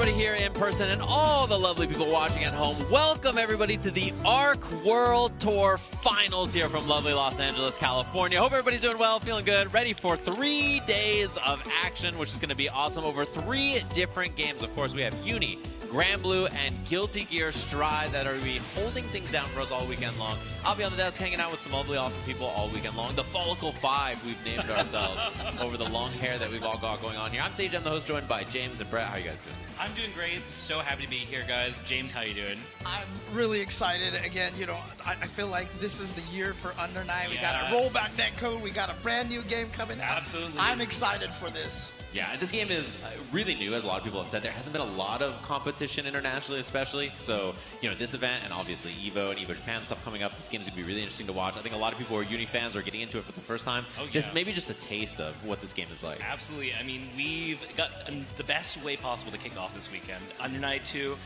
everybody here in person and all the lovely people watching at home. Welcome everybody to the ARC World Tour Finals here from lovely Los Angeles, California. Hope everybody's doing well, feeling good, ready for 3 days of action, which is going to be awesome over 3 different games. Of course, we have Uni, Granblue, and Guilty Gear Strive that are going to be holding things down for us all weekend long. I'll be on the desk hanging out with some lovely, awesome people all weekend long. The Follicle 5 we've named ourselves over the long hair that we've all got going on here. I'm Sage, I'm the host, joined by James and Brett. How are you guys doing? I'm doing great. So happy to be here, guys. James, how you doing? I'm really excited. Again, you know, I feel like this is the year for Under Night. We got Yes. a rollback netcode. We got a brand new game coming out. Absolutely. I'm excited for this. Yeah, this game is really new, as a lot of people have said. There hasn't been a lot of competition internationally, especially. So, you know, this event and obviously EVO and EVO Japan stuff coming up, this game is going to be really interesting to watch. I think a lot of people who are Uni fans are getting into it for the first time. Oh, yeah. This is maybe just a taste of what this game is like. Absolutely. I mean, we've got the best way possible to kick off this weekend. Under Night 2.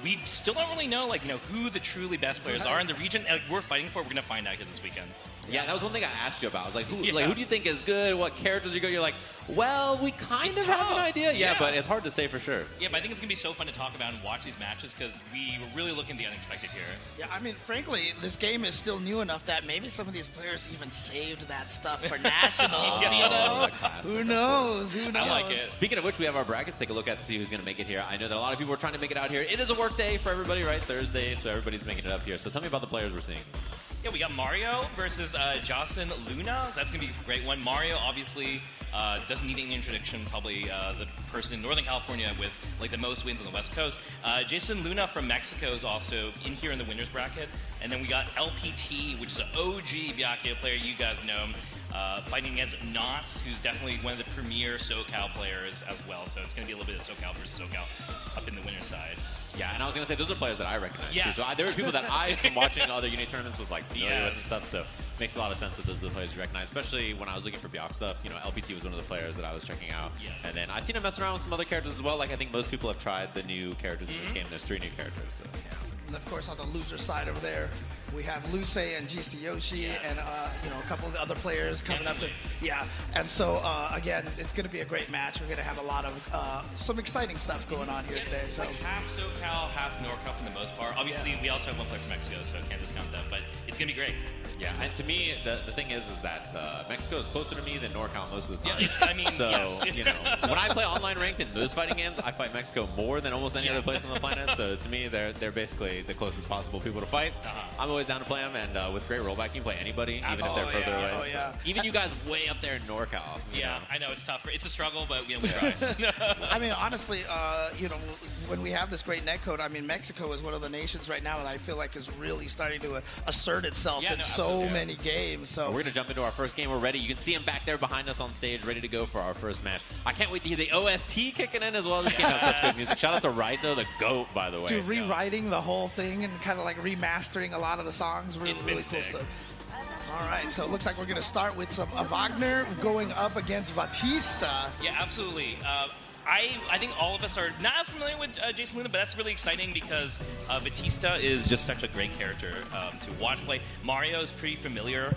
We still don't really know, like, you know, who the truly best players are in the region. And we're fighting for. We're going to find out here this weekend. Yeah, that was one thing I asked you about. I was like, who Yeah. do you think is good? What characters are good? You're like, well, we kind It's of have an tough. idea. Yeah, Yeah. but it's hard to say for sure. Yeah, but I think it's going to be so fun to talk about and watch these matches because we were really looking at the unexpected here. Yeah, I mean, frankly, this game is still new enough that maybe some of these players even saved that stuff for nationals. Yeah. You know? The classic, Who of knows? Who knows? I like it. Speaking of which, we have our brackets. Take a look at to see who's going to make it here. I know that a lot of people are trying to make it out here. It is a work day for everybody, right? Thursday, so everybody's making it up here. So tell me about the players we're seeing. Yeah, we got Mario versus Jocelyn Luna. So that's going to be a great one. Mario, obviously, doesn't need any introduction. Probably the person in Northern California with like the most wins on the West Coast. Jason Luna from Mexico is also in here in the winners bracket. And then we got LPT, which is an OG Byakuya player. You guys know him. Fighting against Knots, who's definitely one of the premier SoCal players as well. So it's going to be a little bit of SoCal versus SoCal up in the winner's side. Yeah, and I was going to say, those are players that I recognize, Yeah. too. So there were people that I, from watching other Uni tournaments, was like familiar with and Yes. stuff. So it makes a lot of sense that those are the players you recognize, especially when I was looking for Byakuya stuff. You know, LPT was one of the players that I was checking out. Yes. And then I've seen him messing around with some other characters as well. Like, I think most people have tried the new characters in this game. There's 3 new characters. So. And of course, on the loser side over there, we have Luce and GC Yoshi, Yes. and you know, a couple of the other players coming up. Yeah, and so again, it's going to be a great match. We're going to have a lot of some exciting stuff going on here today. It's So like half SoCal, half NorCal for the most part. Obviously, we also have one player from Mexico, so can't discount that. But it's going to be great. Yeah, and to me, the thing is that Mexico is closer to me than NorCal most of the time. Yeah, I mean, so, yes. you know, when I play online ranked in those fighting games, I fight Mexico more than almost any Yeah. other place on the planet. So to me, they're basically the closest possible people to fight. I'm always down to play them, and with great rollback, you can play anybody, even if they're Oh, further yeah. away. Oh, So yeah. even you guys way up there in NorCal. you Yeah, know. I know it's tough. It's a struggle, but you know, we try. I mean, honestly, you know, when we have this great netcode, I mean, Mexico is one of the nations right now that I feel like is really starting to assert itself Yeah, in no, so absolutely. many games. So We're going to jump into our first game. We're ready. You can see him back there behind us on stage, ready to go for our first match. I can't wait to hear the OST kicking in as well. This game has such good music. Shout out to Raito, the GOAT, by the way. to rewriting the whole thing and kind of like remastering a lot of the songs, It's been really cool sick. stuff. All right, so it looks like we're going to start with some Wagner going up against Batista. Yeah, absolutely. I think all of us are not as familiar with Jason Luna, but that's really exciting because Batista is just such a great character to watch play. Mario is pretty familiar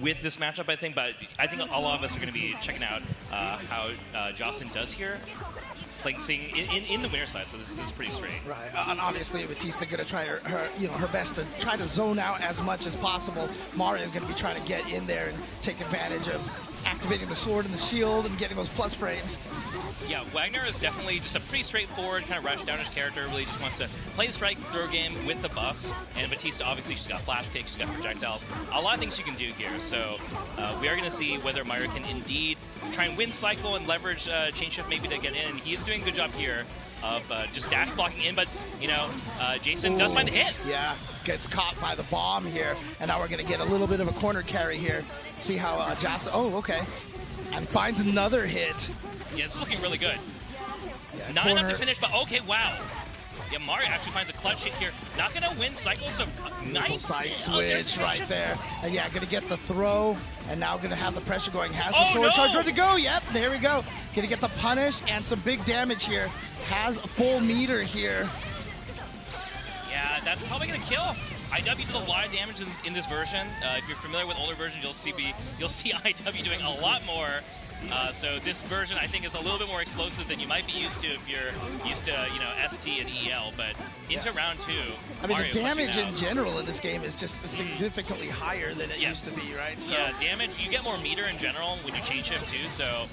with this matchup, I think, but I think a lot of us are going to be checking out how Jocelyn does here, placing in the winner side. So this is pretty straight. Right, and obviously Batista going to try her best to try to zone out as much as possible. Mario is going to be trying to get in there and take advantage of activating the sword and the shield and getting those plus frames. Yeah, Wagner is definitely just a pretty straightforward kind of rush down his character. Really just wants to play the strike throw game with the bus. And Batista, obviously, she's got flash kicks, she's got projectiles. A lot of things she can do here. So we are going to see whether Mario can indeed try and win cycle and leverage chain shift maybe to get in. And he is doing a good job here of just dash blocking in. But, you know, Jason does find the hit. Yeah, gets caught by the bomb here, and now we're going to get a little bit of a corner carry here. See how Jocelyn, oh, okay, and finds another hit. Yeah, it's looking really good. Yeah, Not enough corner. to finish, but okay, wow. Yeah, Mario actually finds a clutch hit here. Not going to win cycle, so Beautiful nice. side Oh, there's switch the right pressure. there. And yeah, gonna get the throw, and now gonna have the pressure going. Has the Oh, sword no! charge ready to go. Yep, there we go. Gonna get the punish and some big damage here. Has a full meter here. Yeah, that's probably going to kill. IW does a lot of damage in this version. If you're familiar with older versions, you'll see IW doing a lot more So this version, I think, is a little bit more explosive than you might be used to if you're used to, ST and EL. But into round 2, I mean, Mario the damage punching in out. general in this game is just significantly higher than it used to be, right? So, Yeah, damage, you get more meter in general when you change shift too, so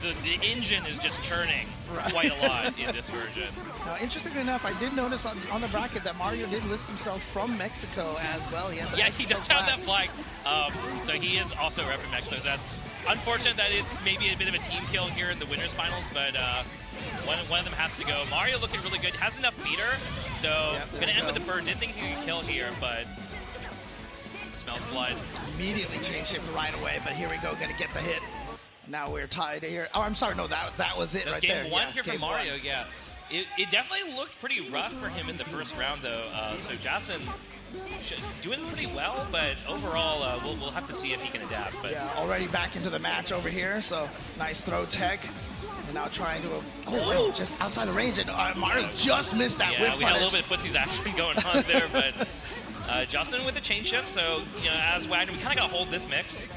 the engine is just churning quite a lot in this version. now, interestingly enough, I did notice on the bracket that Mario did list himself from Mexico as well. He had the Yeah, he Mexico does have that flag. So he is also repping Mexico. That's unfortunate that it's maybe a bit of a team kill here in the winners finals, but one of them has to go. Mario looking really good, has enough meter, so there gonna we end go. with the bird. Didn't think he could kill here, but smells blood. Immediately changed shift right away, but here we go, gonna get the hit. Now we're tied here. Oh, I'm sorry, no, that was it That's right game there. 1 Yeah, here for game Mario, one. yeah. It definitely looked pretty rough for him in the first round, though. So Jason doing pretty well, but overall, we'll have to see if he can adapt. But Yeah, already back into the match over here, so nice throw tech. And now trying to, wait, just outside the range, and Mario just missed that yeah, whip we had a punish. little bit of footsies action going on there, but Justin with the chain shift, so as Wagner, we kind of got to hold this mix.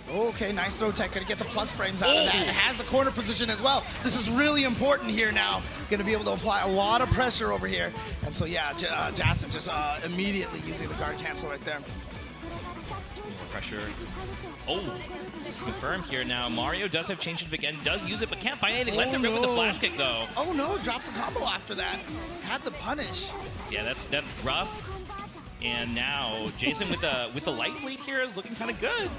Okay, nice throw tech. Gonna get the plus frames out of that. Oh. It has the corner position as well. This is really important here now. Gonna be able to apply a lot of pressure over here. And so, yeah, Jason just immediately using the guard cancel right there. More pressure. Oh, it's confirmed here now. Mario does have chain shift again, does use it, but can't find anything. Lets it rip with the flash kick, though. Oh no, dropped the combo after that. Had the punish. Yeah, that's rough. And now Jason with the life lead here is looking kind of good.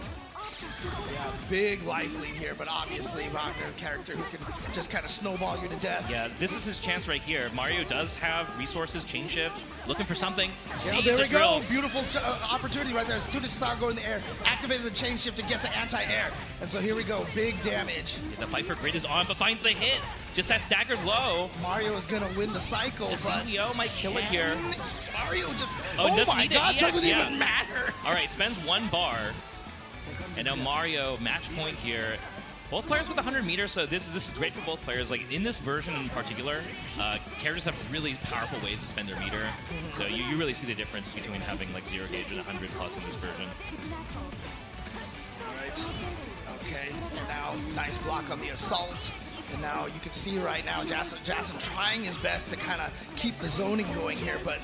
Yeah, big life lead here, but obviously Wagner, a character who can just kind of snowball you to death. Yeah, this is his chance right here. Mario does have resources, chain shift, looking for something. Yeah, Sees there the we drill. go. Beautiful opportunity right there. As soon as he saw it go in the air, activated the chain shift to get the anti-air. And so here we go. Big damage. The fight for grid is on, but finds the hit. Just that staggered low. Mario is going to win the cycle, The but CEO might kill it here. Mario just, Oh, oh doesn't my need it. God, Yes, doesn't yeah. even matter. All right, spends 1 bar. And now Mario, match point here. Both players with 100 meters, so this is great for both players. Like in this version in particular, characters have really powerful ways to spend their meter. So you really see the difference between having like 0 gauge and 100 plus in this version. All right. Okay, and now nice block on the assault. And now you can see right now Jason trying his best to kind of keep the zoning going here, but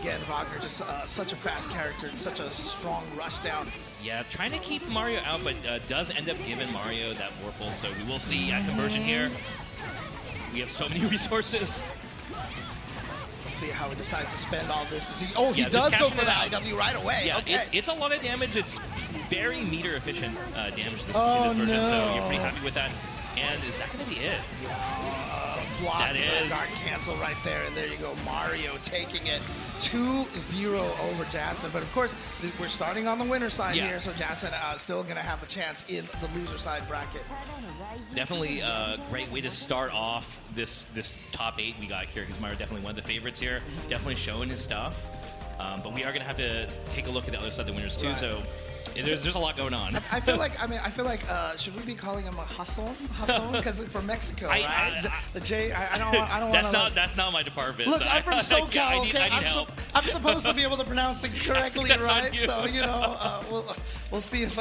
again, Wagner just such a fast character and such a strong rush down. Yeah, trying to keep Mario out, but does end up giving Mario that Warple. So we will see at conversion here. We have so many resources. Let's see how he decides to spend all this. Oh, he Yeah, just does go cashing for it the out. IW right away. Yeah, Okay. it's a lot of damage. It's very meter efficient damage this, Oh, in this version, so no. you're pretty happy with that. And is that going to be it? Block That the is- guard cancel right there, and there you go. Mario taking it 2-0 over Jason. But of course, we're starting on the winner side Yeah. here, so Jason still going to have the chance in the loser side bracket. Definitely a great way to start off this top 8 we got here, because Mario definitely one of the favorites here. Definitely showing his stuff. But we are going to have to take a look at the other side of the winners too. Right. So there's a lot going on. I feel like should we be calling him a hustle because for Mexico, right? The J. I don't want. That's not my department. Look, so I'm from I SoCal, need okay? help. I'm supposed to be able to pronounce things correctly, That's on right? you. So, we'll see if,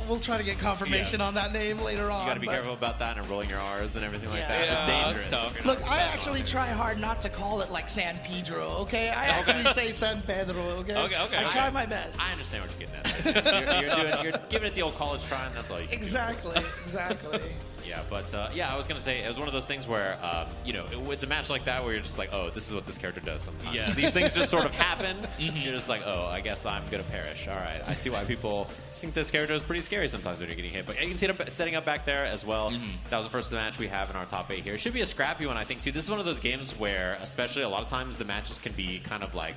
we'll try to get confirmation on that name later on. You got to be but- careful about that and rolling your R's and everything like that. Yeah, It's dangerous. it's tough. Look, I actually try hard not to call it like San Pedro, okay? I actually say San Pedro, okay? Okay. I try my best. I understand what you're getting at. You're giving it the old college try, and that's all you can do. Exactly. Yeah, but I was gonna say it was one of those things where it's a match like that where you're just like, oh, this is what this character does sometimes. Yeah. These things just sort of happen. You're just like, oh, I guess I'm gonna perish. All right, I see why people think this character is pretty scary sometimes when you're getting hit. But you can see it setting up back there as well. That was the first match we have in our top 8 here. It should be a scrappy one, I think, too. This is one of those games where, especially a lot of times, the matches can be kind of like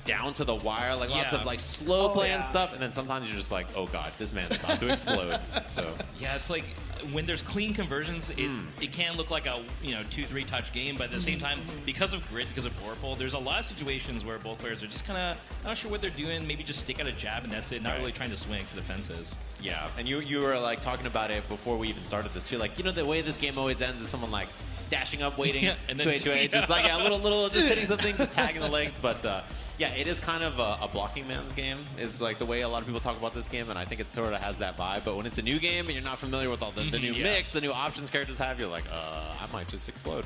down to the wire, like lots Yeah. of like slow play and yeah. stuff, and then sometimes you're just like, oh god, this man's about to explode. So Yeah, it's like when there's clean conversions, it can look like a 2-3 touch game, but at the same time, because of grid, because of Vorpal, there's a lot of situations where both players are just kind of not sure what they're doing. Maybe just stick out a jab and that's it. Not really trying to swing for the fences. Yeah, and you were like talking about it before we even started this. You're like, the way this game always ends is someone like dashing up, waiting, and then 2A, just like a little, just hitting something, just tagging the legs. But yeah, it is kind of a blocking man's game. Is like the way a lot of people talk about this game, and I think it sort of has that vibe. But when it's a new game and you're not familiar with all the new mix, the new options characters have, you're like, I might just explode.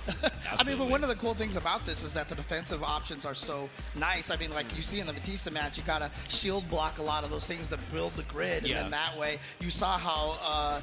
I mean, but one of the cool things about this is that the defensive options are so nice. I mean, like you see in the Batista match, you gotta shield block a lot of those things that build the grid, and then that way you saw how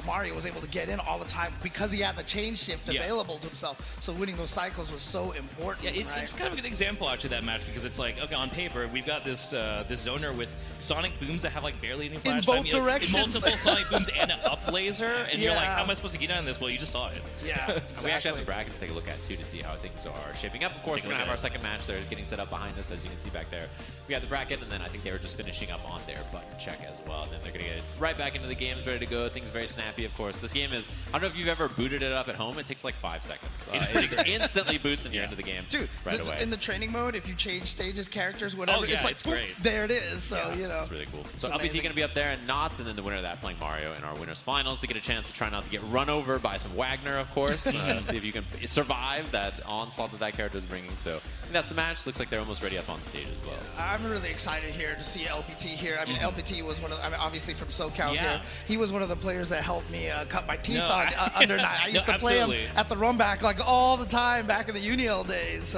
Mario was able to get in all the time because he had the chain shift available to himself. So winning those cycles was so important. Yeah, it's kind of a good example actually that match because it's like, okay, on paper we've got this this zoner with sonic booms that have like barely any flash in both time. directions. Multiple sonic booms and an up laser, and you're like, how am I supposed to get on this? Well, you just saw it. Yeah, exactly. We actually have the bracket to take a look at too to see how things are shaping up. Of course, we're gonna have our second match. They're getting set up behind us, as you can see back there. We have the bracket, and then I think they were just finishing up on their button check as well. And then they're gonna get right back into the games, ready to go. Things very snappy, of course. This game is, I don't know if you've ever booted it up at home. It takes like 5 seconds. It just instantly boots and you're into the game. Dude, right away. In the training mode, if you change stages, characters, whatever, it's like, it's great. There it is. So, It's really cool. So LPT going to be up there and Knots, and then the winner of that playing Mario in our winners finals to get a chance to try not to get run over by some Wagner, of course. See if you can survive that onslaught that character is bringing. So I think that's the match. Looks like they're almost ready up on stage as well. I'm really excited here to see LPT here. I mean, LPT was one of, obviously from SoCal here. He was one of the players that helped me cut my teeth on Under Night. I used to play him at the run back like all the time back in the Uniel days.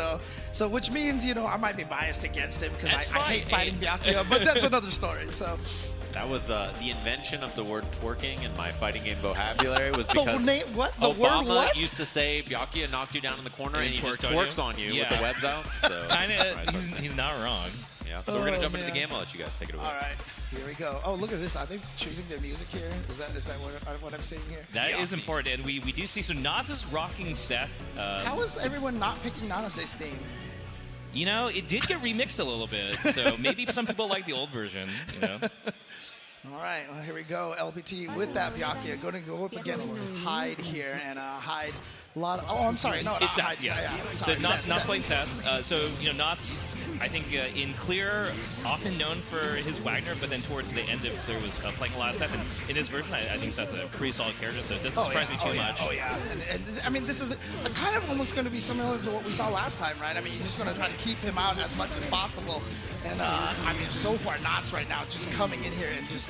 So which means, I might be biased against him because I hate fighting Byakuya, but that's another story. So that was the invention of the word twerking in my fighting game vocabulary was because Obama used to say Byakuya knocked you down in the corner and he just twerks on you with the webs out. So he's not wrong. Yeah. So we're going to jump into the game. I'll let you guys take it away. All right. Here we go. Oh, look at this. Are they choosing their music here? Is that what I'm seeing here? That is important. And we do see, so Naz is rocking Seth. How is everyone not picking Nanase's theme? It did get remixed a little bit. So maybe some people like the old version, All right, well, here we go. LPT with that Byakuya going to go up against Hyde here, and Hyde. A lot of, I'm sorry, no, it's Hyde. So Knott's playing Seth. So Knott's, I think, in Clear, often known for his Wagner, but then towards the end of Clear was playing a lot of Seth. And in his version, I think Seth's a pretty solid character, so it doesn't surprise me too much. Oh, yeah. And I mean, this is kind of almost going to be similar to what we saw last time, right? I mean, you're just going to try to keep him out as much as possible. And, I mean, so far, Knott's right now just coming in here and just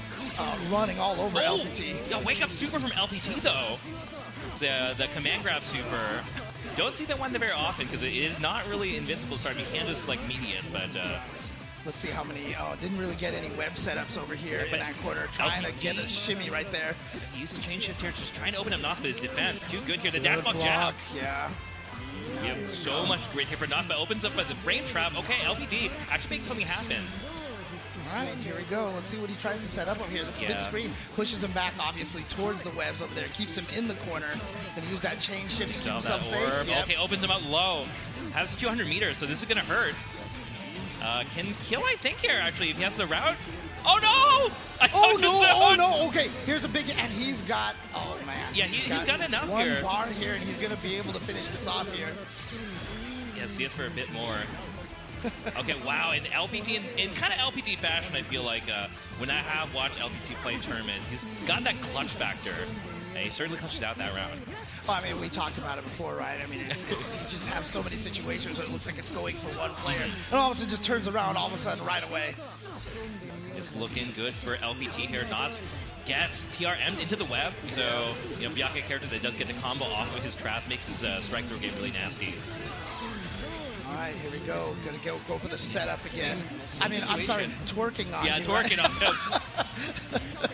running all over LPT. Yo, wake up super from LPT, though. It's the command grab super. Don't see that one very often because it is not really invincible start. You can't just, meet it, but... Let's see how many... didn't really get any web setups over here in that corner. Trying to get a shimmy right there. Using chain shift here, just trying to open up Knots, but his defense too good here. The dash block jab. Yeah. We have so much grit here for Knots, but opens up the frame trap. Okay, LPT actually making something happen. All right, here we go. Let's see what he tries to set up over here. That's big screen. Pushes him back, obviously, towards the webs over there. Keeps him in the corner. Gonna use that chain shift to keep himself safe. Yep. Okay, opens him up low. Has 200 meters, so this is gonna hurt. Can kill, I think, here, actually, if he has the route. Oh, no! Oh, no. Okay, here's a big... And he's got... Oh, man. Yeah, he's got enough one here. One bar here, and he's going to be able to finish this off here. Yeah, see us for a bit more. Okay, wow, in LPT, in kind of LPT fashion, I feel like when I have watched LPT play tournament, he's got that clutch factor. And he certainly clutched out that round. Well, I mean, we talked about it before, right? I mean, you just have so many situations where it looks like it's going for one player, and all of a sudden just turns around all of a sudden right away. It's looking good for LPT here. Knots gets TRM'd into the web, so, Byakuya character that does get the combo off of his traps makes his strike throw game really nasty. All right, here we go. Gonna go for the setup again. I'm sorry, twerking on you. Yeah, twerking right? on him.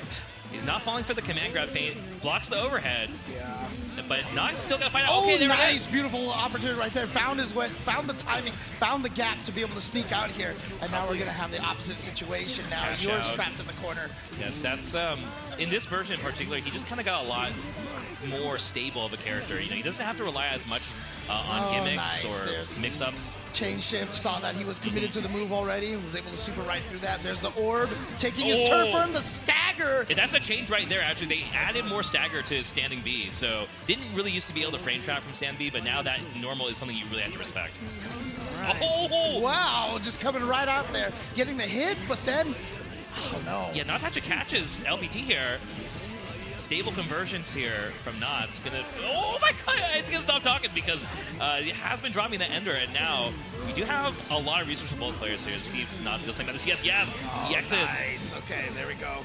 He's not falling for the command grab feint. Blocks the overhead. Yeah. But Knox still got to fight out. Oh, okay, there nice. It is. Beautiful opportunity right there. Found his way, found the timing, found the gap to be able to sneak out here. And now we're going to have the opposite situation now. You're trapped in the corner. Yes, that's in this version in particular, he just kind of got a lot more stable of a character. You know, he doesn't have to rely as much on gimmicks or mix-ups. Chain shift, saw that he was committed to the move already, was able to super right through that. There's the orb, taking his turn from the stagger. That's a change right there, actually. They added more stagger to standing B, so didn't really used to be able to frame trap from stand B, but now that normal is something you really have to respect. Right. Oh! Wow, just coming right out there, getting the hit, but then, oh no. Yeah, Notch catches LPT here. Stable conversions here from Knots. Oh my god, I think I'll stop talking because it has been dropping the Ender, and now we do have a lot of resources for both players here to see if Knots does something about this. Yes, oh, the X's. Nice. Okay, there we go.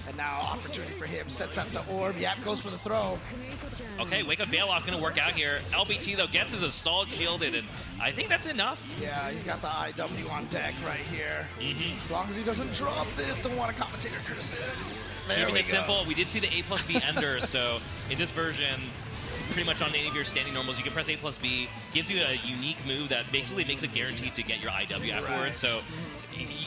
And now opportunity for him. Sets up the orb. Yap goes for the throw. Okay, Wake Up Bailoff going to work out here. LPT, though, gets his assault shielded, and I think that's enough. Yeah, he's got the IW on deck right here. As long as he doesn't drop this, don't want a commentator criticism. Keeping it simple, we did see the A+B Ender, so in this version, pretty much on any of your standing normals, you can press A+B, gives you a unique move that basically makes it guaranteed to get your IW afterwards, right. So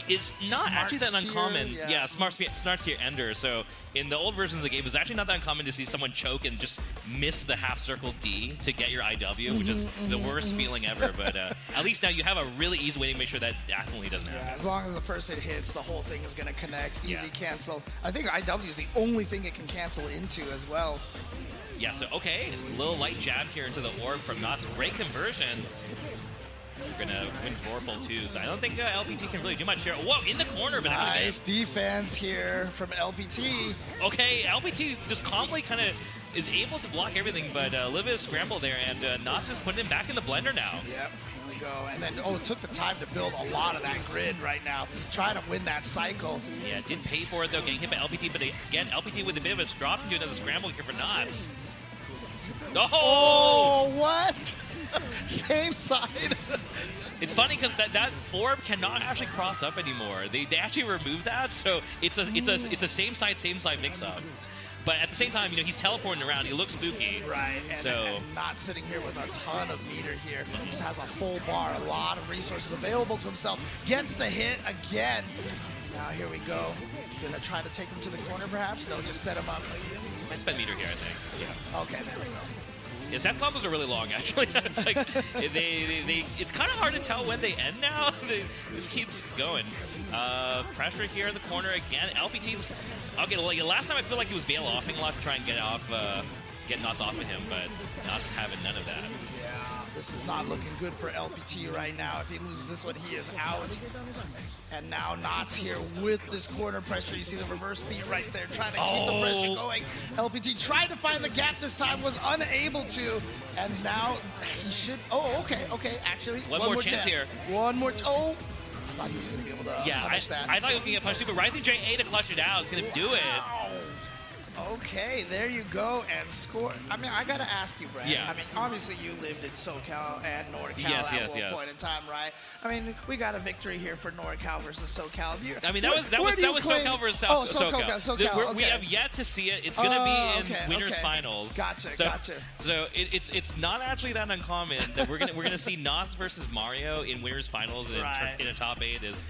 it's not Smart actually that Spear, uncommon. yeah. Smart Spear Ender, so in the old versions of the game, it was actually not that uncommon to see someone choke and just miss the half circle D to get your IW, which is the worst feeling ever, but at least now you have a really easy way to make sure that definitely doesn't happen. Yeah, as long as the first hit hits, the whole thing is going to connect, easy cancel. I think IW is the only thing it can cancel into as well. Yeah, so okay, a little light jab here into the orb from Knots. Great conversion. We're going to win Vorpal too, so I don't think LPT can really do much here. Whoa, in the corner, but nice defense here from LPT. Okay, LPT just calmly kind of is able to block everything, but a little bit of scramble there, and Knots just putting him back in the blender now. Yep, here we go. And then, it took the time to build a lot of that grid right now, trying to win that cycle. Yeah, didn't pay for it though, getting hit by LPT, but again, LPT with a bit of a drop into another scramble here for Knots. Oh, what? Same side. It's funny because that orb cannot actually cross up anymore. They actually removed that, so it's a same side mix-up. But at the same time, you know, he's teleporting around. He looks spooky. Right. And, and not sitting here with a ton of meter here. Just has a full bar, a lot of resources available to himself. Gets the hit again. Now here we go. Gonna try to take him to the corner, perhaps? No, just set him up. Might spend meter here, I think. Yeah. Okay, there we go. Yeah, Seth combos are really long, actually. It's like it's kind of hard to tell when they end now. It just keeps going. Pressure here in the corner again. LPT's okay. Like, last time I feel like he was veil offing a lot to try and get Knots off of him, but Knots having none of that. Yeah, this is not looking good for LPT right now. If he loses this one, he is out. And now Knots here with this corner pressure. You see the reverse beat right there, trying to keep the pressure going. LPT tried to find the gap this time, was unable to. And now he should... Oh, okay. Actually, one more chance here. One more... Oh! I thought he was going to be able to punish that. I thought he was going to get punished too, but Rising JA to clutch it out is going to do it. Okay, there you go, and score. I mean, I gotta ask you, Brad. Yeah. I mean, obviously you lived in SoCal and NorCal at one point in time, right? I mean, we got a victory here for NorCal versus SoCal. I mean, that was SoCal versus SoCal. We have yet to see it. It's gonna be in winners finals. Gotcha. So it's not actually that uncommon that we're gonna see Knots versus Mario in winners finals in a top 8 is.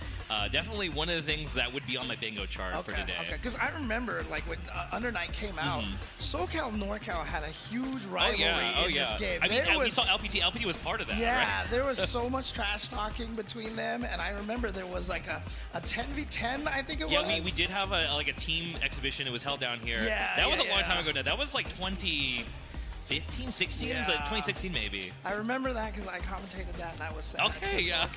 Definitely one of the things that would be on my bingo chart for today. Okay, because I remember, like, when Under Night came out, SoCal and NorCal had a huge rivalry in this game. I mean, we saw LPT. LPT was part of that, right? There was so much trash talking between them, and I remember there was, like, a 10v10, I think it was. Yeah, we did have a team exhibition. It was held down here. That was a long time ago now. That was, like, 2015, 16? Yeah. Like 2016, maybe. I remember that because I commentated that, and I was sad. Okay, yeah.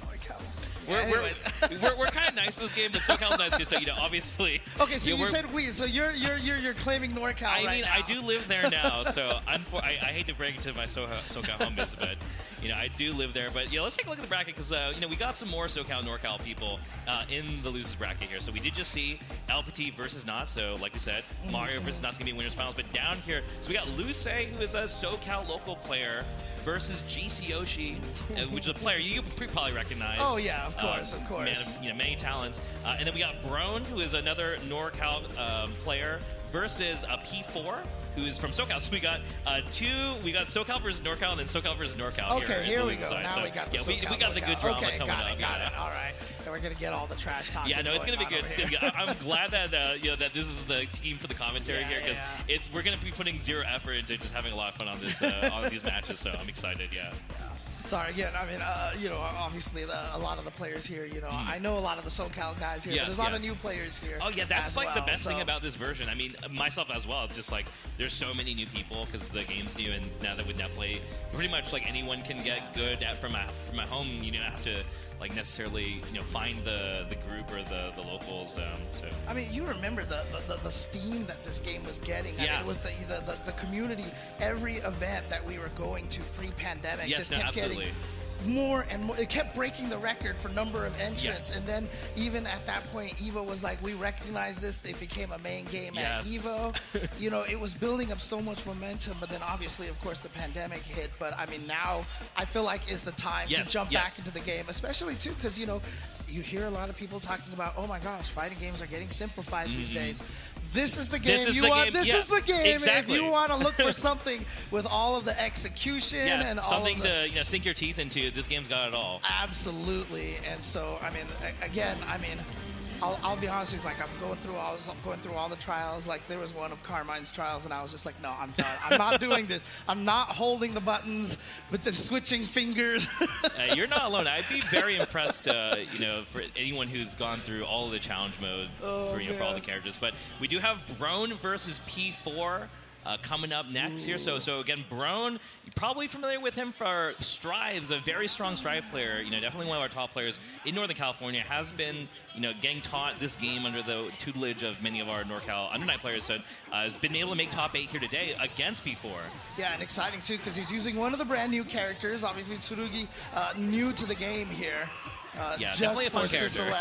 NorCal. We're kind of nice in this game, but SoCal's nice too. So obviously. Okay, so you said we. So you're claiming NorCal right now. I mean, I do live there now, so I hate to break into my SoCal home base, but I do live there. But let's take a look at the bracket because we got some more SoCal and NorCal people in the losers bracket here. So we did just see LPT versus Knots. So like we said, Mario versus Knots gonna be winners finals. But down here, so we got Luce, who is a SoCal local player, versus GC Yoshi, which is a player you probably recognize. Oh yeah, of course. Man of many talents. And then we got Brone, who is another NorCal player, versus P4, who is from SoCal. So we got we got SoCal versus NorCal, and then SoCal versus NorCal. Okay, here we go. Side. Now so, we got the we got the good drama okay, coming up. Got it. All right. And we're going to get all the trash talking. Yeah, no, it's going to be good. It's going to be good. I'm glad that that this is the team for the commentary here, because we're going to be putting zero effort into just having a lot of fun on this on these matches. So I'm excited. Yeah. Sorry again. I mean, obviously a lot of the players here. I know a lot of the SoCal guys here. Yes, but there's a lot of new players here. Oh yeah, that's like the best so. thing about this version. I mean, myself as well. It's just like there's so many new people because the game's new, and now that with NetPlay, pretty much like anyone can get good from at home. You don't have to like necessarily find the group or the locals. So I mean, you remember the steam that this game was getting. I mean, it was the community. Every event that we were going to pre-pandemic just kept getting more and more. It kept breaking the record for number of entrants, and then even at that point, EVO was like, we recognize this. It became a main game at EVO. It was building up so much momentum, but then obviously, of course, the pandemic hit. But I mean, now I feel like is the time to jump back into the game, especially too because you hear a lot of people talking about, oh my gosh, fighting games are getting simplified these days. This is the game you want. This is the game. Exactly. If you want to look for something with all of the execution and all something of the, to sink your teeth into, this game's got it all. Absolutely. And so, I mean, again, I'll be honest with you. Like I was going through all the trials. Like there was one of Carmine's trials, and I was just like, no, I'm done. I'm not doing this. I'm not holding the buttons, but then switching fingers. You're not alone. I'd be very impressed, for anyone who's gone through all of the challenge mode for all the characters. But we do have Brone versus P4. Coming up next here. So again, Brone, you're probably familiar with him for Strives, a very strong Strive player. Definitely one of our top players in Northern California. Has been, getting taught this game under the tutelage of many of our NorCal Under Night players. So has been able to make top 8 here today against P4. Yeah, and exciting too because he's using one of the brand new characters. Obviously, Tsurugi, new to the game here. Definitely a fun character.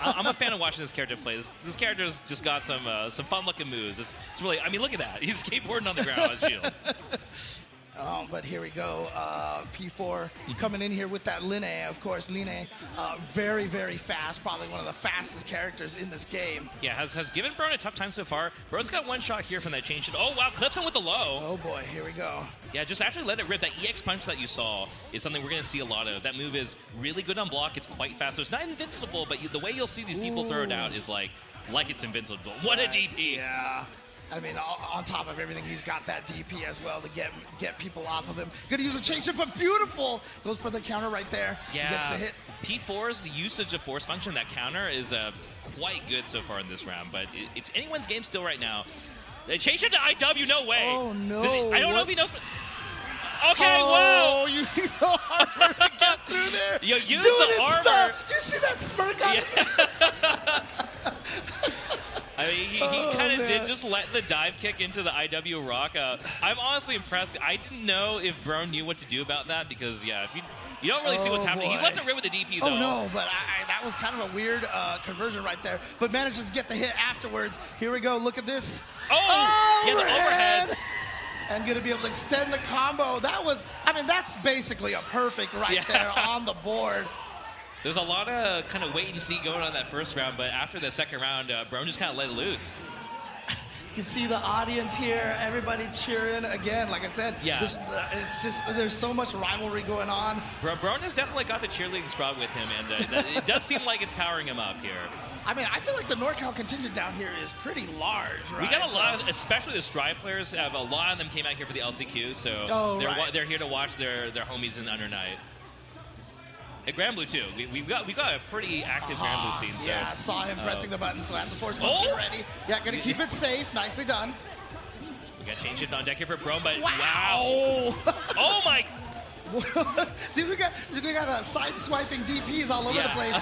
I'm a fan of watching this character play. This character's just got some fun-looking moves. It's really, I mean, look at that. He's skateboarding on the ground on his shield. But here we go. P4 coming in here with that Line, of course. Line, very, very fast. Probably one of the fastest characters in this game. Yeah, has given Brone a tough time so far. Brone's got one shot here from that chain shot. Oh, wow, clips him with the low. Oh, boy, here we go. Yeah, just actually let it rip. That EX punch that you saw is something we're going to see a lot of. That move is really good on block. It's quite fast. So it's not invincible, but the way you'll see these people throw it out is like it's invincible. What a DP. Yeah. I mean, on top of everything, he's got that DP as well to get people off of him. Gonna use a change up, but beautiful. Goes for the counter right there. Yeah. Gets the hit. P4's usage of force function, that counter, is quite good so far in this round, but it's anyone's game still right now. They changed it to IW, no way. Oh, no. I don't know if he knows. Okay, whoa! You see the armor to get through there. You use the armor. Stop. Do you see that smirk on it? I mean, he kind of did just let the dive kick into the IW rock. I'm honestly impressed. I didn't know if Brone knew what to do about that because, if you don't really see what's happening. Boy. He lets it rip with the DP, though. Oh, no, but that was kind of a weird conversion right there. But manages to get the hit afterwards. Here we go. Look at this. Oh, yeah, the overheads. And going to be able to extend the combo. That's basically a perfect there on the board. There's a lot of kind of wait and see going on that first round, but after the second round, Brone just kind of let it loose. You can see the audience here, everybody cheering again. Like I said, there's so much rivalry going on. Brone has definitely got the cheerleading squad with him, and it does seem like it's powering him up here. I mean, I feel like the NorCal contingent down here is pretty large, right? We got a lot, especially the Strive players. A lot of them came out here for the LCQ, so they're here to watch their homies in Under Night. At Grand Blue too. We've got a pretty active Grand Blue scene. So. Yeah, I saw him pressing the button, so I have the force function ready. Yeah, gonna keep it safe. Nicely done. We got change shift on deck here for Brone, but wow. Oh my! See, we got side swiping DPs all over the place.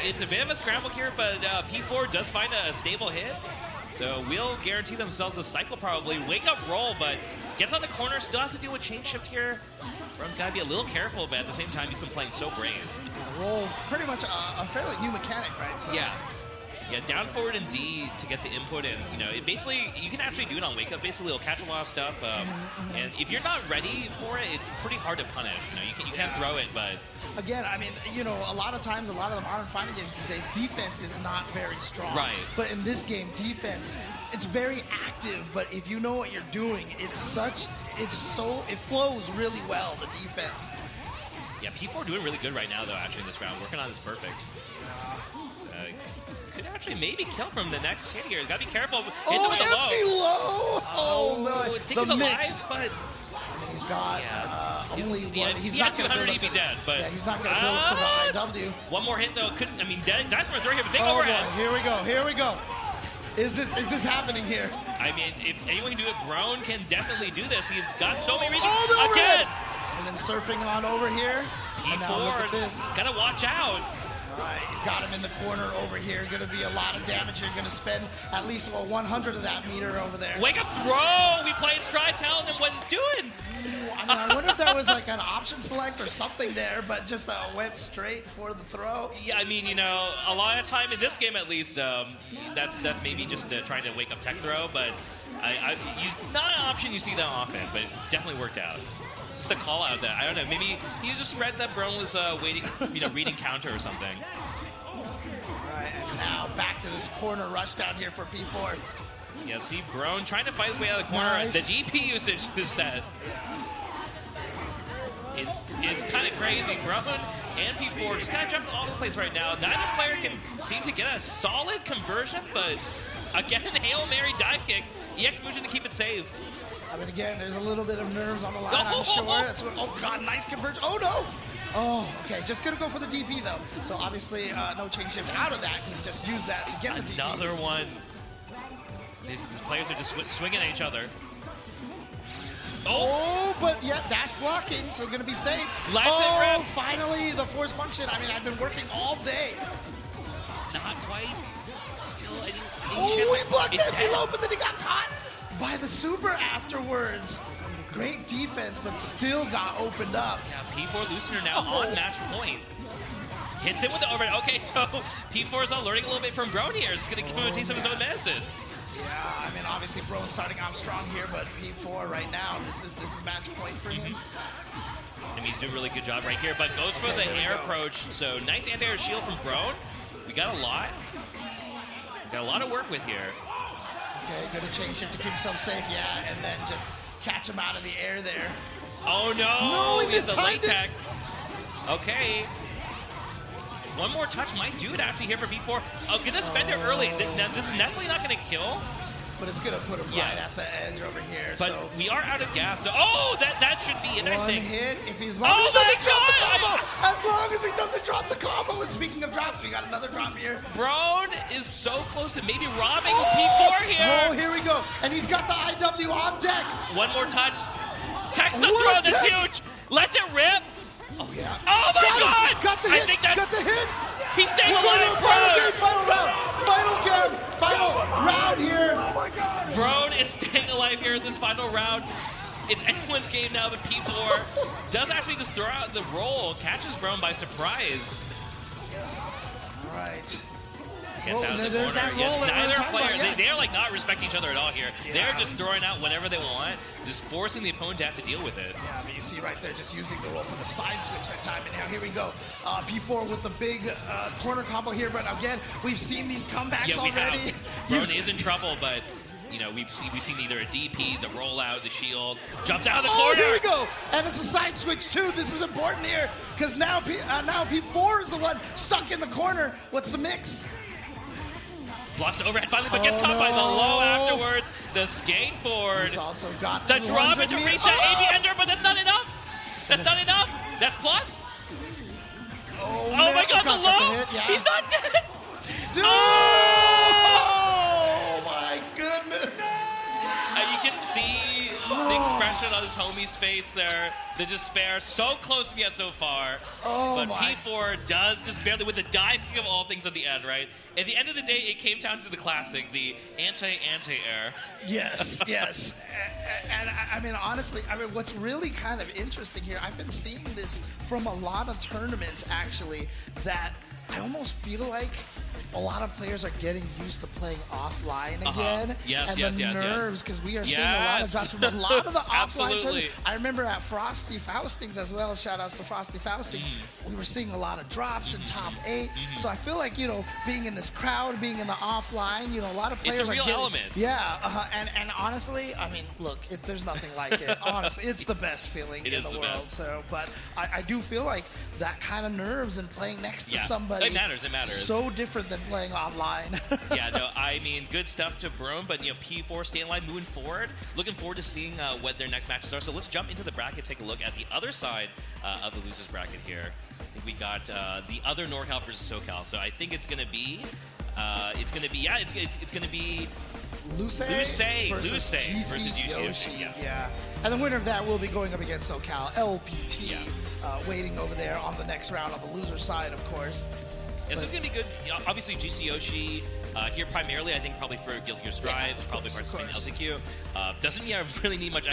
It's a bit of a scramble here, but P4 does find a stable hit. So we'll guarantee themselves a cycle probably. Wake up roll, but gets on the corner, still has to deal with chain shift here. Brone's got to be a little careful, but at the same time, he's been playing so brave. Roll, pretty much a fairly new mechanic, right? So. Yeah. Yeah, down forward and D to get the input, and it basically you can actually do it on wake up. Basically, it'll catch a lot of stuff, and if you're not ready for it, it's pretty hard to punish. You can't throw it, but again, I mean, a lot of times, a lot of the modern fighting games these days, defense is not very strong. Right. But in this game, defense, it's very active. But if you know what you're doing, it flows really well. The defense. Yeah, P4 doing really good right now, though. Actually, in this round, working on this perfect. So, could actually maybe kill from the next hit here. Gotta be careful. Hits him with the empty low. Oh no! I think he's alive, but he's got only one. Yeah, he's he not had going to 200 he'd be dead, but he's not going to build to the IW. One more hit though. Couldn't. I mean, Dice from right here, but big Oh overhead. boy, here we go. Here we go. Is this happening here? I mean, if anyone can do it, Brown can definitely do this. He's got so many reasons. Oh, no, again. And then surfing on over here. And now look at P4, this. gotta watch out. All right, he's got him in the corner over here. Going to be a lot of damage. You're going to spend at least 100 of that meter over there. Wake up throw. We played stride, telling him what he's doing. I mean, I wonder if there was like an option select or something there, but just went straight for the throw. Yeah, I mean, a lot of time in this game at least, that's maybe just trying to wake up tech throw, but not an option you see that often, but it definitely worked out. Just a call out that, I don't know, maybe he just read that Brown was waiting, reading counter or something. All right, and now back to this corner rush down here for P4. Yeah, see Brown trying to fight his way out of the corner. Nice. The DP usage this set. It's kind of crazy. Brown and P4 just kind of jumping all over the place right now. Neither player can seem to get a solid conversion, but again, Hail Mary dive kick. EX Mugen to keep it safe. I mean, again, there's a little bit of nerves on the line, I'm sure. That's what, oh, God, nice conversion. Oh, no. Oh, okay, just going to go for the DP, though. So, obviously, no chain shift out of that. He can just use that to get the DP. Another one. These players are just swinging at each other. Oh, but yeah, dash blocking, so going to be safe. Rip. Finally, the force function. I mean, I've been working all day. Not quite. Still, I think Oh, he blocked that P-Lope, and then he got caught by the super afterwards. Great defense, but still got opened up. Yeah, P4 Luciner now on match point. Hits him with the overhead. Okay, so P4 is learning a little bit from Brown here. Just going to give him a taste of his own medicine. Yeah, I mean, obviously, Bro's starting off strong here, but P4 right now, this is match point for him. And he's doing a really good job right here, but goes for the air approach. So nice anti-air shield from Brown. We got a lot. Got a lot of work with here. Okay, good to change shift to keep himself safe, yeah, and then just catch him out of the air there. Oh no! No, He's a late mistimed it. tech. Okay. One more touch might do it actually here for P4. Oh, get the spender early. Now, this is definitely not going to kill. But it's going to put him Yeah. right at the edge over here. But so we are out of gas. So, oh, that should be it, I one think. hit, if he's Oh, long as he the doesn't drop the shot! combo. As long as he doesn't drop the combo. And speaking of drops, we got another drop here. Brown is so close to maybe robbing P4 here. Oh, here we go. And he's got the IW on deck. One more touch. Text the What throw, a that's tech. huge. Let it rip. Oh, yeah. Oh my Got God! him. Got the I hit. think that's Got the hit. he's staying We're going to alive, a final Brown. game, final round. Final game, final round here. Oh, my God. Brown is staying alive here in this final round. It's anyone's game now, but P4 does actually just throw out the roll, catches Brown by surprise. All right. Gets out of the there's corner. that roll that we were Neither talking player, about, yeah. they're like not respecting each other at all here. Yeah. They're just throwing out whatever they want, just forcing the opponent to have to deal with it. Yeah, but you see right there, just using the roll for the side switch that time. And now here we go. P4 with the big corner combo here. But again, we've seen these comebacks Yeah, we already. have. Brown is in trouble, but we've seen either a DP, the rollout, the shield, jumps out of the Oh, corner. here we go. And it's a side switch too. This is important here because now P4 is the one stuck in the corner. What's the mix? Blocks the overhead finally, but gets caught by the low afterwards. The skateboard. He's also got The 200 drop into meters. reset Oh! AB Ender, but that's not enough. That's not enough. That's plus. Oh, Oh my God, the got low. hit, yeah. He's not dead. Dude! Oh! Oh my goodness! You can see the expression on his homie's face there. The despair, so close yet so far. Oh but my. P4 does just barely, with the dive kick of all things at the end, right? At the end of the day, it came down to the classic, the anti-air. Yes, yes. And I mean, honestly, what's really kind of interesting here, I've been seeing this from a lot of tournaments, actually, that I almost feel like a lot of players are getting used to playing offline again. Yes, and yes, the yes, yes. nerves, because we are seeing a lot of drops from a lot of the offline Absolutely. tournaments. I remember at Frosty Faustings as well, shout outs to Frosty Faustings, we were seeing a lot of drops in top 8. So I feel like, being in this crowd, being in the offline, a lot of players It's a real are getting, element. Yeah, and honestly, I mean, look, there's nothing like it. Honestly, it's the best feeling It in is the the world. best. So, but I do feel like that kind of nerves and playing next to Yeah. somebody. It matters. So different than playing online. Yeah, no, I mean, good stuff to Brome, but, P4 staying alive moving forward. Looking forward to seeing what their next matches are. So let's jump into the bracket, take a look at the other side of the losers bracket here. I think we got the other NorCal versus SoCal. So I think it's going to be, it's going to be Luce versus GC Yoshi. Yeah. Yeah. And the winner of that will be going up against SoCal LPT, waiting over there on the next round on the loser side, of course. Yeah, so it's going to be good. Obviously, GC Yoshi here primarily, I think, probably for Guilty Gear Strive, probably participating in LCQ. Doesn't really need much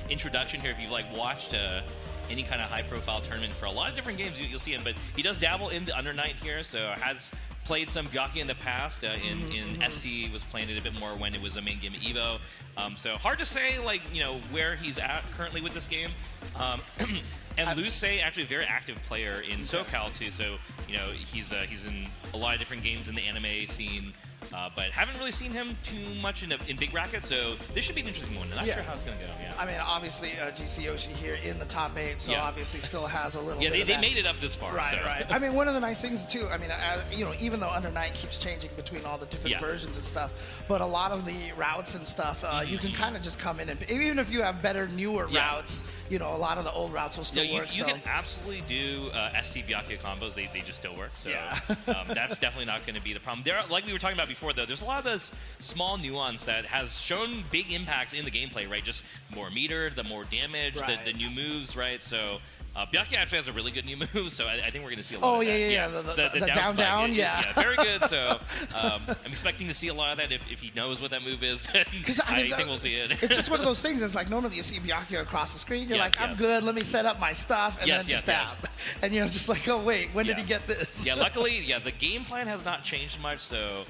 introduction here. If you've watched any kind of high-profile tournament for a lot of different games, you'll see him. But he does dabble in the Under Night here, so has played some Byakuya in the past. In ST was playing it a bit more when it was a main game at EVO. So hard to say, where he's at currently with this game. And Luce, actually a very active player in SoCal too. So he's in a lot of different games in the anime scene. But haven't really seen him too much in big brackets, so this should be an interesting one. Not sure how it's going to go. Yeah. I mean, obviously, GC Yoshi here in the top 8, so obviously still has a little. Yeah, bit they of made it up this far. Right, so. right. I mean, one of the nice things too. I mean, even though Under Night keeps changing between all the different versions and stuff, but a lot of the routes and stuff, you can kind of just come in and even if you have better, newer routes, a lot of the old routes will still work. You can absolutely do ST Byakuya combos. They just still work. So that's definitely not going to be the problem. There, like we were talking about before, though, there's a lot of this small nuance that has shown big impacts in the gameplay, right? Just more meter, the more damage, the new moves, right? So Byakuya actually has a really good new move, so I think we're going to see a lot of that. The down, very good. So I'm expecting to see a lot of that. If he knows what that move is, then I think we'll see it. It's just one of those things. It's like normally you see Byakuya across the screen, you're like, I'm good, let me set up my stuff, and then stab. And you're just like, oh wait, when did he get this? Yeah, luckily, the game plan has not changed much, so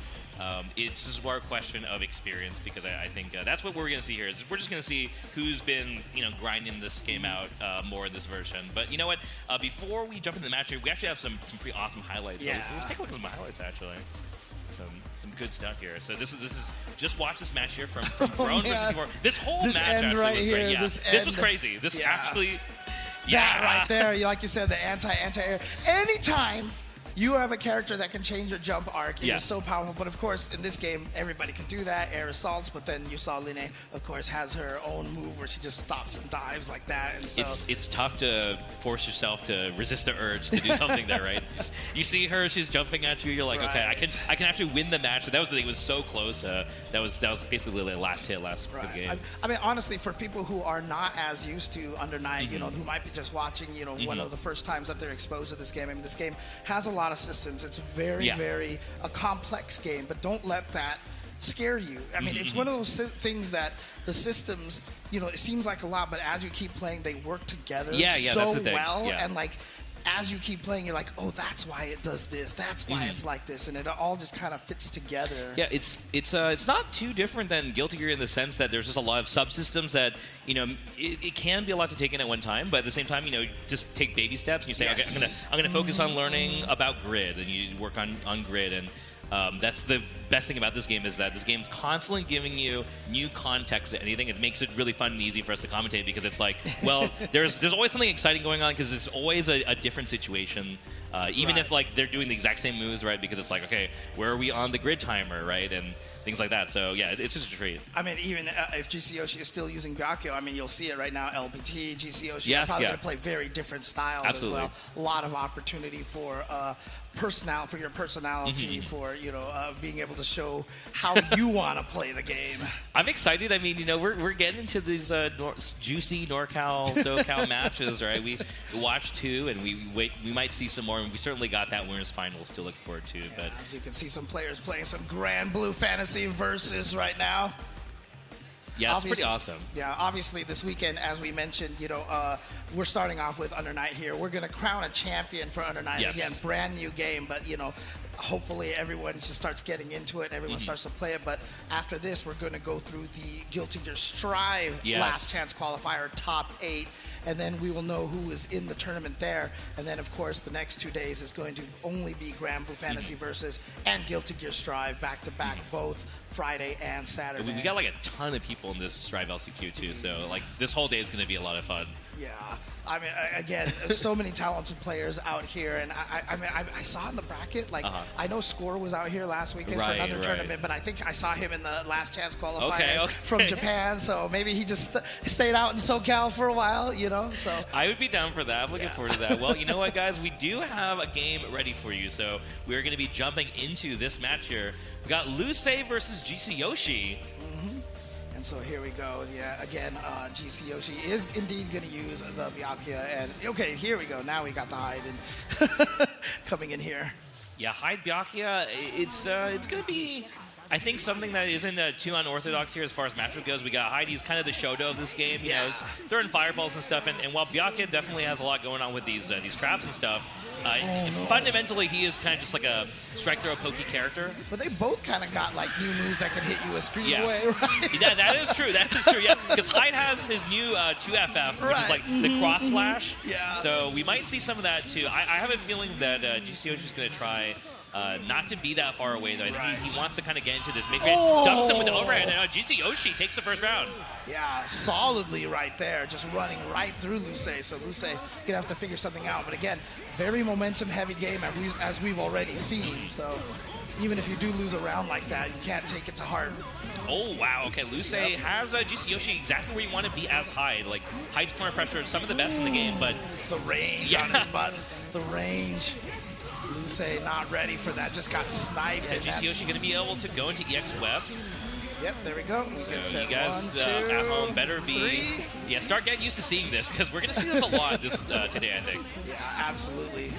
it's just more a question of experience, because I think that's what we're going to see here. Is we're just going to see who's been grinding this game out more in this version. But you know what? Before we jump into the match here, we actually have some pretty awesome highlights. Yeah. So let's take a look at some highlights actually. Some good stuff here. So this is just watch this match here from Brome versus P4. This whole match actually right was here, great. Yeah. This was crazy. This actually. That right there, like you said, the anti-air. Anytime you have a character that can change your jump arc, it is so powerful. But of course, in this game, everybody can do that, air assaults. But then you saw Line, of course, has her own move where she just stops and dives like that. And so it's tough to force yourself to resist the urge to do something there, right? You see her, she's jumping at you. You're like, okay, I can actually win the match. So that was the thing. It was so close. That was basically the last hit, last game. I mean, honestly, for people who are not as used to Under Night, who might be just watching, one of the first times that they're exposed to this game. I mean, this game has a lot of systems. It's very, very a complex game, but don't let that scare you. I mean, it's one of those things that the systems, it seems like a lot, but as you keep playing, they work together so that's the thing. well, and as you keep playing, you're like, oh, that's why it does this. That's why it's like this, and it all just kind of fits together. Yeah, it's not too different than Guilty Gear in the sense that there's just a lot of subsystems that it can be a lot to take in at one time, but at the same time, just take baby steps and you say, okay, I'm gonna focus on learning about grid, and you work on grid, and that's the best thing about this game, is that this game's constantly giving you new context to anything. It makes it really fun and easy for us to commentate, because it's like, well, there's always something exciting going on, because it's always a different situation. Even if they're doing the exact same moves, right? Because it's like, okay, where are we on the grid timer, right? And things like that. So yeah, it's just a treat. I mean, even if GC Yoshi is still using Byakuya, I mean, you'll see it right now. LPT, GC Yoshi are probably going to play very different styles as well. A lot of opportunity for your personality, for being able to show how you want to play the game. I'm excited. I mean, we're getting into these juicy NorCal, SoCal matches, right? We watched 2, and we might see some more, and we certainly got that winners finals to look forward to. But as you can see, some players playing some Grand Blue Fantasy Versus right now. Yeah, it's pretty awesome. Yeah, obviously this weekend, as we mentioned, we're starting off with Under Night here. We're going to crown a champion for Under Night. Yes. Again, brand new game, but, hopefully everyone just starts getting into it and everyone starts to play it. But after this, we're going to go through the Guilty Gear Strive last chance qualifier top 8, and then we will know who is in the tournament there. And then, of course, the next 2 days is going to only be Grand Blue Fantasy Versus and Guilty Gear Strive back-to-back, both Friday and Saturday. We got like a ton of people in this Strive LCQ too, so like this whole day is going to be a lot of fun. Yeah, I mean, again, so many talented players out here, and I saw in the bracket, like, I know Score was out here last weekend for another tournament, but I think I saw him in the last chance qualifier from Japan, so maybe he just stayed out in SoCal for a while, so. I would be down for that. I'm looking forward to that. Well, you know what, guys? We do have a game ready for you, so we're going to be jumping into this match here. We got Lucé versus GC Yoshi. And so here we go. Yeah, again, GC Yoshi is indeed going to use the Byakuya. And, okay, here we go. Now we got the Hyde coming in here. Yeah, Hyde Byakuya, it's going to be, I think, something that isn't too unorthodox here as far as matchup goes. We got Hyde. He's kind of the Shoto of this game. Yeah. He's throwing fireballs and stuff. And while Byakuya definitely has a lot going on with these traps and stuff, fundamentally, he is kind of just like a strike throw pokey character. But they both kind of got like new moves that can hit you a screen away, right? Yeah, that is true. That is true. Yeah, because Hyde has his new 2FF, which is like the cross slash. Yeah. So we might see some of that too. I have a feeling that GC Yoshi is going to try not to be that far away, though. I think he wants to kind of get into this. Maybe dumps him with the overhand, and GC Yoshi takes the first round. Yeah, solidly right there, just running right through Lucé. So Lucé going to have to figure something out. But again, very momentum-heavy game, as we've already seen. So even if you do lose a round like that, you can't take it to heart. Oh, wow. Okay, Lucé has GC Yoshi exactly where you want to be as Hyde. Like, Hyde's corner pressure is some of the best in the game, but... The range on his buttons. The range. Lucé not ready for that. Just got sniped. Yeah, GC Yoshi going to be able to go into EX Web. Yep, there we go. So you guys at home better be... Yeah, start getting used to seeing this, because we're going to see this a lot today, I think. Yeah, absolutely.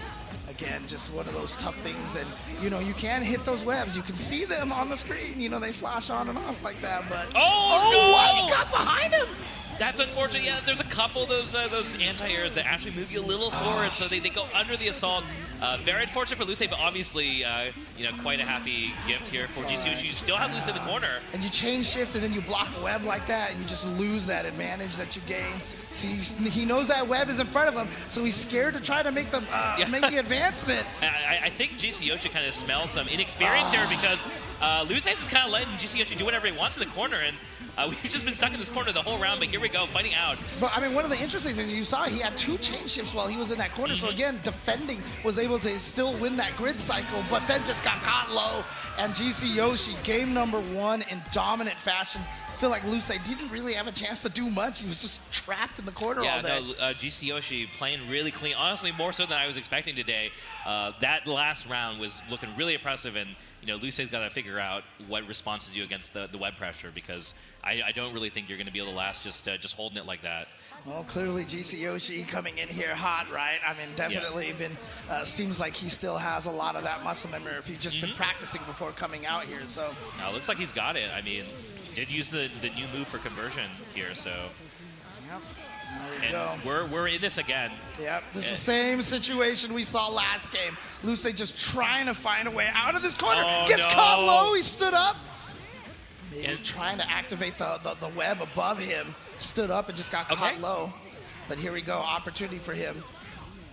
Again, just one of those tough things. And, you can hit those webs. You can see them on the screen. They flash on and off like that. But Oh, no! What? He got behind him! That's unfortunate. Yeah, there's a couple of those anti-airs that actually move you a little forward, so they go under the assault. Very unfortunate for Lucé, but obviously, quite a happy gift here for GC Yoshi. You still have Lucé in the corner. And you change shift, and then you block a web like that, and you just lose that advantage that you gain. See, he knows that web is in front of him, so he's scared to try to make the advancement. I think GC Yoshi kind of smells some inexperience here, because Lucé is kind of letting GC Yoshi do whatever he wants in the corner, and we've just been stuck in this corner the whole round, but here we go, fighting out. But, one of the interesting things you saw, he had 2 chain shifts while he was in that corner. So, again, defending was able to still win that grid cycle, but then just got caught low. And GC Yoshi, game number 1 in dominant fashion. I feel like Lucé didn't really have a chance to do much. He was just trapped in the corner all day. Yeah, no, GC Yoshi playing really clean. Honestly, more so than I was expecting today. That last round was looking really impressive, and Lucé's got to figure out what response to do against the web pressure, because I don't really think you're going to be able to last just holding it like that. Well, clearly GC Yoshi coming in here hot, right? Definitely been, seems like he still has a lot of that muscle memory if he's just been practicing before coming out here, so. Looks like he's got it. He did use the new move for conversion here, so. Yep. There we go. We're in this again. Yep, this is the same situation we saw last game. Lucé just trying to find a way out of this corner. Gets caught low, he stood up. Maybe trying to activate the web above him. Stood up and just got caught low. But here we go, opportunity for him.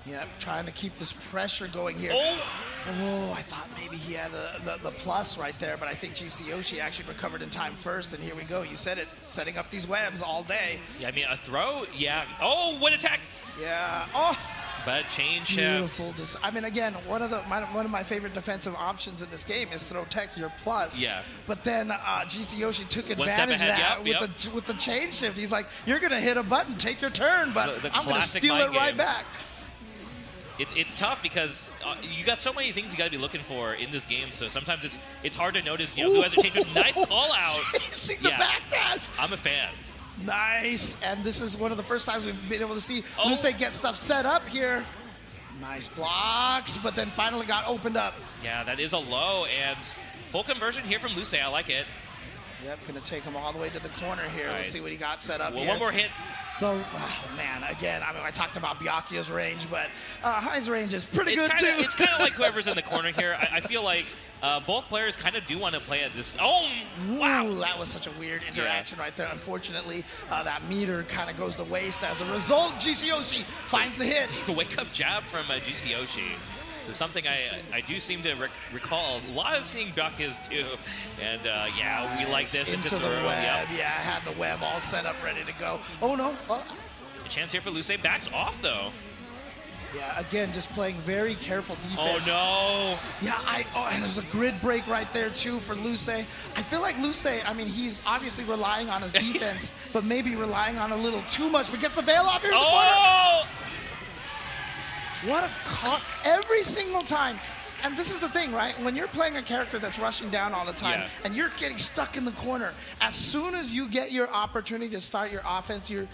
Yep, trying to keep this pressure going here. Oh, I thought maybe he had the plus right there, but I think GC Yoshi actually recovered in time first, and here we go. You said it, setting up these webs all day. Yeah, a throw, yeah. Oh, what attack! Yeah, oh! But chain shift. Beautiful. Again, one of my favorite defensive options in this game is throw tech your plus. Yeah. But then GC Yoshi took advantage of that with the chain shift. He's like, you're going to hit a button, take your turn, but I'm going to steal it right back. It's tough because you got so many things you got to be looking for in this game. So sometimes it's hard to notice who has a change. Nice call out. Chasing the backdash. I'm a fan. Nice. And this is one of the first times we've been able to see Lucé get stuff set up here. Nice blocks, but then finally got opened up. Yeah, that is a low, and full conversion here from Lucé. I like it. Yep, going to take him all the way to the corner here. Right. Let's see what he got set up Well, here. one more hit. Oh, man, again, I mean, I talked about Byakuya's range, but Hai's range is pretty It's good, kinda, too. It's kind of like whoever's in the corner here. I feel like both players kind of do want to play at this. Oh, wow. Ooh, that was such a weird interaction right there. Unfortunately, that meter kind of goes to waste. As a result, GCYOSHI finds the hit. The wake-up jab from GCYOSHI is something I do seem to recall a lot of seeing Byakuya's too. And, yeah, we like this. Into the throw. web. Yep. Yeah, had the web all set up, ready to go. Oh, no. A chance here for Luce. Backs off, though. Yeah, again, just playing very careful defense. Oh, no. Yeah, and there's a grid break right there, too, for Luce. I feel like Luce, I mean, he's obviously relying on his defense, but maybe relying on a little too much. But gets the veil off here in the corner. Oh! What a call. Every single time. And this is the thing, right? When you're playing a character that's rushing down all the time and you're getting stuck in the corner, as soon as you get your opportunity to start your offense, you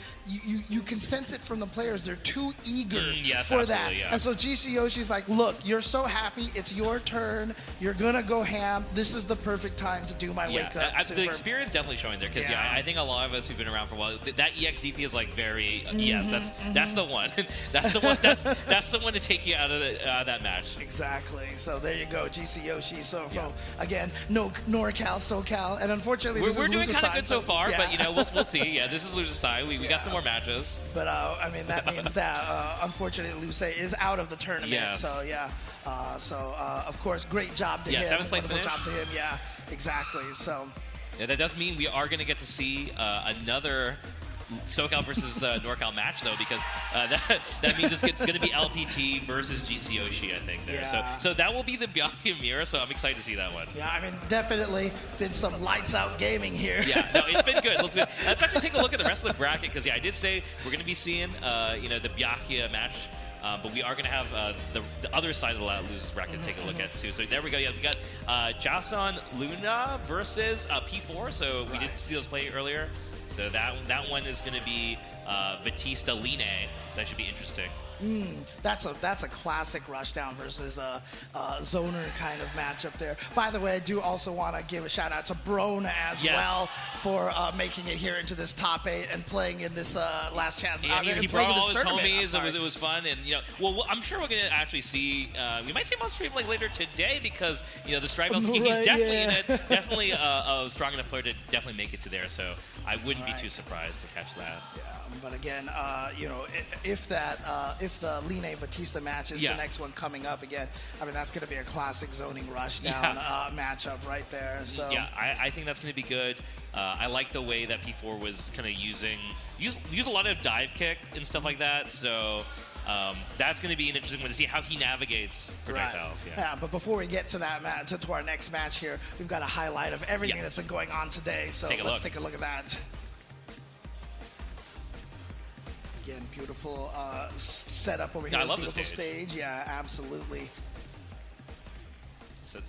can sense it from the players. They're too eager for that. Yeah. And so GCYOSHI's like, look, you're so happy. It's your turn. You're going to go ham. This is the perfect time to do my wake up. The experience definitely showing there because, I think a lot of us who've been around for a while, that EXDP is like very, yes, that's the one. That's the one. That's the one to take you out of that match. Exactly. So there you go, GCYOSHI. So again, no NorCal, SoCal, and unfortunately, we're doing kind of good so far. Yeah. But we'll see. Yeah, this is Luce's side. We got some more matches. But I mean, that means that unfortunately Luce is out of the tournament. Yes. So of course, great job to him. 7th place Wonderful finish. job to him. Yeah, exactly. So Yeah, that does mean we are going to get to see another SoCal versus NorCal match, though, because that means it's going to be LPT versus GCYOSHI, I think. There, so that will be the Byakuya mirror. So I'm excited to see that one. yeah, I mean, definitely been some lights out gaming here. Yeah, no, it's been good. Let's actually take a look at the rest of the bracket because I did say we're going to be seeing the Byakuya match. But we are going to have the other side of the losers bracket to take a look at too. So there we go. Yeah, we got Jason Luna versus P4. So we did see those play earlier. So that one is going to be Batista Line. So that should be interesting. That's a classic Rushdown versus Zoner kind of matchup there. By the way, I do also want to give a shout out to Brona as well for making it here into this top 8 and playing in this last chance. Yeah, he brought all his homies. It was fun, and I'm sure we're going to actually see. We might see him on stream like later today because the Stripe he's definitely a strong enough player to definitely make it to there. So I wouldn't be too surprised to catch that. Yeah, but again, if the Line Batista match is the next one coming up again, I mean that's going to be a classic zoning Rushdown matchup right there. So yeah, I think that's going to be good. I like the way that P4 was kind of use a lot of dive kick and stuff like that. So that's going to be an interesting one to see how he navigates projectiles. Right. Yeah, but before we get to that to our next match here, we've got a highlight of everything that's been going on today. So let's take a look at that. Again, beautiful setup over here. I love beautiful the stage. Yeah, absolutely. So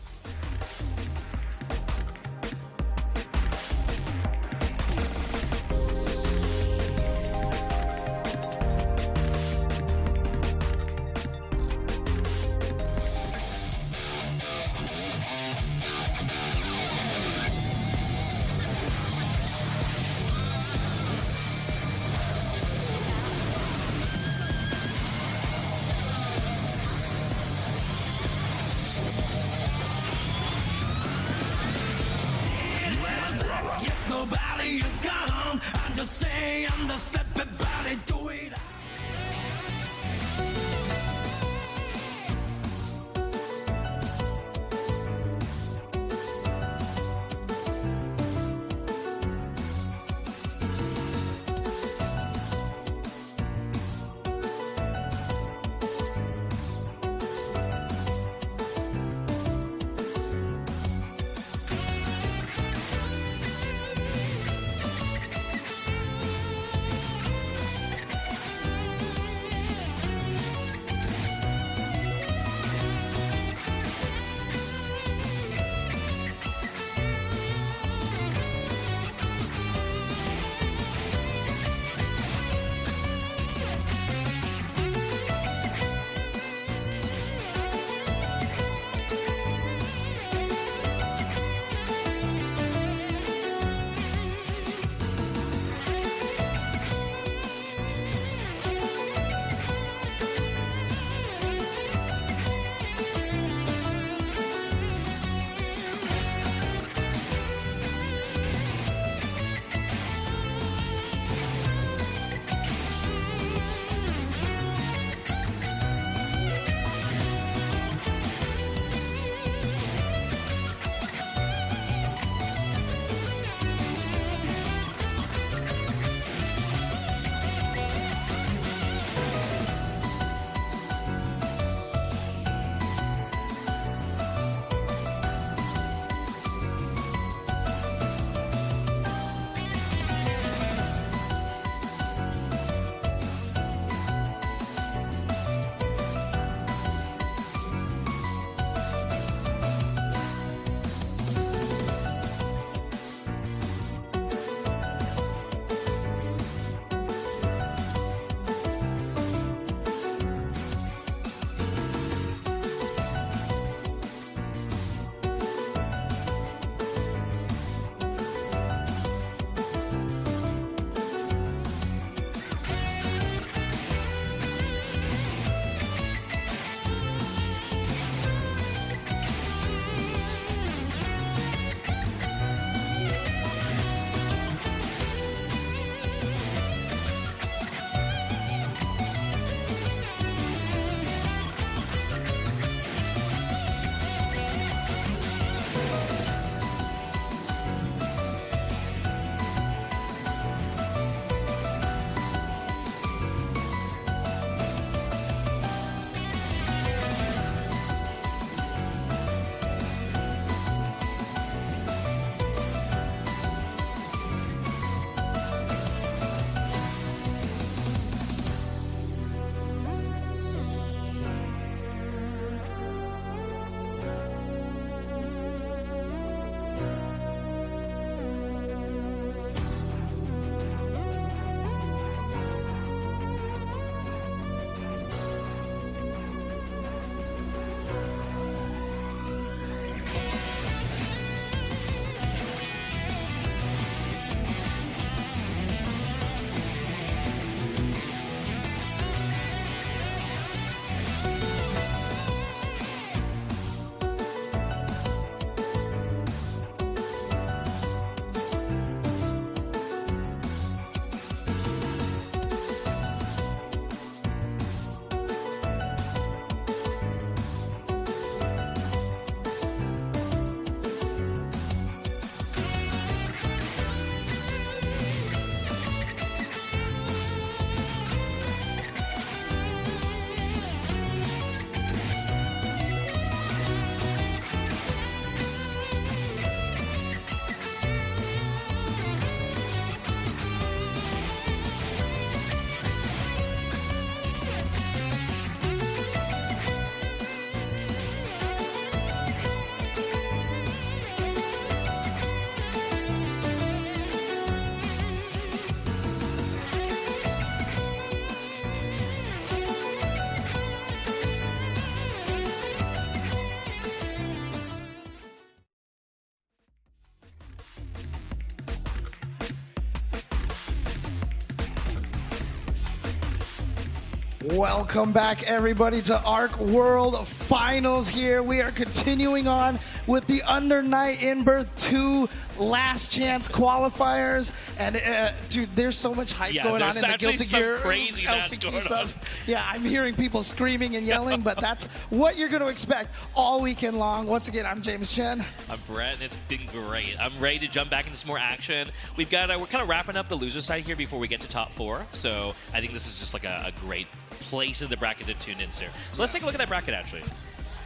Welcome back, everybody, to ARC World Finals here. We are continuing on with the Under Night In Birth 2 last chance qualifiers. And, dude, there's so much hype going on in the Guilty Gear crazy LCQ stuff. Yeah, I'm hearing people screaming and yelling, but that's what you're going to expect all weekend long. Once again, I'm James Chen. I'm Brett, and it's been great. I'm ready to jump back into some more action. We've got we're kind of wrapping up the loser side here before we get to top 4. So I think this is just like a great place in the bracket to tune in to. So let's take a look at that bracket, actually.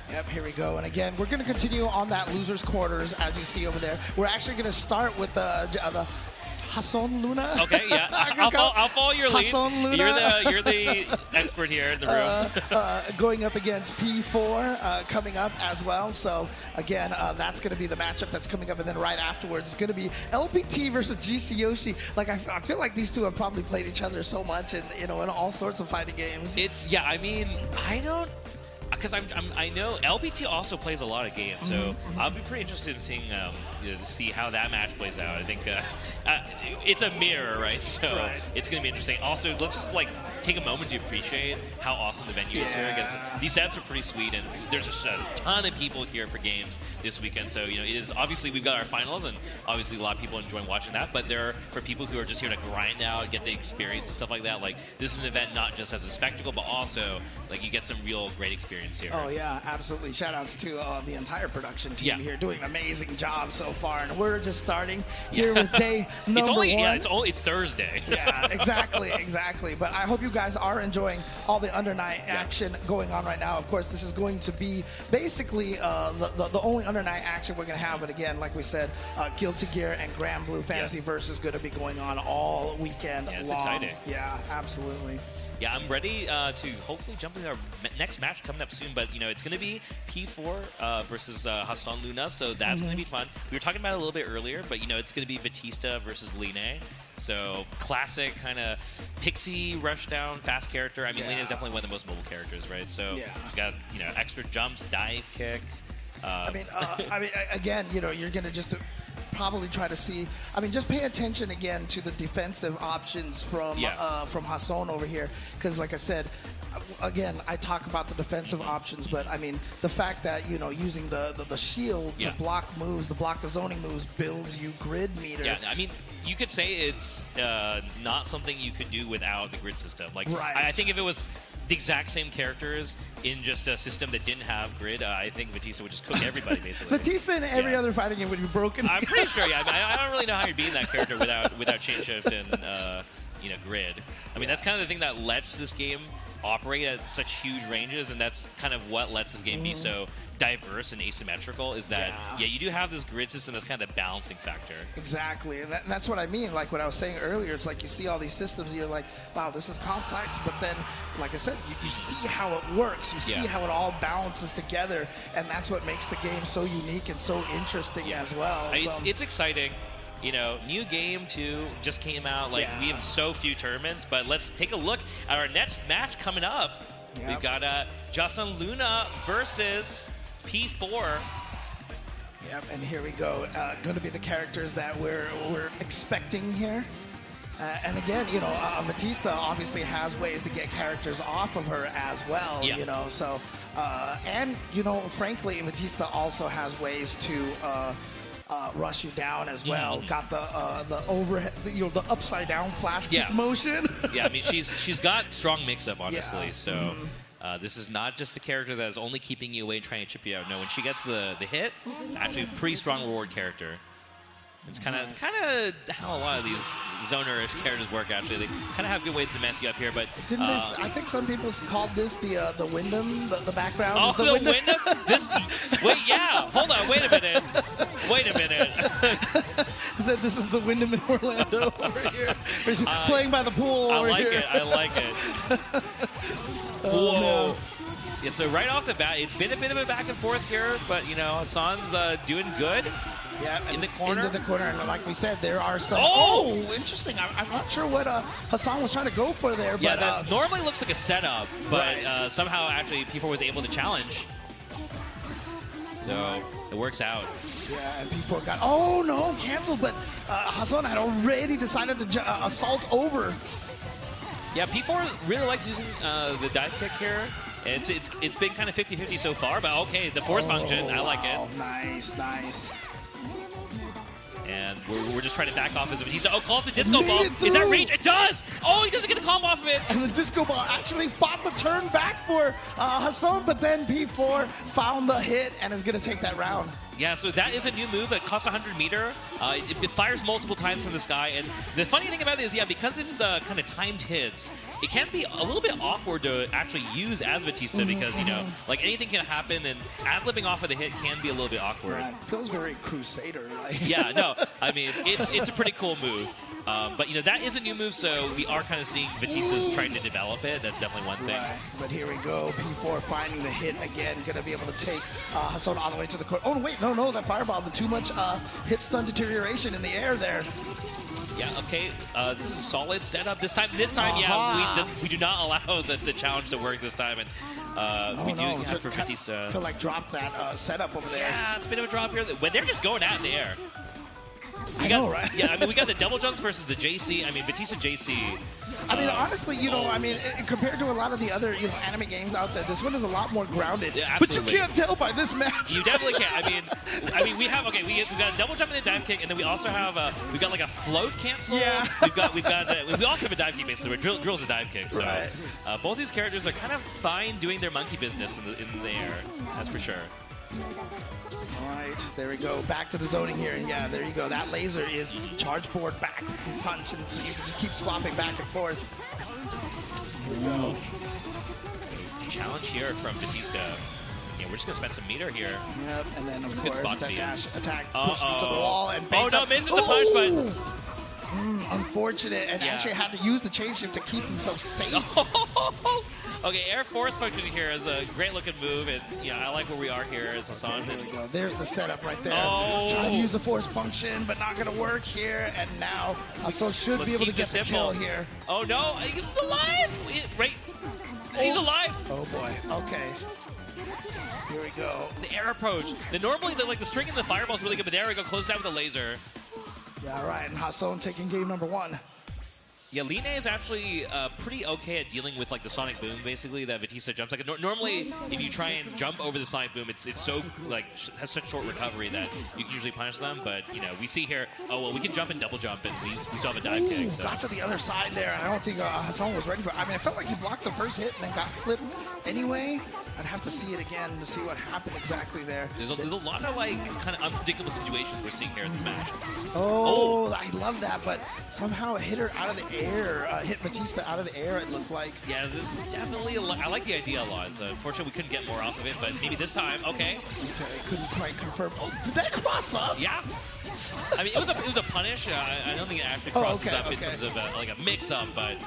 Yep, here we go. And again, we're going to continue on that losers quarters, as you see over there. We're actually going to start with the Hassan Luna. Okay, yeah. I'll follow your lead. Hassan Luna. You're the expert here in the room. Going up against P4 coming up as well. So again, that's going to be the matchup that's coming up, and then right afterwards it's going to be LPT versus GC Yoshi. Like I feel like these two have probably played each other so much, and in all sorts of fighting games. I mean, I don't. Because I know LPT also plays a lot of games, so I'll be pretty interested in seeing see how that match plays out. I think it's a mirror, right? So it's going to be interesting. Also, let's just take a moment to appreciate how awesome the venue is here. Because these setups are pretty sweet, and there's just a ton of people here for games this weekend. So it is obviously we've got our finals, and obviously a lot of people enjoy watching that. But there are for people who are just here to grind out, get the experience and stuff like that. Like this is an event not just as a spectacle, but also you get some real great experience here. Oh yeah, absolutely. Shout outs to the entire production team here doing an amazing job so far, and we're just starting here with day number 1. It's Thursday. Yeah, exactly. But I hope you guys are enjoying all the Under Night action going on right now. Of course, this is going to be basically the only Under Night action we're going to have. But again, like we said, Guilty Gear and Grand Blue Fantasy Versus going to be going on all weekend long. It's exciting. Yeah, absolutely. Yeah, I'm ready to hopefully jump into our next match coming up soon. But, it's going to be P4 versus Hassan Luna, so that's going to be fun. We were talking about it a little bit earlier, but, it's going to be Batista versus Line. So classic kind of pixie rushdown fast character. I mean, Line is definitely one of the most mobile characters, right? So she's got, extra jumps, dive kick. Again, you're going to just probably try to see. Just pay attention again to the defensive options from Hassan over here, because like I said, again, I talk about the defensive options, but the fact that using the shield to block moves, to block the zoning moves, builds you grid meter. Yeah, you could say it's not something you could do without the grid system. I think if it was the exact same characters in just a system that didn't have grid, I think Batista would just cook everybody, basically. Batista in every other fighting game would be broken. I'm pretty sure, I don't really know how you're beating that character without chain shift and grid. That's kind of the thing that lets this game operate at such huge ranges, and that's kind of what lets this game be so diverse and asymmetrical, is that you do have this grid system that's kind of the balancing factor. Exactly, and that's what I mean. Like what I was saying earlier, it's like you see all these systems and you're like, wow, this is complex, but then like I said, you see how it works, you see how it all balances together, and that's what makes the game so unique and so interesting as well. It's exciting. New game too just came out. We have so few tournaments, but let's take a look at our next match coming up. We've got Hassan Luna versus P4. Yep, and here we go. Going to be the characters that we're expecting here. And again, Batista obviously has ways to get characters off of her as well. So and frankly, Batista also has ways to rush you down as well. Got the overhead, the upside down flash kick motion. She's got strong mix-up, honestly. So this is not just a character that is only keeping you away and trying to chip you out. No, when she gets the hit, actually a pretty strong reward character. It's kind of how a lot of these zoner-ish characters work. Actually, they kind of have good ways to mess you up here. But didn't this? I think some people called this the Wyndham, the background. Oh, the Wyndham. Hold on. Wait a minute. He said this is the Wyndham in Orlando over here. Playing by the pool. I like it. Whoa. No. Yeah. So right off the bat, it's been a bit of a back and forth here, but Hassan's doing good. Yeah, in the corner. Into the corner, and like we said, there are some. Oh, interesting. I'm not sure what Hassan was trying to go for there. Yeah, but, that normally looks like a setup, but somehow actually P4 was able to challenge. So it works out. Yeah, and P4 got. Oh no, canceled. But Hassan had already decided to assault over. Yeah, P4 really likes using the dive kick here. It's been kind of 50-50 so far, but okay, the force function, I like it. Nice, nice. And we're just trying to back off as Batista. Oh, calls the disco ball. Is that reach? It does! Oh, he doesn't get a combo off of it. And the disco ball actually fought the turn back for Hassan, but then P4 found the hit and is going to take that round. Yeah, so that is a new move. It costs 100 meter. It fires multiple times from the sky. And the funny thing about it is, yeah, because it's kind of timed hits, it can be a little bit awkward to actually use as Batista because, you know, like anything can happen, and ad-libbing off of the hit can be a little bit awkward. Right. Feels very Crusader-like. Yeah, no, I mean, it's a pretty cool move. But, you know, that is a new move, so we are kind of seeing Batista's trying to develop it. That's definitely one thing. Right. But here we go. P4 finding the hit again. Going to be able to take Hassan all the way to the court. Oh, wait, no, that fireball. Too much hit stun deterioration in the air there. Yeah, okay. This is a solid setup. This time, yeah, we do not allow the challenge to work this time. And we do for Batista. I feel like drop that setup over there. Yeah, it's a bit of a drop here. When they're just going out in the air. I know, right? Yeah, I mean, we got the double jumps versus the JC. I mean, Batista JC. I mean, honestly, you know, I mean, compared to a lot of the other, you know, anime games out there, this one is a lot more grounded. Yeah, but you can't tell by this match. You definitely can't. I mean, we have we got a double jump and a dive kick, and then we also have we got like a float cancel. Yeah. We also have a dive kick basically. Where Drill's a dive kick. So right. Both these characters are kind of fine doing their monkey business in the air. That's for sure. All right, there we go. Back to the zoning here, and yeah, there you go. That laser is charge forward, back, punch, and so you can just keep swapping back and forth. Here we go. Challenge here from Batista. Yeah, we're just gonna spend some meter here. Yep, and then of course spot Takahashi attack, push him to the wall, and misses the push, but. Unfortunate, and actually had to use the change shift to keep himself safe. Okay, air force function here is a great looking move, and yeah, I like where we are here as Hassan. There we go. There's the setup right there. Oh. Trying to use the force function, but not going to work here. And now Hassan should be able to get the kill here. Oh no, he's alive! Right, he's alive. Oh boy. Okay. Here we go. The air approach. Normally the string and the fireball is really good, but there we go. Close out with a laser. Yeah, all right, and Hassan taking game number 1. Yeah, Line is actually pretty okay at dealing with like the sonic boom, basically that Batista jumps. Like normally, if you try and jump over the sonic boom, it's so like has such short recovery that you can usually punish them. But you know, we see here, oh well, we can jump and double jump, and we still have a dive kick. So. Got to the other side there. I don't think Hassan was ready for it. I mean, I felt like he blocked the first hit and then got flipped anyway. I'd have to see it again to see what happened exactly there. There's a lot of like kind of unpredictable situations we're seeing here in this match. Oh, I love that, but somehow it hit her out of the air, hit Batista out of the air, it looked like. Yeah, this is definitely I like the idea a lot. Unfortunately, we couldn't get more off of it, but maybe this time, okay. Couldn't quite confirm. Oh, did that cross up? Yeah. I mean, it was a punish. I don't think it actually crosses up in terms of like a mix-up, but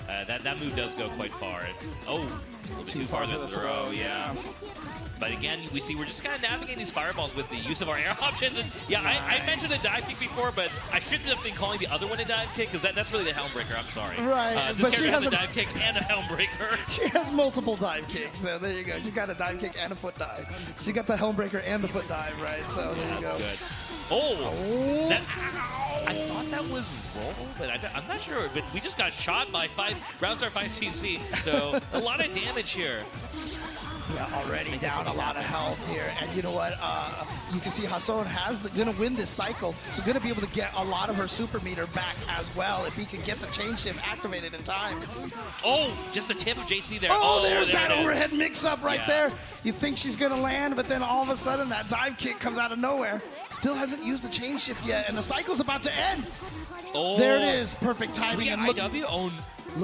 that move does go quite far. A little bit too far to throw, yeah. But again, we see we're just kind of navigating these fireballs with the use of our air options. And yeah, nice. I mentioned a dive kick before, but I shouldn't have been calling the other one a dive kick because that's really the Helmbreaker. I'm sorry. Right. This character has a dive kick and a Helmbreaker. She has multiple dive kicks. So there you go. She got a dive kick and a foot dive. She got the Helmbreaker and the foot dive, right? So there you go. That's good. Oh! I thought that was roll, but I'm not sure. But we just got shot by Roundstar 5cc, so a lot of damage here. Yeah, already down a lot of health here. And you know what? You can see Hassan going to win this cycle. So going to be able to get a lot of her super meter back as well if he can get the change shift activated in time. Oh, just the tip of JC there. Oh, there's that overhead mix-up right there. You think she's going to land, but then all of a sudden that dive kick comes out of nowhere. Still hasn't used the change shift yet, and the cycle's about to end. Oh. There it is. Perfect timing. And look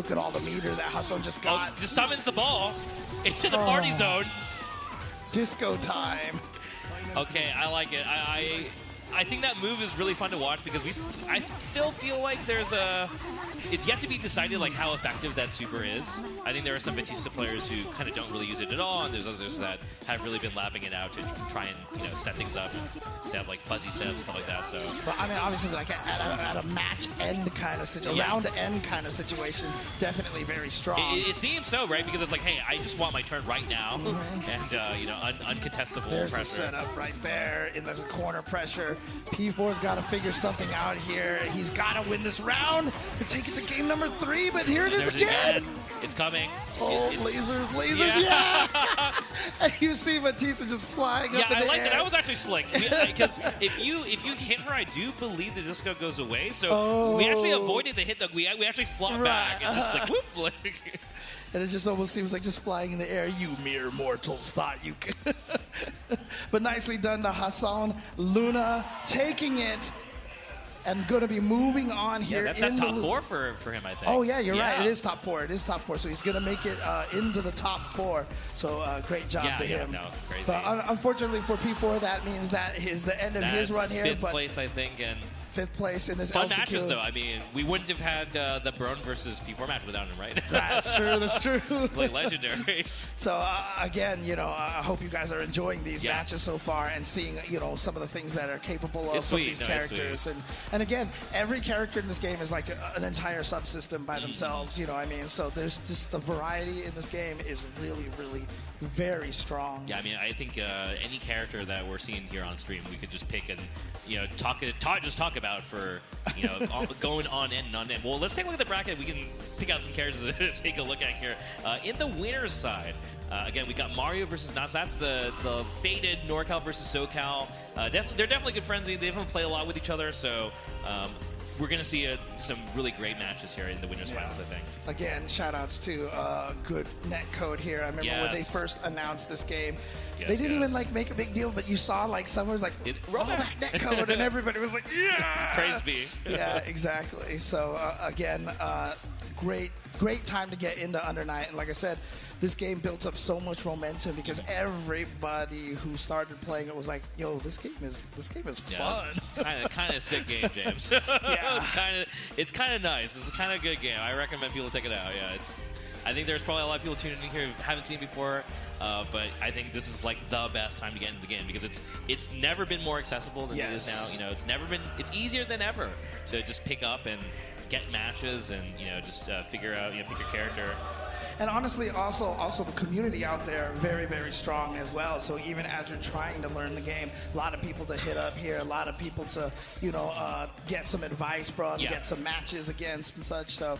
at all the meter that Hassan just got. Just summons the ball into the party zone. Disco time. Okay, I like it. I think that move is really fun to watch because I still feel like it's yet to be decided like how effective that super is. I think there are some Batista players who kind of don't really use it at all, and there's others that have really been lapping it out to try and set things up and have like fuzzy setups and stuff like that. So, but I mean, obviously, like at a match end kind of situation, round end kind of situation, definitely very strong. It seems so, right? Because it's like, hey, I just want my turn right now, and uncontestable there's pressure. The setup right there in the corner pressure. P4's got to figure something out here. He's got to win this round to take it to game screen number 3, but here it is There's again. It's coming. Oh, lasers, yeah! And you see Batista just flying up in the I like air. that. That was actually slick. Because if you hit her, I do believe the disco goes away. So we actually avoided the hit. We actually flopped back and just like, whoop. Like, and it just almost seems like just flying in the air. You mere mortals thought you could. But nicely done to Hassan Luna, taking it and going to be moving on here. that's top 4 for him, I think. Oh, yeah, you're right. It is top 4. It is top 4. So he's going to make it into the top 4. So great job to him. No, it's crazy. But unfortunately for P4, that means that is the end of his run here. Fifth place, I think, and 5th place in this fun LCQ. matches, though. I mean, we wouldn't have had the Braun versus P4 match without him, right? That's true. That's true. It's like legendary. So again, I hope you guys are enjoying these matches so far and seeing, some of the things that are capable of from these characters. And again, every character in this game is like an entire subsystem by themselves. You know what I mean? So there's just the variety in this game is really, really very strong. Yeah, I mean, I think any character that we're seeing here on stream, we could just pick and talk about for going on end and on end. Well, let's take a look at the bracket. We can pick out some characters to take a look at here. In the winners side, again, we got Mario versus Nuts. That's the faded NorCal versus SoCal. They're definitely good friends. They definitely play a lot with each other. So. We're going to see some really great matches here in the winners finals, I think. Again, shout-outs to good netcode here. I remember when they first announced this game, they didn't even make a big deal, but you saw someone was like, roll that netcode, and everybody was like, yeah! Praise be. Yeah, exactly. So, again, great time to get into Under Night. And like I said, this game built up so much momentum because everybody who started playing it was like, "Yo, this game is fun." Kind of sick game, James. It's kind of nice. It's a kind of good game. I recommend people take it out. Yeah, I think there's probably a lot of people tuning in here who haven't seen it before, but I think this is like the best time to get into the game because it's never been more accessible than it is now. It's easier than ever to just pick up and get matches and just figure pick your character. And honestly, also the community out there, very, very strong as well. So even as you're trying to learn the game, a lot of people to hit up here, a lot of people to, get some advice from, get some matches against and such. So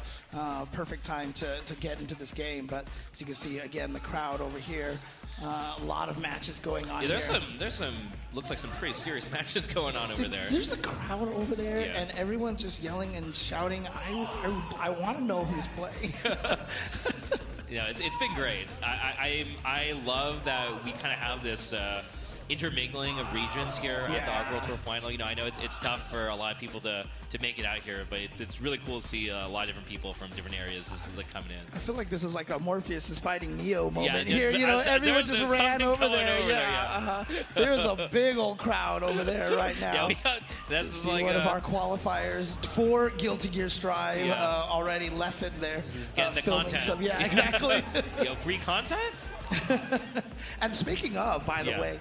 perfect time to get into this game. But as you can see, again, the crowd over here, a lot of matches going on there's some looks like some pretty serious matches going on over there. There's a crowd over there, and everyone's just yelling and shouting. I want to know who's playing. It's been great. I love that we kind of have this intermingling of regions here at the ARC World Tour Final. I know it's tough for a lot of people to make it out here, but it's really cool to see a lot of different people from different areas just coming in. I feel like this is like a Morpheus is fighting Neo moment here. Everyone just ran over there. There's a big old crowd over there right now. That's like one of our qualifiers for Guilty Gear Strive already left in there. Just getting the content. Exactly. Free content? And speaking of, by the way,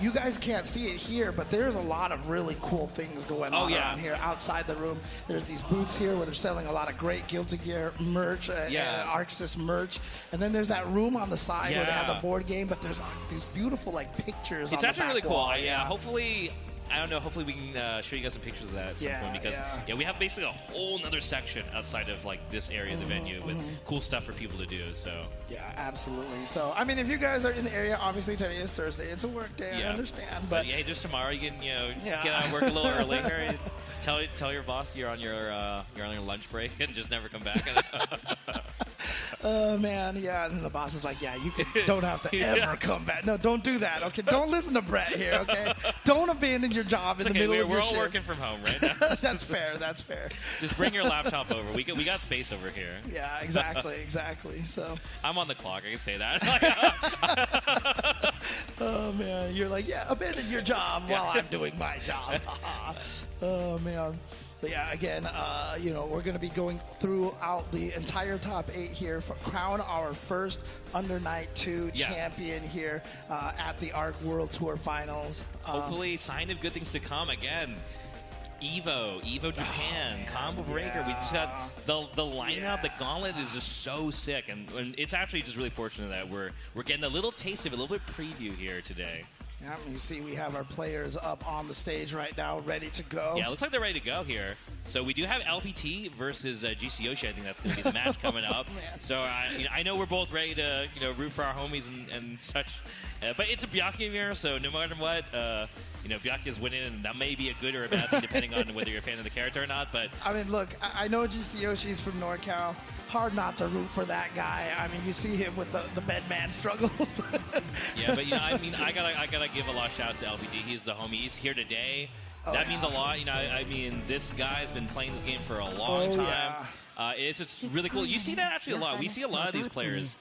you guys can't see it here, but there's a lot of really cool things going on around here outside the room. There's these booths here where they're selling a lot of great Guilty Gear merch and ArcSys merch. And then there's that room on the side where they have the board game, but there's these beautiful pictures. It's on actually the really back cool. wall. Hopefully. I don't know. Hopefully, we can show you guys some pictures of that at some point because we have basically a whole nother section outside of this area of the venue with cool stuff for people to do. So absolutely. So I mean, if you guys are in the area, obviously today is Thursday. It's a work day. I understand, but hey, just tomorrow you can just get out of work a little early here. Tell your boss you're on your lunch break and just never come back. Oh man, and then the boss is like, you don't have to ever come back. No, don't do that. Okay, don't listen to Brett here. Okay, don't abandon your job in the middle of your shift. We're all working from home right now. That's fair. That's fair. Just bring your laptop over. We got space over here. Yeah, exactly. So I'm on the clock. I can say that. Oh man, you're like, abandon your job while I'm doing my job. Oh man. But again, we're going to be going throughout the entire top 8 here for crown our first Under Night 2 champion here at the ARC World Tour Finals. Hopefully, sign of good things to come again. Evo Japan, Combo Breaker. We just got the lineup. The gauntlet is just so sick, and it's actually just really fortunate that we're getting a little taste of it, a little bit preview here today. Yeah, you see we have our players up on the stage right now, ready to go. Yeah, it looks like they're ready to go here. So we do have LPT versus GC Yoshi. I think that's going to be the match coming up. So I know we're both ready to root for our homies and such. But it's a Byakuya mirror, so no matter what, Byakuya is winning, and that may be a good or a bad thing depending on whether you're a fan of the character or not. But I mean, look, I know GC Yoshi's from NorCal. Hard not to root for that guy. I mean, you see him with the bedman struggles. Yeah, but I gotta give a lot of shout out to LPT. He's the homie. He's here today. That means a lot. I mean, this guy's been playing this game for a long time. Yeah. It's just really cool. You see that actually a lot. We see a lot of these players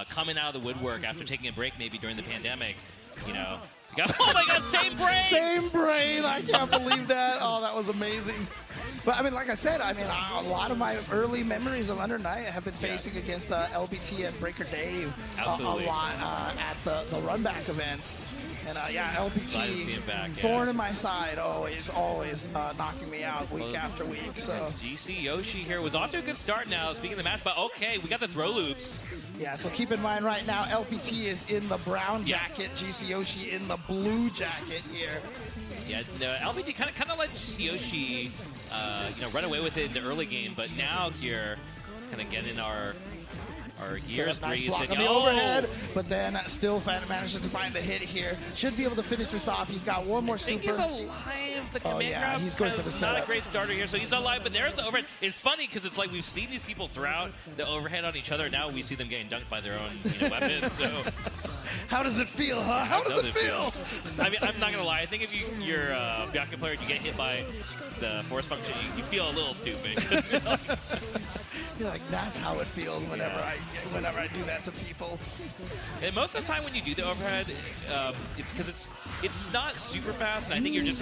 coming out of the woodwork after taking a break, maybe during the pandemic. Oh my God, same brain! Same brain! I can't believe that. Oh, that was amazing. But I mean, like I said, a lot of my early memories of Under Night have been facing against LBT and Breaker Dave a lot at the Runback events. And Glad to see him back, LPT, thorn in my side, always knocking me out week after week. So GC Yoshi here was off to a good start now. Speaking of the match, but okay, we got the throw loops. Yeah, so keep in mind right now, LPT is in the brown jacket, GC Yoshi in the blue jacket here. Yeah, no, LPT kind of let GC Yoshi, run away with it in the early game, but now here, kind of getting our gears nice greased. block on the overhead, but then still manages to find the hit here. Should be able to finish this off. He's got one more super. I think he's alive. The command grab. He's going for the setup. Not a great starter here, so he's not alive. But there's the overhead. It's funny because it's like we've seen these people throw out the overhead on each other. Now we see them getting dunked by their own weapons. So how does it feel, huh? How does it feel? I mean, I'm not gonna lie. I think if you're a Byakuya player and you get hit by the force function, you feel a little stupid. You're like, that's how it feels whenever I do that to people. And most of the time when you do the overhead, it's because it's not super fast, and I think you're just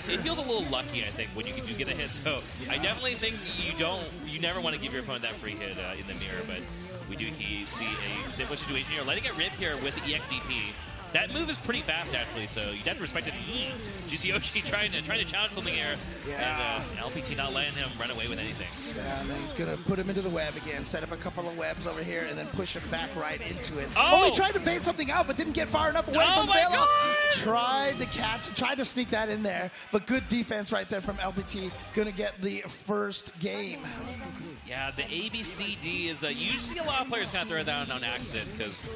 it feels a little lucky, I think, when you do get a hit. So I definitely think you never want to give your opponent that free hit in the mirror, but we do see a similar situation here. Letting it rip here with the EXDP. That move is pretty fast, actually, so you'd have to respect it. GC Yoshi trying to challenge something here, and LPT not letting him run away with anything. Yeah, and then he's going to put him into the web again, set up a couple of webs over here, and then push him back right into it. Oh, he tried to bait something out, but didn't get far enough away from Vela. Tried to sneak that in there, but good defense right there from LPT. Going to get the first game. Yeah, the ABCD is you see a lot of players kind of throw down on accident because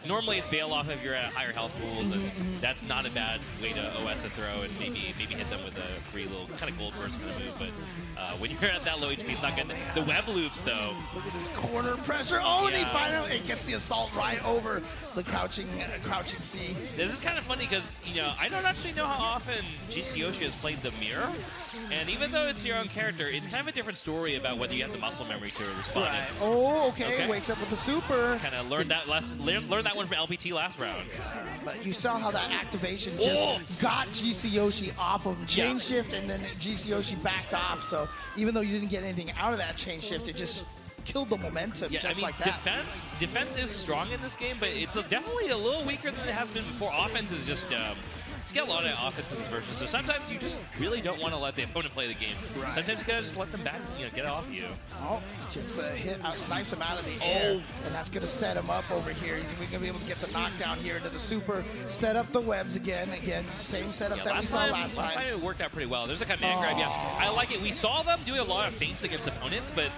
normally it's veil off if you're at higher health pools, and that's not a bad way to OS a throw and maybe hit them with a free little kind of gold burst kind of move. But when you're at that low HP, it's not good. The web loops, though. Look at this corner pressure. Oh, and he finally gets the assault right over the crouching C. This is kind of funny because, I don't actually know how often GC Yoshi has played the mirror. And even though it's your own character, it's kind of a different story about whether you have the muscle memory to respond. Right. Oh, okay. Wakes up with the super. Kind of learned that lesson. Learned that one from LPT last round. But you saw how that activation just got GC Yoshi off of him. Chain shift, and then GC Yoshi backed off. So even though you didn't get anything out of that chain shift, it just killed the momentum like that. Defense is strong in this game, but it's definitely a little weaker than it has been before. Offense is just... you get a lot of offense in this version, so sometimes you just really don't want to let the opponent play the game. Right. Sometimes you gotta just let them back, get it off you. Oh, just the hit snipes him out of the air, and that's gonna set him up over here. He's gonna be able to get the knockdown here into the super, set up the webs again, same setup that we saw last time. Last time it worked out pretty well. There's a command grab. Yeah, I like it. We saw them doing a lot of feints against opponents, but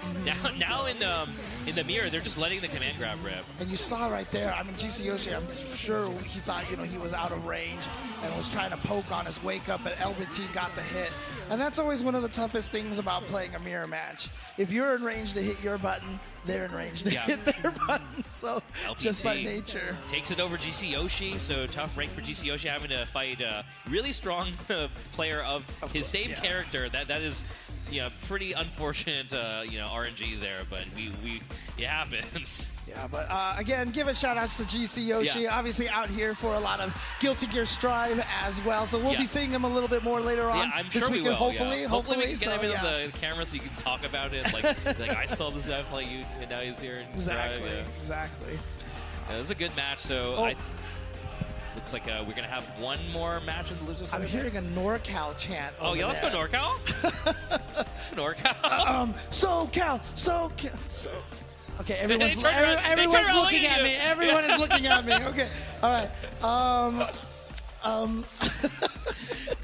now in the mirror, they're just letting the command grab rip. And you saw right there. I mean, GC Yoshi, I'm sure he thought he was out of range and was trying to poke on his wake up, but LBT got the hit. And that's always one of the toughest things about playing a mirror match. If you're in range to hit your button, they're in range to hit their button. So LPT just by nature. Takes it over GC Yoshi, so tough break for GC Yoshi having to fight a really strong player of his same character. That is pretty unfortunate RNG there, but it happens. Yeah, but again, give a shout-outs to GC Yoshi. Yeah. Obviously out here for a lot of Guilty Gear Strive as well. So we'll be seeing him a little bit more later on I'm this sure weekend, we will. hopefully. Hopefully we can get him in the camera so you can talk about it. Like I saw this guy play you, and now he's here in Strive. Exactly. It was a good match, so looks like we're going to have one more match in the losers. I'm hearing a NorCal chant. Let's go NorCal. Let's go NorCal. SoCal. Okay, everyone's looking at me. Everyone is looking at me. Okay, all right. Oh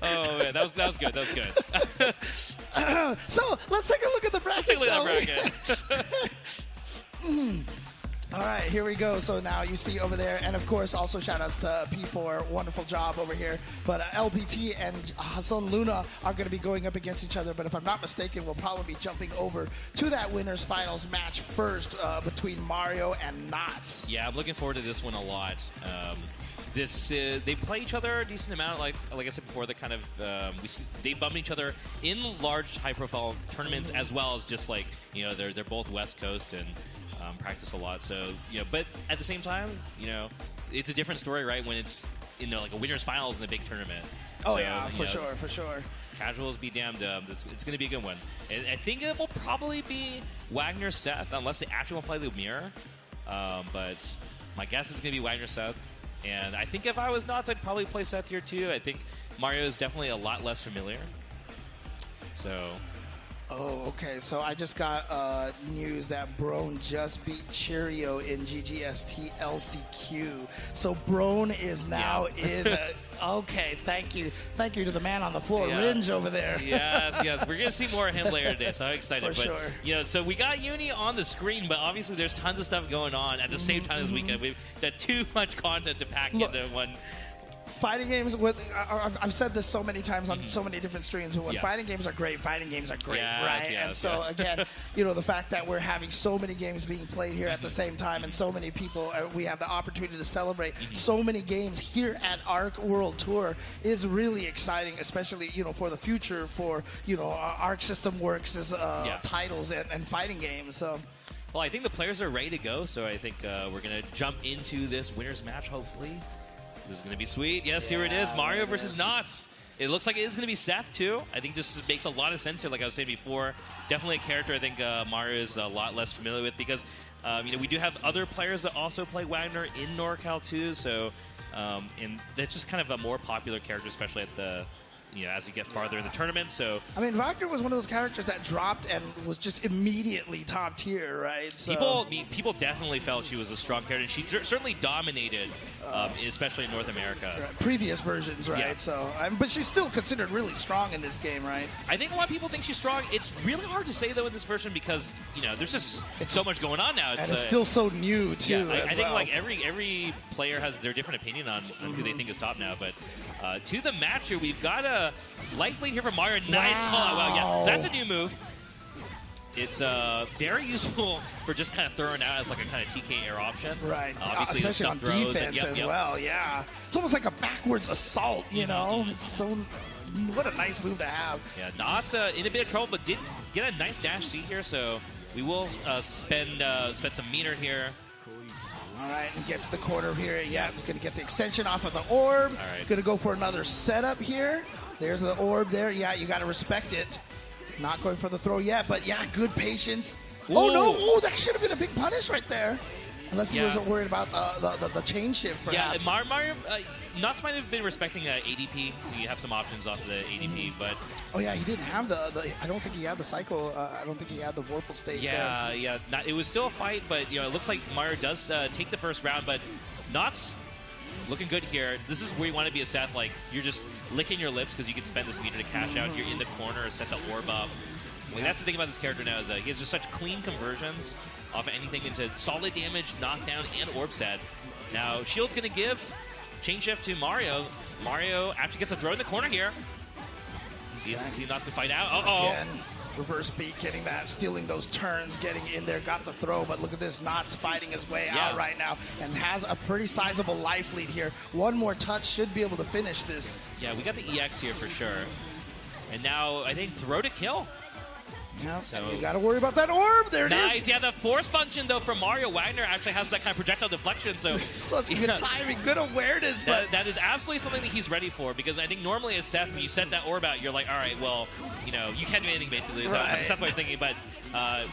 man, that was good. That was good. So let's take a look at the bracket. Take a look shall at we? that bracket. All right, here we go. So now you see over there, and of course, also shout outs to P4, wonderful job over here. But LPT and Hassan Luna are going to be going up against each other. But if I'm not mistaken, we'll probably be jumping over to that winners finals match first between Mario and Knots. Yeah, I'm looking forward to this one a lot. They play each other a decent amount, like I said before. They kind of they bump each other in large, high-profile tournaments, as well as just like they're both West Coast and practice a lot. So but at the same time, it's a different story, right? When it's like a winners finals in a big tournament. Oh so, yeah, for sure. Casuals be damned. It's going to be a good one. And I think it will probably be Wagner Seth, unless they actually want to play the mirror. But my guess is going to be Wagner Seth. And I think if I was Knots, I'd probably play Seth here too. I think Mario is definitely a lot less familiar. So. Oh, okay. So I just got news that Brone just beat Cheerio in GGST LCQ. So Brone is now in. Okay, thank you to the man on the floor, Ringe over there. Yes. We're gonna see more of him later today, so I'm excited. For sure. So we got Uni on the screen, but obviously there's tons of stuff going on at the same time this weekend. We've got too much content to pack into one. Fighting games I've said this so many times on so many different streams, but when fighting games are great, right? And so again, the fact that we're having so many games being played here at the same time, and so many people, we have the opportunity to celebrate so many games here at ARC World Tour is really exciting, especially for the future for ARC System Works' titles and fighting games. So. Well, I think the players are ready to go, so I think we're gonna jump into this winners match. Hopefully. This is going to be sweet. Yes, here it is. Mario versus Knots. It looks like it is going to be Seth, too. I think this makes a lot of sense here, like I was saying before. Definitely a character I think Mario is a lot less familiar with because, we do have other players that also play Wagner in NorCal, too. So, and that's just kind of a more popular character, especially at the... as you get farther in the tournament. So Wagner was one of those characters that dropped and was just immediately top tier, right? So. People definitely felt she was a strong character. She certainly dominated, especially in North America. Right. Previous versions, right? Yeah. So, but she's still considered really strong in this game, right? I think a lot of people think she's strong. It's really hard to say though in this version because there's just so much going on now. It's still so new too. Yeah, I think like every player has their different opinion on who they think is top now. But to the match here, we've got a light lead here from Mario. Nice call out. Wow, yeah. So that's a new move. It's very useful for just kind of throwing out as like a kind of TK air option. Right. Obviously, especially on throws defense as well. Yeah. It's almost like a backwards assault, It's so... What a nice move to have. Yeah, Knots in a bit of trouble, but did get a nice dash C here, so we will spend some meter here. All right, and gets the corner here. Yeah, we're going to get the extension off of the orb. All right. Going to go for another setup here. There's the orb there. Yeah, you got to respect it. Not going for the throw yet, but yeah, good patience. Ooh. Oh, no. Oh, that should have been a big punish right there. Unless he wasn't worried about the chain shift, perhaps. Yeah, Mario, Knots might have been respecting ADP, so you have some options off of the ADP, but... Oh, yeah, he didn't have the I don't think he had the cycle. I don't think he had the Vorpal state there. Yeah. It was still a fight, but, it looks like Mario does take the first round, but Knots looking good here. This is where you want to be a Seth. Like, you're just licking your lips because you can spend this meter to cash out. You're in the corner, set the orb up. Like, that's the thing about this character now is he has just such clean conversions off of anything into solid damage, knockdown, and orb set. Now, Shield's going to give chain shift to Mario. Mario actually gets a throw in the corner here. See not to fight out. Uh-oh. Again, reverse beat, getting that, stealing those turns, getting in there, got the throw, but look at this, Knots fighting his way out right now, and has a pretty sizable life lead here. One more touch should be able to finish this. Yeah, we got the EX here for sure. And now, I think, throw to kill. Yeah, so you got to worry about that orb. There it is. Nice. Yeah, the force function, though, from Mario Wagner actually has that kind of projectile deflection. So such good timing, good awareness. But that is absolutely something that he's ready for because I think normally as Seth, when you set that orb out, you're like, all right, well, you can't do anything basically. So that's what I'm thinking. But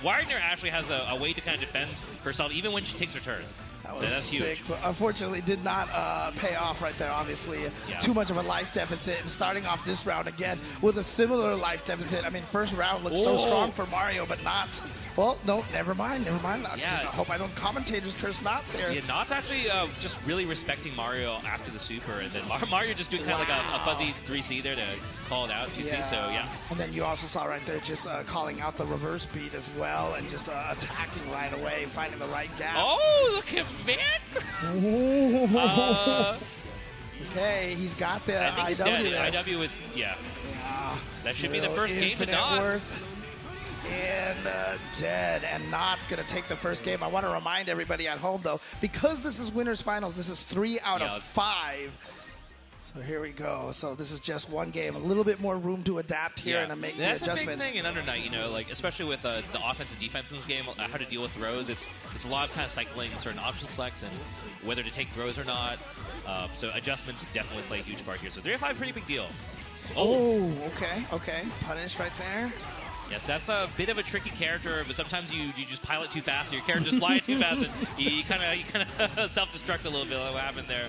Wagner actually has a way to kind of defend herself even when she takes her turn. That was So that's sick, huge. but unfortunately did not pay off right there, obviously. Yeah. Too much of a life deficit, and starting off this round again with a similar life deficit. I mean, first round looked so strong for Mario, but Knots, well, no, never mind. Yeah. I hope I don't commentators curse Knots here. Yeah, Knott's actually just really respecting Mario after the super, and then Mario just doing kind of like a fuzzy 3C there to call it out, 2C, so yeah. And then you also saw right there just calling out the reverse beat as well, and just attacking right away, finding the right gap. Oh, look at that! Okay, he's got the I think he's IW dead. there. IW with, yeah. That should be the Little first game to Infinite Knots. Worth. And dead. And Knott's going to take the first game. I want to remind everybody at home, though, because this is winners finals, this is 3 out of 5. So here we go. So this is just one game. A little bit more room to adapt here and to make That's the a big adjustments. thing in Under Night, you know, like especially with the offense and defense in this game, how to deal with throws. It's a lot of kind of cycling certain option selects and whether to take throws or not. So adjustments definitely play a huge part here. So 3 out of 5, pretty big deal. Oh, okay. Punish right there. Yes, that's a bit of a tricky character, but sometimes you just pilot too fast, or your character just flying too fast, and you kind of self-destruct a little bit. Like what happened there?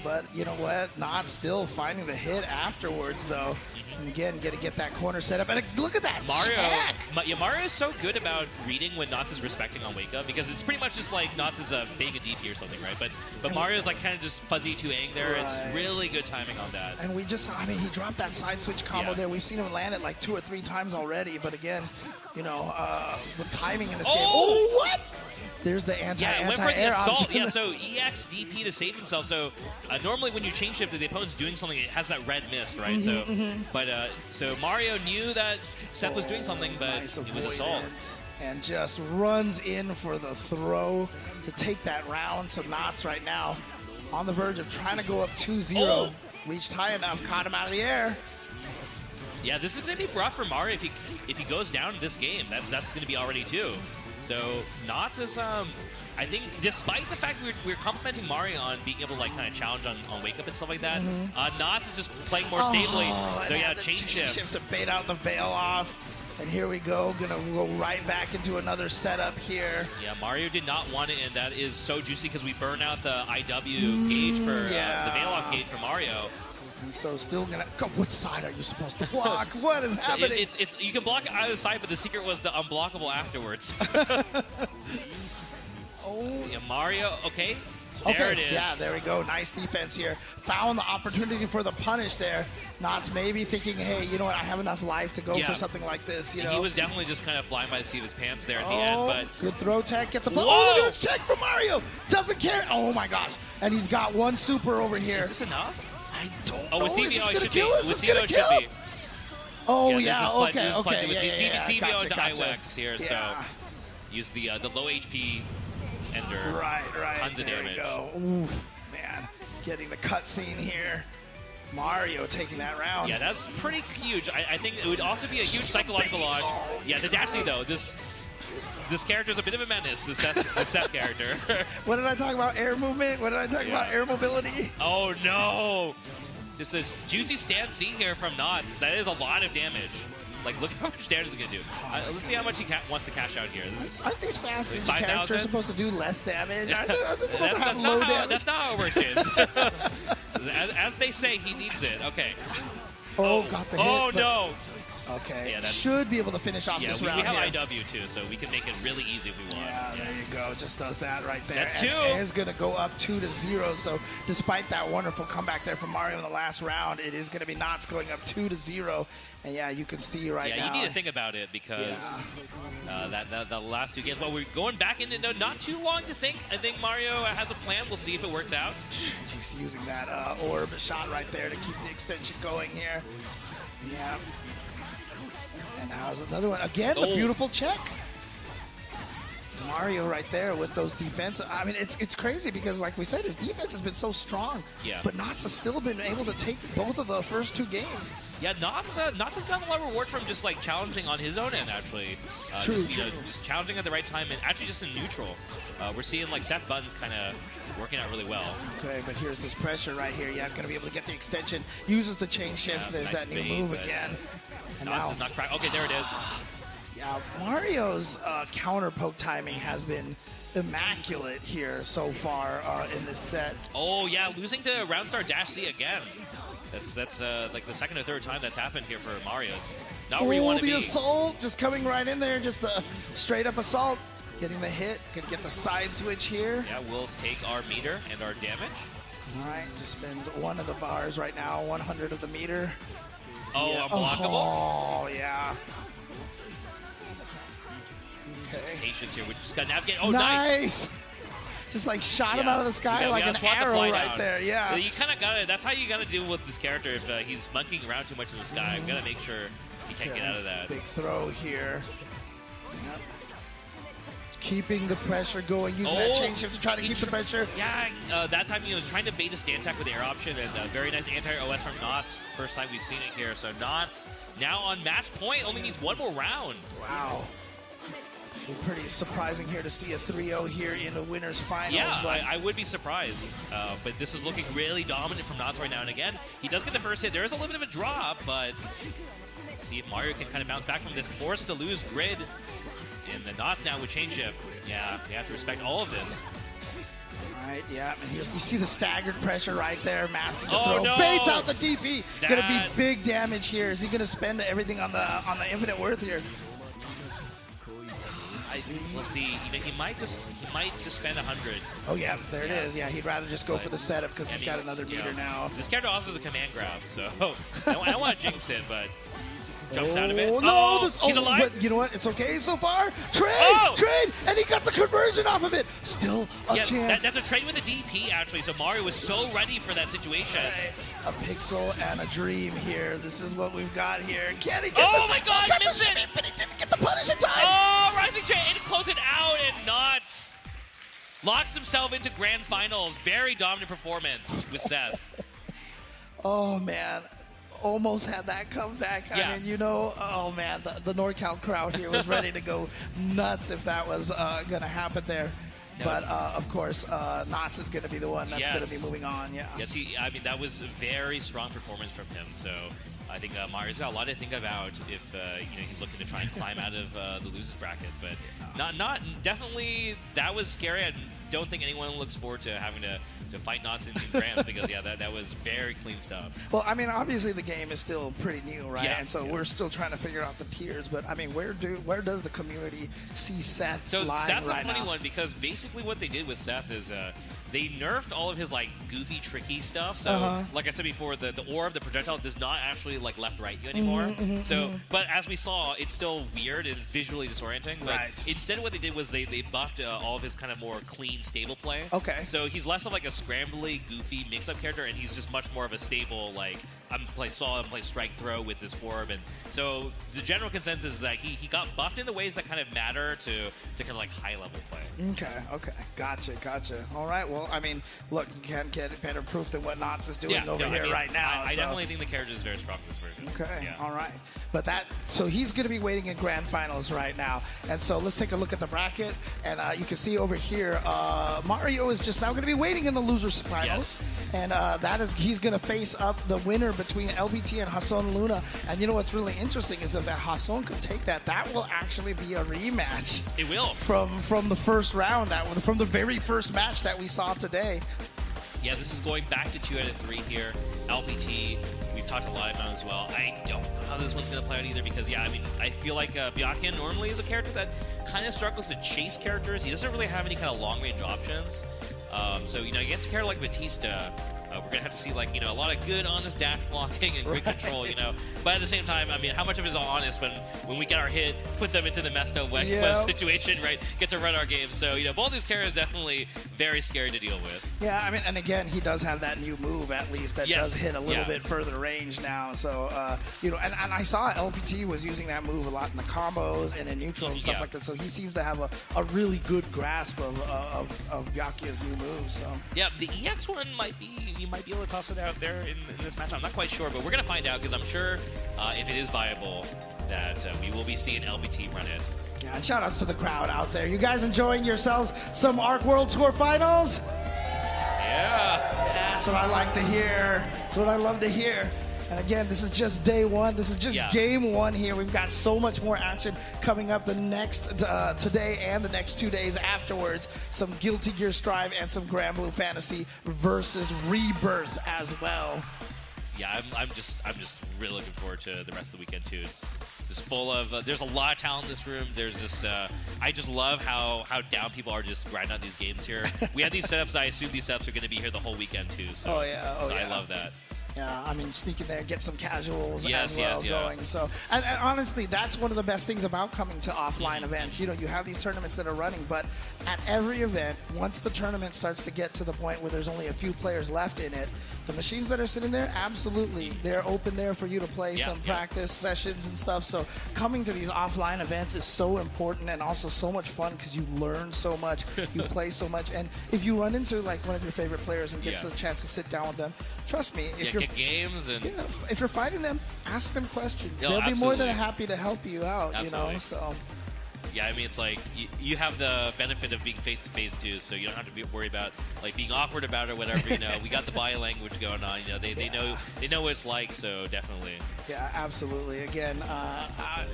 But you know what? Not still finding the hit afterwards, though. And again, got to get that corner set up. And look at that check! Mario is so good about reading when Knots is respecting on wake up, because it's pretty much just like Knots is being a DP or something, right? But Mario's like kind of just fuzzy 2-ing there. Right. It's really good timing on that. And we just, I mean, he dropped that side switch combo there. We've seen him land it like 2 or 3 times already. But again, you know, the timing in this game. Oh, what? There's the It went for the anti-air assault. option. Yeah, so EX DP to save himself. So normally when you change shift, if the opponent's doing something, it has that red mist, right? So Mario knew that Seth was doing something, but Nice it was assault. avoidance. And just runs in for the throw to take that round. So Knots right now on the verge of trying to go up 2-0. Reached high enough, caught him out of the air. Yeah, this is going to be rough for Mario if he goes down in this game. That's going to be already 2. So Knots is, I think, despite the fact we're complimenting Mario on being able to like kind of challenge on wake up and stuff like that, Knots is just playing more stably. So yeah, chain shift to bait out the veil off. And here we go, gonna go right back into another setup here. Yeah, Mario did not want it, and that is so juicy because we burn out the IW gauge for the veil off gauge for Mario. And so still gonna go. What side are you supposed to block? What is happening? It's you can block it either side, but the secret was the unblockable afterwards. Yeah, Mario. Okay. There it is. Yeah, there we go. Nice defense here. Found the opportunity for the punish there. Knots maybe thinking, hey, you know what? I have enough life to go for something like this. You know, he was definitely just kind of flying by the seat of his pants there at the end. But good throw tech. Get the Whoa! look at this check from Mario. Doesn't care. Oh my gosh! And he's got one super over here. Is this enough? I don't Oh, know. with Is this CBO it gonna should kill? be. Is With this gonna CBO it kill? should be. Oh Yeah, yeah. Okay. Okay. With CBO Gotcha, into gotcha. IWX here, Yeah. so use the low HP ender. Right. Tons of there damage. we go. Oof, man, getting the cutscene here. Mario taking that round. Yeah, that's pretty huge. I think it would also be a huge psychological launch. Yeah, the Daphne though, this character's a bit of a menace, the Seth character. What did I talk about? Air movement? What did I talk about? Air mobility? Oh no! Just a juicy stand C here from Knots. That is a lot of damage. Like, look at how much damage it's going to do. Let's see how much he wants to cash out here. Aren't these fast ninja 5,000? characters supposed to do less damage? Aren't they supposed to have low damage? That's not how it works, kids. as they say, he needs it. Okay. Oh, got the hit. Oh, but- no. Okay. Yeah, that's- Should be able to finish off Yeah, this we round have here. IW, too, so we can make it really easy if we want. Yeah, there you go. Just does that right there. That's And 2. it is going to go up 2-0. So despite that wonderful comeback there from Mario in the last round, it is going to be Knots going up 2-0. And yeah, you can see right now. Yeah, you need to think about it because the last 2 games, well, we're going back into not too long to think. I think Mario has a plan. We'll see if it works out. He's using that orb shot right there to keep the extension going here. Yeah. And now's another one. Again, the beautiful check. Mario right there with those defense. I mean, it's crazy because, like we said, his defense has been so strong. Yeah. But Knots has still been able to take both of the first 2 games. Yeah, Knots has gotten a lot of reward from just like challenging on his own end, actually. True. Just challenging at the right time and actually just in neutral. We're seeing like Seth Buttons kind of working out really well. Okay, but here's this pressure right here. Yeah, going to be able to get the extension. Uses the chain shift. Yeah, There's nice that new bait, move but again. And Knots now, is not cracked. Okay, there it is. Yeah, Mario's counter poke timing has been immaculate here so far in this set. Oh, yeah, losing to Roundstar Dash C again. That's like the second or third time that's happened here for Mario. It's not where you want to be. The assault just coming right in there, just a straight up assault. Getting the hit, could get the side switch here. Yeah, we'll take our meter and our damage. All right, just spins one of the bars right now, 100 of the meter. Oh, yeah. unblockable? Oh, yeah. Okay. Patience here. We just got to navigate. Oh, nice. Just like shot him out of the sky like an arrow right there. Yeah. So you kind of got to, that's how you got to deal with this character. If he's monkeying around too much in the sky, we got to make sure he can't get out of that. Big throw here. Yep. Keeping the pressure going, using that change shift to try to keep the pressure. Yeah, that time he was trying to bait a stand attack with the air option, and very nice anti-OS from Knots. First time we've seen it here. So Knots now on match point, only needs one more round. Wow. Pretty surprising here to see a 3-0 here in the winner's finals. Yeah, I would be surprised. But this is looking really dominant from Knots right now. And again, he does get the first hit. There is a little bit of a drop, but let's see if Mario can kind of bounce back from this. Forced to lose grid. And the Knots now with change shift. Yeah, you have to respect all of this. All right, yeah. And you see the staggered pressure right there, masking the throw. No. Baits out the DP. Going to be big damage here. Is he going to spend everything on the infinite worth here? Let's see. He might just spend 100. Oh yeah, there it is. Yeah, he'd rather just go for the setup because he's got another meter now. This character also has a command grab, so I don't want to jinx it, but. Jumps out of it. No, he's alive. But you know what? It's okay so far. Trade, and he got the conversion off of it. Still a chance. That's a trade with a DP, actually. So Mario was so ready for that situation. A pixel and a dream here. This is what we've got here. Can he get this? Oh my God, missed it! But he didn't get the punish in time. Oh, Rising Chain, and close it out, and Knots locks himself into grand finals. Very dominant performance with Seth. Oh man. Almost had that comeback. Yeah. I mean, you know, oh man, the NorCal crowd here was ready to go nuts if that was going to happen there. No. But of course, Knots is going to be the one that's going to be moving on. Yeah. Yes, I mean that was a very strong performance from him. So I think Mario's got a lot to think about if he's looking to try and climb out of the losers bracket. But not definitely that was scary. I don't think anyone looks forward to having to fight Knots in Grands because that was very clean stuff. Well, I mean, obviously the game is still pretty new, right? Yeah, and so we're still trying to figure out the tiers. But I mean, where does the community see Seth live Seth's right a funny now? one because basically what they did with Seth is they nerfed all of his like goofy, tricky stuff. So, like I said before, the orb, the projectile, does not actually like left-right you anymore. But as we saw, it's still weird and visually disorienting. But instead, what they did was they buffed all of his kind of more clean, stable play. Okay. So he's less of like a scrambly, goofy mix-up character, and he's just much more of a stable like I'm gonna play solid, play strike throw with this orb. And so the general consensus is that he got buffed in the ways that kind of matter to kind of like high-level play. Okay. Gotcha. All right. Well, I mean, look, you can't get better proof than what Knots is doing over here right now. I definitely think the character is very strong in this version. Okay. All right. But so he's going to be waiting in grand finals right now. And so let's take a look at the bracket. And you can see over here, Mario is just now going to be waiting in the losers finals. And he's going to face up the winner between LBT and Hassan Luna. And you know what's really interesting is that Hassan could take that. That will actually be a rematch. It will. From the first round, from the very first match that we saw today. Yeah, this is going back to 2 out of 3 here. LPT, we've talked a lot about as well. I don't know how this one's going to play out either because, I feel like Byakuya normally is a character that kind of struggles to chase characters. He doesn't really have any kind of long-range options. So, against a character like Batista, we're going to have to see, a lot of good, honest dash blocking and grid control, But at the same time, I mean, how much of it is honest when we get our hit, put them into the messed up Wexpo situation, right? Get to run our game. So, both these characters definitely very scary to deal with. Yeah, I mean, and again, he does have that new move, at least, that does hit a little bit further range now. So, and I saw LPT was using that move a lot in the combos and in neutral and stuff like that. So he seems to have a really good grasp of Byakuya's new moves. So. Yeah, the EX one you might be able to toss it out there in this match. I'm not quite sure, but we're going to find out because I'm sure if it is viable that we will be seeing LBT run it. Yeah, and shout outs to the crowd out there. You guys enjoying yourselves some ARC World Tour Finals? Yeah. That's what I like to hear. That's what I love to hear. And again, this is just day one. This is just game one here. We've got so much more action coming up the next today and the next 2 days afterwards. Some Guilty Gear Strive and some Granblue Fantasy versus Rebirth as well. Yeah, I'm just really looking forward to the rest of the weekend too. It's just full of there's a lot of talent in this room. There's just I just love how down people are just grinding out these games here. We have these setups. I assume these setups are going to be here the whole weekend too. So, I love that. Yeah, I mean, sneak in there, get some casuals as well yes. going. So, and honestly, that's one of the best things about coming to offline events. You know, you have these tournaments that are running, but at every event, once the tournament starts to get to the point where there's only a few players left in it, the machines that are sitting there, absolutely, they're open there for you to play some practice sessions and stuff. So coming to these offline events is so important and also so much fun because you learn so much, you play so much. And if you run into like one of your favorite players and get the chance to sit down with them, trust me, if you're get games and if you're fighting them, ask them questions. No, They'll absolutely. be more than happy to help you out. Absolutely. You know, so. Yeah, I mean, it's like you have the benefit of being face-to-face, too, so you don't have to worry about, like, being awkward about it or whatever, you know. We got the body language going on, you know. They know what it's like, so definitely. Yeah, absolutely. Again,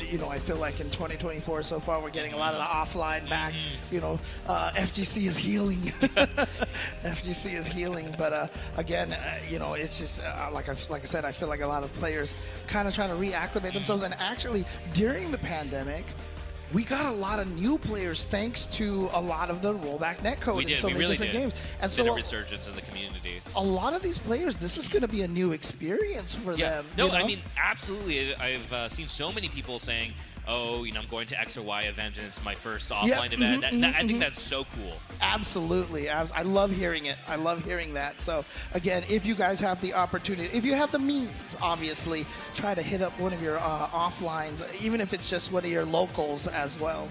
you know, I feel like in 2024 so far we're getting a lot of the offline back. You know, FGC is healing. FGC is healing, but again, you know, it's just, like I said, I feel like a lot of players kind of trying to reacclimate themselves, and actually, during the pandemic, we got a lot of new players thanks to a lot of the rollback netcode and so many different games. And it's been a resurgence in the community. A lot of these players, this is going to be a new experience for them. No, you know? I mean, absolutely. I've seen so many people saying, oh, you know, I'm going to X or Y event and it's my first offline event. I think that's so cool. Absolutely. I love hearing it. I love hearing that. So, again, if you guys have the opportunity, if you have the means, obviously, try to hit up one of your offlines, even if it's just one of your locals as well.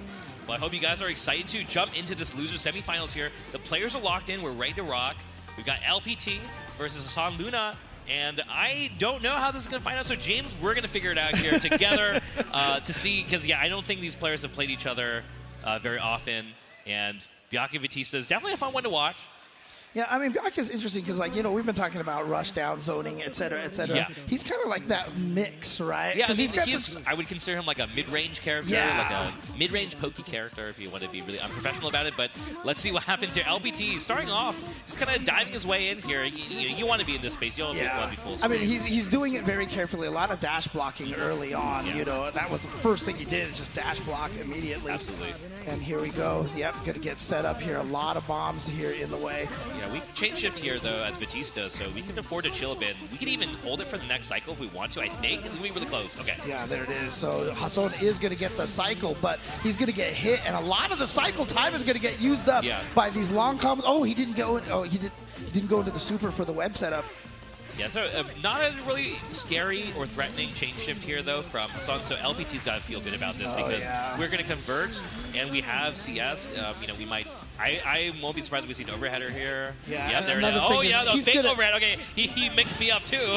Well, I hope you guys are excited to jump into this loser semifinals here. The players are locked in. We're ready to rock. We've got LPT versus Hasan Luna. And I don't know how this is going to find out. So, James, we're going to figure it out here together to see. Because, I don't think these players have played each other very often. And Byakhee Batista is definitely a fun one to watch. Yeah, I mean, Byakhee is interesting because, like, you know, we've been talking about rush down, zoning, et cetera, et cetera. Yeah. He's kind of like that mix, right? Yeah, I mean, he's I would consider him like a mid-range character, like a mid-range pokey character if you want to be really unprofessional about it. But let's see what happens here. LPT starting off, just kind of diving his way in here. You want to be in this space. You don't want to be full screen. I mean, he's doing it very carefully. A lot of dash blocking early on. You know, that was the first thing he did, is just dash block immediately. Absolutely. And here we go. Yep, going to get set up here. A lot of bombs here in the way. Yeah, we change shift here, though, as Batista, so we can afford to chill a bit. We can even hold it for the next cycle if we want to. I think it's going to be really close. Okay. Yeah, there it is. So Hasan is going to get the cycle, but he's going to get hit, and a lot of the cycle time is going to get used up by these long combos. Oh, he didn't go. He didn't go into the super for the web setup. Yeah, so not a really scary or threatening change shift here, though, from Hasan. So LPT's got to feel good about this because we're going to convert, and we have CS. You know, we might. I won't be surprised if we see an overheader here. Yeah, there it is. Oh, yeah, the fake overhead. Okay, he mixed me up, too.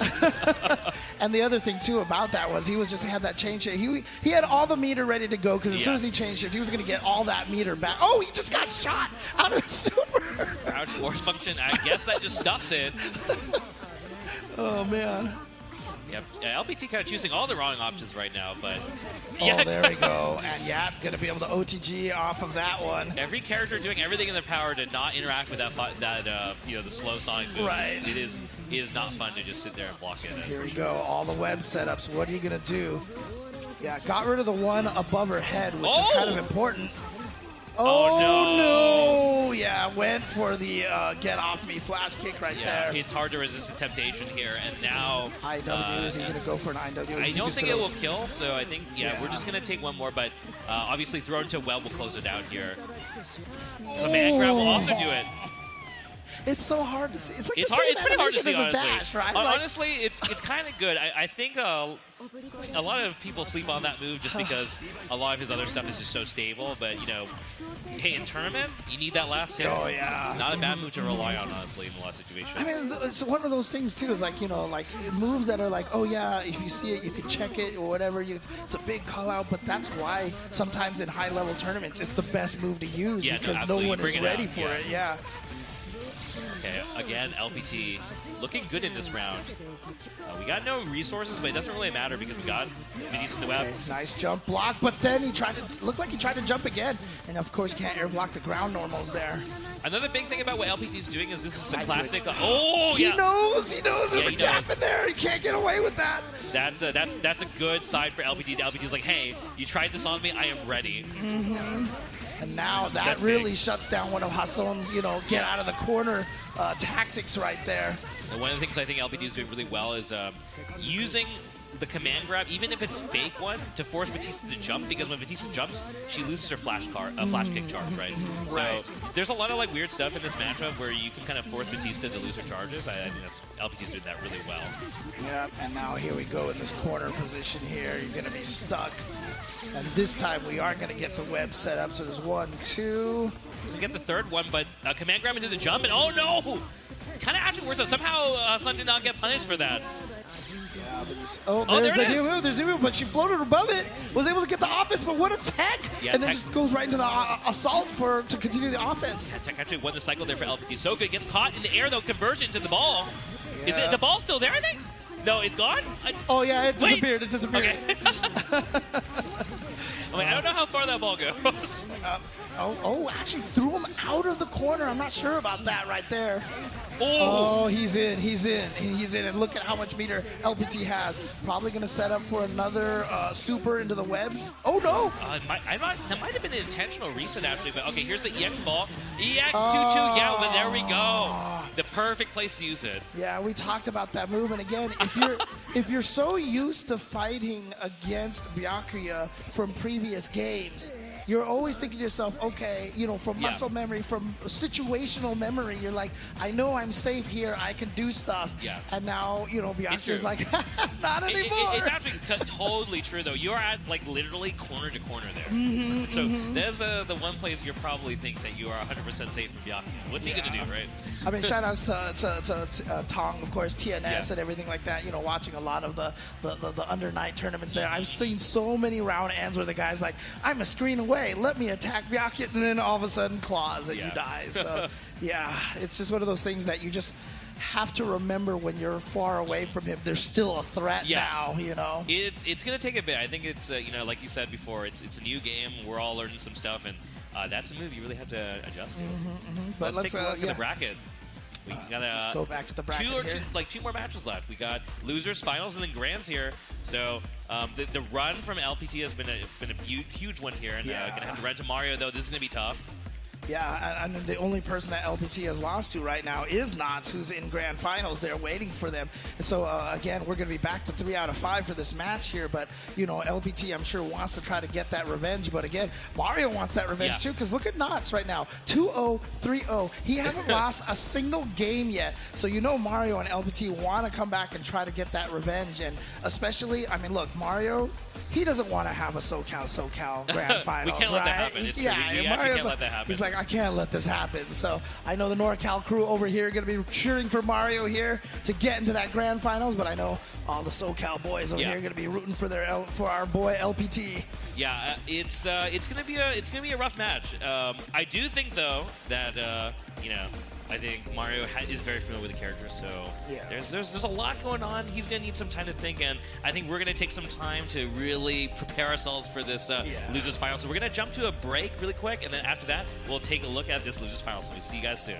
And the other thing, too, about that was he had that change shift. He had all the meter ready to go because as soon as he changed shift, he was going to get all that meter back. Oh, he just got shot out of the super. Crouch force function. I guess that just stuffs it. Oh, man. Yep. LPT kind of choosing all the wrong options right now, but... Oh, there we go. And Yap going to be able to OTG off of that one. Every character doing everything in their power to not interact with that you know, the slow Sonic moves. Right. It is not fun to just sit there and block it. Here we go. All the web setups. What are you going to do? Yeah, got rid of the one above her head, which is kind of important. Oh, no! Yeah, went for the get off me flash kick right there. It's hard to resist the temptation here, and now... IW, is he going to go for an IW? I don't think it will kill, so I think, we're just going to take one more, but obviously thrown to well will close it out here. Command grab will also do it. It's so hard to see. It's like it's pretty hard to see, honestly. Dash, right? Honestly, it's kind of good. I think a lot of people sleep on that move just because a lot of his other stuff is just so stable. But, you know, hey, in tournament, you need that last hit. Oh, yeah. Not a bad move to rely on, honestly, in a lot of situations. I mean, it's one of those things, too, is like, you know, like moves that are like, oh, yeah, if you see it, you can check it or whatever. It's a big call-out, but that's why sometimes in high-level tournaments, it's the best move to use because no one is ready for it. Yeah. Okay, again, LPT looking good in this round. We got no resources, but it doesn't really matter because we got Vinicius in the web. Okay, nice jump block, but then he looked like he tried to jump again. And of course, can't air block the ground normals there. Another big thing about what LPT is doing is this is a Side classic. switch. Oh, He yeah. knows there's a he gap knows. in there. He can't get away with that. That's a good side for LPT. The LPT is like, hey, you tried this on me, I am ready. And now that That's really big. shuts down one of Hassan's, get out of the corner tactics right there. And one of the things I think LPT is doing really well is using the command grab, even if it's fake one, to force Batista to jump, because when Batista jumps, she loses her flash kick charge, right? Right. So there's a lot of weird stuff in this matchup where you can kind of force Batista to lose her charges. I think LPT's doing that really well. Yep, and now here we go in this corner position here. You're going to be stuck. And this time we are going to get the web set up. So there's 1, 2. So we get the third one, but command grab into the jump, and oh no! Kind of actually works out. Somehow Hassan did not get punished for that. Oh, Oh, there's there it the new is. move. There's the new move, but she floated above it. Was able to get the offense, but what a tech! Yeah, and then tech. just goes right into the assault to continue the offense. Tech actually won the cycle there for LPT. So good. Gets caught in the air, though. Conversion to the ball. Is Yeah. it the ball still there, I think? No, it's gone? Oh yeah, it Wait. disappeared. It disappeared. Okay. I'm like, I don't know how far that ball goes. Actually threw him out of the corner. I'm not sure about that right there. Oh, Oh, he's in. And look at how much meter LPT has. Probably going to set up for another super into the webs. Oh, no. that might have been an intentional reset, actually. But okay, here's the EX ball. EX22, yeah, but there we go. The perfect place to use it. Yeah, we talked about that move. And again, if you're so used to fighting against Byakuya from previous games, you're always thinking to yourself, okay, from Yeah. muscle memory, from situational memory, you're like, I know I'm safe here. I can do stuff. Yeah. And now, Byakuya's true. like, not anymore. It's actually totally true, though. You're at, literally corner to corner there. So there's the one place you probably think that you are 100% safe from Byakuya. What's he going to do, right? I mean, shout outs to Tong, of course, TNS Yeah. and everything like that. Watching a lot of the under night tournaments there. I've seen so many round ends where the guy's like, I'm a screen away. Let me attack Byakuya, and then all of a sudden claws and you Yeah. die. So, yeah, it's just one of those things that you just have to remember when you're far away from him. There's still a threat now, It's going to take a bit. I think it's, like you said before, it's a new game. We're all learning some stuff, and that's a move you really have to adjust to. But Let's take a look yeah. at the bracket. We got Let's go back to the bracket here. two more matches left. We got losers, finals, and then grands here. So the run from LPT has been a huge one here, and Yeah. gonna have to run to Mario though. This is gonna be tough. Yeah, and the only person that LPT has lost to right now is Knots, who's in grand finals. They're waiting for them. And so, again, we're going to be back to 3 out of 5 for this match here. But, LPT, I'm sure, wants to try to get that revenge. But, again, Mario wants that revenge, Yeah. too, because look at Knots right now. 2-0, 3-0. He hasn't lost a single game yet. So, Mario and LPT want to come back and try to get that revenge. And especially, look, Mario, he doesn't want to have a SoCal grand finals, can't let that right? happen. It's true. Yeah, We actually Mario's can't let that happen. He's like, I can't let this happen. So I know the NorCal crew over here are going to be cheering for Mario here to get into that grand finals, but I know all the SoCal boys over Yeah. here are going to be rooting for for our boy LPT. Yeah, it's gonna be a rough match. I do think though that I think Mario is very familiar with the character, so Yeah. there's a lot going on. He's gonna need some time to think, and I think we're gonna take some time to really prepare ourselves for this losers final. So we're gonna jump to a break really quick, and then after that we'll take a look at this losers final. So we see you guys soon.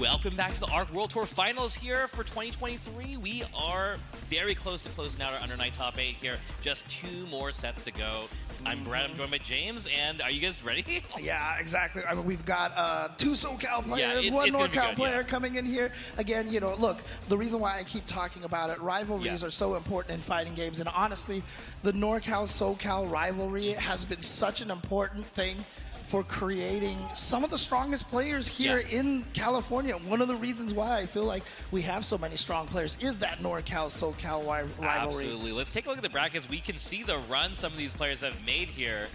Welcome back to the ARC World Tour Finals here for 2023. We are very close to closing out our Under Night Top 8 here. Just 2 more sets to go. I'm Brad, I'm joined by James, and are you guys ready? Yeah, exactly. I mean, we've got 2 SoCal players, it's 1 gonna be NorCal good, player yeah. coming in here. Again, you know, look, the reason why I keep talking about it, rivalries Yeah. are so important in fighting games, and honestly, the NorCal-SoCal rivalry has been such an important thing for creating some of the strongest players here in California. One of the reasons why I feel like we have so many strong players is that NorCal-SoCal rivalry. Absolutely. Let's take a look at the brackets. We can see the run some of these players have made here.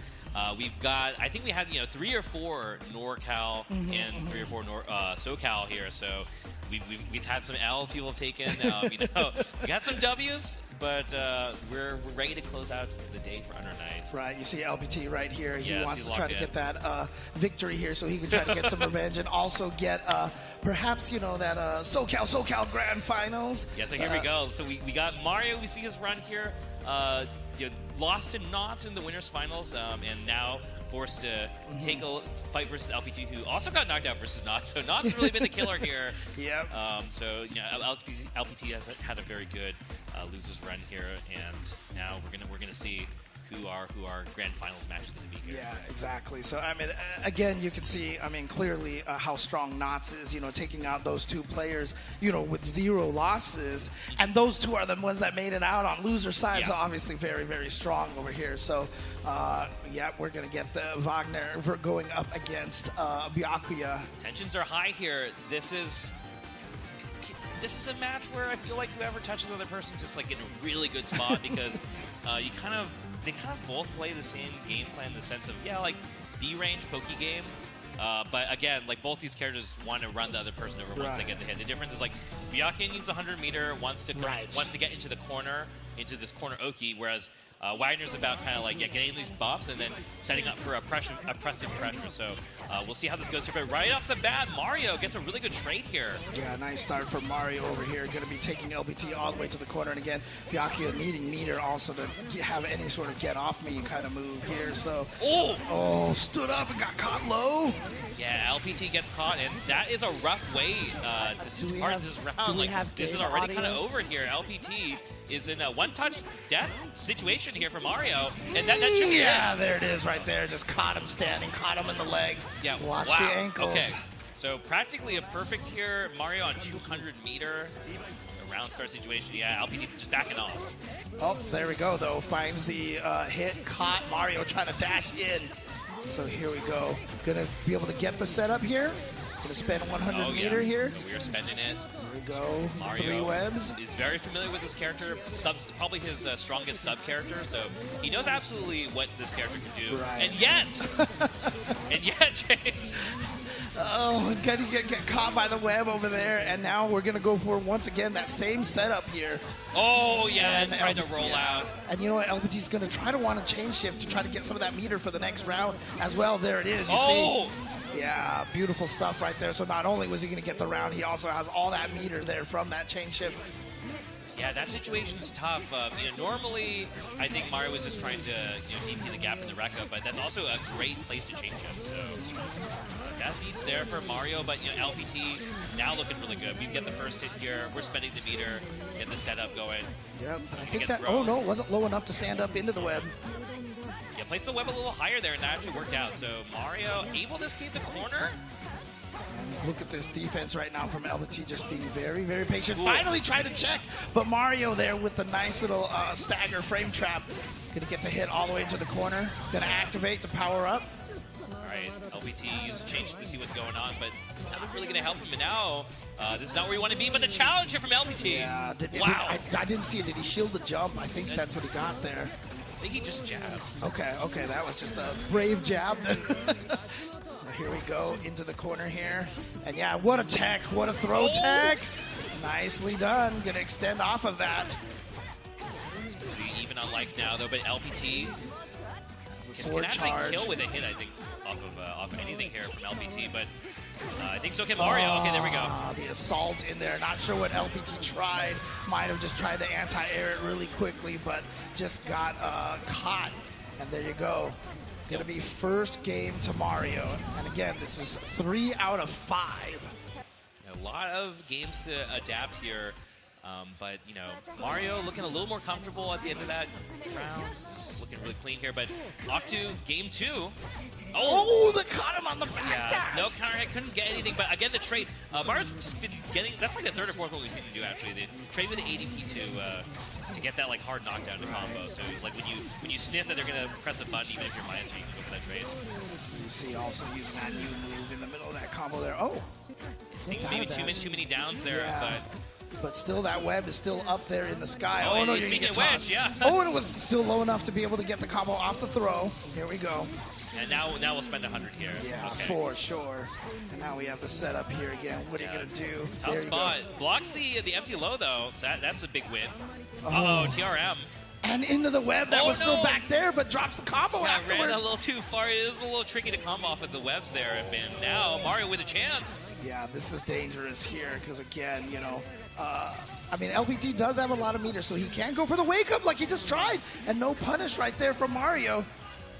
We've got, I think we had 3 or 4 NorCal and 3 or 4 SoCal here. So we've had some L people have taken. We got some W's, but we're ready to close out the day for Under Night. Right, you see LPT right here. He Yes, wants he's to try locked to in. get that victory here so he can try to get some revenge and also get perhaps, that SoCal Grand Finals. Yeah, so here we go. So we got Mario. We see his run here. Lost to Knots in the winners finals, and now forced to take a fight versus LPT, who also got knocked out versus Knots. So Knots has really been the killer here. Yep. LPT has had a very good losers run here, and now we're gonna see who our grand finals match is going to be here. Yeah, exactly. So, I mean, again, you can see, clearly how strong Knots is, taking out those 2 players, with 0 losses. And those 2 are the ones that made it out on loser side. Yeah. So, obviously, very, very strong over here. So, we're going to get the Wagner going up against Byakuya. Tensions are high here. This is a match where I feel like whoever touches the other person just like in a really good spot because they kind of both play the same game plan in the sense of B-range Poke game. But again, both these characters want to run the other person over once they get the hit. The difference is Byakuya needs 100 meter, wants to get into the corner, into this corner Oki, whereas Wagner's about getting these buffs and then setting up for oppressive pressure. So we'll see how this goes here. But right off the bat, Mario gets a really good trade here. Yeah, nice start for Mario over here. Going to be taking LBT all the way to the corner. And again, Byakuya needing meter also to have any sort of get off me kind of move here. So, stood up and got caught low. Yeah, LPT gets caught, and that is a rough way to start this round. This is already kind of over here. LPT is in a one-touch death situation here for Mario, and that should be it. There it is right there. Just caught him standing, caught him in the legs. Yeah, watch wow. the ankles. Okay, so practically a perfect here. Mario on 200 meter. A round start situation. Yeah, LPT just backing off. Oh, there we go, though. Finds the hit, caught Mario trying to dash in. So here we go. Gonna be able to get the setup here. Gonna spend 100 meter here. We are spending it. Here we go. Mario 3 webs. is very familiar with this character. Probably his strongest sub character. So he knows absolutely what this character can do. Right. And yet, James. Oh, gonna get caught by the web over there, and now we're gonna go for once again that same setup here. Oh yeah, and trying to LPT, roll out. And you know what? LPT's gonna try to want to chain shift to try to get some of that meter for the next round as well. There it is. You see. Yeah, beautiful stuff right there. So not only was he gonna get the round, he also has all that meter there from that chain shift. Yeah, that situation's tough. Normally, I think Mario was just trying to DP the gap in the Rekka, but that's also a great place to change him. So that beats there for Mario, but LPT now looking really good. We get the first hit here. We're spending the meter, get the setup going. Yep. I think gets that. thrown. Oh no, it wasn't low enough to stand up into the web. Yeah, placed the web a little higher there, and that actually worked out. So Mario able to escape the corner. Look at this defense right now from LPT, just being very, very patient. Ooh. Finally tried to check, but Mario there with the nice little stagger frame trap. Gonna get the hit all the way into the corner. Gonna activate to power up. All right, LPT used to change to see what's going on, but not really going to help him. And now, this is not where you want to be, but the challenge here from LPT. Yeah, wow. I didn't see it. Did he shield the jump? I think that's what he got there. I think he just jabbed. Okay, that was just a brave jab. So here we go into the corner here. And yeah, what a tech, what a throw tech. Nicely done. Gonna extend off of that. It's pretty even on life now, though, but LPT Sword can actually charge. kill with a hit, I think, off of anything here from LPT, but I think so can Mario. Okay, there we go. The assault in there. Not sure what LPT tried. Might have just tried to anti-air it really quickly, but just got caught. And there you go. Going to be first game to Mario. And again, this is 3 out of 5. A lot of games to adapt here. But, you know, Mario looking a little more comfortable at the end of that round. Just looking really clean here. But off to game 2. Oh, they caught him on the back Yeah, dash. no counter hit, couldn't get anything. But again, the trade, Mario's been getting, that's like the third or fourth one we've seen him do, actually. The trade with the ADP to get that like hard knockdown to combo. So like when you sniff that they're going to press a button, even if you're minus, you can go for that trade. You see also using that new move in the middle of that combo there. Oh. I think maybe too many downs there, Yeah. But still, that web is still up there in the sky. Oh, no, he's you're making gonna a get wedge, tossed. yeah. Oh, and it was still low enough to be able to get the combo off the throw. Here we go. And now we'll spend 100 here. Yeah, okay. for sure. And now we have the setup here again. What are you going to do? Tough There you spot. go. Blocks the empty low, though. So that's a big win. Uh-oh, TRM. And into the web. That Oh, was still no. back there, but drops the combo Yeah, ran afterwards. a little too far. It was a little tricky to come off of the webs there. And now Mario with a chance. Yeah, this is dangerous here because, again, you know, I mean, LBT does have a lot of meters, so he can go for the wake-up like he just tried. And no punish right there from Mario.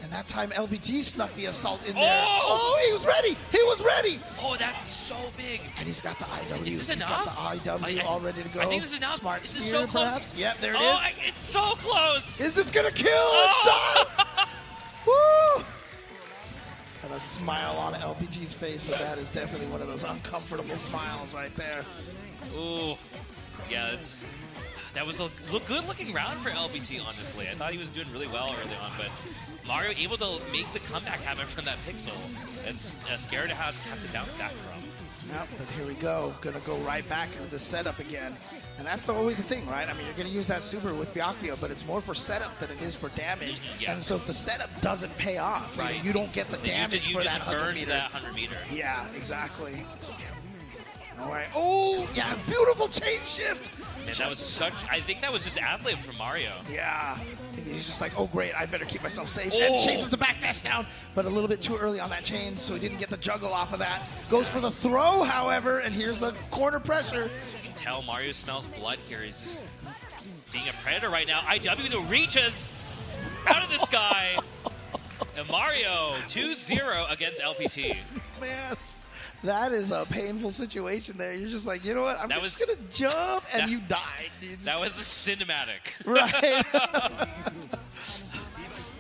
And that time, LBT snuck the assault in there. Oh! He was ready! He was ready! Oh, that's so big. And he's got the IW. Is this He's got enough? the IW all ready to go. I think this is enough. Smart This is steer, so close. perhaps. Yep, there it Oh, is. it's so close. Is this gonna kill? Oh! It does! Woo! And a smile on LPT's face, but that is definitely one of those uncomfortable smiles right there. Ooh. Yeah, that was a good-looking round for LBT, honestly. I thought he was doing really well early on, but Mario able to make the comeback happen from that pixel. It's scary to have to bounce back from. Yep, but here we go. Gonna go right back into the setup again. And that's always the thing, right? I mean, you're gonna use that super with Byakuya, but it's more for setup than it is for damage. Yeah. And so if the setup doesn't pay off, Right. you don't get the damage You for just that 100 burned meter. that 100 meter. Yeah, exactly. All right. Oh, yeah, beautiful chain shift. Man, that was such. I think that was just ad-lib from Mario. Yeah. And he's just like, oh, great, I better keep myself safe. Oh. And chases the backdash down, but a little bit too early on that chain, so he didn't get the juggle off of that. Goes for the throw, however, and here's the corner pressure. You can tell Mario smells blood here. He's just being a predator right now. IW reaches out of the sky. And Mario 2-0 against LPT. Man, that is a painful situation there. You're just like, you know what? I'm That just was- going to jump, and that- you died. You just- That was a cinematic. Right.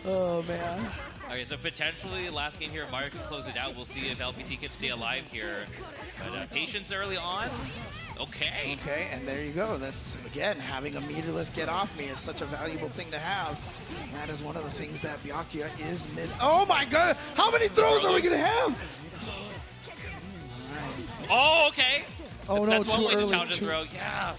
Oh, man. Okay, so potentially last game here, Mario can close it out. We'll see if LPT can stay alive here. But patience early on. Okay. Okay, and there you go. That's, again, having a meterless get off me is such a valuable thing to have. And that is one of the things that Byakuya is missing. Oh, my God. How many throws are we going to have? Oh, okay. Oh, no, That's one too way to early. challenge a throw. Yeah.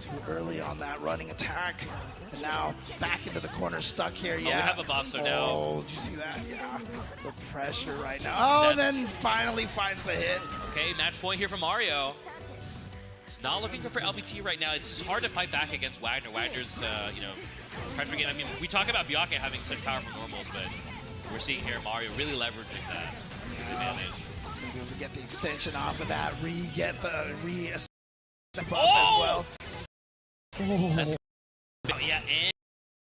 Too early on that running attack. And now back into the corner, stuck here. Yeah. we have a buff, so now- Oh, did you see that? Yeah. The pressure right now. Oh, That's- then finally finds the hit. Okay, match point here for Mario. It's not looking good for LPT right now. It's just hard to fight back against Wagner. Wagner's, pressure game. I mean, we talk about Byakuya having such powerful normals, but we're seeing here Mario really leveraging that to his advantage. Maybe able to get the extension off of that, get the step up Oh! as well. That's yeah,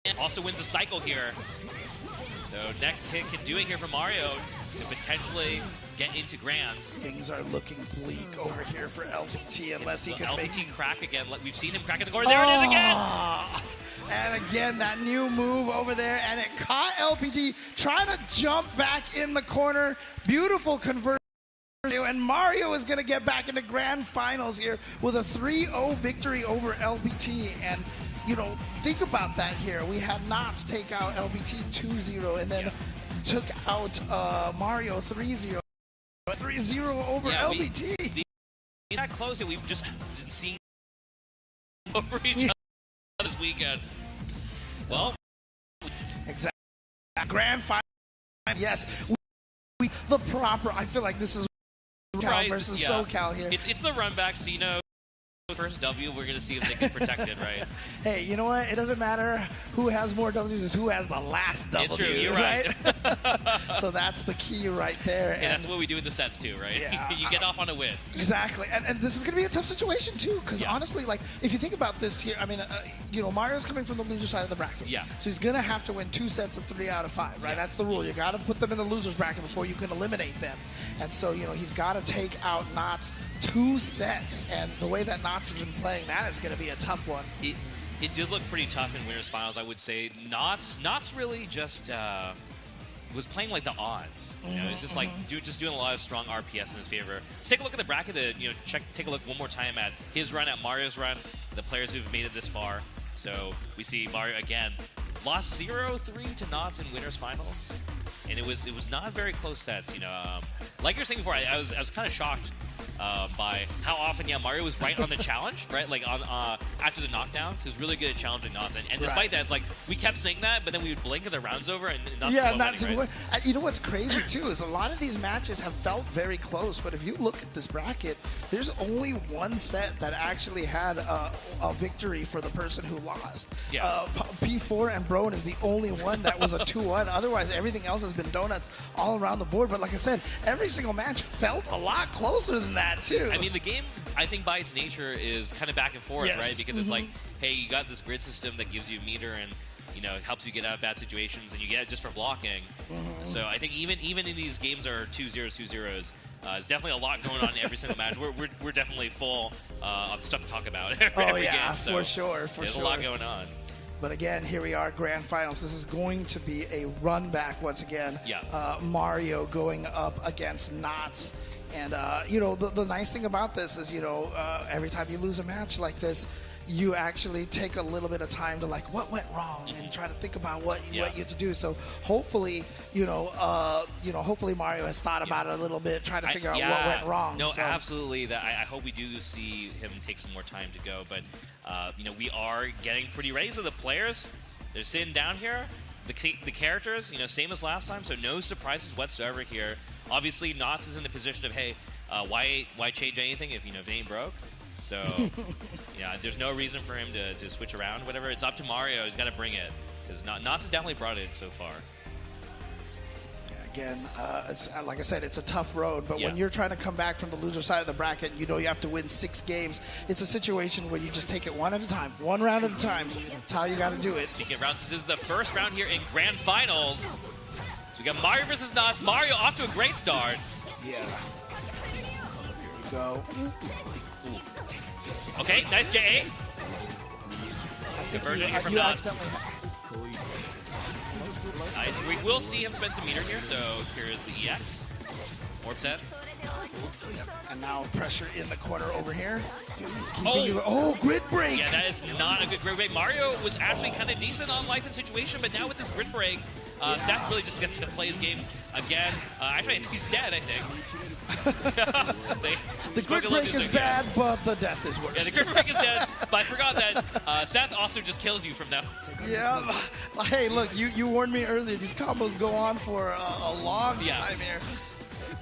and also wins a cycle here. So next hit can do it here for Mario to potentially get into Grands. Things are looking bleak over here for LPT unless he Will can make LPT crack again. We've seen him crack in the corner. There it is again. Ah! And again, that new move over there, and it caught LPT trying to jump back in the corner. Beautiful conversion. And Mario is going to get back into grand finals here with a 3-0 victory over LPT. And, you know, think about that here. We had Knox take out LPT 2-0 and then took out Mario 3-0. 3-0 over LPT. He's not close yet. We've just been seeing over each other this weekend. Well, Exactly. Grand final. Yes. The proper. I feel like this is Cal right, versus yeah. SoCal here. It's the run back, so you know first W, we're going to see if they can protect it, right? Hey, you know what? It doesn't matter who has more W's, it's who has the last W. It's true, you're right. So that's the key right there. And that's what we do in the sets too, right? Yeah. You get off on a win. Exactly. And this is going to be a tough situation too, because honestly, like, if you think about this here, I mean, you know, Mario's coming from the loser side of the bracket. Yeah. So he's going to have to win 2 sets of 3 out of 5, right? Yeah. That's the rule. You got to put them in the loser's bracket before you can eliminate them. And so, you know, he's got to take out Nottz 2 sets. And the way that Nottz has been playing, that is going to be a tough one. It did look pretty tough in winners finals, I would say. Nottz really just was playing like the odds. You know, it's just like just doing a lot of strong RPS in his favor. Let's take a look at the bracket to take a look one more time at his run, at Mario's run, the players who've made it this far. So we see Mario again lost 0-3 to Nottz in winners finals, and it was not very close sets. You know, like you were saying before, I was kind of shocked by how often Mario was right on the challenge, right? Like on after the knockdowns, he was really good at challenging Nottz, and despite that, it's like we kept saying that, but then we would blink and the round's over, and Nottz winning, right? You know what's crazy too is a lot of these matches have felt very close, but if you look at this bracket, there's only one set that actually had a victory for the person who lost. Yeah. P4 and Broen is the only one that was a 2-1. Otherwise, everything else has been donuts all around the board. But like I said, every single match felt a lot closer than that too. I mean, the game, I think by its nature, is kind of back and forth, right? Because it's like, hey, you got this grid system that gives you meter and, you know, it helps you get out of bad situations, and you get it just for blocking. So I think even in these games are 2-0s, 2-0s. There's definitely a lot going on in every single match. We're definitely full of stuff to talk about every game. So for sure. There's a lot going on. But again, here we are, grand finals. This is going to be a run back once again. Yeah. Mario going up against Nottz. And, you know, the nice thing about this is, you know, every time you lose a match like this, you actually take a little bit of time to, like, what went wrong, and try to think about what you had to do. So hopefully, hopefully Mario has thought about it a little bit, trying to figure out what went wrong. No, absolutely. I hope we do see him take some more time to go. But, you know, we are getting pretty ready. So the players, they're sitting down here. The characters, you know, same as last time, so no surprises whatsoever here. Obviously, Nottz is in the position of, hey, why change anything if, you know, if it ain't broke? So, yeah, there's no reason for him to switch around, whatever. It's up to Mario. He's got to bring it, because Nottz has definitely brought it so far. Again, it's, like I said, it's a tough road, but when you're trying to come back from the loser side of the bracket, you know you have to win 6 games. It's a situation where you just take it one at a time, one round at a time. That's how you got to do it. Speaking of rounds, this is the first round here in Grand Finals. So we got Mario versus Nottz. Mario off to a great start. Yeah. Here we go. Okay, nice JA. Conversion here from Nottz. Nice. We will see him spend some meter here, so here's the EX. Orb set. And now pressure in the corner over here. Grid break! Yeah, that is not a good grid break. Mario was actually kind of decent on life and situation, but now with this grid break, Seth really just gets to play his game again. Actually, he's dead, I think. The grid break is bad, but the death is worse. Yeah, the grid break is dead, but I forgot that Seth also just kills you from now. Yeah. Hey, look, you warned me earlier. These combos go on for a long time here.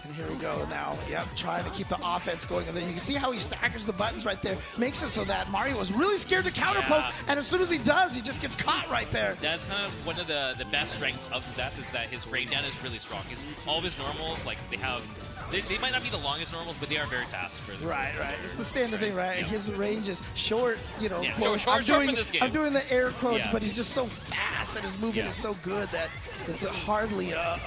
And here we go now. Yep, trying to keep the offense going. And then you can see how he staggers the buttons right there. Makes it so that Mario was really scared to counter poke. And as soon as he does, he just gets caught right there. That's kind of one of the best strengths of Seth, is that his frame down is really strong. All of his normals, like, they might not be the longest normals, but they are very fast. Right. It's the standard thing, right? Yeah. His range is short, you know. Yeah, short for this game. I'm doing the air quotes, but he's just so fast and his movement is so good that it's hardly a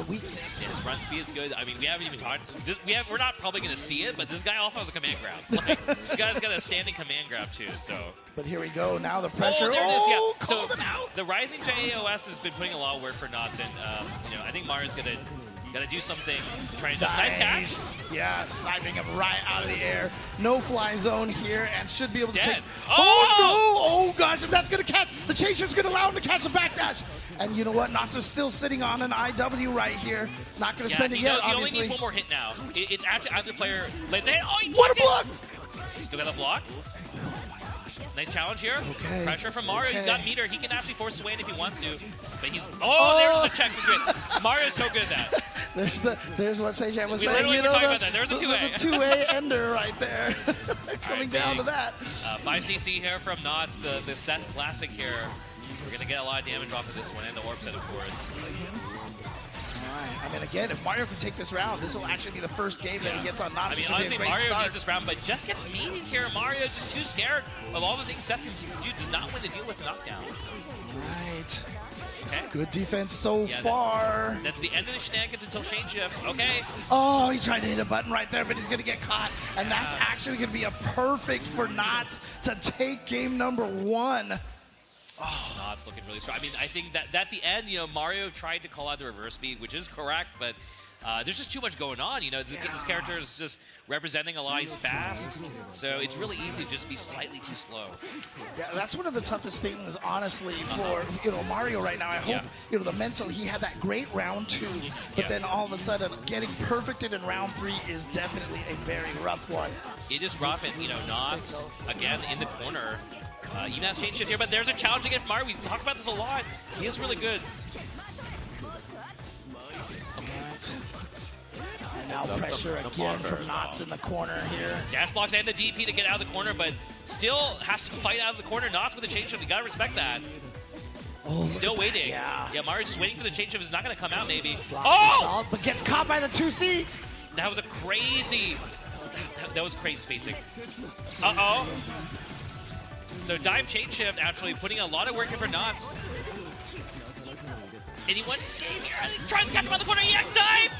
weakness. Yeah, his run speed is good. I mean, we haven't even talked. We're not probably going to see it, but this guy also has a command grab. Like, this guy's got a standing command grab too. So. But here we go. Now the pressure. Called him out. The rising JAOS has been putting a lot of work for Nottz, and you know, I think Mario's gonna do something. Trying to nice catch. Yeah, sniping him right out of the air. No fly zone here, and should be able to take. Oh gosh! If that's gonna catch, the chaser's gonna allow him to catch a backdash. And you know what? Nottz is still sitting on an IW right here. Not going to spend it yet, he obviously. He only needs one more hit now. It's after the player lays it. Oh, what a block! Still got a block. Nice challenge here. Okay. Pressure from Mario. He's got meter. He can actually force Swain if he wants to. But he's... Oh, there's the check for grid. Mario's so good at that. There's what Sejan was We saying. literally You were know, talking about that. There's a 2A. The 2A ender right there. Coming All right, down to that. 5cc here from Knots, the set classic here. We're going to get a lot of damage off of this one, and the orb set, of course. All right. I mean, again, if Mario can take this round, this will actually be the first game that he gets on Knots. I mean, which will be a honestly, great Mario start. needs this round, but just gets meaty here. Mario just too scared of all the things Seth can do. Does not win to deal with the knockdown. Right. Okay. Good defense so Yeah, far. That's the end of the shenanigans until Shane Shift. Okay. Oh, he tried to hit a button right there, but he's going to get caught. And that's actually going to be a perfect for Knots to take game number 1. Oh, Knots looking really strong. I mean, I think that at the end, you know, Mario tried to call out the reverse speed, which is correct, but there's just too much going on. You know, this character is just representing a lot. He's fast, so it's really easy to just be slightly too slow. Yeah, that's one of the toughest things, honestly, for Mario right now. I hope the mental. He had that great round 2, but then all of a sudden getting perfected in round 3 is definitely a very rough one. It is rough, and Knots again in the corner. Even has Shane Shift here, but there's a challenge against Mario. We talk about this a lot. He is really good. And now pressure again from Knots in the corner here. Dash blocks and the DP to get out of the corner, but still has to fight out of the corner. Knots with a change shift. You gotta respect that. Oh, Still waiting. Yeah. Mario's just waiting for the change shift. It's not gonna come out, maybe. Blocks Oh! assault, but gets caught by the 2C. That was a crazy. That was crazy spacing. Uh-oh. So dive chain shift actually putting a lot of work in for Knots. And he won this game here. He tries to catch him on the corner. EX dive!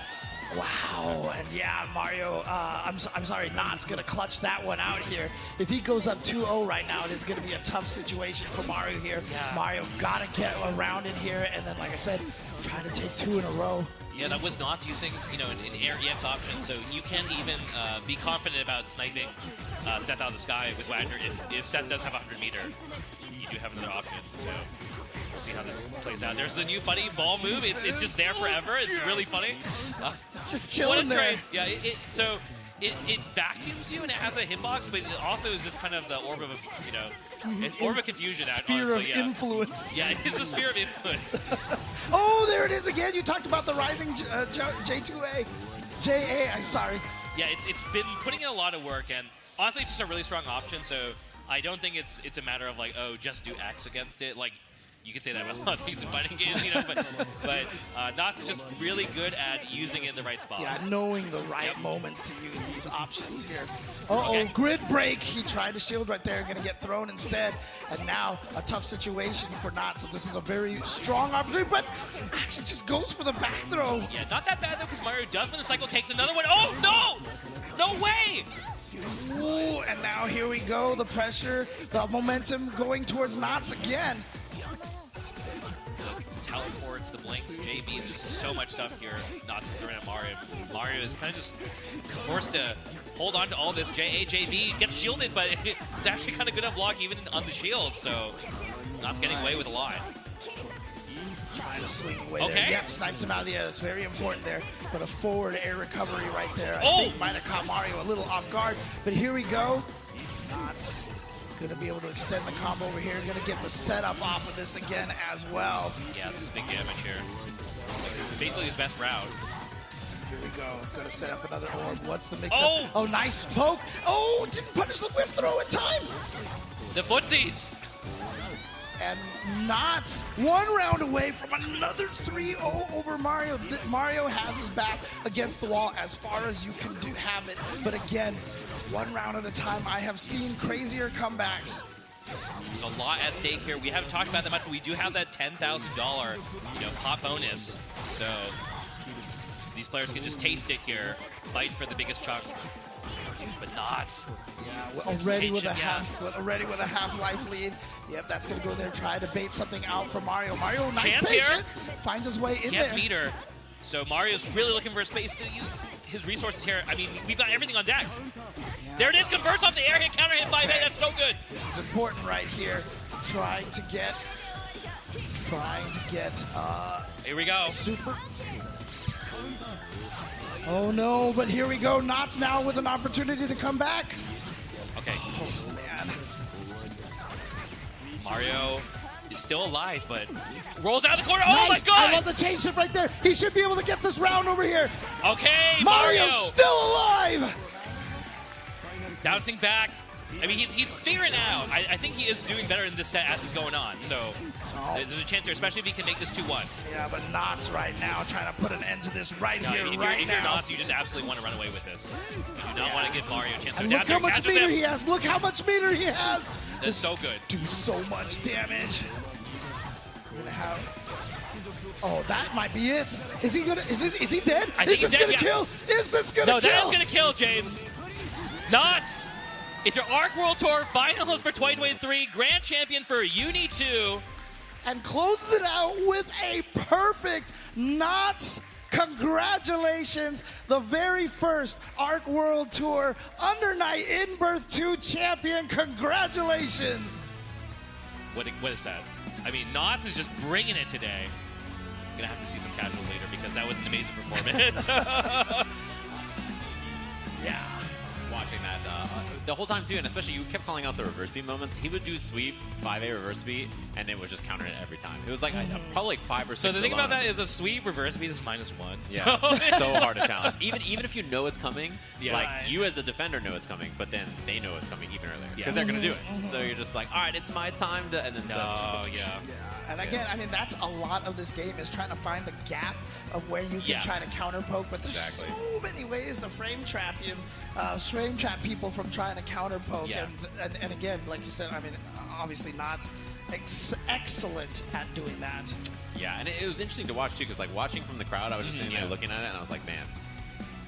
Wow, and yeah, Mario, I'm sorry, Knots going to clutch that one out here. If he goes up 2-0 right now, it is going to be a tough situation for Mario here. Yeah. Mario got to get around in here, and then, like I said, try to take 2 in a row. Yeah, that was Knots using, an air EX option, so you can't even be confident about sniping Seth out of the sky with Wagner. If Seth does have a 100-meter, you do have another option, so we'll see how this plays out. There's the new funny ball move. It's just there forever. It's really funny. Just What chilling a there. trade. Yeah, it vacuums you and it has a hitbox, but it also is just kind of the orb of, it's orb of confusion. Sphere honestly, of influence. Yeah, it's a sphere of influence. Oh, there it is again. You talked about the rising J2A. JA, I'm sorry. Yeah, it's been putting in a lot of work, and honestly, it's just a really strong option. So I don't think it's a matter of just do X against it. Like you could say that about a lot of things in fighting games, but Knots is just really good at using it in the right spots. Yeah, knowing the right moments to use these options here. Okay. Grid break. He tried to shield right there, going to get thrown instead. And now a tough situation for Knots. So this is a very strong opportunity, but actually just goes for the back throw. Yeah, not that bad though, because Mario does win the cycle, takes another one. Oh no! No way! Ooh, and now here we go. The pressure, the momentum going towards Knots again. Teleports, the blinks, JB, there's so much stuff here. Knots throwing at Mario. Mario is kind of just forced to hold on to all this. JB gets shielded, but it's actually kind of good at block even on the shield, so Knots getting away with a lot. Trying to swing away Okay. there. Yep, snipes him out of the air. That's very important there. But a forward air recovery right there. Oh! I think might have caught Mario a little off guard. But here we go. Knots going to be able to extend the combo over here. Going to get the setup off of this again as well. Yeah, this is big damage here. It's basically his best route. Here we go. Going to set up another orb. What's the mix Oh! up? Oh, nice poke. Oh, didn't punish the whiff throw in time. The footsies! And Knots one round away from another 3-0 over Mario. Mario has his back against the wall as far as you can have it. But again, one round at a time. I have seen crazier comebacks. There's a lot at stake here. We haven't talked about that much, but we do have that $10,000, pot bonus. So these players can just taste it here, fight for the biggest chunk. But Knots. Yeah, already with a half life lead. Yep, that's gonna go in there, try to bait something out for Mario. Mario, nice Chance patience. Finds his way in Yes, there. meter. So Mario's really looking for a space to use his resources here. I mean, we've got everything on deck. There it is, converts off the air hit, counter hit 5A. That's so good. This is important right here. Trying to get Here we go. super. Oh no, but here we go. Knots now with an opportunity to come back. Okay. Oh man. Mario He's still alive, but rolls out of the corner. Nice. Oh my god! I love the change shift right there. He should be able to get this round over here. Okay, Mario's still alive. Bouncing back. I mean, he's figuring it out. I think he is doing better in this set as it's going on. So there's a chance there, especially if he can make this 2-1. Yeah, but Knots right now trying to put an end to this right here, If right you're now. Knots, you just absolutely want to run away with this. You do not want to give Mario a chance to And down look how there. much Catches meter him. he has. Look how much meter he has. That's so good. Do so much damage. We're gonna have. Oh, that might be it. Is he gonna? Is he dead? I think is he's this dead, gonna yeah. kill? Is this gonna No, kill? that is going to kill, James. Knots is your ARC World Tour finalist for 2023, grand champion for Uni 2. And closes it out with a perfect Knots. Congratulations, the very first ARC World Tour Under Night In-Birth 2 champion. Congratulations. What is that? I mean, Knots is just bringing it today. I'm going to have to see some casual later because that was an amazing performance. Yeah. Watching that the whole time too, and especially you kept calling out the reverse beat moments. He would do sweep 5A reverse beat, and it was just countering it every time. It was like probably like 5 or 6. So the thing alone. about that is a sweep reverse beat is -1. Yeah, So it's so hard to challenge. Even if you know it's coming, Yeah. like Right. you as a defender know it's coming, but then they know it's coming even earlier because Yeah. they're gonna do it. So you're just like, all right, it's my time to, and then Oh, yeah. And again, I mean, that's a lot of this game is trying to find the gap of where you can Yeah. try to counter poke. But there's Exactly. so many ways to frame trap people from trying to counter poke. Yeah. And again, like you said, I mean, obviously Knots excellent at doing that. Yeah, and it was interesting to watch too, because like watching from the crowd, I was just sitting there looking at it, and I was like, man.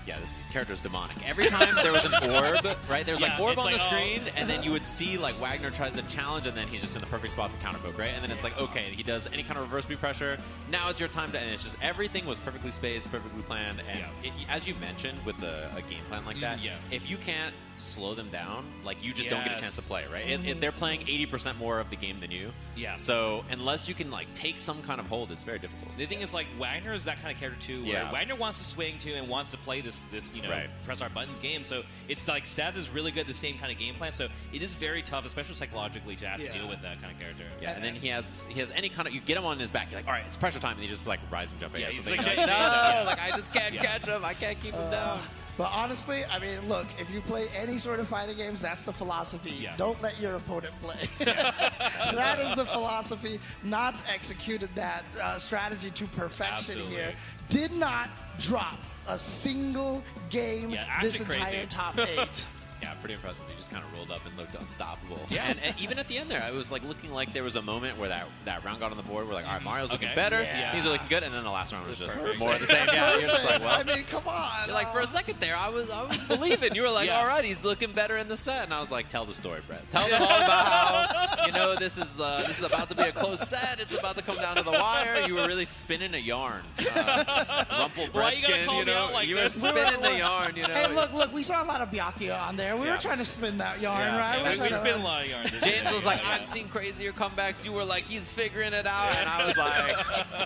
Yeah, this character's demonic. Every time there was an orb, right? There was like Yeah, orb it's on the like, screen, and then you would see like Wagner tries to challenge, and then he's just in the perfect spot to counter poke, right? And then it's like, okay, he does any kind of reverse beat pressure. Now it's your time to, and it's just everything was perfectly spaced, perfectly planned, and as you mentioned with a game plan like that, if you can't slow them down, like you just don't get a chance to play, right? They're playing 80% more of the game than you. Yeah. So unless you can like take some kind of hold, it's very difficult. The thing is, like, Wagner is that kind of character too, where Wagner wants to swing too and wants to play this you know, press our buttons game. So it's like Seth is really good at the same kind of game plan. So it is very tough, especially psychologically, to have to deal with that kind of character. Yeah, and then he has any kind of, you get him on his back, you're like, all right, it's pressure time, and he just like rise and jump. Yeah, Or he's something. like, You're yeah. no, like I just can't catch him. I can't keep him down. But honestly, I mean, look, if you play any sort of fighting games, that's the philosophy. Yeah. Don't let your opponent play. That is the philosophy. Knots executed that strategy to perfection Absolutely. here. Did not drop a single game this acted crazy. entire top 8. Yeah, pretty impressive. He just kind of rolled up and looked unstoppable. Yeah, and even at the end there, I was like looking like there was a moment where that round got on the board. We're like, all right, Mario's looking better. Yeah. He's looking good, and then the last round was just Perfect. more of the same. Yeah, you're just like, well. I mean, come on. You're like, for a second there, I was believing. You were like, Yeah. all right, he's looking better in the set. And I was like, tell the story, Brett. Tell them all about how, you know, this is about to be a close set. It's about to come down to the wire. You were really spinning a yarn. Rumpled Why you gotta Brettskin, call you me know. out like You were this? spinning the yarn, you know. Hey, look, we saw a lot of Byakuya on there. We were trying to spin that yarn, Yeah. right? Yeah, We're we trying to- spin a lot of yarns. James was like, Yeah. I've seen crazier comebacks. You were like, he's figuring it out. And I was like,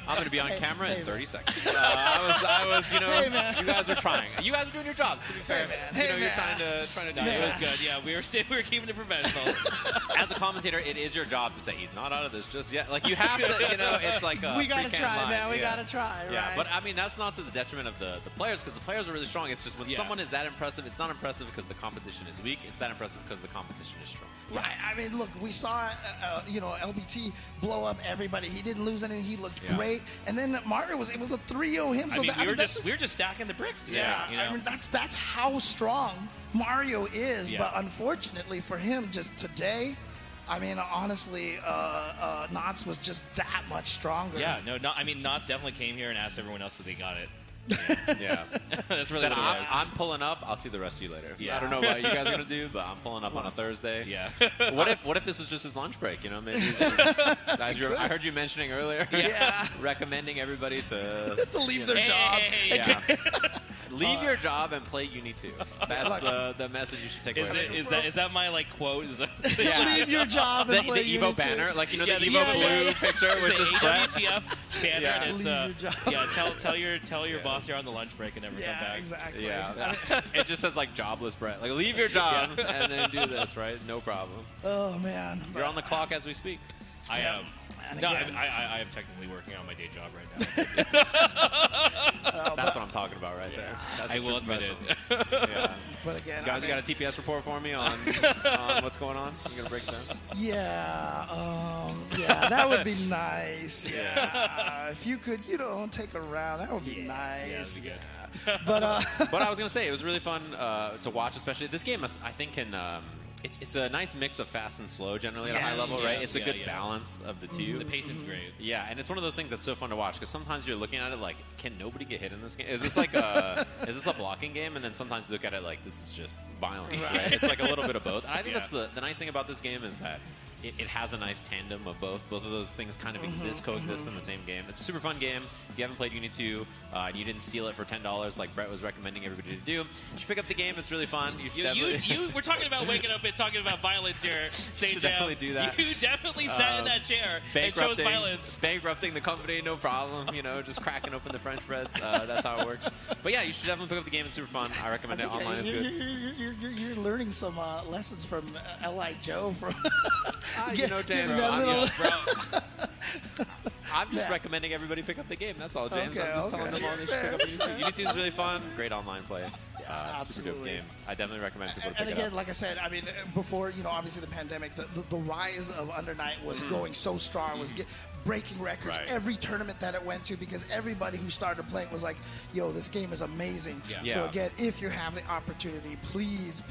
I'm going to be on camera in 30 seconds. I was, you know, Hey, man. you guys were trying. You guys were doing your jobs, to be fair. Hey, you know, man. you're trying to do No, it it. was good. Yeah, we were keeping it professional. As a commentator, it is your job to say he's not out of this just yet. Like, you have to, you know, it's like a We gotta pre-canned try, line. man. We Yeah. gotta try, right? Yeah, but I mean, that's not to the detriment of the players, because the players are really strong. It's just when someone is that impressive, it's not impressive because the competition is weak. It's that impressive because the competition is strong. Right. I mean, look, we saw, you know, LBT blow up everybody. He didn't lose anything. He looked great. And then Mario was able to 3-0 him. I So mean, that, we were that's just stacking the bricks today. yeah. You know? I mean, that's how strong Mario is. Yeah. But unfortunately for him, just today, I mean, honestly, Knots was just that much stronger. Yeah, I mean, Knots definitely came here and asked everyone else if they got it. Yeah. That's really Said, what it was. I'm pulling up. I'll see the rest of you later. Yeah. I don't know what you guys are gonna do, but I'm pulling up on a Thursday. Yeah. What if this was just his lunch break? You know, maybe. I heard you mentioning earlier. Yeah. recommending everybody to To leave their Hey, job. hey, yeah. Leave your job and play Uni 2. That's the message you should take away. Is that my like quote? Yeah. Leave your job and the play Evo Unity. banner, like, you know, Yeah, the the Evo Evo blue yeah. picture, which is It's Brett. AWTF banner, Yeah. and it's Leave your job. yeah. Tell your boss you're on the lunch break and never come Yeah, back. exactly. Yeah, it just says like jobless Brett. Like, leave your job and then do this, right? No problem. Oh, man. You're on the clock as we speak. I am. And No, again- I am technically working on my day job right now. That's what I'm talking about right there. That's I a true will admit it. professional. Yeah. But again, You got a TPS report for me on what's going on? You gonna break down? yeah, that would be nice. Yeah, if you could, take a round, that would be nice. that'd be good. But But I was gonna say it was really fun to watch, especially this game. I think can. It's a nice mix of fast and slow generally at a high Yes. level, right? It's a Yeah, good yeah. balance of the two. The pacing's great. Yeah, and it's one of those things that's so fun to watch because sometimes you're looking at it like, can nobody get hit in this game? Is this like a blocking game? And then sometimes you look at it like this is just violence, right? It's like a little bit of both. And I think that's the nice thing about this game is that it has a nice tandem of both. Both of those things kind of coexist in the same game. It's a super fun game. If you haven't played Unity 2, and you didn't steal it for $10 like Brett was recommending everybody to do, you should pick up the game. It's really fun. You should definitely... We're talking about waking up and talking about violence here. Should definitely do that. You definitely sat in that chair and chose violence. Bankrupting the company, no problem. Just cracking open the French breads. That's how it works. But yeah, you should definitely pick up the game. It's super fun. I recommend it. Online is good. You're learning some lessons from L.I. Joe from. James, that little- I'm just recommending everybody pick up the game. That's all, James. Okay, I'm just telling them all they should pick up Fair. Unity 2. Unity 2 is really fun. Great online play. Super dope absolutely. game. I definitely recommend people to And pick again, it up. like I said, I mean, before, obviously the pandemic, the rise of Under Night was going so strong, was breaking records Right. every tournament that it went to because everybody who started playing was like, yo, this game is amazing. Yeah. So Yeah. again, if you have the opportunity, please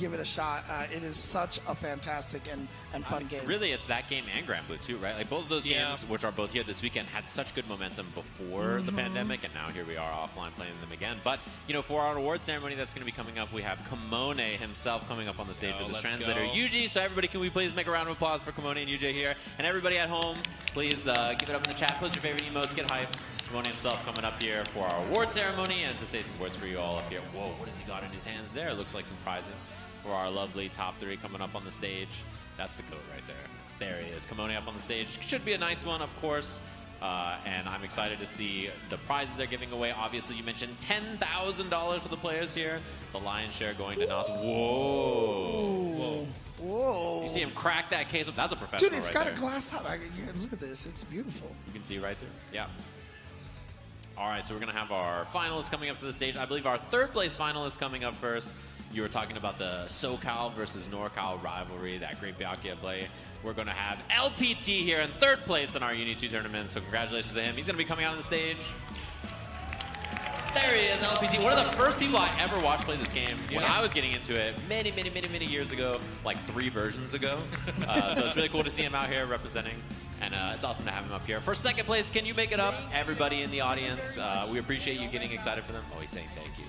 give it a shot. It is such a fantastic and fun game. Really, it's that game and Grand Blue too, right? Like both of those Yeah. games, which are both here this weekend, had such good momentum before the pandemic, and now here we are offline playing them again. But for our award ceremony that's going to be coming up, we have Kimone himself coming up on the stage with his let's translator go. Yuji. So everybody, can we please make a round of applause for Kimone and Yuji here? And everybody at home, please give it up in the chat. Post your favorite emotes, get hype. Kimone himself coming up here for our award ceremony and to say some words for you all up here. Whoa, what has he got in his hands there? Looks like some prizing for our lovely top three coming up on the stage. That's the code right there. There he is. Kimone up on the stage. Should be a nice one, of course. And I'm excited to see the prizes they're giving away. Obviously, you mentioned $10,000 for the players here. The lion's share going to Nas. Whoa. Whoa. You see him crack that case up? That's a professional Dude, it's right got there. a glass top. Look at this. It's beautiful. You can see right there. Yeah. All right, so we're going to have our finalists coming up to the stage. I believe our third place finalist coming up first. You were talking about the SoCal versus NorCal rivalry, that great Byakuya play. We're going to have LPT here in third place in our Unity 2 tournament, so congratulations to him. He's going to be coming out on the stage. There he is, LPT. One of the first people I ever watched play this game when I was getting into it many years ago, like 3 versions ago. So it's really cool to see him out here representing, and it's awesome to have him up here. For second place, can you make it up? Everybody in the audience, we appreciate you getting excited for them. Oh, he's saying thank you.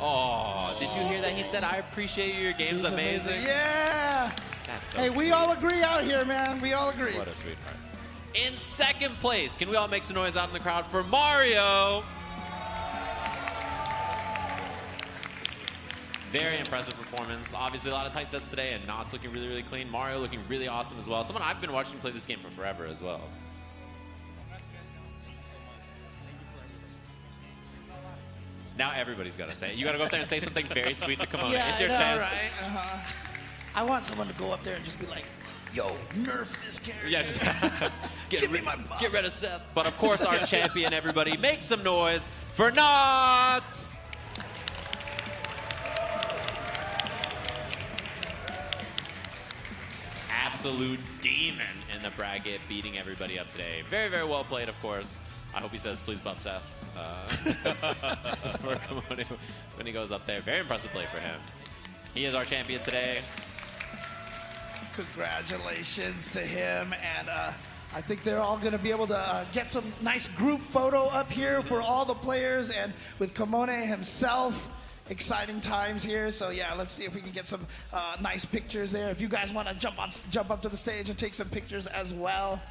Oh, did you hear that? He said, I appreciate you. Your game's amazing. Yeah. That's so Hey, we sweet. all agree out here, man. We all agree. What a sweetheart. In second place, can we all make some noise out in the crowd for Mario? Very impressive performance. Obviously, a lot of tight sets today, and Knott's looking really clean. Mario looking really awesome as well. Someone I've been watching play this game for forever as well. Now everybody's got to say it. You got to go up there and say something very sweet to Kimone. Yeah, It's your I know, chance. right? I want someone to go up there and just be like, yo, nerf this character. Yeah, just Give me my buffs. get rid of Seth. But of course, our champion, everybody, make some noise for Knots! Absolute demon in the bracket, beating everybody up today. Very well played, of course. I hope he says, please buff Seth. For Kimone when he goes up there. Very impressive play for him. He is our champion today. Congratulations to him, and I think they're all going to be able to get some nice group photo up here for all the players, and with Kimone himself. Exciting times here, so yeah, let's see if we can get some nice pictures there. If you guys want to jump up to the stage and take some pictures as well,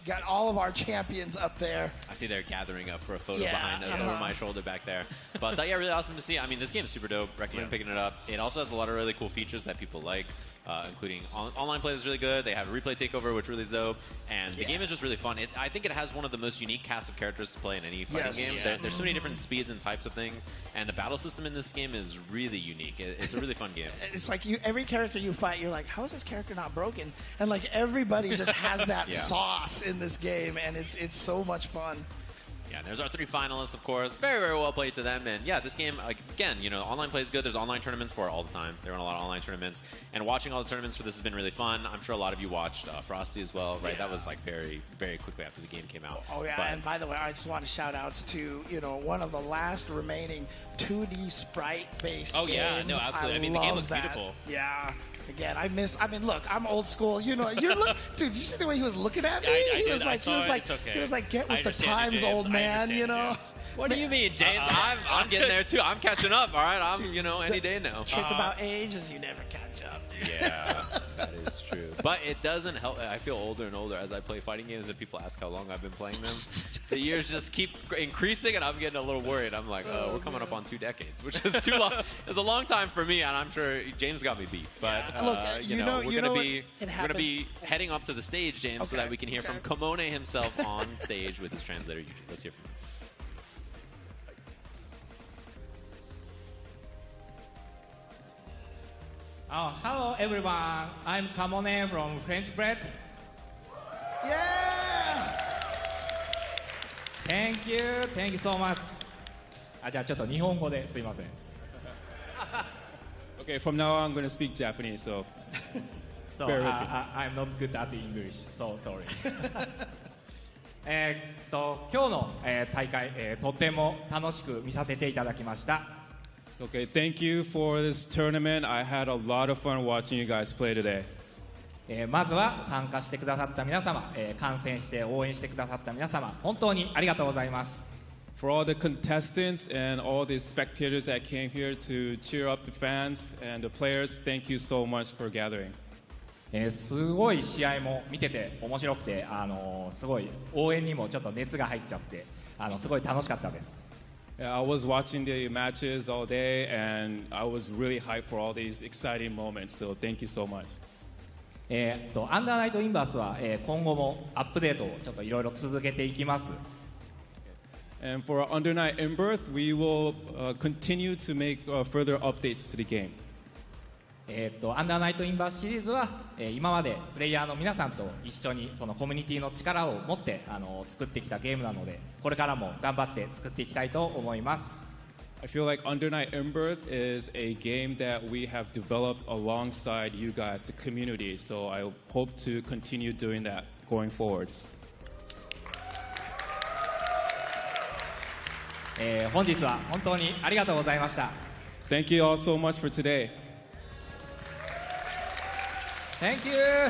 Got all of our champions up there. I see they're gathering up for a photo Yeah, behind us over my shoulder back there. But yeah, really awesome to see. I mean, this game is super dope. Recommend picking it up. It also has a lot of really cool features that people like, including online play is really good. They have a replay takeover, which really is dope. And the game is just really fun. I think it has one of the most unique casts of characters to play in any fighting game. There's so many different speeds and types of things. And the battle system in this game is really unique. It's a really fun game. It's like every character you fight, you're like, how is this character not broken? And like everybody just has that sauce in this game, and it's so much fun. Yeah, and there's our 3 finalists, of course. Very, very well played to them. And yeah, this game, again, online play is good. There's online tournaments for it all the time. They run a lot of online tournaments. And watching all the tournaments for this has been really fun. I'm sure a lot of you watched Frosty as well, right? That was like very, very quickly after the game came out. Oh, yeah. And by the way, I just want to shout outs to, one of the last remaining 2D sprite-based games. Oh, yeah. No, absolutely. I mean, the game looks beautiful. Yeah. Again, look, I'm old school. Dude, did you see the way he was looking at me? He was like, get with the times, old man, What do you mean, James? I'm getting there too. I'm catching up, all right? I'm, any day now. Trick about age is you never catch up. Yeah, that is true. But it doesn't help. I feel older and older as I play fighting games, and people ask how long I've been playing them. The years just keep increasing, and I'm getting a little worried. I'm like, we're coming up on 2 decades, which is too long. It's a long time for me, and I'm sure James got me beat. But look, we're gonna be heading up to the stage, James, so that we can hear from Komone himself on stage with his translator. Let's hear from him. Hello everyone, I'm Kamone from French Bread. Yeah! Thank you so much. じゃあちょっと日本語ですいません。Okay, from now on I'm going to speak Japanese, so So bear with me. I'm not good at English, so sorry. 今日の、大会、とても楽しく見させていただきました。Okay, thank you for this tournament. I had a lot of fun watching you guys play today. まずは参加してくださった皆様、観戦して応援してくださった皆様、本当にありがとうございます。For all the contestants and all the spectators that came here to cheer up the fans and the players, thank you so much for gathering. すごい試合も見てて面白くて、すごい応援にもちょっと熱が入っちゃって、すごい楽しかったです。I was watching the matches all day and I was really hyped for all these exciting moments, so thank you so much. アンダーナイトインバースは、今後もアップデートをちょっといろいろ続けていきます。And for Under Night In-Birth, we will continue to make further updates to the game. アンダーナイトインバースシリーズは、今までプレイヤーの皆さんと一緒にそのコミュニティの力を持って作ってきたゲームなので、これからも頑張って作っていきたいと思います。I feel like Under Night In-Birth is a game that we have developed alongside you guys, the community, so I hope to continue doing that going forward. 本日は本当にありがとうございました。Thank you all so much for today. Thank you.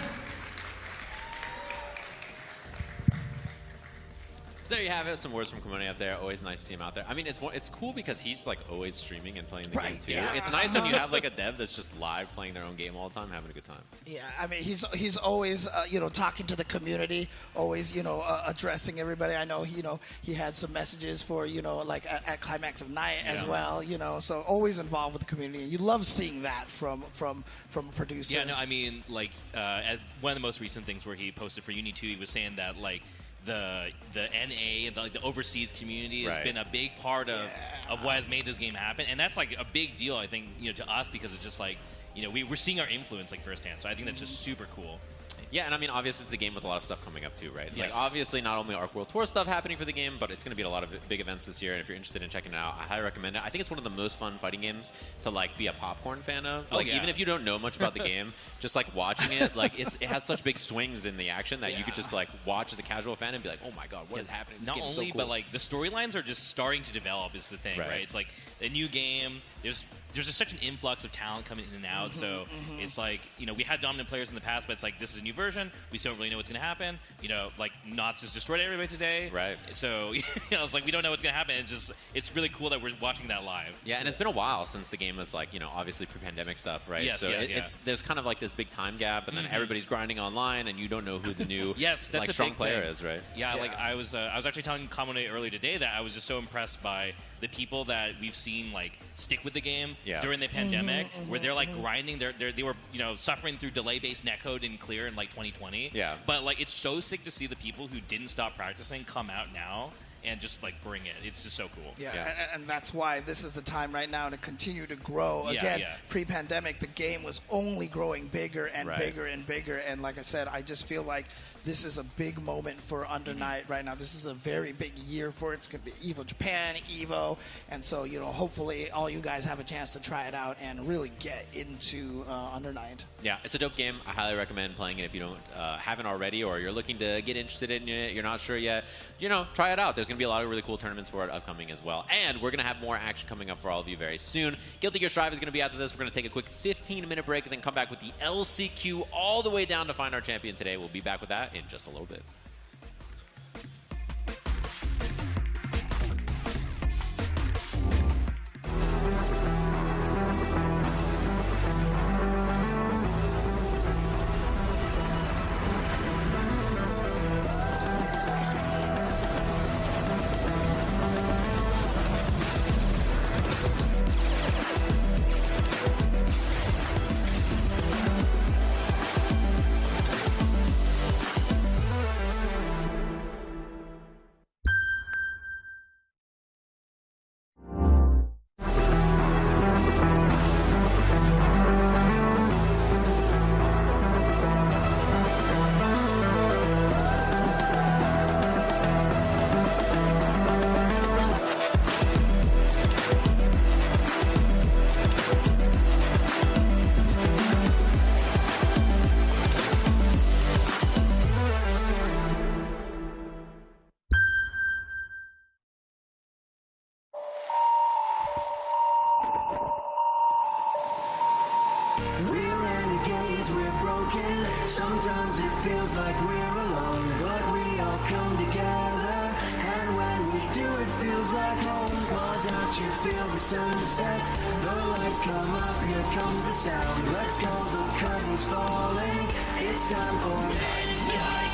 There you have it. Some words from Komone out there. Always nice to see him out there. I mean, it's cool because he's like always streaming and playing the game too. Yeah. It's nice when you have like a dev that's just live playing their own game all the time, having a good time. Yeah, I mean, he's always talking to the community, always addressing everybody. I know he had some messages for like at Climax of Night as well. So always involved with the community. You love seeing that from a producer. Yeah, no, I mean, like at one of the most recent things where he posted for Uni 2, he was saying that like the NA and the overseas community has been a big part of what has made this game happen, and that's like a big deal, I think, to us, because it's just like we're seeing our influence like firsthand. So I think that's just super cool. Yeah, and I mean, obviously, it's a game with a lot of stuff coming up too, right? Yes. Like, obviously, not only Arc World Tour stuff happening for the game, but it's going to be at a lot of big events this year. And if you're interested in checking it out, I highly recommend it. I think it's one of the most fun fighting games to like be a popcorn fan of. Like, even if you don't know much about the game, just like watching it, like it has such big swings in the action that you could just like watch as a casual fan and be like, oh my god, what is happening? This Not game only, is so cool. but like the storylines are just starting to develop is the thing, right? It's like a new game. There's there's just such an influx of talent coming in and out. So it's like, you know, we had dominant players in the past, but it's like, this is a new version. We still don't really know what's going to happen. You know, like, Knots just destroyed everybody today. Right. So, you know, it's like, we don't know what's going to happen. It's really cool that we're watching that live. Yeah, and it's been a while since the game was like, you know, obviously pre-pandemic stuff, right? Yes, so yeah. there's kind of like this big time gap, and then everybody's grinding online, and you don't know who the new Yes, that's like a strong big player thing. is, right? Yeah, like I was actually telling Kamune earlier today that I was just so impressed by the people that we've seen like stick with the game during the pandemic, where they're like grinding. They were, you know, suffering through delay-based netcode in Clear in like 2020. Yeah. But like, it's so sick to see the people who didn't stop practicing come out now and just like bring it. It's just so cool. Yeah. And that's why this is the time right now to continue to grow. Again, pre-pandemic, the game was only growing bigger and bigger and bigger. And like I said, I just feel like this is a big moment for Under Night right now. This is a very big year for it. It's going to be EVO Japan, EVO. And so, you know, hopefully all you guys have a chance to try it out and really get into Under Night. Yeah, it's a dope game. I highly recommend playing it if you don't haven't already, or you're looking to get interested in it, you're not sure yet. You know, try it out. There's going to be a lot of really cool tournaments for it upcoming as well. And we're going to have more action coming up for all of you very soon. Guilty Gear Strive is going to be after this. We're going to take a quick 15-minute break and then come back with the LCQ all the way down to find our champion today. We'll be back with that in just a little bit. Sometimes it feels like we're alone, but we all come together. And when we do, it feels like home. Why don't you feel the sunset? The lights come up, here comes the sound. Let's go, the curtain's falling. It's time for midnight.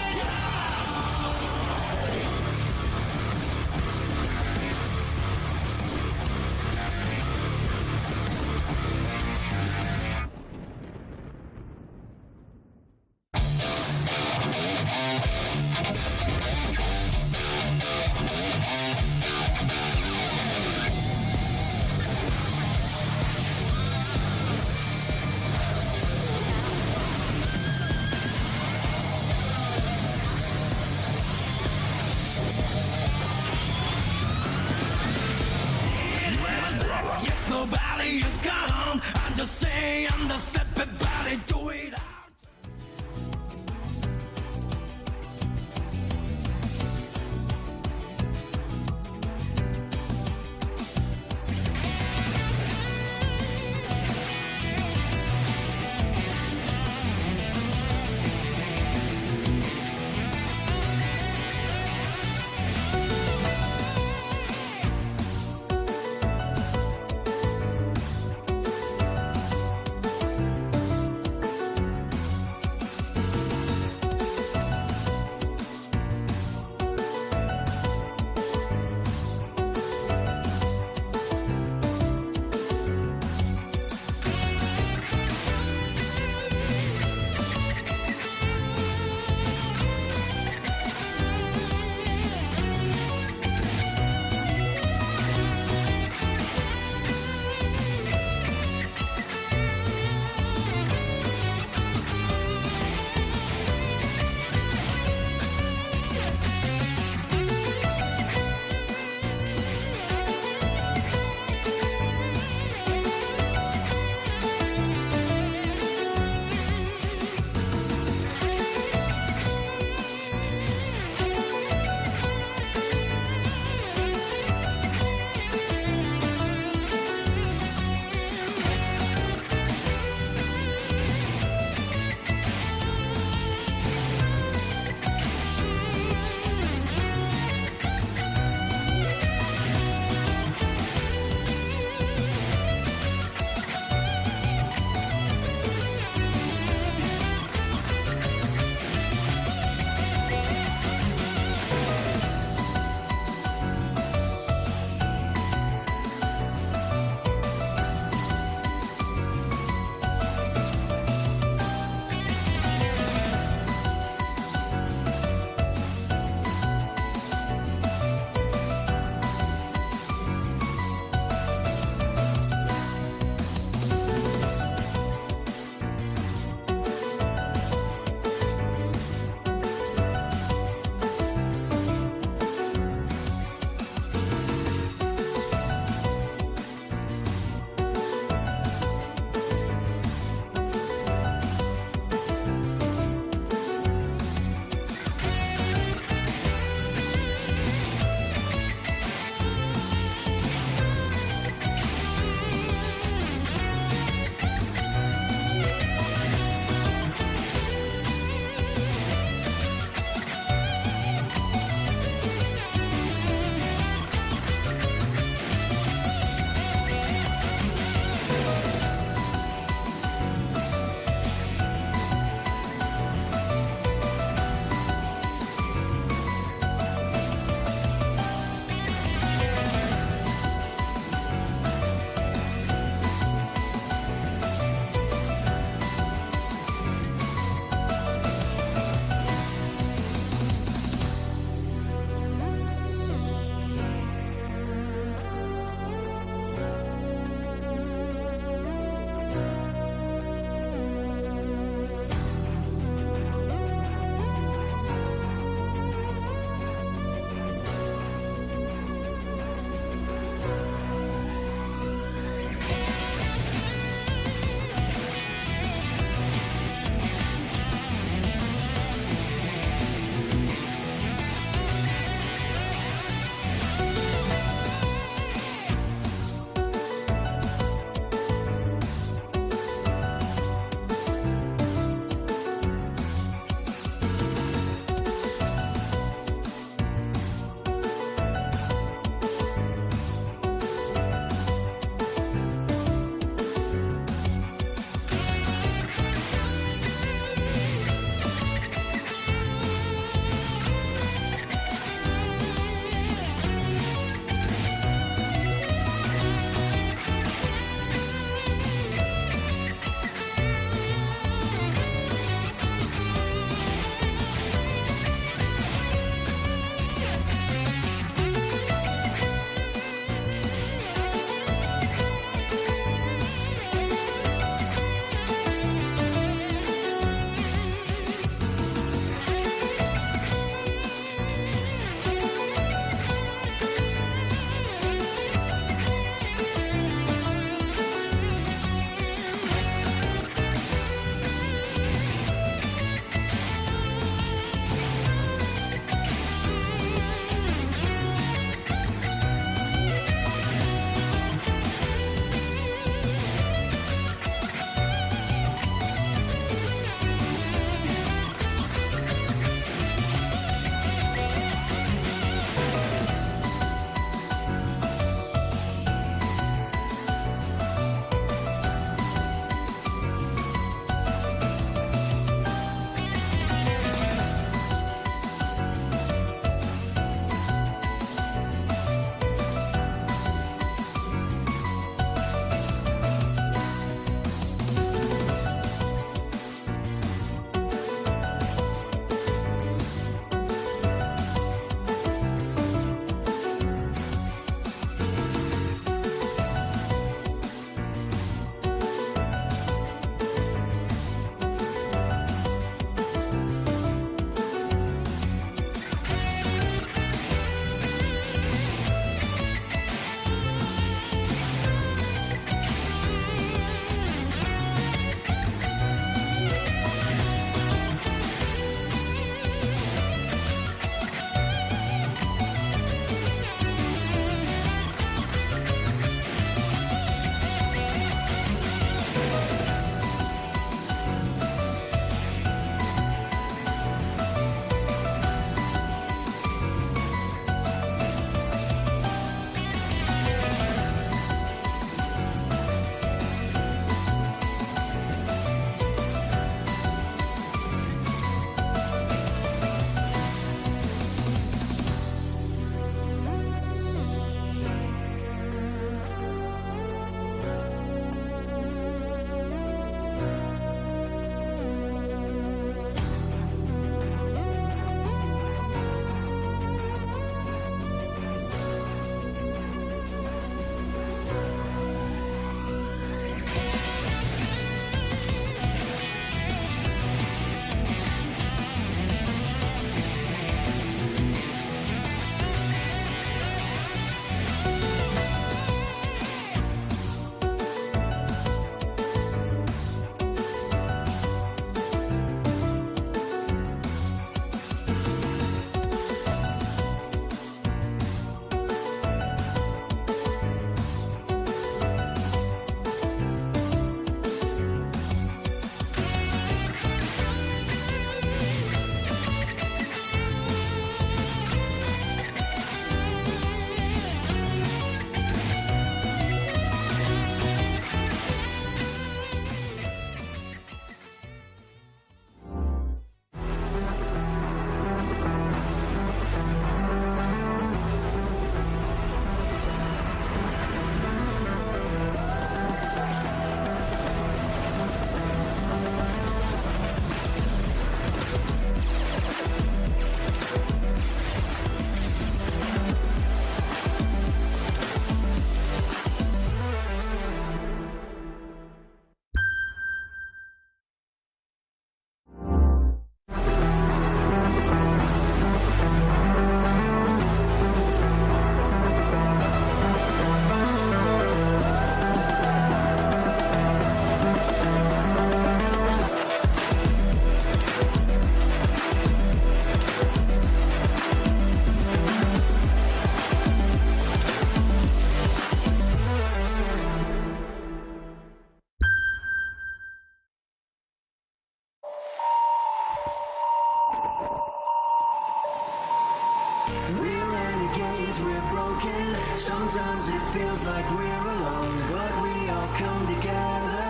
We're renegades, we're broken. Sometimes it feels like we're alone, but we all come together.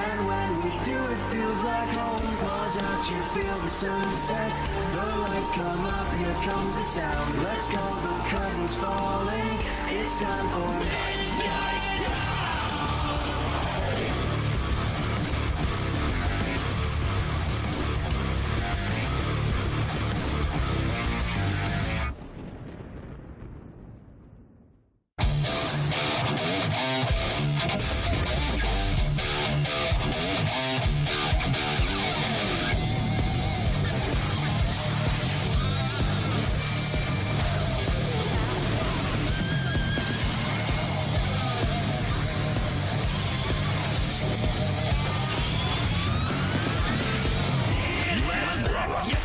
And when we do, it feels like home. Pause out, you feel the sunset. The lights come up, here comes the sound. Let's go, the curtain's falling. It's time for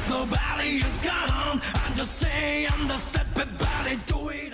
Nobody is gone. I'm just saying the step about it, do it.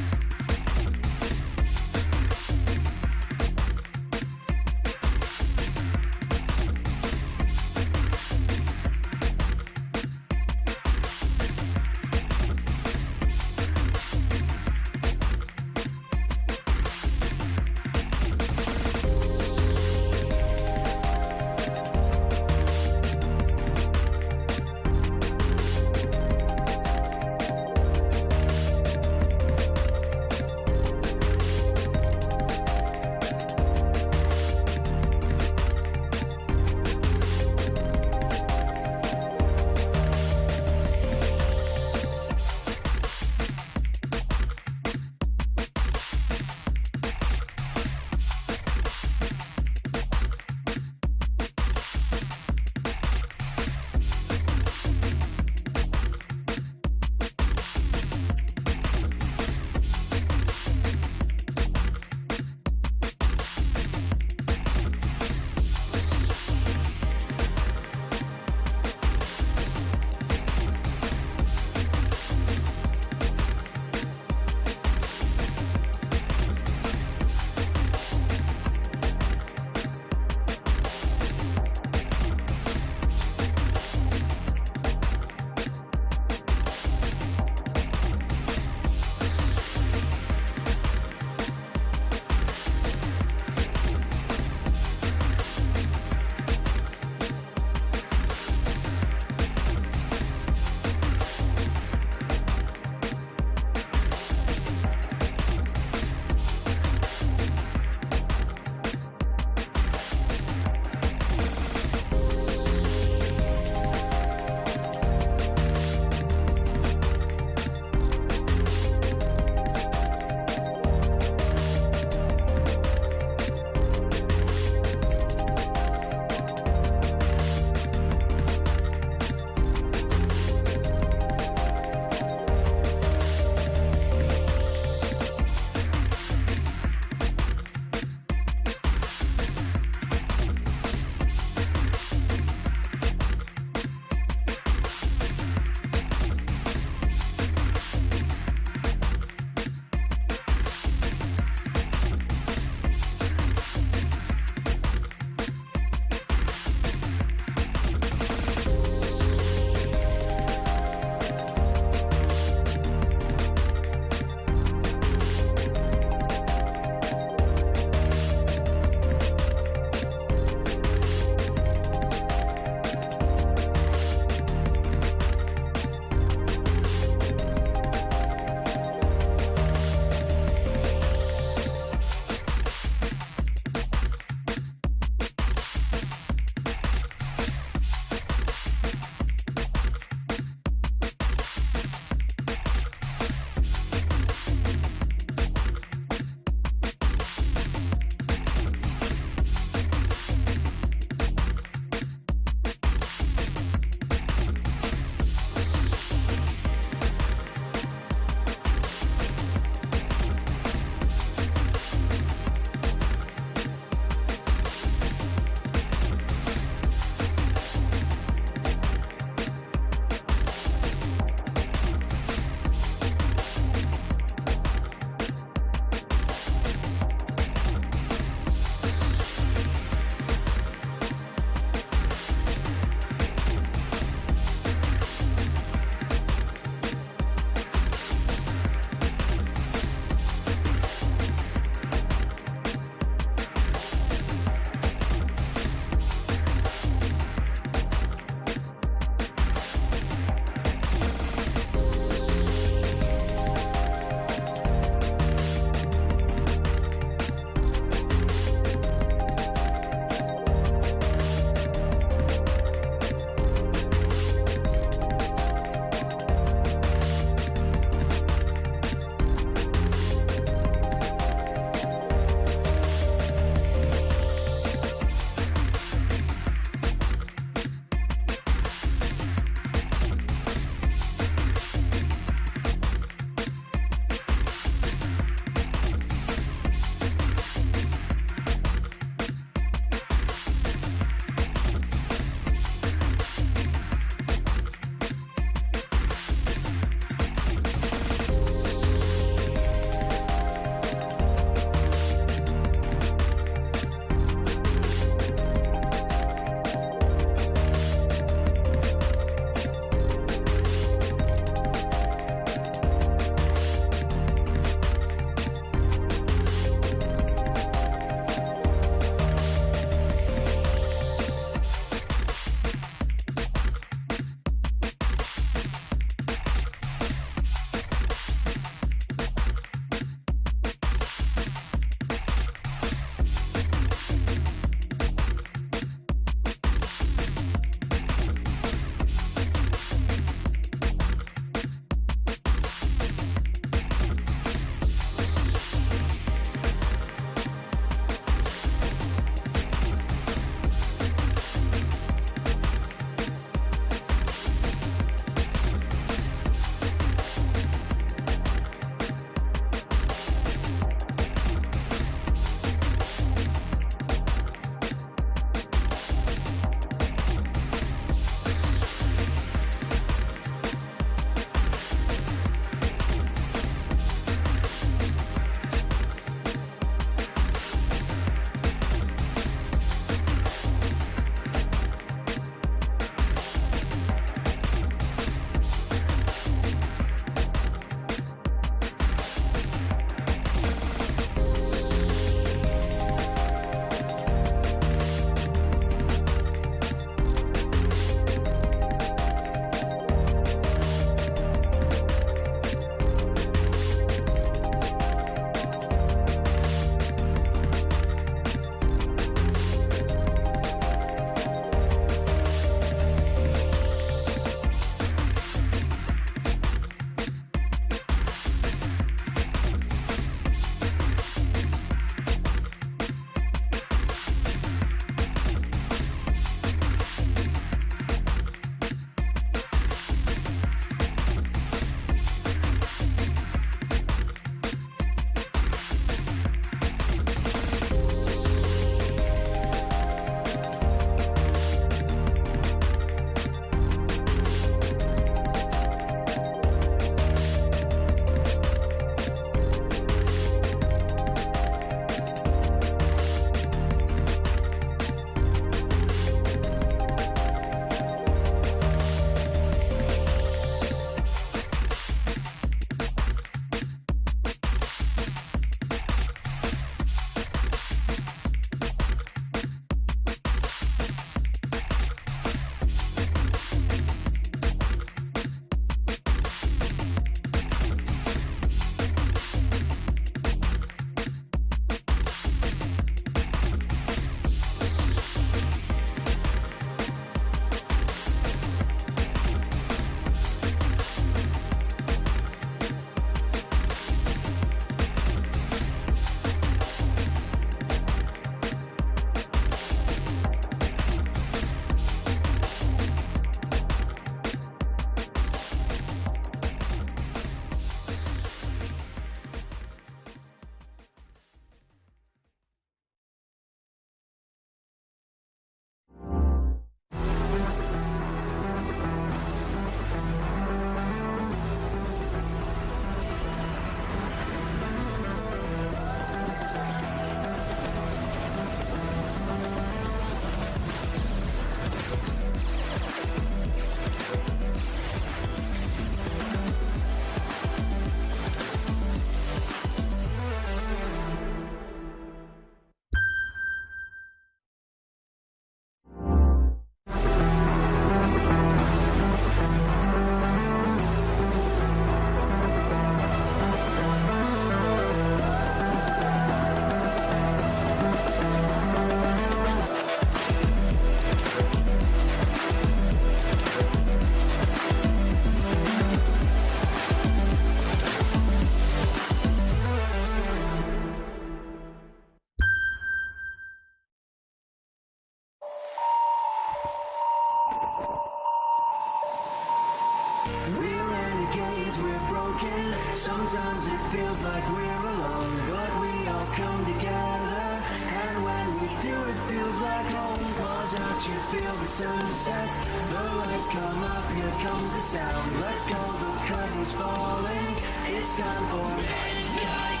broken. Sometimes it feels like we're alone, but we all come together. And when we do, it feels like home. Cause out you feel the sunset, the lights come up, here comes the sound. Let's go, the curtain's falling, it's time for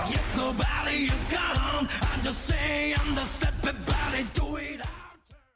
Yes, nobody is gone. I'm just saying the step about it, do it our turn.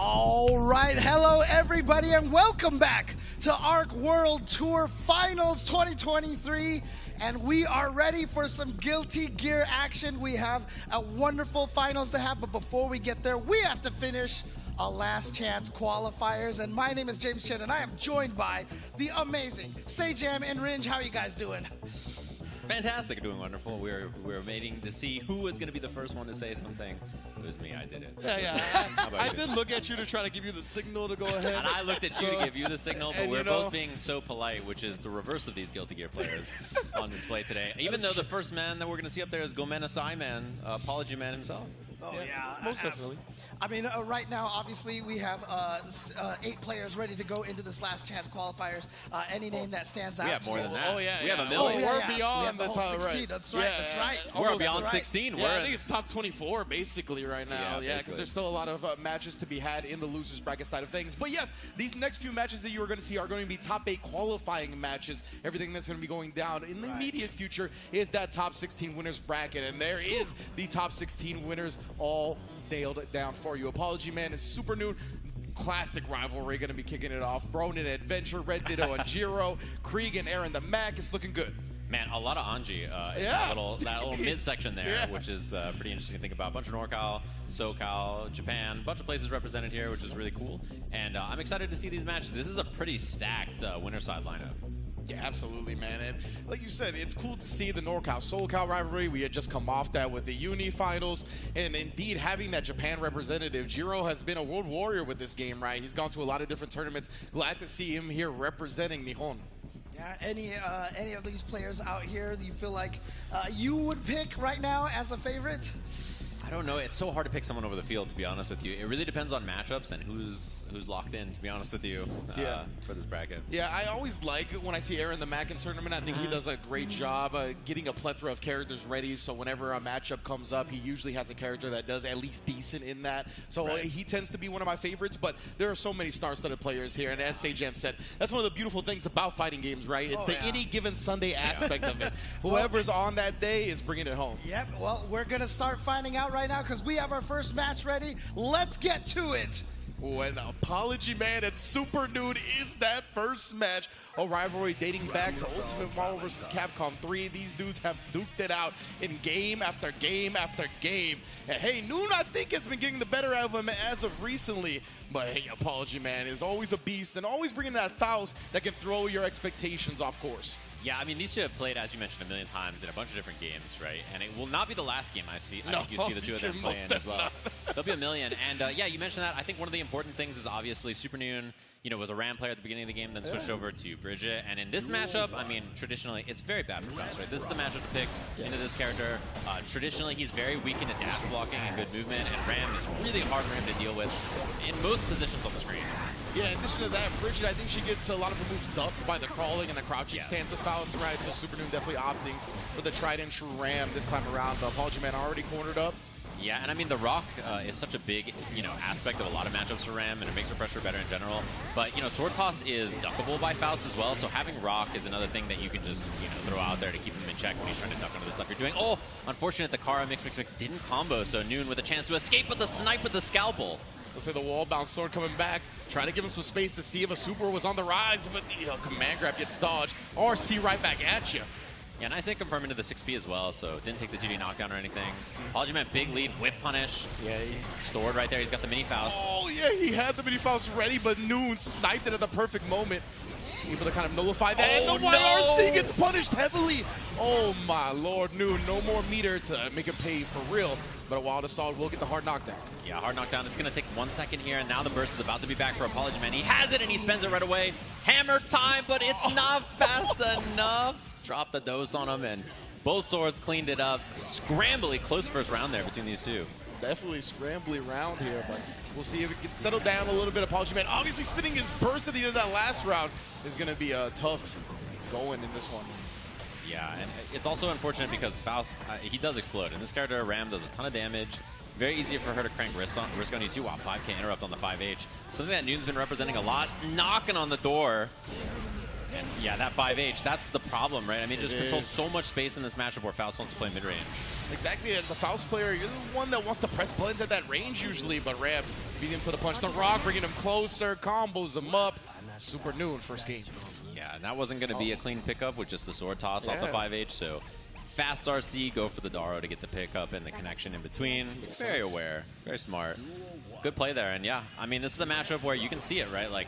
All right, hello everybody, and welcome back to ARC World Tour Finals 2023. And we are ready for some Guilty Gear action. We have a wonderful finals to have, but before we get there, we have to finish a last chance qualifiers. And my name is James Chen, and I am joined by the amazing Sajam and Rinj. How are you guys doing? Fantastic, doing wonderful. We're waiting to see who was going to be the first one to say something. It was me, I did it. Yeah. How about I you? did look at you to try to give you the signal to go ahead. And I looked at you to give you the signal, but And we're you know- both being so polite, which is the reverse of these Guilty Gear players on display today. Even though the first man that we're going to see up there is Gomena Saiman, Apology Man himself. Oh, yeah. most definitely. I mean, right now, obviously, we have 8 players ready to go into this last chance qualifiers. Any name that stands out? We have to more you? than that. Oh, yeah. We have a Oh, million. yeah, We're yeah. beyond We have the whole top, 16. right. That's right. Yeah. That's right. We're Almost beyond right. 16. Yeah, We're I think it's top 24 basically right now. Yeah, Yeah, because there's still a lot of matches to be had in the losers bracket side of things. But yes, these next few matches that you are going to see are going to be top 8 qualifying matches. Everything that's going to be going down in the immediate future is that top 16 winners bracket, and there is the top 16 winners all nailed it down for you. Apology Man is Super Noon. Classic rivalry going to be kicking it off. Bronin Adventure, Red Ditto and Jiro, Krieg and Aaron the Mac is looking good. Man, a lot of Anji in Yeah. that little midsection there, Yeah. which is pretty interesting to think about. A bunch of NorCal, SoCal, Japan, a bunch of places represented here, which is really cool. And I'm excited to see these matches. This is a pretty stacked winner side lineup. Yeah, absolutely, man. And like you said, it's cool to see the NorCal SoCal rivalry. We had just come off that with the Uni finals. And indeed, having that Japan representative, Jiro has been a world warrior with this game, right? He's gone to a lot of different tournaments. Glad to see him here representing Nihon. Yeah, any of these players out here that you feel like you would pick right now as a favorite? I don't know. It's so hard to pick someone over the field, to be honest with you. It really depends on matchups and who's locked in, to be honest with you, for this bracket. Yeah, I always like when I see Aaron the Mac in tournament. I think he does a great job getting a plethora of characters ready. So whenever a matchup comes up, he usually has a character that does at least decent in that. So he tends to be one of my favorites. But there are so many star-studded players here. And as Sajam said, that's one of the beautiful things about fighting games, right? It's any given Sunday aspect of it. Whoever's on that day is bringing it home. Yep, well, we're going to start finding out right now because we have our first match ready. Let's get to it. When Apology Man and Super Nude is that first match. A rivalry dating back to Ultimate Marvel vs. Capcom 3. These dudes have duked it out in game after game after game. And hey, Noon, I think, has been getting the better out of him as of recently. But hey, Apology Man is always a beast and always bringing that Faust that can throw your expectations off course. Yeah, I mean, these two have played, as you mentioned, a million times in a bunch of different games, right? And it will not be the last game I see. I think you see the two of them play in as well. There'll be a million. And yeah, you mentioned that. I think one of the important things is obviously Super Noon, was a Ram player at the beginning of the game, then switched over to Bridget. And in this matchup, I mean, traditionally, it's very bad for Faust, right? This is the matchup to pick into this character. Traditionally, he's very weak into dash blocking and good movement, and Ram is really hard for him to deal with in most positions on the screen. Yeah, in addition to that, Bridget, I think she gets a lot of her moves ducked by the crawling and the crouching stance of Faust, right? So Super Noon definitely opting for the tried and true Ram this time around. The Apology Man already cornered up. Yeah, and I mean, the Rock is such a big, aspect of a lot of matchups for Ram, and it makes her pressure better in general. But, Sword Toss is duckable by Faust as well, so having Rock is another thing that you can just, throw out there to keep him in check when he's trying to duck under the stuff you're doing. Oh, unfortunate the Kara mix didn't combo, so Noon with a chance to escape with the snipe with the scalpel. We'll say the wall bounce sword coming back, trying to give him some space to see if a super was on the rise, but the command grab gets dodged. RC right back at you. Yeah, nice hit confirm into the 6P as well, so didn't take the 2D knockdown or anything. Apology Man, big lead, whip punish. Yeah, stored right there. He's got the mini Faust. Oh, yeah, he had the mini Faust ready, but Noon sniped it at the perfect moment. Able to kind of nullify that, and the YRC gets punished heavily. Oh, my lord, Noon, no more meter to make it pay for real. But a Wild Assault will get the hard knockdown. Yeah, hard knockdown. It's going to take 1 second here, and now the burst is about to be back for Apology Man. He has it, and he spends it right away. Hammer time, but it's not fast enough. Drop the dose on him, and both swords cleaned it up. Scrambly, close first round there between these two. Definitely scrambly round here, but we'll see if it can settle down a little bit. Apology Man obviously spinning his burst at the end of that last round is going to be a tough going in this one. Yeah, and it's also unfortunate because Faust, he does explode. And this character, Ram, does a ton of damage. Very easy for her to crank risk on you too. Wow, 5K interrupt on the 5H. Something that Noon's been representing a lot. Knocking on the door. And yeah, that 5H, that's the problem, right? I mean, it just controls so much space in this matchup where Faust wants to play mid-range. Exactly, as the Faust player, you're the one that wants to press buttons at that range usually, but Ram beat him to the punch. The Rock bringing him closer, combos him up. Super Noon first game. Yeah, and that wasn't going to be a clean pickup with just the sword toss off the 5H, so fast RC, go for the Daro to get the pickup and the connection in between. Very aware, very smart. Good play there, and yeah, I mean, this is a matchup where you can see it, right? Like,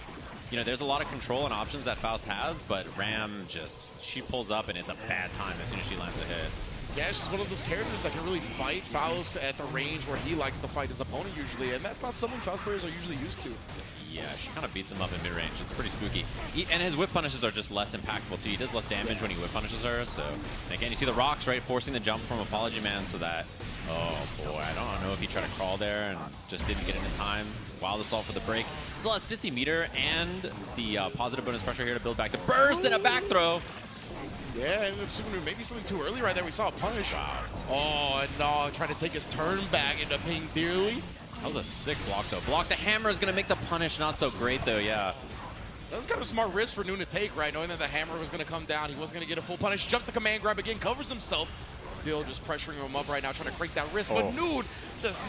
you know, there's a lot of control and options that Faust has, but Ram just, she pulls up and it's a bad time as soon as she lands a hit. Yeah, it's just one of those characters that can really fight Faust at the range where he likes to fight his opponent usually, and that's not something Faust players are usually used to. Yeah, she kind of beats him up in mid-range. It's pretty spooky. And his whip punishes are just less impactful, too. He does less damage when he whip punishes her. So, and again, you see the rocks, right, forcing the jump from Apology Man so that, oh, boy, I don't know if he tried to crawl there and just didn't get it in time. Wild Assault for the break. Still has 50 meter and the positive bonus pressure here to build back the burst and a back throw. Yeah, ended up Super Noon maybe something too early right there. We saw a punish. Oh, and no, trying to take his turn back, ended up paying dearly. That was a sick block, though. Block the hammer is going to make the punish not so great, though, yeah. That was kind of a smart risk for Noon to take, right? Knowing that the hammer was going to come down. He wasn't going to get a full punish. Jumps the command grab again, covers himself. Still just pressuring him up right now, trying to break that wrist. But Noon just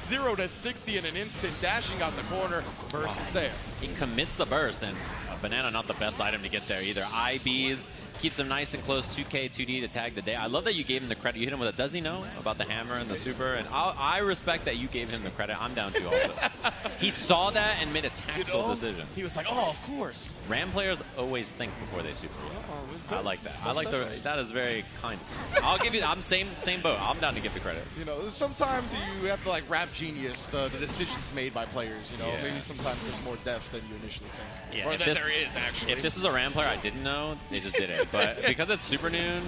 0 to 60 in an instant, dashing out the corner. Burst is there. He commits the burst, and a banana not the best item to get there either. IBs keeps him nice and close, 2K, 2D to tag the day. I love that you gave him the credit. You hit him with a, does he know about the hammer and the super? And I respect that you gave him the credit. I'm down to also. He saw that and made a tactical decision. He was like, oh, of course. Ram players always think before they super. I like that. I like that is very kind. I'll give you, I'm same boat. I'm down to give the credit. You know, sometimes you have to like rap genius the decisions made by players, you know. Yeah. Maybe sometimes there's more depth than you initially think. Yeah, or that there is, actually. If this is a Ram player I didn't know, they just did it. But because it's Super Noon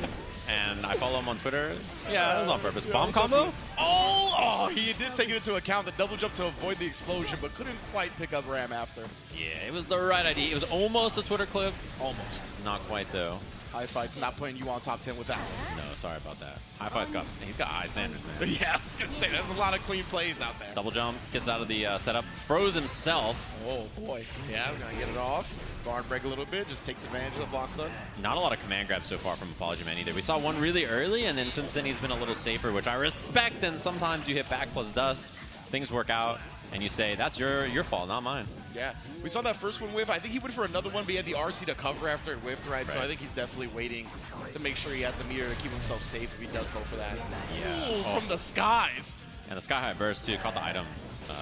and I follow him on Twitter, yeah, that was on purpose. Bomb combo? Oh, he did take it into account, the double jump to avoid the explosion, but couldn't quite pick up Ram after. Yeah, it was the right idea. It was almost a Twitter clip. Almost. Not quite, though. High Fight's not putting you on top 10 with that one. No, sorry about that. High Fight's he's got high standards, man. Yeah, I was going to say, there's a lot of clean plays out there. Double jump, gets out of the setup, froze himself. Oh, boy. Yeah, we're going to get it off. Guard break a little bit, just takes advantage of the block stun. Not a lot of command grabs so far from Apology Man either. We saw one really early, and then since then he's been a little safer, which I respect, and sometimes you hit back plus dust, things work out, and you say, that's your fault, not mine. Yeah, we saw that first one whiff. I think he went for another one, but he had the RC to cover after it whiffed, right? So I think he's definitely waiting to make sure he has the meter to keep himself safe if he does go for that. Yeah. Ooh, from the skies. And the Sky High burst, too, caught the item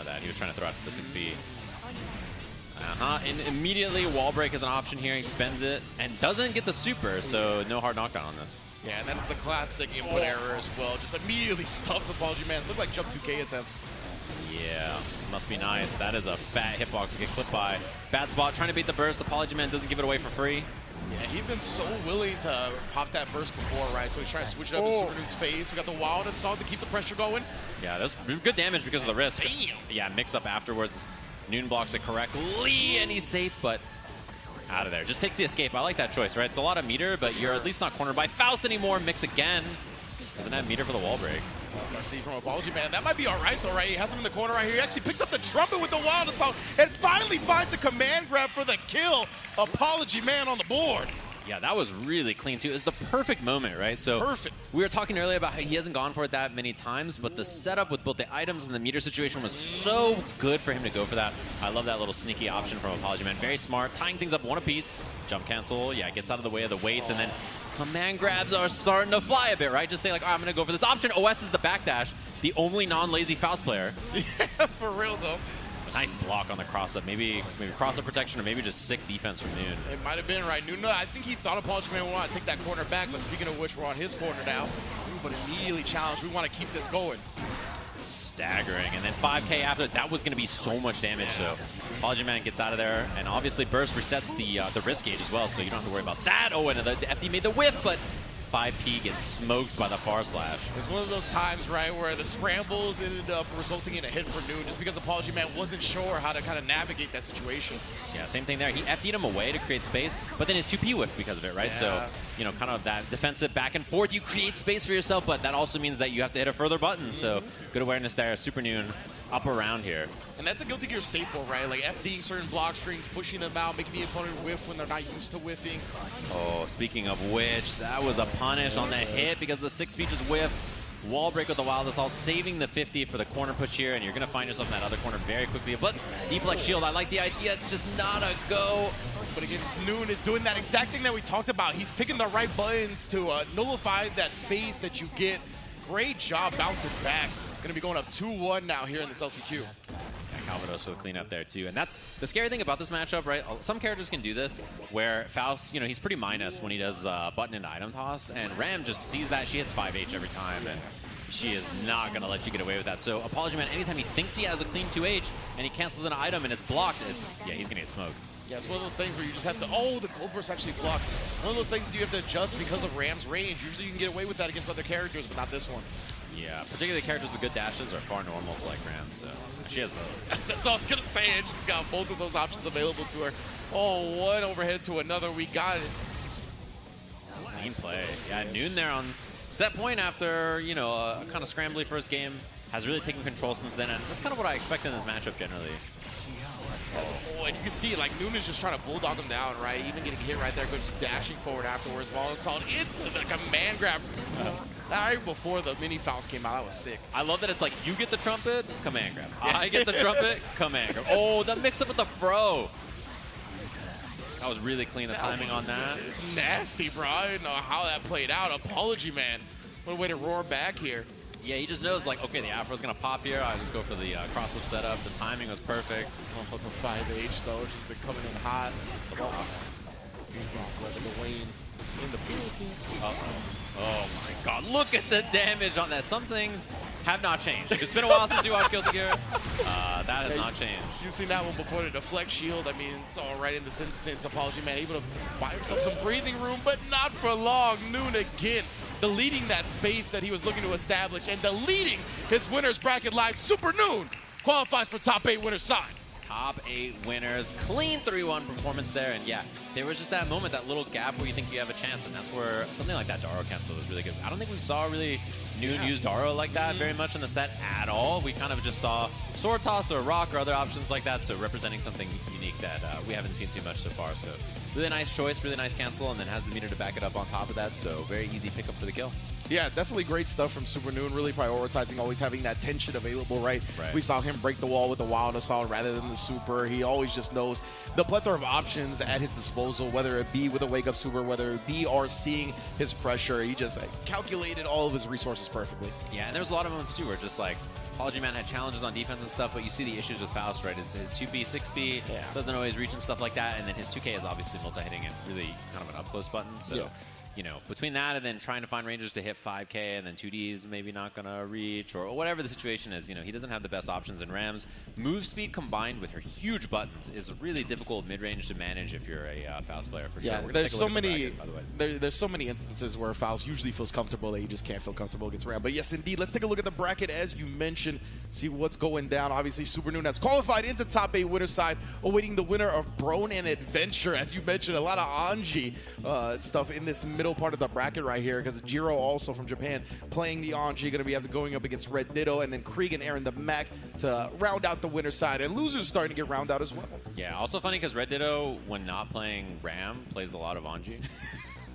that he was trying to throw out the 6B. And immediately, wall break is an option here. He spends it and doesn't get the super, so no hard knockdown on this. Yeah, and that's the classic input error as well. Just immediately stuffs Apology Man. Looked like jump 2K attempt. Yeah, must be nice. That is a fat hitbox to get clipped by. Bad spot, trying to beat the burst. Apology Man doesn't give it away for free. Yeah, he's been so willing to pop that burst before, right? So he's trying to switch it up in Super Noon's face. We got the Wild Assault to keep the pressure going. Yeah, that's good damage because of the risk. Damn. Yeah, mix up afterwards. Noon blocks it correctly, and he's safe, but out of there. Just takes the escape. I like that choice, right? It's a lot of meter, but you're at least not cornered by Faust anymore. Mix again. Doesn't have meter for the wall break. Last RC from Apology Man. That might be all right, though, right? He has him in the corner right here. He actually picks up the trumpet with the Wild Assault and finally finds a command grab for the kill. Apology Man on the board. Yeah, that was really clean, too. It was the perfect moment, right? So perfect. We were talking earlier about how he hasn't gone for it that many times, but the setup with both the items and the meter situation was so good for him to go for that. I love that little sneaky option from Apology Man. Very smart. Tying things up one apiece. Jump cancel. Yeah, gets out of the way of the weights, and then command grabs are starting to fly a bit, right? Just say, like, oh, I'm going to go for this option. OS is the backdash. The only non-lazy Faust player. Yeah, for real, though. Nice block on the cross-up. Maybe cross-up protection or maybe just sick defense from Noon. It might have been, right? Noon, I think he thought Apology Man would want to take that corner back, but speaking of which, we're on his corner now. But immediately challenged. We want to keep this going. Staggering. And then 5K after. That was going to be so much damage, so Apology Man gets out of there. And obviously, Burst resets the risk gauge as well, so you don't have to worry about that. Oh, and the FD made the whiff, but 5P gets smoked by the far slash. It's one of those times, right, where the scrambles ended up resulting in a hit for Noon just because Apology Man wasn't sure how to kind of navigate that situation. Yeah, same thing there. He FD'd him away to create space, but then his 2P whiffed because of it, right? Yeah. So, you know, kind of that defensive back and forth. You create space for yourself, but that also means that you have to hit a further button. So, good awareness there. Super Noon up around here. And that's a Guilty Gear staple, right? Like FDing certain block strings, pushing them out, making the opponent whiff when they're not used to whiffing. Oh, speaking of which, that was a punish on the hit because the 6 features whiffed. Wall break with the Wild Assault, saving the 50 for the corner push here, and you're going to find yourself in that other corner very quickly. But deflect shield, I like the idea. It's just not a go. But again, Noon is doing that exact thing that we talked about. He's picking the right buttons to nullify that space that you get. Great job bouncing back. Going to be going up 2-1 now here in this LCQ. Yeah, Calvados for the cleanup there too. And that's the scary thing about this matchup, right? Some characters can do this, where Faust, you know, he's pretty minus when he does button and item toss, and Ram just sees that. She hits 5H every time, and she is not going to let you get away with that. So Apology Man, anytime he thinks he has a clean 2H and he cancels an item and it's blocked, yeah, he's going to get smoked. Yeah, it's one of those things where you just have to, oh, the Cold Burst actually blocked. One of those things that you have to adjust because of Ram's range. Usually you can get away with that against other characters, but not this one. Yeah, particularly characters with good dashes are far normals like Ram, so she has both. That's all I was going to say. And she's got both of those options available to her. Oh, one overhead to another. We got it. Clean play. Yeah, Noon there on set point after, you know, a kind of scrambly first game. Has really taken control since then, and that's kind of what I expect in this matchup generally. Oh, and you can see, like, Noon is just trying to bulldog him down, right? Even getting hit right there, just dashing forward afterwards. Ball assault into the command grab. Right before the mini Faust came out, that was sick. I love that it's like, you get the trumpet, command grab. I get the trumpet, command grab. Oh, the mix up with the fro. That was really clean, the timing on that. Nasty, bro. I didn't know how that played out. Apology Man. What a way to roar back here. Yeah, he just knows, like, okay, the Afro's going to pop here. I just go for the cross-up setup. The timing was perfect. Oh, the 5H, though. She's been coming in hot. Wayne in the field. Oh, my God. Look at the damage on that. Some things have not changed. It's been a while since you watched Guilty Gear. That has not changed. You've seen that one before, the deflect shield. I mean, it's all right in this instance. Apology Man able to buy himself some breathing room, but not for long. Noon again, deleting that space that he was looking to establish and deleting his winner's bracket live. Super Noon qualifies for top 8 winner's side. Top 8 winners. Clean 3-1 performance there. And yeah, there was just that moment, that little gap where you think you have a chance. And that's where something like that Daro cancel was really good. I don't think we saw really Noon use Daro like that very much in the set at all. We kind of just saw Sword Toss or Rock or other options like that. So representing something unique that we haven't seen too much so far. So really nice choice, really nice cancel, and then has the meter to back it up on top of that. So very easy pickup for the kill. Yeah, definitely great stuff from Super Noon, really prioritizing always having that tension available, right? We saw him break the wall with the Wild Assault rather than the Super. He always just knows the plethora of options at his disposal, whether it be with a Wake Up Super, whether it be RCing his pressure. He just calculated all of his resources perfectly. Yeah, and there was a lot of moments too where just like Apology Man had challenges on defense and stuff, but you see the issues with Faust, right? His 2B, 6B doesn't always reach and stuff like that, and then his 2K is obviously multi-hitting and really kind of an up-close button. So, you know, between that and then trying to find ranges to hit 5K and then 2Ds maybe not going to reach or whatever the situation is, you know, he doesn't have the best options in Rams. Move speed combined with her huge buttons is really difficult mid-range to manage if you're a Faust player, for sure. There's so many there's so many instances where Faust usually feels comfortable that he just can't feel comfortable against Ram. But yes, indeed, let's take a look at the bracket as you mentioned, see what's going down. Obviously, Super Noon has qualified into top 8 winner side, awaiting the winner of Brone and Adventure. As you mentioned, a lot of Anji stuff in this middle part of the bracket right here, because Jiro also from Japan playing the Anji, going to be going up against Red Ditto, and then Krieg and Aaron the Mac to round out the winner side, and losers starting to get round out as well. Yeah, also funny because Red Ditto, when not playing Ram, plays a lot of Anji.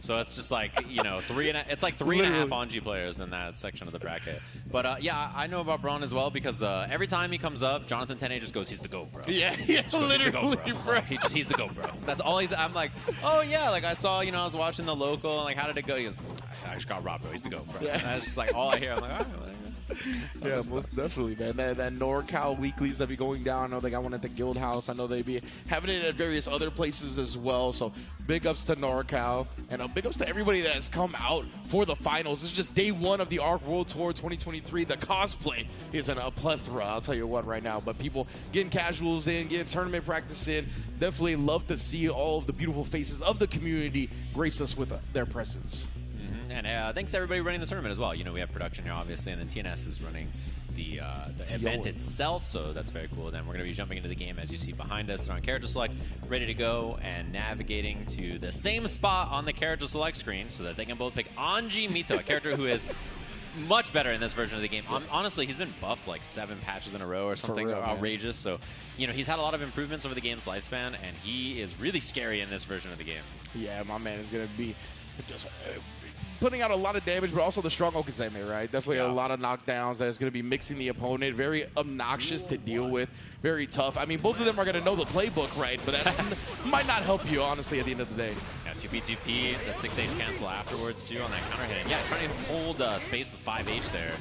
So it's just like, you know, it's like three and a half Anji players in that section of the bracket. But yeah, I know about Braun as well because every time he comes up, Jonathan Tene just goes, he's the GOAT, bro. Yeah, literally, bro. He's the GOAT, bro. That's all I'm like, oh yeah, like I saw, you know, I was watching the local, and like, how did it go? He goes, I just got robbed, bro. He's the GOAT, bro. Yeah. That's just like all I hear. I'm like, all right. Yeah, most definitely, man. That NorCal weeklies that be going down. I know they got one at the Guild House. I know they be having it at various other places as well. So big ups to NorCal, and big ups to everybody that has come out for the finals. This is just day 1 of the ARC World Tour 2023. The cosplay is in a plethora, I'll tell you what right now. But people getting casuals in, getting tournament practice in. Definitely love to see all of the beautiful faces of the community grace us with their presence. And thanks to everybody running the tournament as well. You know, we have production here, obviously, and then TNS is running the event itself, so that's very cool. Then we're going to be jumping into the game, as you see behind us. They're on character select, ready to go, and navigating to the same spot on the character select screen so that they can both pick Anji Mito, a character who is much better in this version of the game. Honestly, he's been buffed like 7 patches in a row or something real, outrageous. So, he's had a lot of improvements over the game's lifespan, and he is really scary in this version of the game. Yeah, my man is going to be just putting out a lot of damage, but also the strong Okazeme, right? Definitely a lot of knockdowns that is going to be mixing the opponent. Very obnoxious to deal with. Very tough. I mean, both of them are going to know the playbook, right? But that might not help you, honestly, at the end of the day. Yeah, 2P2P, the 6H cancel afterwards, too, on that counter hit. Yeah, trying to hold space with 5H there.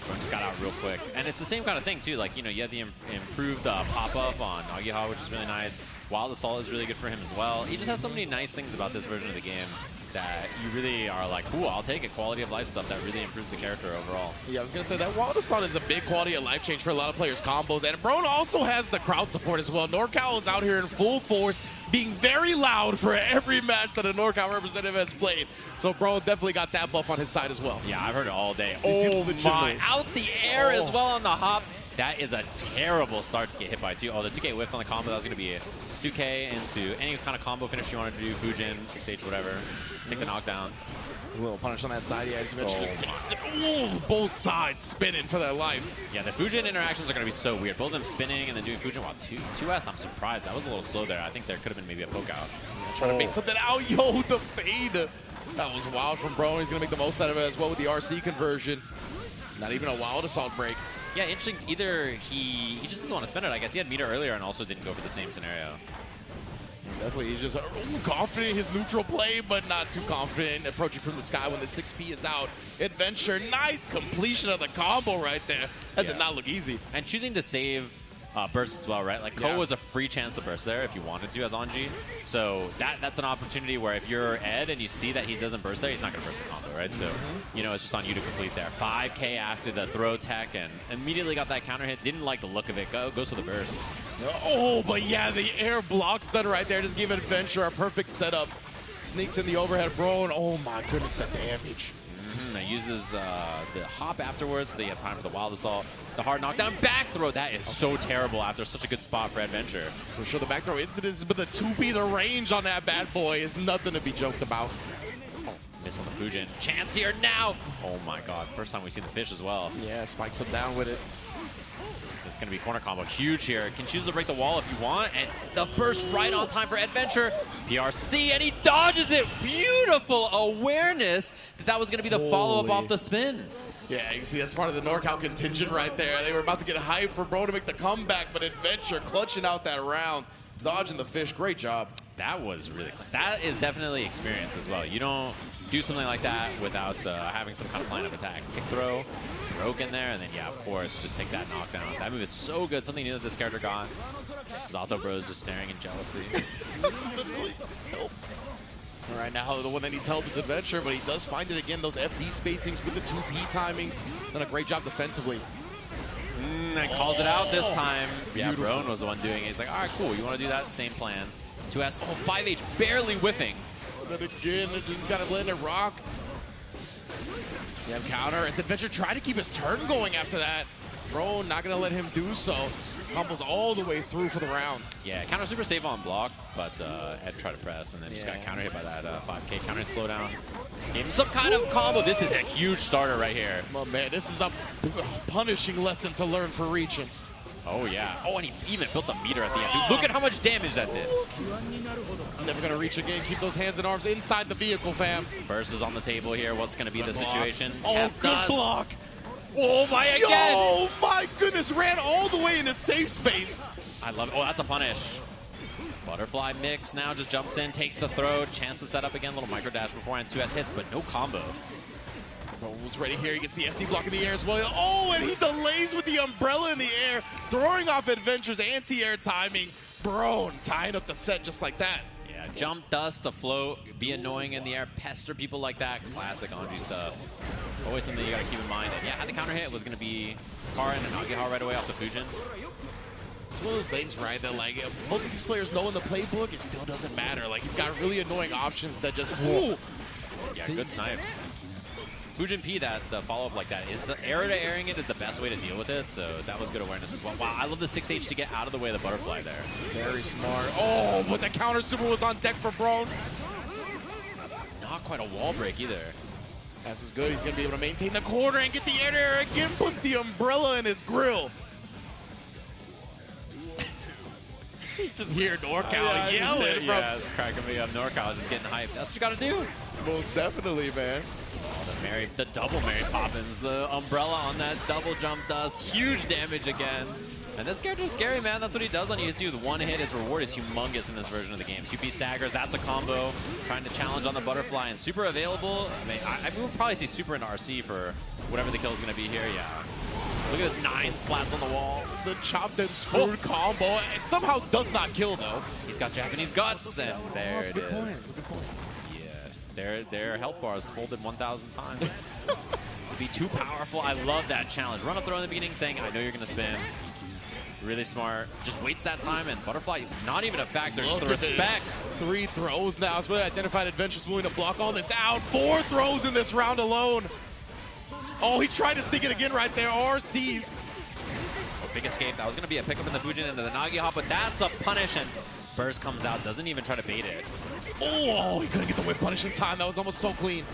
Bro just got out real quick. And it's the same kind of thing, too. Like, you have the improved pop-up on Nagiha, which is really nice. Wild Assault is really good for him as well. He just has so many nice things about this version of the game that you really are like, ooh, I'll take it. Quality of life stuff that really improves the character overall. Yeah, I was going to say that Wild Assault is a big quality of life change for a lot of players' combos. And Brown also has the crowd support as well. NorCal is out here in full force, being very loud for every match that a NorCal representative has played. So Bro definitely got that buff on his side as well. Yeah, I've heard it all day. Oh my, out the air as well on the hop. That is a terrible start to get hit by 2. Oh, the 2K whiff on the combo. That was going to be a 2K into any kind of combo finish you wanted to do. Fujin, 6H, whatever. Take the knockdown. A little punish on that side. Yeah, as you mentioned, just takes it. Ooh, both sides spinning for their life. Yeah, the Fujin interactions are going to be so weird. Both of them spinning and then doing Fujin. Wow, 2S, I'm surprised. That was a little slow there. I think there could have been maybe a poke out. Yeah, trying to make something out. Yo, the fade. That was wild from Bro. He's going to make the most out of it as well with the RC conversion. Not even a Wild Assault break. Yeah, interesting. Either he just doesn't want to spend it, I guess. He had meter earlier and also didn't go for the same scenario. Definitely, he's just confident in his neutral play, but not too confident approaching from the sky when the 6P is out. Adventure, nice completion of the combo right there. That did not look easy. And choosing to save burst as well, right? Like, Ko was a free chance to burst there if you wanted to as Anji. So that's an opportunity where if you're Ed and you see that he doesn't burst there, he's not going to burst the combo, right? So, it's just on you to complete there. 5K after the throw tech and immediately got that counter hit. Didn't like the look of it. Goes for the burst. Oh, but yeah, the air block stun right there just gave Adventure a perfect setup. Sneaks in the overhead bro, and oh my goodness, the damage. Uses the hop afterwards, so they have time for the Wild Assault. The hard knockdown, back throw, that is so terrible after such a good spot for Adventure. For sure, the back throw incidents, but the 2P, the range on that bad boy is nothing to be joked about. Oh, miss on the Fujin. Chance here now. Oh my god, first time we've seen the fish as well. Yeah, spikes him down with it. It's going to be corner combo. Huge here. Can choose to break the wall if you want. And the burst right on time for Adventure. PRC, and he dodges it. Beautiful awareness that was going to be the follow-up off the spin. Yeah, you see that's part of the NorCal contingent right there. They were about to get hyped for Bro to make the comeback, but Adventure clutching out that round. Dodging the fish. Great job. That was really clean. That is definitely experience as well. You don't do something like that without having some kind of line of attack. Tick throw, broke in there, and then, yeah, of course, just take that knockdown. That move is so good. Something new that this character got. Zato Bro is just staring in jealousy. All right, now the one that needs help is Adventure, but he does find it again. Those FD spacings with the 2P timings. Done a great job defensively. And calls it out this time. Yeah, Brown was the one doing it. He's like, all right, cool. You want to do that? Same plan. 2S. Oh, 5H barely whiffing. And then again, it just got to let it rock. Yeah, counter. As Adventure tried to keep his turn going after that. Bro not going to let him do so. Combos all the way through for the round. Yeah, counter super safe on block, but Ed tried to press and then just got counter hit by that 5K counter hit slowdown. Gave him some kind of combo. This is a huge starter right here. Oh man, this is a punishing lesson to learn for reaching. Oh yeah. Oh, and he even built a meter at the end. Dude, look at how much damage that did. Never gonna reach again. Keep those hands and arms inside the vehicle, fam. Burst is on the table here. What's gonna be the situation? Oh, good block. Oh my, again! Oh my goodness, ran all the way into safe space. I love it. Oh, that's a punish. Butterfly mix now just jumps in, takes the throw, chance to set up again, little micro dash beforehand, 2S hits, but no combo. Bro's ready here, he gets the FD block in the air as well. Oh, and he delays with the umbrella in the air, throwing off Adventure's anti-air timing. Bro tying up the set just like that. Yeah, jump dust to float, be annoying in the air, pester people like that. Classic Anji stuff. Always something you gotta keep in mind. And yeah, had the counter hit was gonna be Karin and Nagiha right away off the Fujin. It's one of those things, right, that like both of these players know in the playbook, it still doesn't matter. Like he's got really annoying options that just yeah, good snipe. Fujin P, that the follow-up like that is the air to airing it is the best way to deal with it, so that was good awareness as well. Wow, I love the 6H to get out of the way of the butterfly there. Very smart. Oh, but the counter super was on deck for Bro. Not quite a wall break either. This is good. He's going to be able to maintain the corner and get the air to air again. Puts the umbrella in his grill. Just hear NorCal yelling. Yeah, it's cracking me up. NorCal just getting hyped. That's what you got to do. Most definitely, man. Oh, the double Mary Poppins. The umbrella on that double jump does huge damage again. And this character's scary, man. That's what he does when he hits you with one hit. His reward is humongous in this version of the game. 2P staggers, that's a combo. Trying to challenge on the butterfly, and super available. I mean, we'll probably see super into RC for whatever the kill is going to be here. Yeah. Look at this 9 splats on the wall. The chopped and screwed combo. It somehow does not kill, though. He's got Japanese guts, and there it is. That's a good point. Yeah, their health bar is folded 1,000 times. To be too powerful, I love that challenge. Run up throw in the beginning saying, I know you're going to spin. Really smart. Just waits that time, and Butterfly, not even a factor, just the respect. 3 throws now. It's really identified Adventure's willing to block all this out. 4 throws in this round alone. Oh, he tried to sneak it again right there. RC's. Oh, big escape. That was going to be a pickup in the Fujin into the Nagi hop, but that's a punish, and Burst comes out, doesn't even try to bait it. Oh, he couldn't get the whip punish in time. That was almost so clean.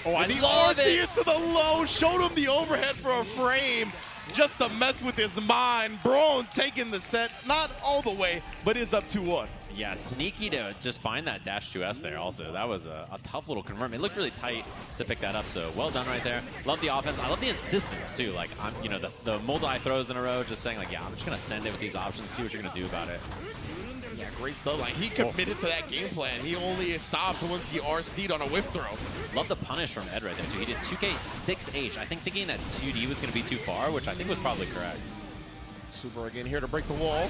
Oh, I the love RC it. into the low, showed him the overhead for a frame. Just to mess with his mind. Braun taking the set, not all the way, but is up 2-1. Yeah, sneaky to just find that dash 2S there also. That was a tough little convert. It looked really tight to pick that up, so well done right there. Love the offense. I love the insistence, too. Like, the multi throws in a row, just saying, like, yeah, I'm just going to send it with these options, see what you're going to do about it. Yeah, great stuff. Like, he committed to that game plan. He only stopped once he RC'd on a whiff throw. Love the punish from Ed right there, too. He did 2K 6H. I think thinking that 2D was going to be too far, which I think was probably correct. Super again here to break the wall.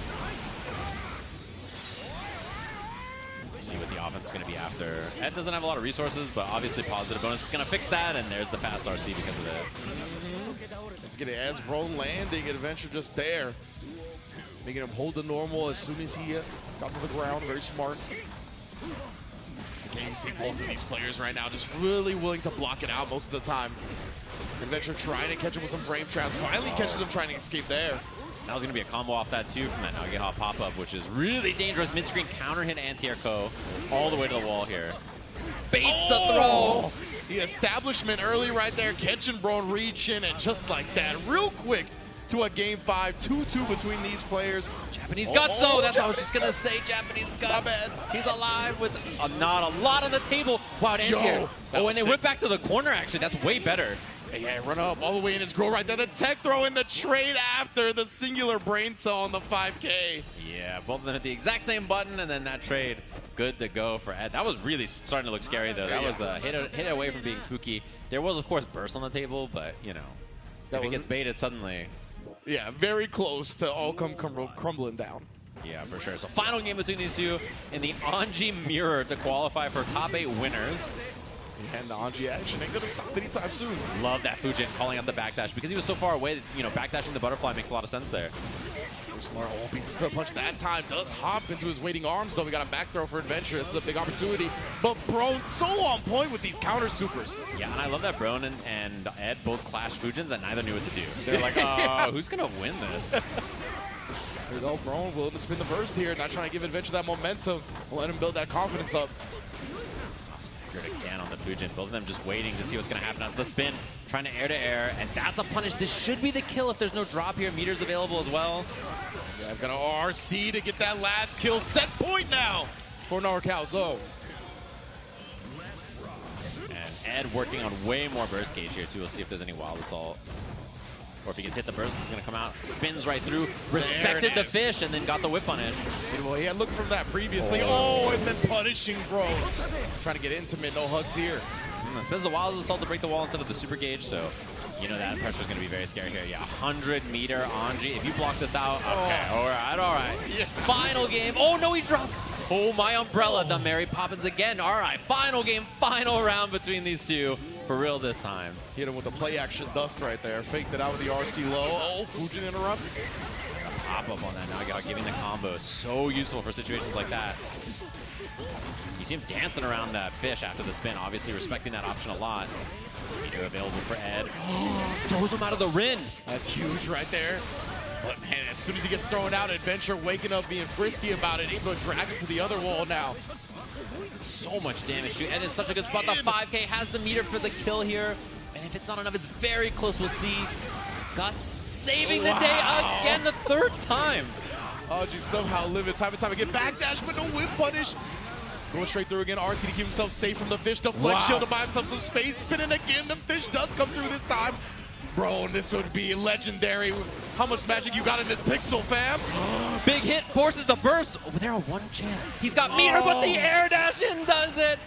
See what the offense is going to be after. Ed doesn't have a lot of resources, but obviously positive bonus is going to fix that, and there's the fast RC because of it. Let's get it as Braun landing. Adventure just there. Making him hold the normal as soon as he got to the ground. Very smart. Again, you see both of these players right now just really willing to block it out most of the time. Adventure trying to catch him with some frame traps. Finally catches him trying to escape there. That was going to be a combo off that, too, from that Nagi hop pop-up, which is really dangerous. Mid-screen counter hit anti-air Ko all the way to the wall here. Baits the throw. The establishment early right there. Catching Braun reaching, and just like that, real quick to a game 5. 2-2 between these players. Japanese guts, though. That's what I was just going to say. Japanese guts. Not bad. He's alive with not a lot on the table. Wow, anti-air. Oh, and they whip back to the corner, actually. That's way better. Yeah, run up all the way in his grill right there. The tech throw in the trade after the singular brain cell on the 5K. Yeah, both of them hit the exact same button, and then that trade, good to go for Ed. That was really starting to look scary, though. That was a hit away from being spooky. There was, of course, burst on the table, but, you know, if it gets baited suddenly. Yeah, very close to all come crumbling down. Yeah, for sure. So final game between these two in the Anji Mirror to qualify for top 8 winners. And the Anji action ain't gonna stop anytime soon. Love that Fujin calling up the backdash. Because he was so far away, you know, backdashing the butterfly makes a lot of sense there. Smart. Oh, beats him to the punch that time. Does hop into his waiting arms, though. We got a back throw for Adventure. This is a big opportunity. But Braun so on point with these counter supers. Yeah, and I love that Braun and Ed both clash Fujins and neither knew what to do. They're like, who's going to win this? There you go. Braun willing to spin the burst here. Not trying to give Adventure that momentum. Let him build that confidence up. Again on the Fujin. Both of them just waiting to see what's going to happen after the spin. Trying to air, and that's a punish. This should be the kill if there's no drop here. Meter's available as well. Yeah, I'm going to RC to get that last kill. Set point now for NorCal. So. And Ed working on way more burst gauge here, too. We'll see if there's any wild assault. Or if he gets hit the burst, it's going to come out. Spins right through. Respected the fish and then got the whip punish. Well, he had looked from that previously. Oh, and then punishing Braun. Trying to get intimate. No hugs here. Spins the wild assault to break the wall instead of the super gauge. So, you know that pressure is going to be very scary here. Yeah, 100-meter Anji. If you block this out, okay, all right. Yeah. Final game. Oh, no, he dropped. Oh, my umbrella. The Mary Poppins again. All right, final game, final round between these two. For real this time. Hit him with the play action dust right there. Faked it out with the RC low. Oh, Fujin interrupt. Pop up on that Nagi, giving the combo. So useful for situations like that. You see him dancing around that fish after the spin, obviously respecting that option a lot. Meter available for Ed. Throws him out of the Rin. That's huge right there. But man, as soon as he gets thrown out, Adventure waking up, being frisky about it, able to drag him to the other wall now. So much damage, too. And it's such a good spot. The 5K has the meter for the kill here. And if it's not enough, it's very close. We'll see. Guts saving the day again, the third time. Anji somehow living time and time again. Backdash, but no whip punish. Going straight through again. RC to keep himself safe from the fish. Deflect shield to buy himself some space. Spinning again. The fish does come through this time. Bro, this would be legendary. How much magic you got in this pixel, fam? Big hit, forces the burst. Oh, there are one chance. He's got meter, but the air dash in does it.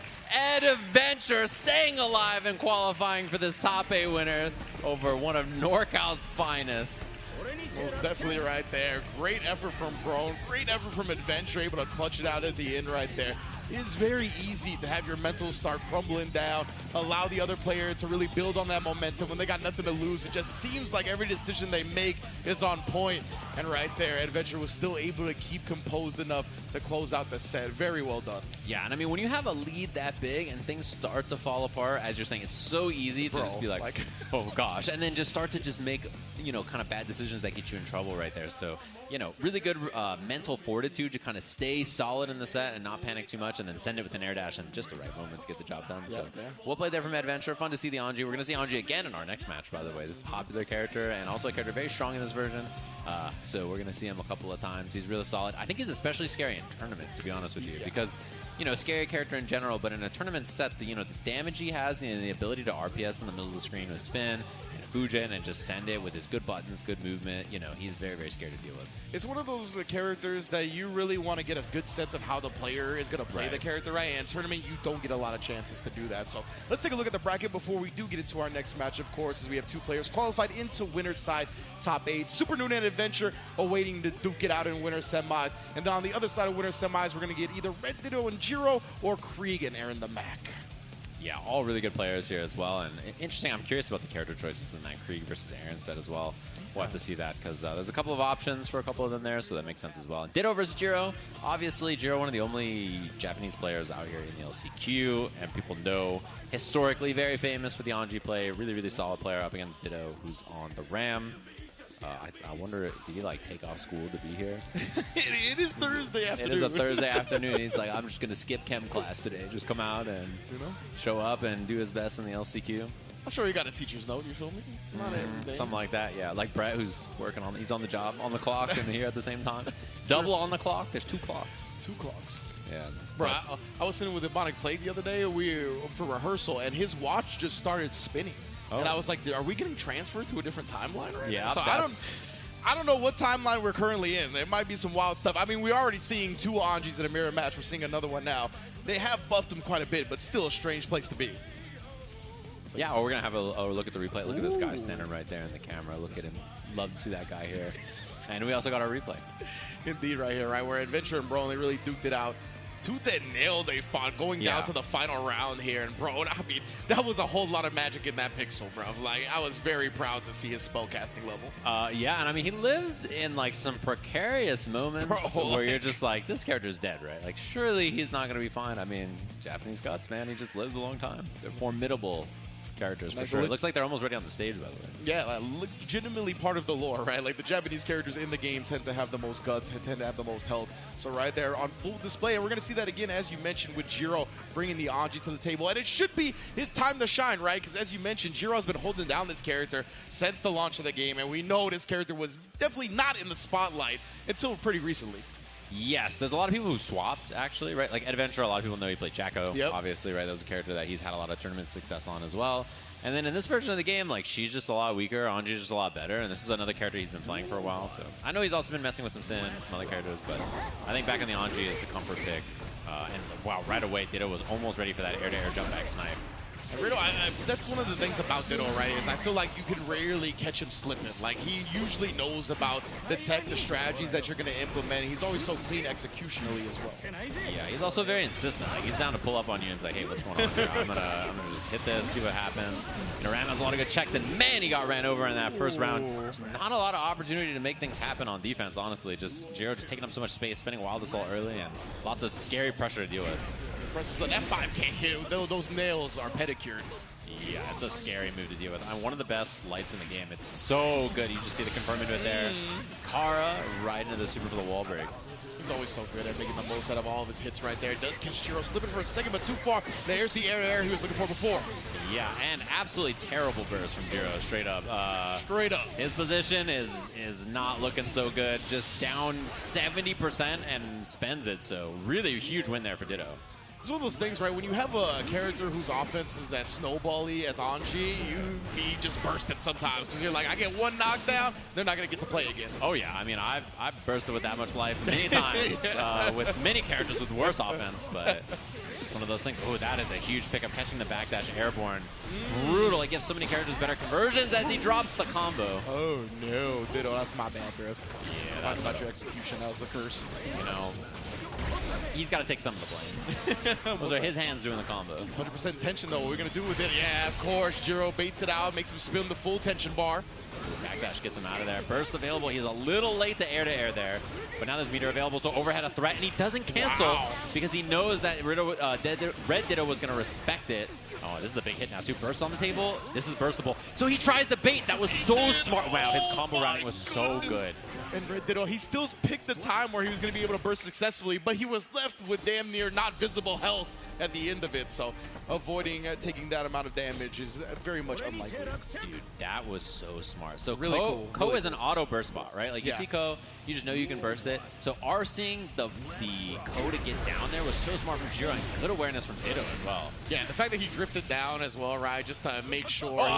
Adventure staying alive and qualifying for this top 8 winners over one of NorCal's finest. Most definitely right there. Great effort from Brone. Great effort from Adventure, able to clutch it out at the end right there. It is very easy to have your mental start crumbling down, allow the other player to really build on that momentum. When they got nothing to lose, it just seems like every decision they make is on point. And right there, Adventure was still able to keep composed enough to close out the set. Very well done. Yeah, and I mean, when you have a lead that big and things start to fall apart, as you're saying, it's so easy to just be like, oh gosh, and then just start to just make, you know, kind of bad decisions that get you in trouble right there. So, you know, really good mental fortitude to kind of stay solid in the set and not panic too much, and then send it with an air dash in just the right moment to get the job done. So, well played there from Adventure. Fun to see the Anji. We're going to see Anji again in our next match, by the way. This popular character, and also a character very strong in this version. So we're going to see him a couple of times. He's really solid. I think he's especially scary in tournament, to be honest with you, because, you know, scary character in general, but in a tournament set, the damage he has and the ability to RPS in the middle of the screen with spin and Fujin and just send it with his good buttons, good movement, you know, he's very, very scary to deal with. It's one of those characters that you really want to get a good sense of how the player is going to play the character, right? And in tournament, you don't get a lot of chances to do that. So let's take a look at the bracket before we do get into our next match, of course, as we have 2 players qualified into winner's side top 8. Super Nuna and Adventure awaiting to duke it out in winner semis. And then on the other side of winner semis, we're going to get either Red Ditto and Jiro or Krieg and Aaron the Mac. Yeah, all really good players here as well. And interesting, I'm curious about the character choices in that Krieg versus Aaron set as well. We'll have to see that because there's a couple of options for a couple of them there, so that makes sense as well. And Ditto versus Jiro. Obviously, Jiro, one of the only Japanese players out here in the LCQ, and people know historically very famous for the Anji play. Really, really solid player up against Ditto, who's on the RAM. I wonder, did he like take off school to be here? It is Thursday afternoon. It is a Thursday afternoon. He's like, I'm just going to skip chem class today. Just come out and show up and do his best in the LCQ. I'm sure he got a teacher's note, you feel me? Not everything. Something like that, yeah. Like Brett, who's working on, he's on the job, on the clock, and here at the same time. Double on the clock. There's 2 clocks. 2 clocks. Yeah. Bro, I was sitting with Ebonic Play the other day for rehearsal, and his watch just started spinning. Oh. And I was like, are we getting transferred to a different timeline right Yeah, now? So I don't know what timeline we're currently in. There might be some wild stuff. I mean, we're already seeing 2 Anjis in a mirror match. We're seeing another one now. They have buffed him quite a bit, but still a strange place to be. Yeah, or we're going to have a look at the replay. Look at this guy standing right there in the camera. Look at him. Love to see that guy here. And we also got our replay. Indeed, right here, right? Where Adventure and Bro, they really duked it out. Tooth and nail they fought going down to the final round here. And, bro, I mean, that was a whole lot of magic in that pixel, bro. Like, I was very proud to see his spellcasting level. Yeah, and I mean, he lived in, like, some precarious moments where you're just like, this character's dead, right? Like, surely he's not going to be fine. I mean, Japanese Guts, man, he just lives a long time. They're formidable characters, for sure. It looks like they're almost ready on the stage, by the way. Yeah, like, legitimately part of the lore, right? Like, the Japanese characters in the game tend to have the most guts, tend to have the most health. So right there on full display, and we're going to see that again, as you mentioned, with Jiro bringing the Anji to the table. And it should be his time to shine, right? Because as you mentioned, Jiro's been holding down this character since the launch of the game, and we know this character was definitely not in the spotlight until pretty recently. Yes, there's a lot of people who swapped, actually, right? Like Adventure, a lot of people know he played Jacko, obviously, right? That was a character that he's had a lot of tournament success on as well. And then in this version of the game, like, she's just a lot weaker, Anji's just a lot better, and this is another character he's been playing for a while. So I know he's also been messing with some Sin and some other characters, but I think back in the Anji is the comfort pick. And wow, right away, Ditto was almost ready for that air-to-air jump back snipe. Ditto, that's one of the things about Ditto, right, is I feel like you can rarely catch him slipping. Like, he usually knows about the tech, the strategies that you're going to implement. He's always so clean executionally as well. Yeah, he's also very insistent. Like, he's down to pull up on you and be like, hey, what's going on here? I'm gonna just hit this, see what happens. You know, Ram has a lot of good checks, and man, he got ran over in that first round. Not a lot of opportunity to make things happen on defense, honestly. Just Jiro just taking up so much space, spinning Wild Assault early, and lots of scary pressure to deal with. That 5K hit, those nails are pedicured. Yeah, it's a scary move to deal with. I'm one of the best lights in the game. It's so good. You just see the confirm into it there. Kara right into the super for the wall break. He's always so good at making the most out of all of his hits right there. Does catch Jiro slipping for a second, but too far. There's the air he was looking for before. Yeah, and absolutely terrible burst from Jiro, straight up. Straight up. His position is not looking so good. Just down 70% and spends it, so really a huge win there for Ditto. It's one of those things, right? When you have a character whose offense is as snowbally as Anji, you be just bursting sometimes because you're like, I get one knockdown, they're not going to get to play again. Oh, yeah. I mean, I've bursted with that much life many times with many characters with worse offense, but it's just one of those things. Oh, that is a huge pickup, catching the backdash airborne. Brutal. It gives so many characters better conversions as he drops the combo. Oh, no. Ditto, that's my bad, bro. Yeah, that's not your execution. That was the curse. You know, he's got to take some of the blame. Those are his hands doing the combo. 100% tension, though. What are we going to do with it? Yeah, of course. Jiro baits it out, makes him spin the full tension bar. Backdash gets him out of there. Burst available. He's a little late to air there, but now there's meter available, so overhead a threat, and he doesn't cancel because he knows that Red Ditto was going to respect it. Oh, this is a big hit now, too. Burst on the table. This is burstable. So he tries the bait. That was so smart. Wow, his combo routing was so good. And Red Ditto, he still picked the time where he was going to be able to burst successfully, but he was left with damn near not visible health at the end of it. So avoiding taking that amount of damage is very much unlikely. Dude, that was so smart. So really cool. Ko is an auto burst bot, right? Like you see Ko, you just know you can burst it. So RCing the Ko to get down there was so smart from Jiro, and good awareness from Ditto as well. Yeah, the fact that he drifted down as well, right, just to make sure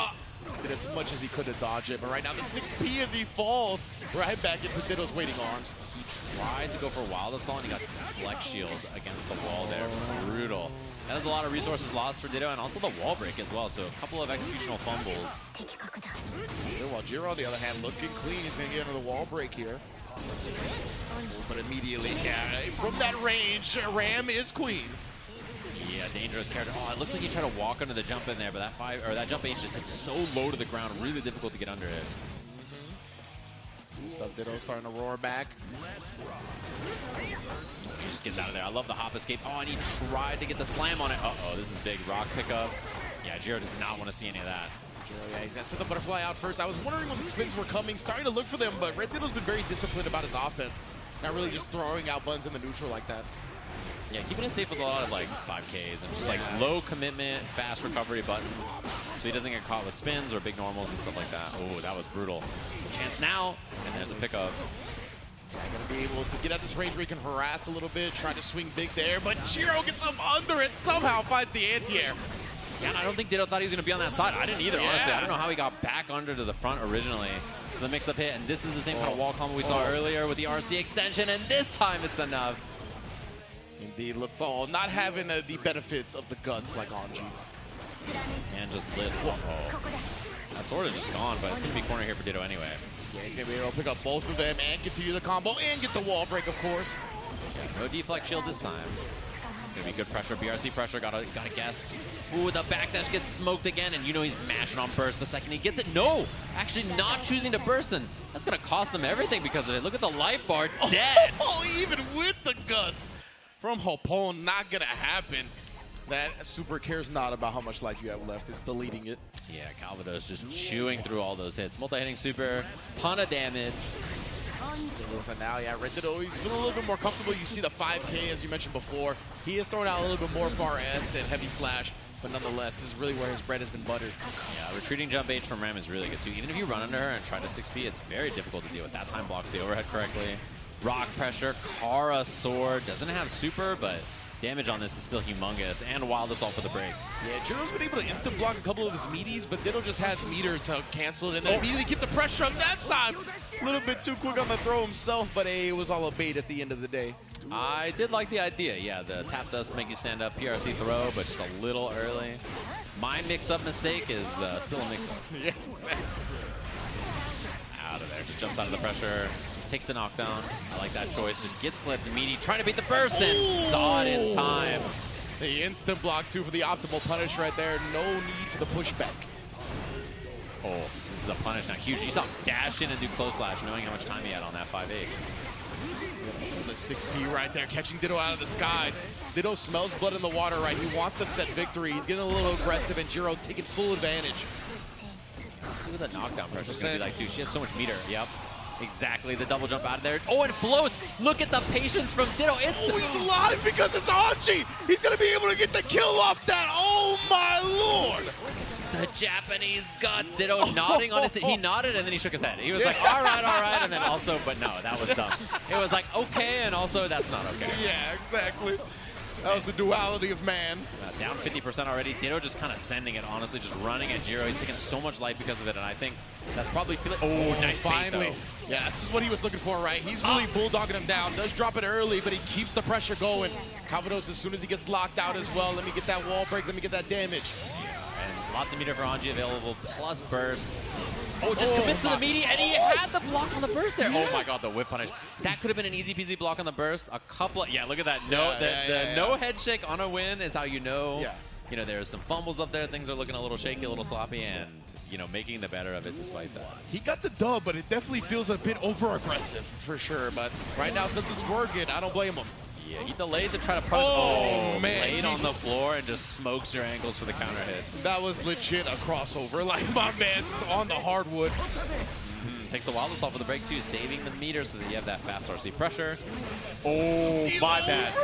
he did as much as he could to dodge it. But right now, the 6P as he falls right back into Ditto's waiting arms. He tried to go for Wild Assault, and he got Flex Shield against the wall there. Brutal. That is a lot of resources lost for Ditto, and also the wall break as well. So a couple of executional fumbles. While Jiro, on the other hand, looking clean. He's going to get into the wall break here. But immediately, from that range, Ram is queen. Yeah, dangerous character. Oh, it looks like he tried to walk under the jump in there, but that jump H just hits so low to the ground, really difficult to get under it. Stuff Ditto starting to roar back. He just gets out of there. I love the hop escape. Oh, and he tried to get the slam on it. Uh-oh, this is big. Rock pickup. Yeah, Jiro does not want to see any of that. Yeah, he's got to set the butterfly out first. I was wondering when the spins were coming, starting to look for them, but Red Ditto's been very disciplined about his offense. Not really just throwing out buttons in the neutral like that. Yeah, keeping it safe with a lot of like 5Ks and just like low commitment, fast recovery buttons, so he doesn't get caught with spins or big normals and stuff like that. Oh, that was brutal. Chance now, and there's a pickup. Gonna be able to get at this range where he can harass a little bit, try to swing big there, but Jiro gets up under it, somehow finds the anti-air. Yeah, and I don't think Ditto thought he was going to be on that side. I didn't either, honestly. I don't know how he got back under to the front originally. So the mix-up hit, and this is the same kind of wall combo we saw earlier with the RC extension, and this time it's enough. Indeed, Lethal not having the benefits of the guts like Anji. And just lives. Uh-oh. That sword is just gone, but it's going to be corner here for Ditto anyway. Yeah, he's going to be able to pick up both of them and continue the combo and get the wall break, of course. No deflect shield this time. It's going to be good pressure. BRC pressure, gotta guess. Ooh, the backdash gets smoked again, and you know he's mashing on burst the second he gets it. No! Actually not choosing to burst, and that's going to cost him everything because of it. Look at the life bar, dead! Oh, even with the guts from Hopon, not going to happen. That super cares not about how much life you have left. It's deleting it. Yeah, Calvados just chewing through all those hits. Multi-hitting super, ton of damage. And now, yeah, Red Ditto, he's feeling a little bit more comfortable. You see the 5K, as you mentioned before. He is throwing out a little bit more far S and heavy slash, but nonetheless, this is really where his bread has been buttered. Yeah, retreating jump H from Ram is really good, too. Even if you run under her and try to 6P, it's very difficult to deal with. That time blocks the overhead correctly. Rock pressure, Kara sword, doesn't have super, but damage on this is still humongous, and Wild Assault for the break. Yeah, Jiro's been able to instant block a couple of his meaties, but Ditto just has meter to cancel it and then immediately get the pressure up that time. A little bit too quick on the throw himself, but it was all a bait at the end of the day. I did like the idea, yeah. The tap does make you stand up, PRC throw, but just a little early. My mix-up mistake is still a mix-up. Yeah, exactly. Out of there, just jumps out of the pressure. Takes the knockdown. I like that choice. Just gets clipped. Meaty trying to beat the burst and saw it in time. The instant block, too, for the optimal punish right there. No need for the pushback. Oh, this is a punish now. Huge. You saw him dash in and do close slash, knowing how much time he had on that 5-8. The 6P right there, catching Ditto out of the skies. Ditto smells blood in the water, right? He wants to set victory. He's getting a little aggressive, and Jiro taking full advantage. See what the knockdown pressure is going to be like, too. She has so much meter. Yep. Exactly. The double jump out of there. Oh, and floats. Look at the patience from Ditto. It's he's alive because it's Anji. He's going to be able to get the kill off that. Oh, my Lord. The Japanese guts. Ditto nodding on his head. He nodded and then he shook his head. He was like, all right. And then also, but no, that was dumb. It was like, okay, and also that's not okay. Yeah, exactly. That was the duality of man. Down 50% already. Ditto just kind of sending it, honestly, just running at Jiro. He's taking so much life because of it, and I think that's probably feeling. Oh, nice finally. Bait, yeah, this is what he was looking for, right? He's really bulldogging him down. Does drop it early, but he keeps the pressure going. Calvados, as soon as he gets locked out as well, let me get that wall break, let me get that damage. And lots of meter for Anji available, plus burst. Oh, just commits to the meaty, and he had the block on the burst there. Oh my god, the whip punish. That could have been an easy peasy block on the burst. A couple of, yeah, look at that. No, no head shake on a win is how you know. Yeah. You know, there's some fumbles up there. Things are looking a little shaky, a little sloppy, and, you know, making the better of it despite that. He got the dub, but it definitely feels a bit over-aggressive for sure. But right now, since it's working, I don't blame him. Yeah, he delayed to try to punish. Oh, man. Laid on the floor and just smokes your ankles for the counter hit. That was legit a crossover. Like, my man's on the hardwood. Takes the wildest off of the break, too, saving the meter so that you have that fast RC pressure. Oh, my bad.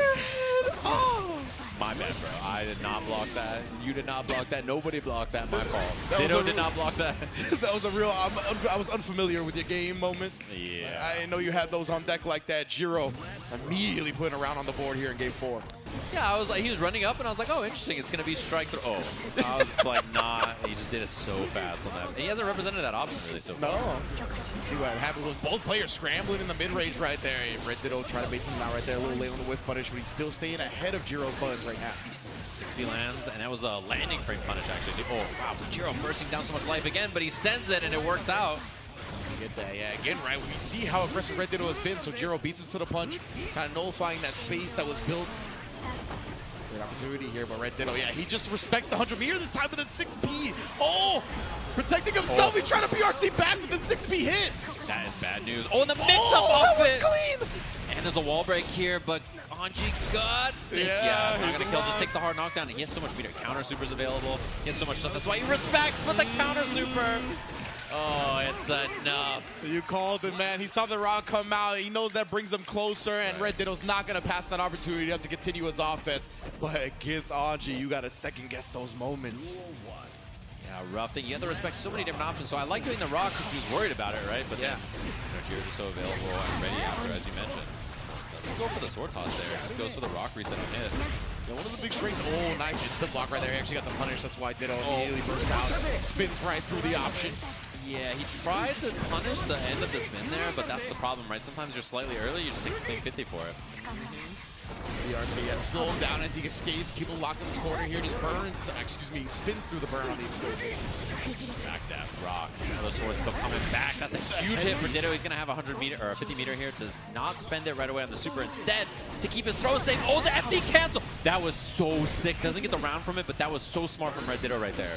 My bad, bro. I did not block that. You did not block that. Nobody blocked that. My fault. Ditto did not block that. That was a real, I was unfamiliar with your game moment. Yeah. I didn't know you had those on deck like that. Jiro immediately putting a round on the board here in game 4. Yeah, I was like, he was running up, and I was like, oh, interesting. It's going to be strike through. Oh. I was just like, nah. He just did it so fast on that. He hasn't represented that option really so far. No. See what happened was both players scrambling in the mid-range right there. Red Ditto trying to base him out right there. A little late on the whiff punish, but he's still staying ahead of Jiro's buttons right now. 6P lands, and that was a landing frame punish, actually. Oh, wow. Jiro bursting down so much life again, but he sends it, and it works out. Get that, yeah. Again, right, when you see how aggressive Red Ditto has been, so Jiro beats him to the punch, kind of nullifying that space that was built. Great opportunity here, but Red Ditto, yeah, he just respects the 100 meter this time with a 6P. Oh, protecting himself. He tried to PRC back with the 6P hit. That is bad news. Oh, and the mix-up off it. Clean. And there's a wall break here, but Anji guts. Yeah, not gonna kill. Just takes the hard knockdown. And he has so much meter. Counter super's available. He has so much stuff. That's why he respects with the counter super. Oh, it's enough. You called it, man. He saw the rock come out. He knows that brings him closer, and Red Ditto's not going to pass that opportunity up to continue his offense. But against Anji, you got to second-guess those moments. Yeah, rough thing. You have to respect so many different options. So I like doing the rock because he was worried about it, right? But yeah, Jiro's just so available and ready after, as you mentioned. Doesn't go for the sword toss there. Just goes for the rock reset on hit. Yeah, one of the big strengths. Oh, nice. It's the block right there. He actually got the punish. That's why Ditto immediately bursts out. Spins right through the option. Yeah, he tried to punish the end of the spin there, but that's the problem, right? Sometimes you're slightly early, you just take the same 50 for it. BRC, yeah, slow him down as he escapes, keep him locked in this corner here, just burns, spins through the burn on the explosion. Back that rock. Those swords still coming back. That's a huge hit for Ditto. He's going to have 100 meter or 50 meter here. Does not spend it right away on the super. Instead, to keep his throw safe. Oh, the FD cancel. That was so sick. Doesn't get the round from it, but that was so smart from Red Ditto right there.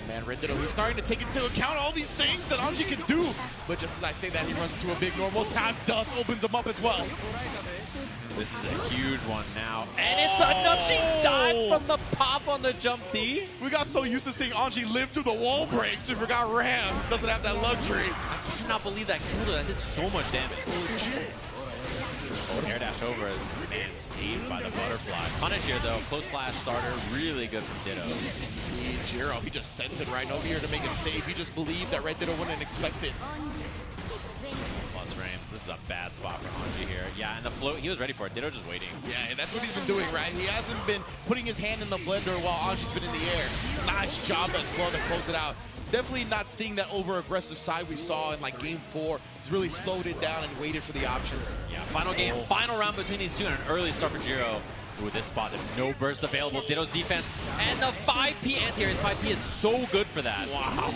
Man, Red Ditto, he's starting to take into account all these things that Anji can do. But just as I say that, he runs into a big normal tab. Dust opens him up as well. This is a huge one now. And it's enough. She died from the pop on the jump D. We got so used to seeing Anji live through the wall breaks. We forgot Ram doesn't have that luxury. I cannot believe that killed her. That did so much damage. Oh, air dash over. Man, saved by the butterfly. Punish here, though. Close slash starter. Really good from Ditto. Jiro, he just sent it right over here to make it safe. He just believed that Red Ditto wouldn't expect it. Plus frames. This is a bad spot for Anji here. Yeah, and the float, he was ready for it. Ditto just waiting. Yeah, and that's what he's been doing, right? He hasn't been putting his hand in the blender while Anji's been in the air. Nice job as well to close it out. Definitely not seeing that over-aggressive side we saw in like game 4. He's really slowed it down and waited for the options. Yeah, final game, final round between these two, and an early start for Jiro. Ooh, this spot, there's no burst available. Ditto's defense, and the 5P anti-air. His 5P is so good for that. Wow.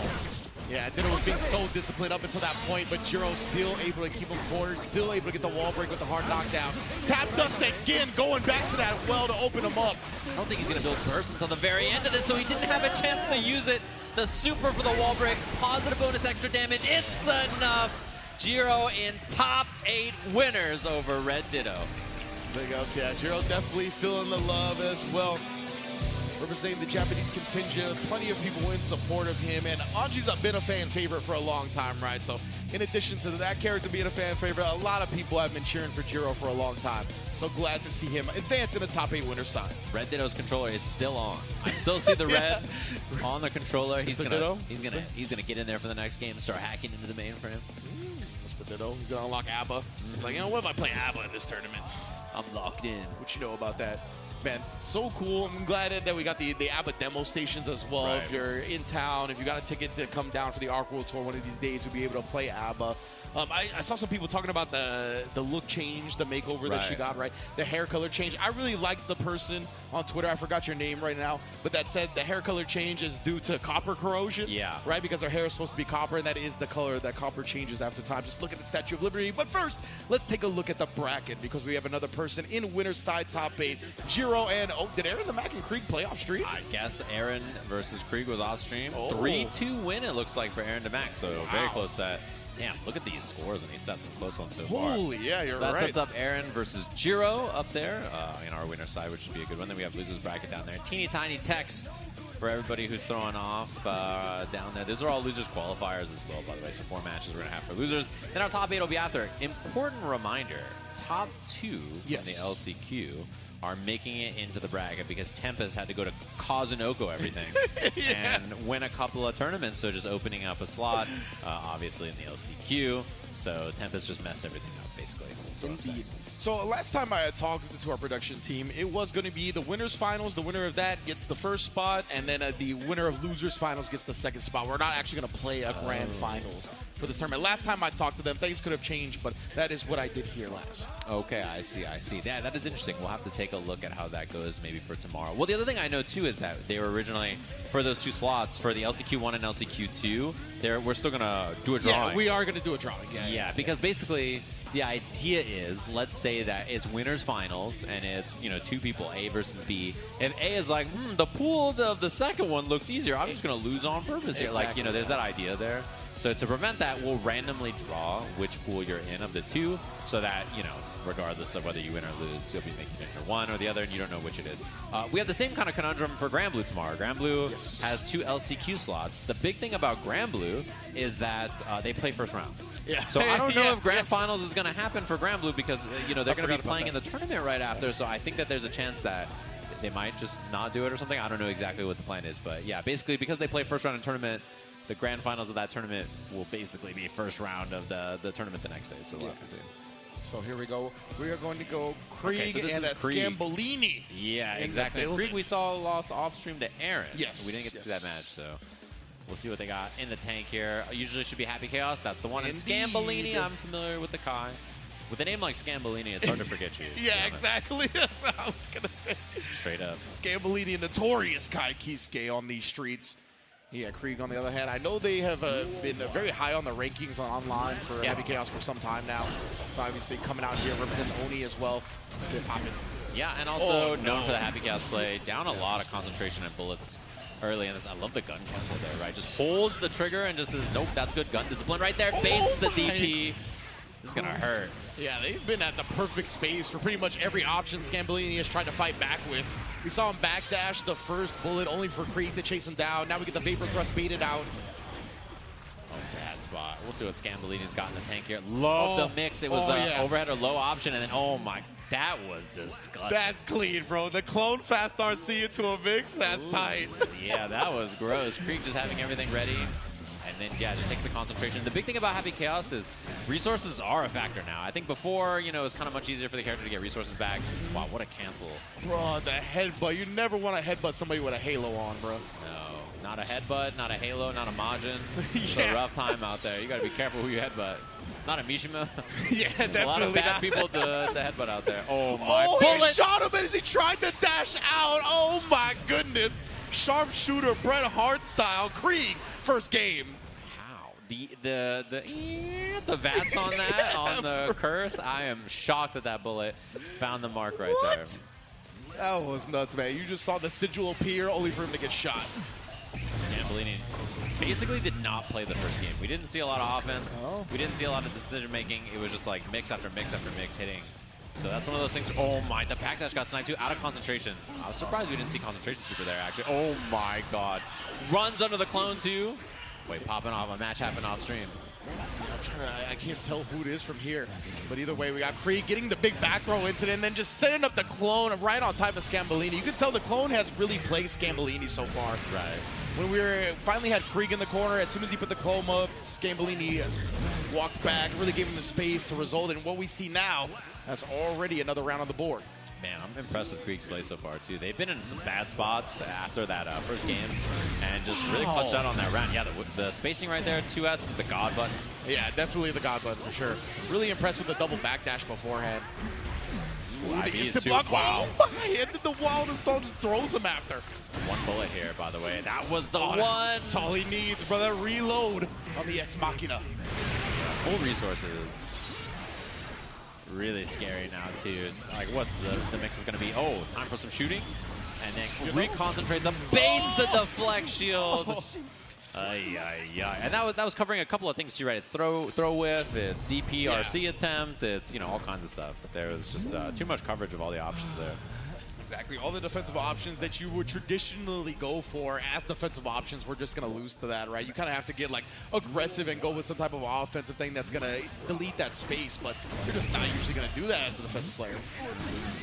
Yeah, Ditto was being so disciplined up until that point, but Jiro's still able to keep him cornered, still able to get the wall break with the hard knockdown. Tap dust again, going back to that well to open him up. I don't think he's going to build burst until the very end of this, so he didn't have a chance to use it. The super for the wall break, positive bonus extra damage, it's enough. Jiro in top 8 winners over Red Ditto. Big ups, yeah. Jiro definitely feeling the love as well. Representing the Japanese contingent, plenty of people in support of him, and Anji's been a fan favorite for a long time, right? So in addition to that character being a fan favorite, a lot of people have been cheering for Jiro for a long time. So glad to see him advance in the top 8 winner side. Red Ditto's controller is still on. I still see the red on the controller. He's gonna get in there for the next game and start hacking into the mainframe. Mr. Ditto, he's gonna unlock ABBA. He's like, you know, what if I play ABBA in this tournament? I'm locked in. What you know about that? Man, so cool. I'm glad that we got the ABBA demo stations as well. Right. If you're in town, if you got a ticket to come down for the Arc World Tour one of these days, you'll be able to play ABBA. I saw some people talking about the look change, the makeover that she got, right? The hair color change. I really liked the person on Twitter, I forgot your name right now, but that said the hair color change is due to copper corrosion. Yeah. Right? Because her hair is supposed to be copper, and that is the color that copper changes after time. Just look at the Statue of Liberty. But first, let's take a look at the bracket, because we have another person in winner's side top 8. Jiro and, did Aaron the Mac and Krieg play off stream? I guess Aaron versus Krieg was off stream. Oh. 3-2 win, it looks like, for Aaron DeMac. So very close set. Damn, look at these scores in these sets. Some close ones so far. Holy, yeah, you're So that right. sets up Aaron versus Jiro up there in our winner side, which should be a good one. Then we have losers bracket down there. Teeny tiny text for everybody who's throwing off down there. These are all losers qualifiers as well, by the way. So 4 matches we're going to have for losers. Then our top 8 will be out there. Important reminder, top 2 from the LCQ are making it into the bracket because Tempest had to go to Kazunoko everything and win a couple of tournaments, so just opening up a slot, obviously in the LCQ. So Tempest just messed everything up, basically. That's what I'm saying. So last time I had talked to our production team, it was going to be the winners finals. The winner of that gets the first spot, and then the winner of losers finals gets the second spot. We're not actually going to play a grand finals for this tournament. Last time I talked to them, things could have changed, but that is what I did here last. Okay, I see. Yeah, that is interesting. We'll have to take a look at how that goes maybe for tomorrow. Well, the other thing I know, too, is that they were originally, for those 2 slots, for the LCQ1 and LCQ2, we're still going to do a drawing. Yeah, we are going to do a drawing. Yeah, because basically the idea is, let's say that it's winners finals and it's 2 people, A versus B. If A is like, the pool of the second one looks easier, I'm just going to lose on purpose here. Exactly. Like, there's that idea there. So to prevent that, we'll randomly draw which pool you're in of the 2, so that, regardless of whether you win or lose, you'll be making it for one or the other, and you don't know which it is. We have the same kind of conundrum for Grand Blue tomorrow. Grand Blue has 2 LCQ slots. The big thing about Grand Blue is that they play first round. Yeah. So I don't know if Grand Finals is going to happen for Grand Blue because, they're going to be playing in the tournament right after, so I think that there's a chance that they might just not do it or something. I don't know exactly what the plan is, but yeah, basically because they play first round in tournament, the grand finals of that tournament will basically be first round of the tournament the next day, so we'll have to see. So here we go. We are going to go Krieg so this and is Krieg. Scambolini. Yeah, in the exactly. building. Krieg we saw lost off stream to Aaron. Yes. We didn't get to see that match, so we'll see what they got in the tank here. Usually should be Happy Chaos. That's the one. And Indeed. Scambolini, I'm familiar with the Kai. With a name like Scambolini, it's hard to forget you. Yeah, exactly. That's what I was going to say. Straight up. Scambolini, a notorious Kai Kisuke on these streets. Yeah, Krieg, on the other hand, I know they have been very high on the rankings online for Happy Chaos for some time now. So obviously coming out here representing Oni as well. Let's get popping. Yeah, and also known for the Happy Chaos play. Down a lot of concentration and bullets early in this. I love the gun cancel there, right? Just holds the trigger and just says, nope, that's good gun discipline right there. Baits the DP. This is going to hurt. Yeah, they've been at the perfect space for pretty much every option Scambolini has tried to fight back with. We saw him backdash the first bullet, only for Krieg to chase him down. Now we get the Vapor Thrust baited out. Oh, bad spot. We'll see what Scambolini's got in the tank here. Love the mix. It was overhead or low option, and then, oh my, that was disgusting. That's clean, bro. The clone Fast RC into a mix, that's tight. Yeah, that was gross. Krieg just having everything ready. And then, yeah, just takes the concentration. The big thing about Happy Chaos is resources are a factor now. I think before, it was kind of much easier for the character to get resources back. Wow, what a cancel. Bro, the headbutt. You never want to headbutt somebody with a halo on, bro. No, not a headbutt, not a halo, not a Majin. It's a rough time out there. You got to be careful who you headbutt. Not a Mishima. Yeah, definitely. A lot of bad not. people to headbutt out there. Oh, my bullet. He shot him as he tried to dash out. Oh, my goodness. Sharpshooter, Bret Hart style. Krieg, first game. Wow. The VATS on that, on the curse, I am shocked that bullet found the mark right there. That was nuts, man. You just saw the sigil appear only for him to get shot. Scambolini basically did not play the first game. We didn't see a lot of offense. We didn't see a lot of decision making. It was just like mix after mix after mix hitting. So that's one of those things. Oh my, the backdash got sniped too, out of concentration. I was surprised we didn't see concentration super there, actually. Oh my god. Runs under the clone too. Wait, popping off. A match happened off stream. I can't tell who it is from here. But either way, we got Krieg getting the big back row incident and then just setting up the clone right on top of Scambolini. You can tell the clone has really played Scambolini so far. Right. When we finally had Krieg in the corner, as soon as he put the clone up, Scambolini walked back, really gave him the space to result in what we see now. That's already another round on the board. Man, I'm impressed with Krieg's play so far, too. They've been in some bad spots after that first game and just really clutched out on that round. Yeah, the spacing right there, 2S is the God button. Yeah, definitely the God button for sure. Really impressed with the double backdash beforehand. Ooh, the instant block. Wow. Into the wall, the Soul just throws him after. One bullet here, by the way. That was the one. That's all he needs, brother. Reload on the Ex Machina. Full resources. Really scary now, too. It's like, what's the mix-up going to be? Oh, time for some shooting. And then reconcentrates up, baits the deflect shield. And that was covering a couple of things, too, right? It's throw whiff, it's DP, RC attempt, it's, you know, all kinds of stuff. But there was just too much coverage of all the options there. Exactly. All the defensive options that you would traditionally go for as defensive options, we're just going to lose to that, right? You kind of have to get, like, aggressive and go with some type of offensive thing that's going to delete that space, but you're just not usually going to do that as a defensive player.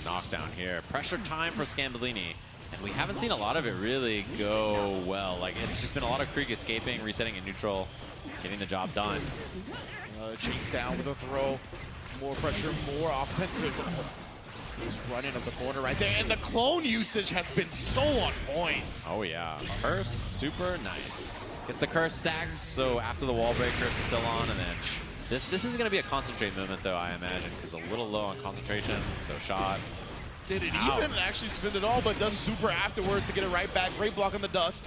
Knockdown here. Pressure time for Scambolini. And we haven't seen a lot of it really go well. Like, it's just been a lot of Krieg escaping, resetting in neutral, getting the job done. Chase down with a throw. More pressure, more offensive. He's running up the corner right there, and the clone usage has been so on point. Oh yeah, curse, super nice. Gets the curse stacked, so after the wall break, curse is still on, and then this is going to be a concentrate moment though, I imagine, because a little low on concentration, so shot. Did it even actually spin it all, but does super afterwards to get it right back. Great block on the dust.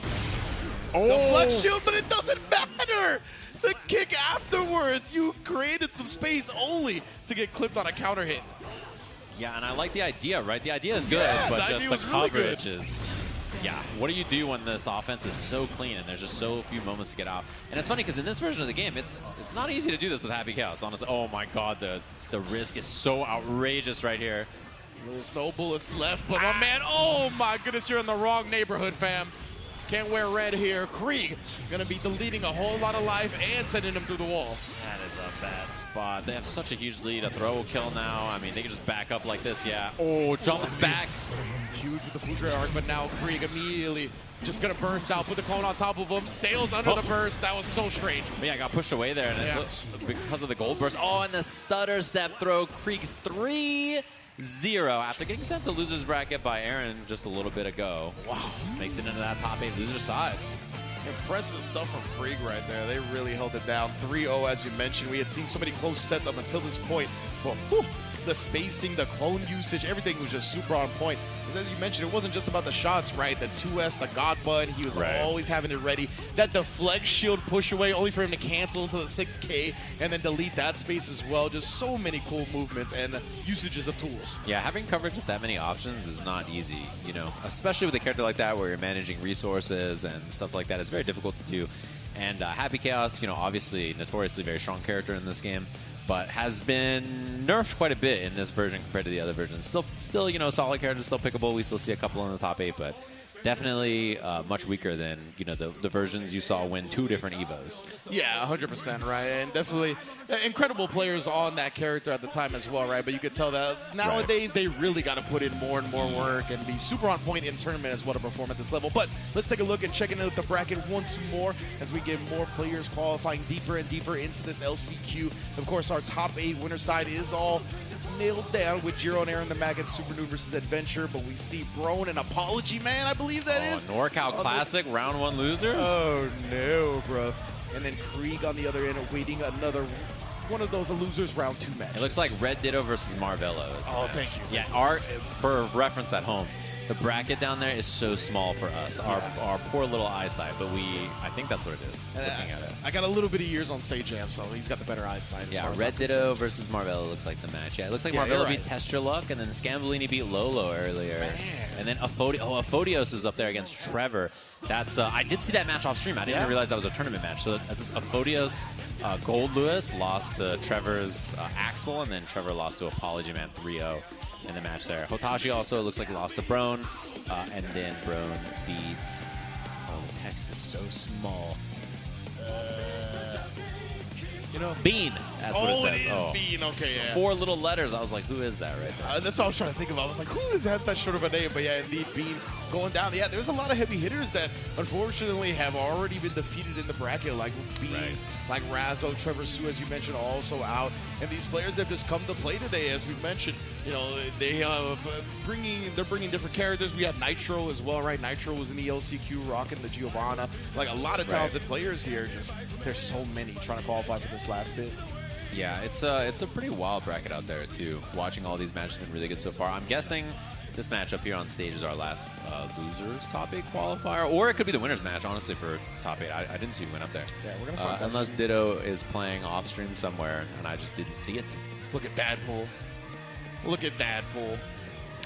Oh, the flex shield, but it doesn't matter. The kick afterwards, you created some space only to get clipped on a counter hit. Yeah, and I like the idea, right? The idea is good, but just the coverage is... Yeah, what do you do when this offense is so clean and there's just so few moments to get out? And it's funny because in this version of the game, it's not easy to do this with Happy Chaos, honestly. Oh my god, the risk is so outrageous right here. There's no bullets left, but my man, oh my goodness, you're in the wrong neighborhood, fam. Can't wear red here. Krieg gonna be deleting a whole lot of life and sending him through the wall. That is a bad spot. They have such a huge lead. A throw will kill now. I mean, they can just back up like this, yeah. Oh, jumps back. Huge with the Foudre arc, but now Krieg immediately just gonna burst out, put the clone on top of him, sails under the burst. That was so strange. But yeah, got pushed away there, and because of the gold burst. Oh, and the stutter step throw. Krieg's 3-0 after getting sent to losers bracket by Aaron just a little bit ago. Wow. Makes it into that top 8 loser side. Impressive stuff from Krieg right there. They really held it down. 3-0, as you mentioned. We had seen so many close sets up until this point. But the spacing, the clone usage, everything was just super on point. Because as you mentioned, it wasn't just about the shots, right? The 2S, the God Bud, he was always having it ready. That deflect shield push away only for him to cancel into the 6K and then delete that space as well. Just so many cool movements and usages of tools. Yeah, having coverage with that many options is not easy, you know, especially with a character like that where you're managing resources and stuff like that. It's very difficult to do. And Happy Chaos, you know, obviously notoriously very strong character in this game, but has been nerfed quite a bit in this version compared to the other versions. Still, you know, solid characters, still pickable. We still see a couple in the top 8, but definitely much weaker than, you know, the versions you saw win 2 different EVOs. Yeah, 100%, right? And definitely incredible players on that character at the time as well, right? But you could tell that nowadays they really got to put in more and more work and be super on point in tournament as well to perform at this level. But let's take a look and check in at the bracket once more as we get more players qualifying deeper and deeper into this LCQ. Of course, our top 8 winner side is all nailed down with Jiro and Aaron the Maggot, Super Noob versus Adventure, but we see Brone and Apology Man, I believe that is. NorCal Classic, round 1 losers. Oh no, bro. And then Krieg on the other end awaiting another one of those losers round 2 matches. It looks like Red Ditto versus Marvello. Oh, thank you. Yeah, for reference at home, The bracket down there is so small for us, our poor little eyesight, but I think that's what it is, looking at it. I got a little bit of years on Sajam, so he's got the better eyesight. Yeah, Red Ditto versus Marvella looks like the match. Yeah, it looks like Marvella beat Test Your Luck, and then Scambolini beat Lolo earlier. Man. And then Afodios is up there against Trevor. That's I did see that match off stream. I didn't realize that was a tournament match. So Afodios, Gold Lewis lost to Trevor's Axel, and then Trevor lost to Apology Man 3-0 in the match there. Hotashi also looks like lost to Brone, and then Brone beats. Oh, the text is so small. Bean. That's what it says. It is Bean. Okay, yeah. 4 little letters. I was like, who is that right there? That's what I was trying to think of. I was like, who has that short of a name? But yeah, indeed, Bean going down. Yeah, there's a lot of heavy hitters that unfortunately have already been defeated in the bracket, like Bean, like Razzo, Trevor Sue, as you mentioned, also out. And these players have just come to play today, as we mentioned. They're bringing different characters. We have Nitro as well, right? Nitro was in the LCQ, rocking the Giovanna. Like a lot of talented players here. Just there's so many trying to qualify for this last bit. Yeah, it's a pretty wild bracket out there too. Watching all these matches has been really good so far. I'm guessing this match up here on stage is our last losers top 8 qualifier, or it could be the winners match. Honestly, for top 8, I didn't see who went up there. Yeah, we're gonna find unless Ditto is playing off stream somewhere, and I just didn't see it. Look at Dadpool. Look at Dadpool.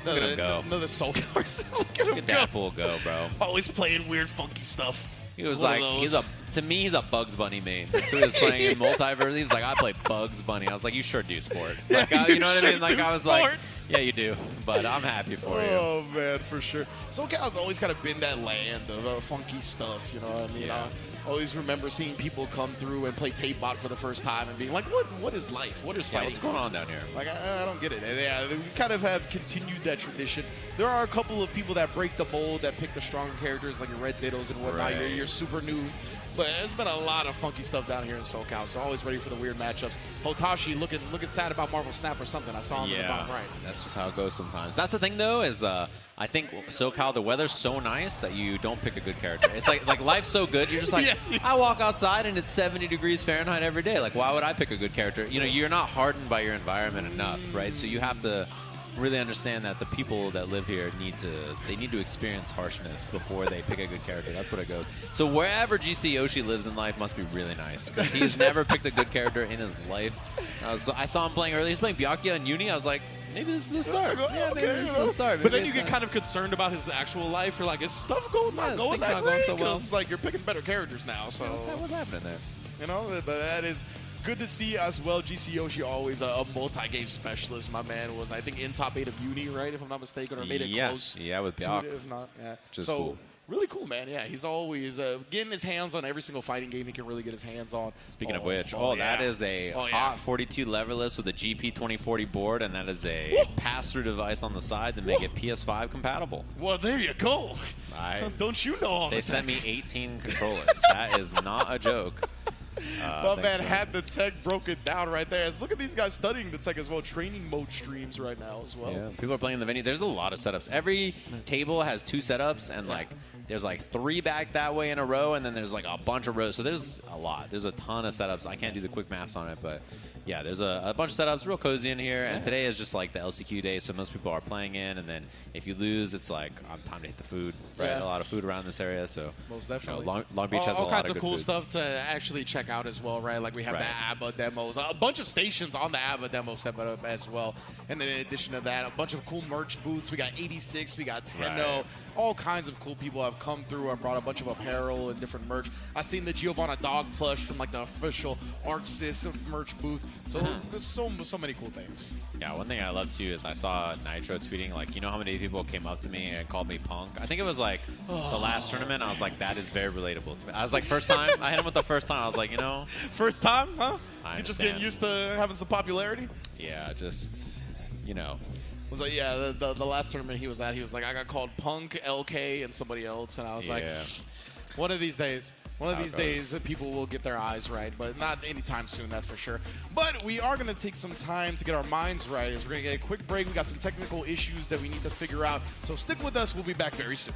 Look at him go. Another Soul Cars. Look at Dadpool go, bro. Always playing weird, funky stuff. He was like, to me, he's a Bugs Bunny main. That's who he was playing in Multiverse. He was like, I play Bugs Bunny. I was like, you sure do, sport. Like, you know what I mean? Like, I was like, yeah, you do. But I'm happy for you. Oh, man, for sure. SoCal's always kind of been that land of funky stuff, you know what I mean? Yeah. I always remember seeing people come through and play Tape Bot for the first time and being like, what is life? What is fighting? What's going on down here? Like, I don't get it. And yeah, we kind of have continued that tradition. There are a couple of people that break the mold, that pick the stronger characters, like your Red Dittos and whatnot, your super nudes. But there's been a lot of funky stuff down here in SoCal, so always ready for the weird matchups. Hotashi looking sad about Marvel Snap or something. I saw him in the bottom right. That's just how it goes sometimes. That's the thing, though, is I think SoCal, the weather's so nice that you don't pick a good character. It's like life's so good, you're just like, I walk outside and it's 70 degrees Fahrenheit every day. Like, why would I pick a good character? You know, you're not hardened by your environment enough, right? So you have to really understand that the people that live here need to experience harshness before they pick a good character. That's what it goes. So wherever GC Yoshi lives in life must be really nice, because he's never picked a good character in his life. I saw him playing earlier. He's playing Byakuya and Uni. I was like, maybe this is the start. Yeah, maybe this is the start. But then you get kind of concerned about his actual life. You're like, is stuff going that way? So well. Because like you're picking better characters now. So what's happening there? You know, but that is good to see as well. GC Yoshi always a multi-game specialist. My man was, I think, in top 8 of Uni, right? If I'm not mistaken, or made it close. Yeah, with Byak. If not, yeah. Just so, cool. Really cool, man. Yeah, he's always getting his hands on every single fighting game he can really get his hands on. Speaking of which, that is a hot 42 leverless with a GP 2040 board, and that is a pass-through device on the side to make it PS5 compatible. Well, there you go. Don't you know all They sent me 18 controllers. That is not a joke. My man had the tech broken down right there. Look at these guys studying the tech as well. Training mode streams right now as well. Yeah, people are playing in the venue. There's a lot of setups. Every table has 2 setups, and there's 3 back that way in a row, and then there's a bunch of rows. So there's a lot. There's a ton of setups. I can't do the quick maths on it, but yeah, there's a bunch of setups. Real cozy in here. And today is just the LCQ day, so most people are playing in. And then if you lose, it's time to hit the food. Right, a lot of food around this area. So most definitely, Long Beach has a lot of good food. All kinds of cool stuff to actually check out as well. Right, like we have the ABBA demos. A bunch of stations on the ABBA demo set up as well. And then in addition to that, a bunch of cool merch booths. We got 86. We got Tenno. All kinds of cool people have come through. I brought a bunch of apparel and different merch. I've seen the Giovanna dog plush from the official ArcSys merch booth. So there's so many cool things. Yeah, one thing I love too is I saw Nitro tweeting you know how many people came up to me and called me punk? I think it was the last tournament. I was like, that is very relatable to me. I was like, first time. I hit him with the first time. I was like, first time, huh? You're just getting used to having some popularity. Yeah, just Was like, yeah, the last tournament he was at, he was like, I got called Punk, LK, and somebody else, and I was like, one of these days, people will get their eyes right, but not anytime soon, that's for sure. But we are going to take some time to get our minds right, as we're going to get a quick break. We got some technical issues that we need to figure out, so stick with us. We'll be back very soon.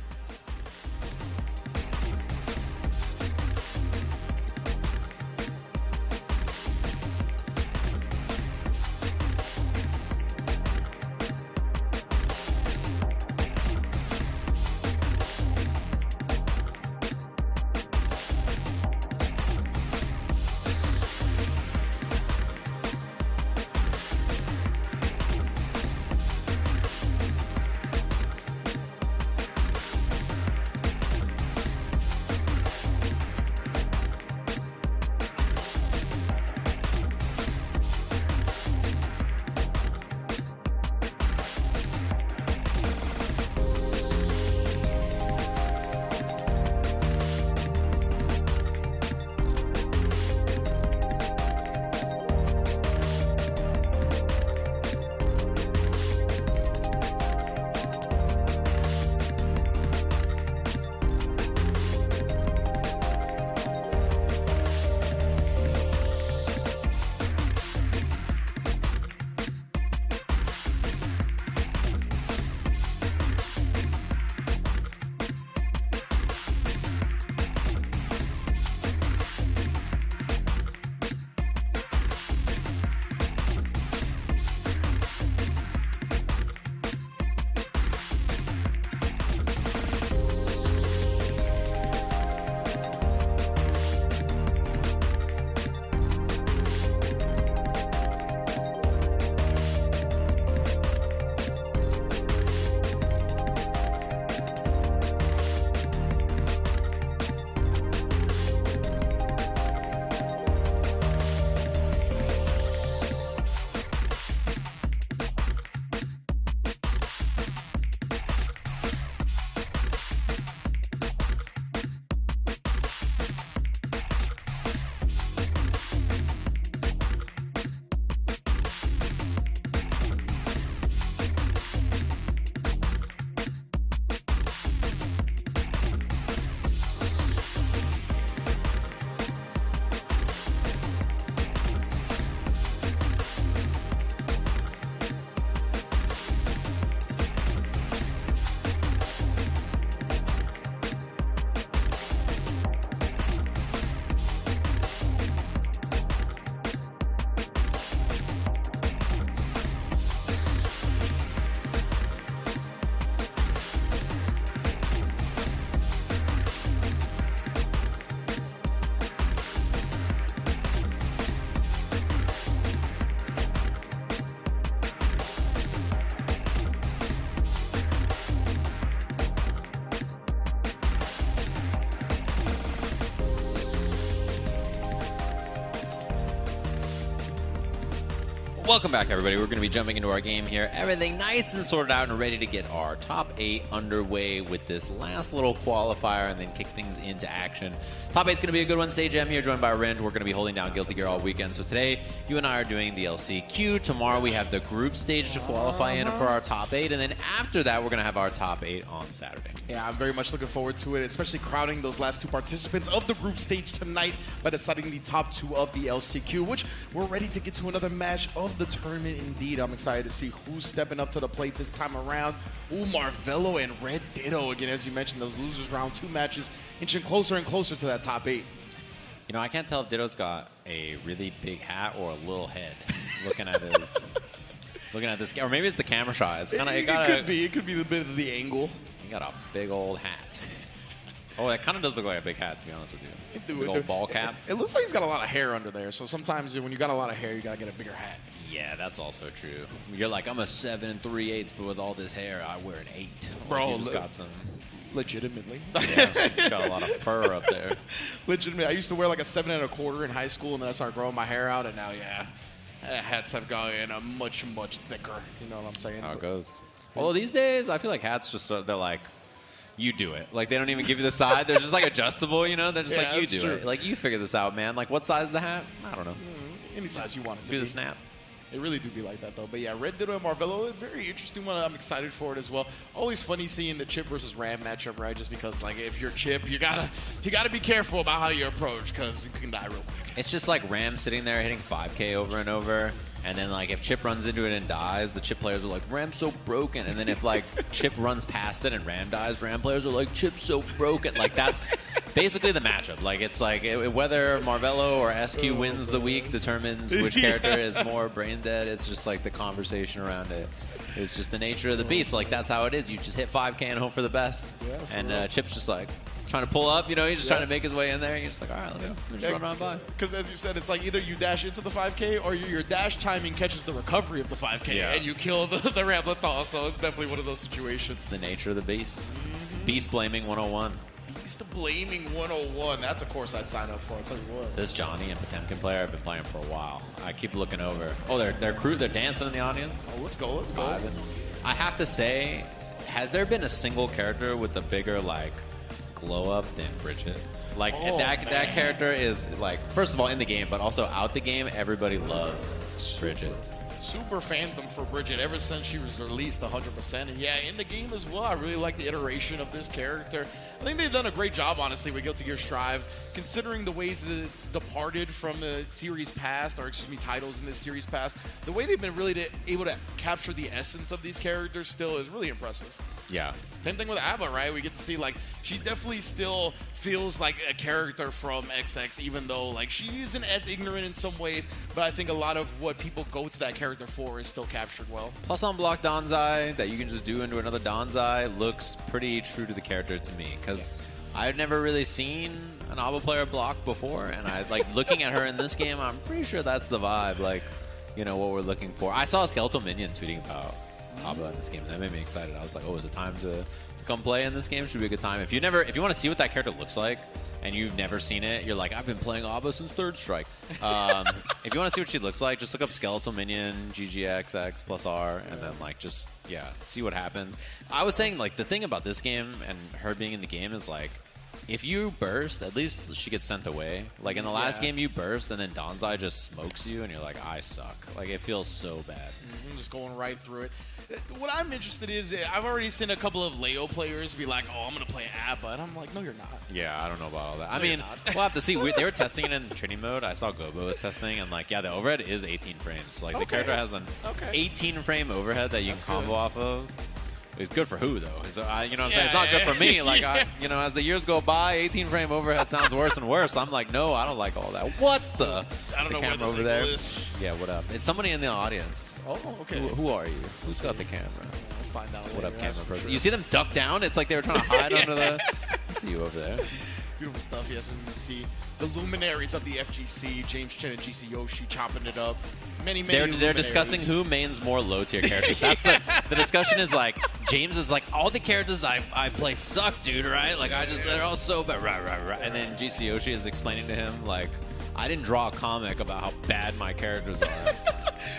Welcome back, everybody. We're going to be jumping into our game here. Everything nice and sorted out and ready to get our top 8 underway with this last little qualifier and then kick things into action. Top 8's going to be a good one. Sage M here, joined by Ringe. We're going to be holding down Guilty Gear all weekend. So today, you and I are doing the LCQ. Tomorrow, we have the group stage to qualify in for our top 8. And then after that, we're going to have our top 8 on Saturday. Yeah, I'm very much looking forward to it, especially crowding those last 2 participants of the group stage tonight by deciding the top 2 of the LCQ, which we're ready to get to another match of the tournament indeed. I'm excited to see who's stepping up to the plate this time around. Ooh, Marvelo and Red Ditto. Again, as you mentioned, those losers round 2 matches inching closer and closer to that top 8. You know, I can't tell if Ditto's got a really big hat or a little head. looking at his, looking at this, or maybe it's the camera shot. It's kind of it could be the bit of the angle. He got a big old hat. Oh, that kind of does look like a big hat, to be honest with you. Big old ball cap. It looks like he's got a lot of hair under there, so sometimes when you got a lot of hair, you got to get a bigger hat. Yeah, that's also true. You're like, I'm a 7 3/8, but with all this hair, I wear an 8. Bro, you just got some... Legitimately. Yeah, got a lot of fur up there. Legitimately. I used to wear like a 7 1/4 in high school, and then I started growing my hair out, and now, hats have gotten much thicker. You know what I'm saying? That's how it goes. Although these days, I feel like hats just, they're like, you do it. Like, they don't even give you the side. They're just, like, adjustable, you know? They're just like, you do it. Like, you figure this out, man. Like, what size is the hat? I don't know. Any size you want it to do be. the snap. It really do be like that, though. But, yeah, Red Ditto and Marvelo, a very interesting one. I'm excited for it as well. Always funny seeing the Chip versus Ram matchup, right? Just because, like, if you're Chip, you gotta be careful about how you approach because you can die real quick. It's just like Ram sitting there hitting 5K over and over. And then, like, if Chip runs into it and dies, the Chip players are like, Ram's so broken. And then if, like, Chip runs past it and Ram dies, Ram players are like, Chip's so broken. Like, that's basically the matchup. Like, it's like whether Marvelo or SQ wins the week determines which character is more brain dead. It's just, like, the conversation around it. It's just the nature of the beast. Like, that's how it is. You just hit 5K and hope for the best. Yeah, and Chip's just like... trying to pull up, you know, he's just trying to make his way in there. You're just like, all right, let's just run on by. Because as you said, it's like either you dash into the 5K or your dash timing catches the recovery of the 5K and you kill the Ramlethal. So it's definitely one of those situations. The nature of the beast. Beast blaming 101. Beast blaming 101. That's a course I'd sign up for. I'll tell you what. This Johnny and Potemkin player I've been playing for a while. I keep looking over. Oh, they're dancing in the audience. Oh, let's go. I have to say, has there been a single character with a bigger, like, glow up than Bridget? Like, that character is, like, first of all in the game, but also out the game, everybody loves Bridget. Super fandom for Bridget ever since she was released 100%. And yeah, in the game as well, I really like the iteration of this character. I think they've done a great job, honestly, with Guilty Gear Strive, considering the ways that it's departed from the series past, or excuse me, titles in this series past. The way they've been really able to capture the essence of these characters still is really impressive. Yeah. Same thing with Abba, right? We get to see, like, she definitely still feels like a character from XX, even though, like, she isn't as ignorant in some ways, but I think a lot of what people go to that character for is still captured well. Plus on block Danzai that you can just do into another Danzai looks pretty true to the character to me, because I've never really seen an Abba player block before, and I like looking at her in this game, I'm pretty sure that's the vibe, like, you know, what we're looking for. I saw a Skeletal Minion tweeting about Abba in this game, and that made me excited. I was like, oh, is it time to come play in this game? Should be a good time. If you want to see what that character looks like and you've never seen it, you're like, I've been playing Abba since Third Strike. If you want to see what she looks like, just look up Skeletal Minion GGXX plus R, and then like just see what happens. I was saying, like, the thing about this game and her being in the game is, like, if you burst, at least she gets sent away. Like in the last game, you burst and then Danzai just smokes you and you're like, I suck. Like, it feels so bad. Just going right through it. What I'm interested is, I've already seen a couple of Leo players be like, oh, I'm going to play Abba. And I'm like, no, you're not. Yeah, I don't know about all that. I mean, we'll have to see. They were testing it in training mode. I saw Gobo was testing, and like, the overhead is 18 frames. Like, the character has an 18 frame overhead that you can combo off of. It's good for who, though? You know what I'm saying? It's not good for me. Like, as the years go by, 18 frame overhead sounds worse and worse. I'm like, no, I don't like all that. What the? I don't know where this over there is. Yeah, what up? It's somebody in the audience. Oh, okay. Who are you? Who's got the camera? We'll find out. What up, camera person? You see them duck down? It's like they were trying to hide under the... I see you over there. Beautiful stuff, yes. And you see the luminaries of the FGC, James Chen and GC Yoshi chopping it up. Many They're discussing who mains more low-tier characters. That's the discussion is like, James is like, all the characters I play suck, dude, right? Like, they're all so bad, right. And then GC Yoshi is explaining to him, like, I didn't draw a comic about how bad my characters are.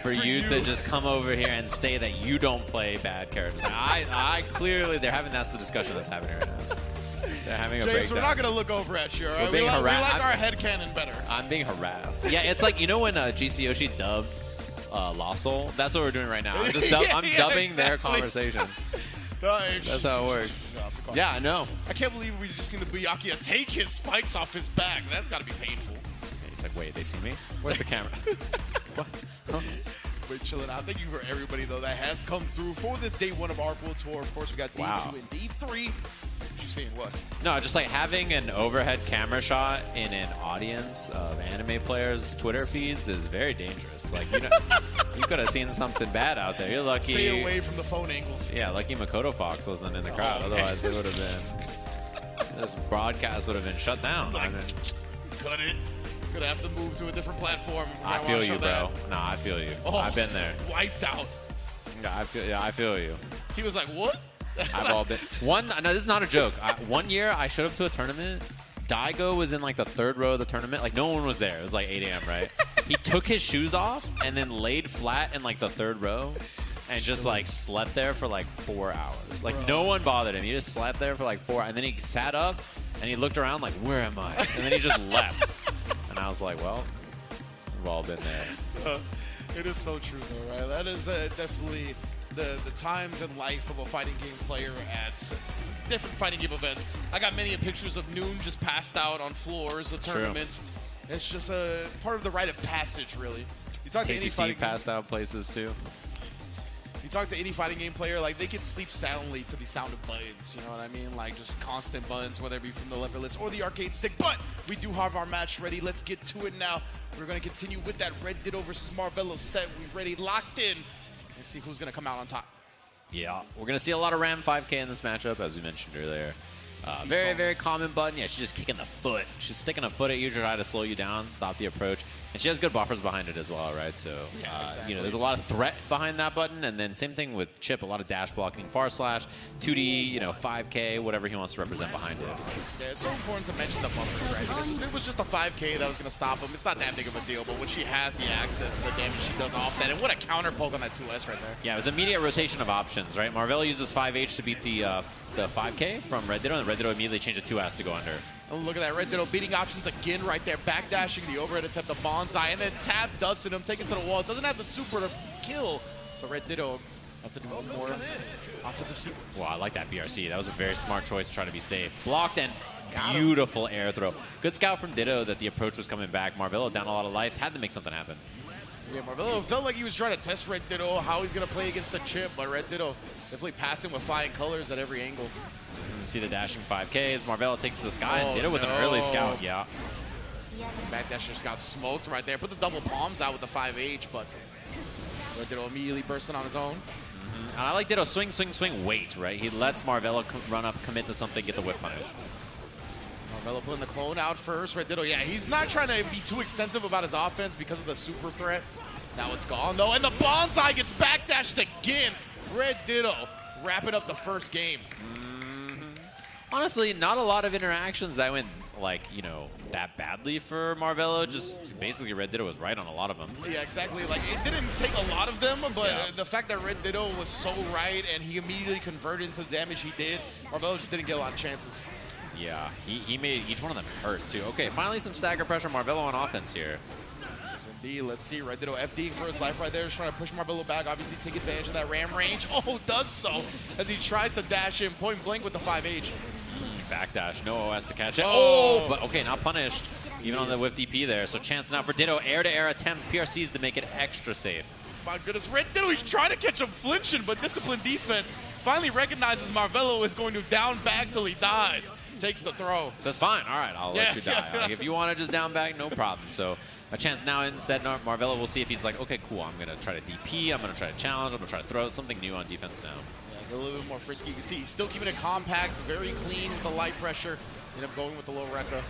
for you to just come over here and say that you don't play bad characters. I clearly, they're having that's the discussion that's happening right now. They're having a James, breakdown. we're not going to look over at you, all right? We're being we harassed. like our headcanon better. I'm being harassed. Yeah, it's like, you know when GC Yoshi dubbed Lost Soul? That's what we're doing right now. I'm just dubbing their conversation. That's how it works. Yeah, I know. I can't believe we just seen the Byakuya take his spikes off his back. That's got to be painful. He's like, wait, they see me? Where's the camera? What? Huh? Wait, chilling out. Thank you for everybody, though, that has come through for this day one of ARC World Tour. Of course, we got D2 and D3. What you saying? What? No, just like having an overhead camera shot in an audience of anime players' Twitter feeds is very dangerous. Like, you know, you could have seen something bad out there. You're lucky. Stay away from the phone angles. Yeah, lucky Makoto Fox wasn't in the crowd. Otherwise, it would have been. This broadcast would have been shut down. Like, cut it. Gonna have to move to a different platform. I feel you, bro. No, I feel you. Oh, I've been there. Wiped out. Yeah, I feel you. He was like, what? I've all been. No, this is not a joke. One year, I showed up to a tournament. Daigo was in like the third row of the tournament. Like, no one was there. It was like 8 a.m., right? He took his shoes off and then laid flat in like the third row and just like slept there for like 4 hours. Like, no one bothered him. He just slept there for like 4 hours. And then he sat up and he looked around like, where am I? And then he just left. And I was like, well, we've all been there. It is so true, though, right? That is definitely the times in life of a fighting game player at different fighting game events. I got many pictures of Noon just passed out on floors of tournaments. It's just a part of the rite of passage, really. You talk to any fighting passed out places too. You talk to any fighting game player, like, they can sleep soundly to the sound of buttons, you know what I mean? Like, just constant buttons, whether it be from the leverless or the arcade stick. But we do have our match ready. Let's get to it now. We're going to continue with that Red Ditto versus Marvelo set. We ready, locked in, and see who's going to come out on top. Yeah, we're going to see a lot of Ram 5K in this matchup, as we mentioned earlier. Very, very common button. Yeah, she's just kicking the foot. She's sticking a foot at you to try to slow you down, stop the approach. And she has good buffers behind it as well, right? So, exactly. you know, there's a lot of threat behind that button. And then same thing with Chip, a lot of dash blocking, far slash, 2D, you know, 5K, whatever he wants to represent behind it. Yeah, it's so important to mention the buffers, right? Because if it was just a 5K that was going to stop him, it's not that big of a deal. But when she has the access to the damage she does off that, and what a counter poke on that 2S right there. Yeah, it was immediate rotation of options, right? Marvelo uses 5H to beat the 5K from Red Ditto, and Red Ditto immediately changed to 2S to go under. And look at that, Red Ditto beating options again right there, backdashing the overhead attempt, the bonsai, and then tap dusting him, taking to the wall. Doesn't have the super to kill, so Red Ditto has to do one more offensive sequence. Wow, I like that BRC. That was a very smart choice to try to be safe. Blocked and beautiful air throw. Good scout from Ditto that the approach was coming back. Marvelo down a lot of life, had to make something happen. Yeah, Marvelo felt like he was trying to test Red Ditto, how he's going to play against the Chip, but Red Ditto definitely passing with flying colors at every angle. See the dashing 5Ks. Marvelo takes to the sky and Ditto with an early scout. Yeah. Backdasher just got smoked right there. Put the double palms out with the 5H, but Red Ditto immediately bursting on his own. And I like Ditto swing, swing, swing, wait, right? He lets Marvelo run up, commit to something, get the whip punish. Marvelo putting the clone out first. Red Ditto, yeah, he's not trying to be too extensive about his offense because of the super threat. Now it's gone, though, and the bonsai gets backdashed again. Red Ditto wrapping up the first game. Honestly, not a lot of interactions that went, like, you know, that badly for Marvelo. Just basically Red Ditto was right on a lot of them. Yeah, exactly. Like, it didn't take a lot of them, but the fact that Red Ditto was so right and he immediately converted into the damage he did, Marvelo just didn't get a lot of chances. Yeah, he made each one of them hurt, too. Okay, finally some stagger pressure. Marvelo on offense here. Yes, indeed. Let's see. Red Ditto FDing for his life right there. Just trying to push Marvelo back. Obviously, take advantage of that ram range. Oh, does so as he tries to dash in point blank with the 5H. Backdash, no OS to catch it. Oh, but okay, not punished. Even on the whip DP there. So chance now for Ditto. Air-to-air attempt. PRCs to make it extra safe. My goodness. Red Ditto, he's trying to catch him flinching, but disciplined defense finally recognizes Marvelo is going to down back till he dies. Takes the throw. Says, fine, all right, I'll let you die. Like, if you want to just down back, no problem. So a chance now instead, Marvelo will see if he's like, okay, cool, I'm going to try to DP, I'm going to try to challenge, I'm going to try to throw something new on defense now. Yeah, a little bit more frisky. You can see he's still keeping it compact, very clean with the light pressure. End up going with the low Rekka.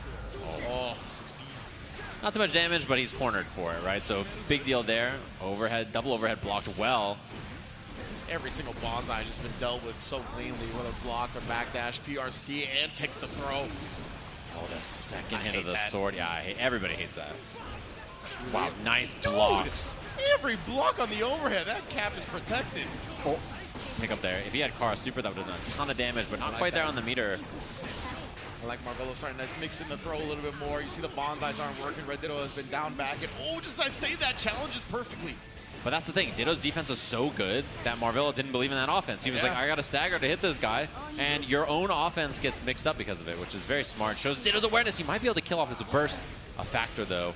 Oh, 6Ps. Not too much damage, but he's cornered for it, right? So big deal there. Overhead, double overhead blocked well. Every single bonsai has just been dealt with so cleanly, whether blocked or backdash, PRC, and takes the throw. Oh, the second hit of the sword. Yeah, everybody hates that. truly. Wow, nice Dude, blocks. every block on the overhead, that cap is protected. Oh, pick up there. If he had Kara Super, that would have done a ton of damage, but not like quite there that. on the meter. I like Marvelo starting to mix in the throw a little bit more. You see the bonsais aren't working. Red Ditto has been down back. And oh, just I say that challenges perfectly. But that's the thing. Ditto's defense is so good that Marvelo didn't believe in that offense. He was like, I got to stagger to hit this guy. And your own offense gets mixed up because of it, which is very smart. Shows Ditto's awareness. He might be able to kill off his burst. A factor, though.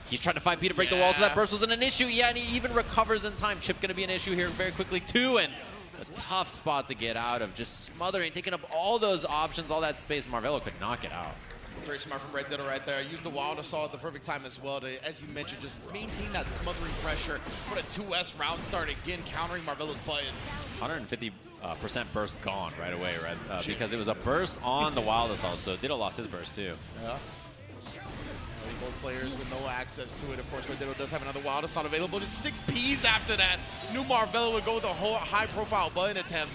He's trying to find P to break the wall, so that burst wasn't an issue. Yeah, and he even recovers in time. Chip going to be an issue here very quickly, too. And a tough spot to get out of. Just smothering, taking up all those options, all that space. Marvelo could not get out. Very smart from Red Ditto right there. Use the Wild Assault at the perfect time as well to, as you mentioned, just maintain that smothering pressure. Put a 2S round start again, countering Marvelo's button. 150% burst gone right away, right? Because it was a burst on the Wild Assault, so Ditto lost his burst too. Yeah. Both players with no access to it. Of course, Red Ditto does have another Wild Assault available. Just 6 Ps after that. New Marvelo would go with a whole high-profile button attempt.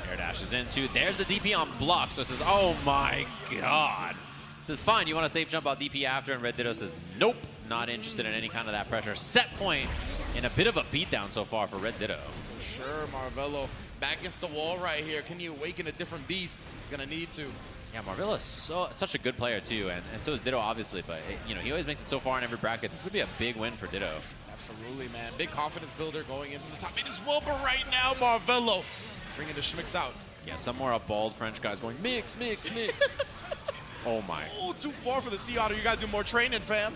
Air dashes into. There's the DP on block. So it says, oh my god. Says, fine, you want a safe jump out DP after? And Red Ditto says, nope, not interested in any kind of that pressure. Set point and a bit of a beatdown so far for Red Ditto. For sure, Marvelo back against the wall right here. Can he awaken a different beast? He's going to need to. Yeah, Marvelo is such a good player too, and so is Ditto obviously, but he always makes it so far in every bracket. This would be a big win for Ditto. Absolutely, man. Big confidence builder going into the top eight as well, but right now, Marvelo bringing the schmicks out. Yeah, somewhere a bald French guy's going, mix, mix, mix. Oh my. Oh, too far for the Sea Otter. You got to do more training, fam.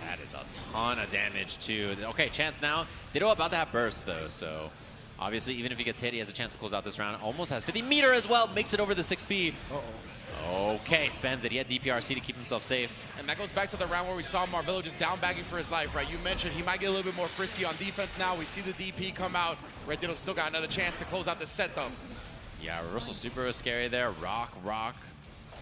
That is a ton of damage too. Okay, chance now. Ditto about to have burst though, so obviously even if he gets hit, he has a chance to close out this round. Almost has 50 meter as well, makes it over the 6P. Okay, spends it. He had DPRC to keep himself safe. And that goes back to the round where we saw Marvelo just down bagging for his life, right? You mentioned he might get a little bit more frisky on defense now. We see the DP come out. Red Ditto still got another chance to close out the set, though. Yeah, reversal super was scary there. Rock.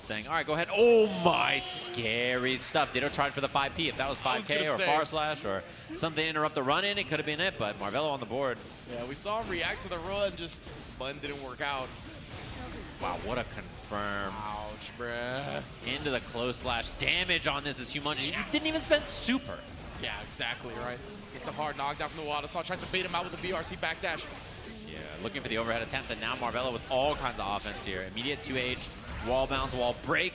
Saying, all right, go ahead. Oh, my scary stuff. Ditto tried for the 5P. If that was 5K or far slash or something to interrupt the run-in, it could have been it, but Marvelo on the board. Yeah, we saw him react to the run, just button didn't work out. Wow, what a confirm. Ouch, bruh. Into the close slash. Damage on this is humongous. He didn't even spend super. Yeah, exactly, right? Gets the hard knockdown from the Wild Assault. Tries to bait him out with the BRC backdash. Yeah, looking for the overhead attempt, and now Marvelo with all kinds of offense here. Immediate 2H, wall bounce, wall break.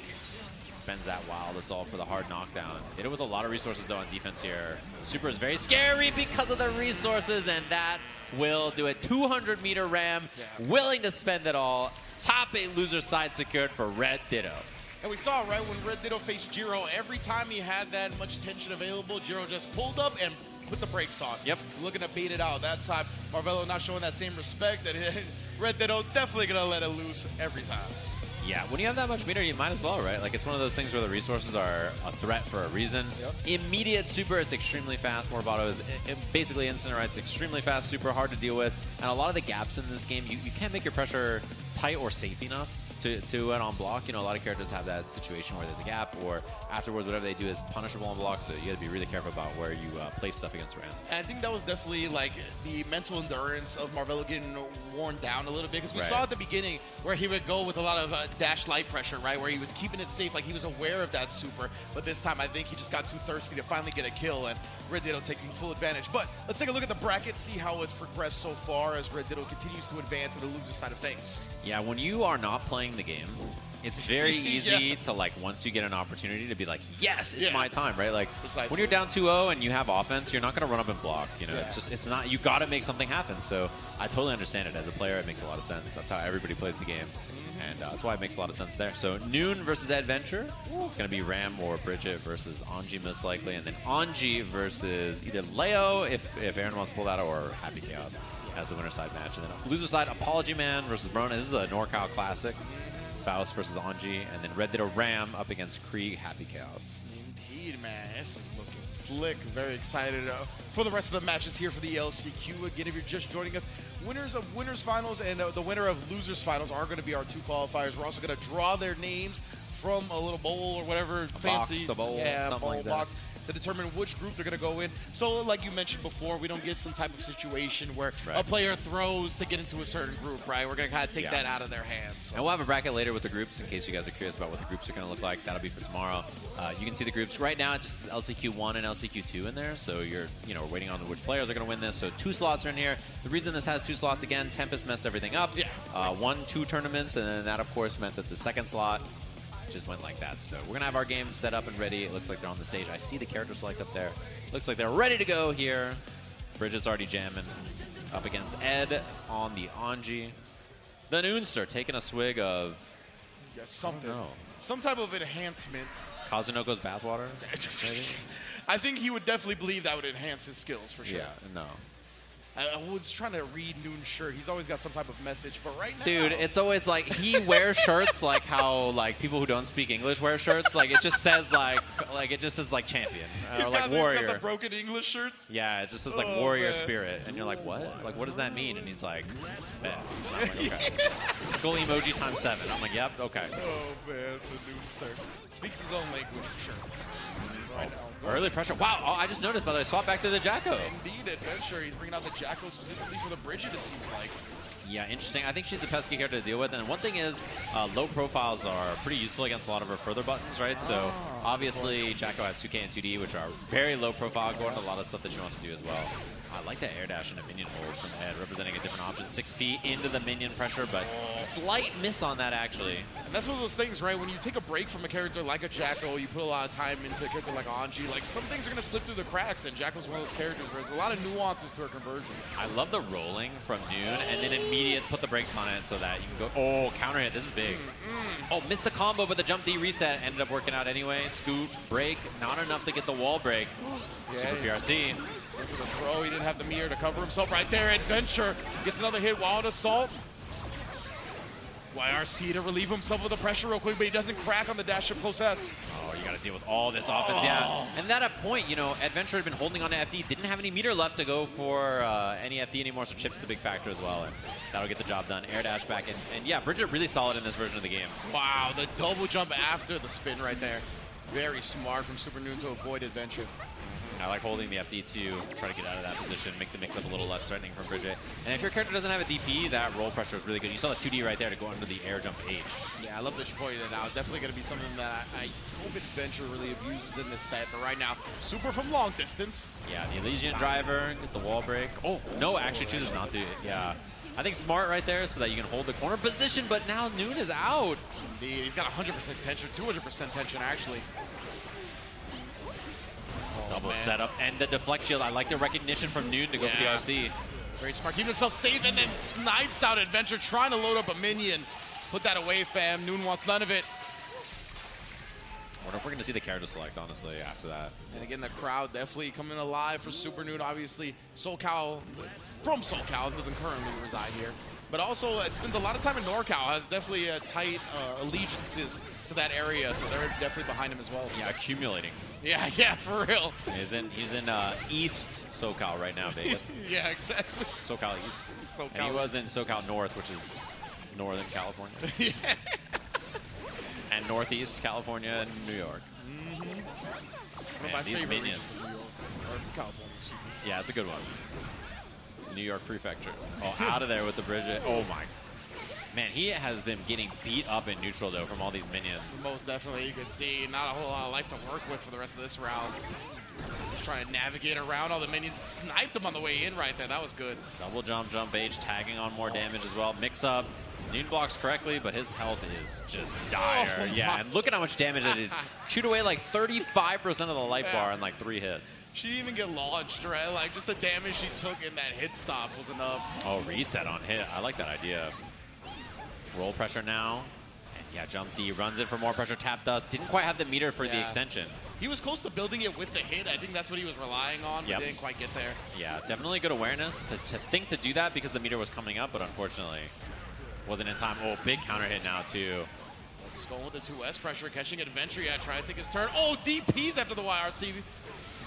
Spends that Wild Assault for the hard knockdown. Did it with a lot of resources, though, on defense here. Super is very scary because of the resources, and that will do it. 200-meter ram, willing to spend it all. Top 8 loser side secured for Red Ditto. And we saw, right, when Red Ditto faced Jiro, every time he had that much tension available, Jiro just pulled up and put the brakes on. Yep. Looking to beat it out. That time, Marvelo not showing that same respect, and Red Ditto definitely going to let it loose every time. Yeah, when you have that much meter, you might as well, right? Like, it's one of those things where the resources are a threat for a reason. Yep. Immediate super, it's extremely fast. Morbato is basically instant, right? It's extremely fast, super hard to deal with. And a lot of the gaps in this game, you can't make your pressure tight or safe enough to win on block. You know, a lot of characters have that situation where there's a gap, or afterwards, whatever they do is punishable on block, so you got to be really careful about where you place stuff against Ram. And I think that was definitely, like, the mental endurance of Marvelo getting worn down a little bit, because we saw at the beginning where he would go with a lot of dash light pressure, right, where he was keeping it safe, like he was aware of that super, but this time I think he just got too thirsty to finally get a kill, and Red Ditto taking full advantage. But let's take a look at the bracket, see how it's progressed so far as Red Ditto continues to advance to the loser side of things. Yeah, when you are not playing the game, it's very easy to, like, once you get an opportunity to be like, yes, it's my time, right? Like, when you're down 2-0 and you have offense, you're not going to run up and block. You know, it's just, it's not, you got to make something happen. So I totally understand it. As a player, it makes a lot of sense. That's how everybody plays the game. And that's why it makes a lot of sense there. So Noon versus Adventure. It's going to be Ram or Bridget versus Anji most likely. And then Anji versus either Leo, if Aaron wants to pull that, or Happy Chaos as the winner side match. And then loser side, Apology Man versus Brona. This is a NorCal classic. Faust versus Anji, and then Red Ditto Ram up against Krieg Happy Chaos. Indeed, man. This is looking slick. Very excited for the rest of the matches here for the LCQ. Again, if you're just joining us, winners of Winners Finals and the winner of Losers Finals are going to be our two qualifiers. We're also going to draw their names from a little bowl or whatever a fancy box, a bowl, bowl like box. to determine which group they're going to go in. So like you mentioned before, we don't get some type of situation where a player throws to get into a certain group, right? We're going to kind of take that out of their hands. So. And we'll have a bracket later with the groups in case you guys are curious about what the groups are going to look like. That'll be for tomorrow. You can see the groups right now. It's just LCQ1 and LCQ2 in there. So you're waiting on which players are going to win this. So 2 slots are in here. The reason this has 2 slots, again, Tempest messed everything up. 1-2 tournaments, and then that, of course, meant that the second slot just went like that. So we're going to have our game set up and ready. It looks like they're on the stage. I see the character select up there. Looks like they're ready to go here. Bridget's already jamming up against Ed on the Anji. The Noonster taking a swig of... something. Some type of enhancement. Kazunoko's bathwater? I think he would definitely believe that would enhance his skills for sure. Yeah, no. I was trying to read Noon's shirt. He's always got some type of message, but right now... Dude, it's always like, he wears shirts like how like people who don't speak English wear shirts. Like, it just says like it just says like champion or like warrior. He's got the broken English shirts? Yeah, it just says like warrior spirit. And you're like, what? Like, what does that mean? And he's like, bet. I'm like, okay. Skull emoji times 7. I'm like, yep, okay. Oh, man, the Noonster speaks his own language for sure. Right now. Early pressure. Wow, I just noticed, by the way, swap back to the Jacko. Indeed, Adventure. He's bringing out the Jacko specifically for the Bridget, it seems like. Yeah, interesting. I think she's a pesky character to deal with. And one thing is, low profiles are pretty useful against a lot of her further buttons, right? So, obviously, Jacko has 2K and 2D, which are very low profile, going to a lot of stuff that she wants to do as well. I like that air dash and a minion hold from Ed, representing a different option. 6P into the minion pressure, but slight miss on that, actually. And that's one of those things, right? When you take a break from a character like a Jacko, you put a lot of time into a character like Anji, like some things are going to slip through the cracks, and Jacko's one of those characters where there's a lot of nuances to her conversions. I love the rolling from Noon, and then immediate put the brakes on it so that you can go, oh, counter hit, this is big. Oh, missed the combo, but the jump D reset ended up working out anyway. Scoot, break, not enough to get the wall break. Super PRC. For the throw, he didn't have the meter to cover himself right there. Adventure gets another hit, Wild Assault. YRC to relieve himself of the pressure real quick, but he doesn't crack on the dash up close S. Oh, you got to deal with all this offense, yeah. And at a point, you know, Adventure had been holding on to FD, didn't have any meter left to go for any FD anymore, so Chip's a big factor as well, and that'll get the job done. Air dash back, and yeah, Bridget really solid in this version of the game. Wow, the double jump after the spin right there. Very smart from Super Noon to avoid Adventure. I like holding the FD to try to get out of that position, make the mix-up a little less threatening from Bridget. And if your character doesn't have a DP, that roll pressure is really good. You saw the 2D right there to go under the air jump H. Yeah, I love that you pointed it out. Definitely going to be something that I hope Adventure really abuses in this set. But right now, Super from long distance. Yeah, the Elysian driver, get the wall break. Oh, no, actually chooses not to. Yeah. I think smart right there so that you can hold the corner position, but now Noon is out. Indeed, he's got 100% tension, 200% tension actually. Double setup and the deflect shield. I like the recognition from Noon to go PRC. Very smart. Keeping himself safe and then snipes out Adventure, trying to load up a minion. Put that away, fam. Noon wants none of it. I wonder if we're going to see the character select, honestly, after that. And again, the crowd definitely coming alive for Super Noon. Obviously, SoCal, from SoCal, doesn't currently reside here. But also spends a lot of time in NorCal, has definitely tight allegiances to that area, so they're definitely behind him as well. Yeah, accumulating. Yeah, for real. He's in East SoCal right now, Vegas. Yeah, exactly. SoCal East. SoCal. And he was in SoCal North, which is Northern California. Yeah. And Northeast California and New York. Man, these minions. California. Yeah, it's a good one. New York Prefecture. Oh, out of there with the Bridget. Oh my. Man, he has been getting beat up in neutral, though, from all these minions. Most definitely. You can see not a whole lot of life to work with for the rest of this round. Just trying to navigate around all the minions. Sniped him on the way in right there. That was good. Double jump H, tagging on more damage as well. Mix up. Noon blocks correctly, but his health is just dire. Oh, yeah, and look at how much damage it did. Shoot away like 35% of the life bar in like 3 hits. She didn't even get launched, right? Like, just the damage she took in that hit stop was enough. Oh, reset on hit. I like that idea. Roll pressure now. And yeah, jump D runs it for more pressure. Tap dust. Didn't quite have the meter for the extension. He was close to building it with the hit. I think that's what he was relying on, but didn't quite get there. Yeah, definitely good awareness to think to do that because the meter was coming up, but unfortunately wasn't in time. Oh, big counter hit now, too. Just going with the 2S pressure, catching Adventure. Yeah, trying to take his turn. Oh, DPs after the YRC.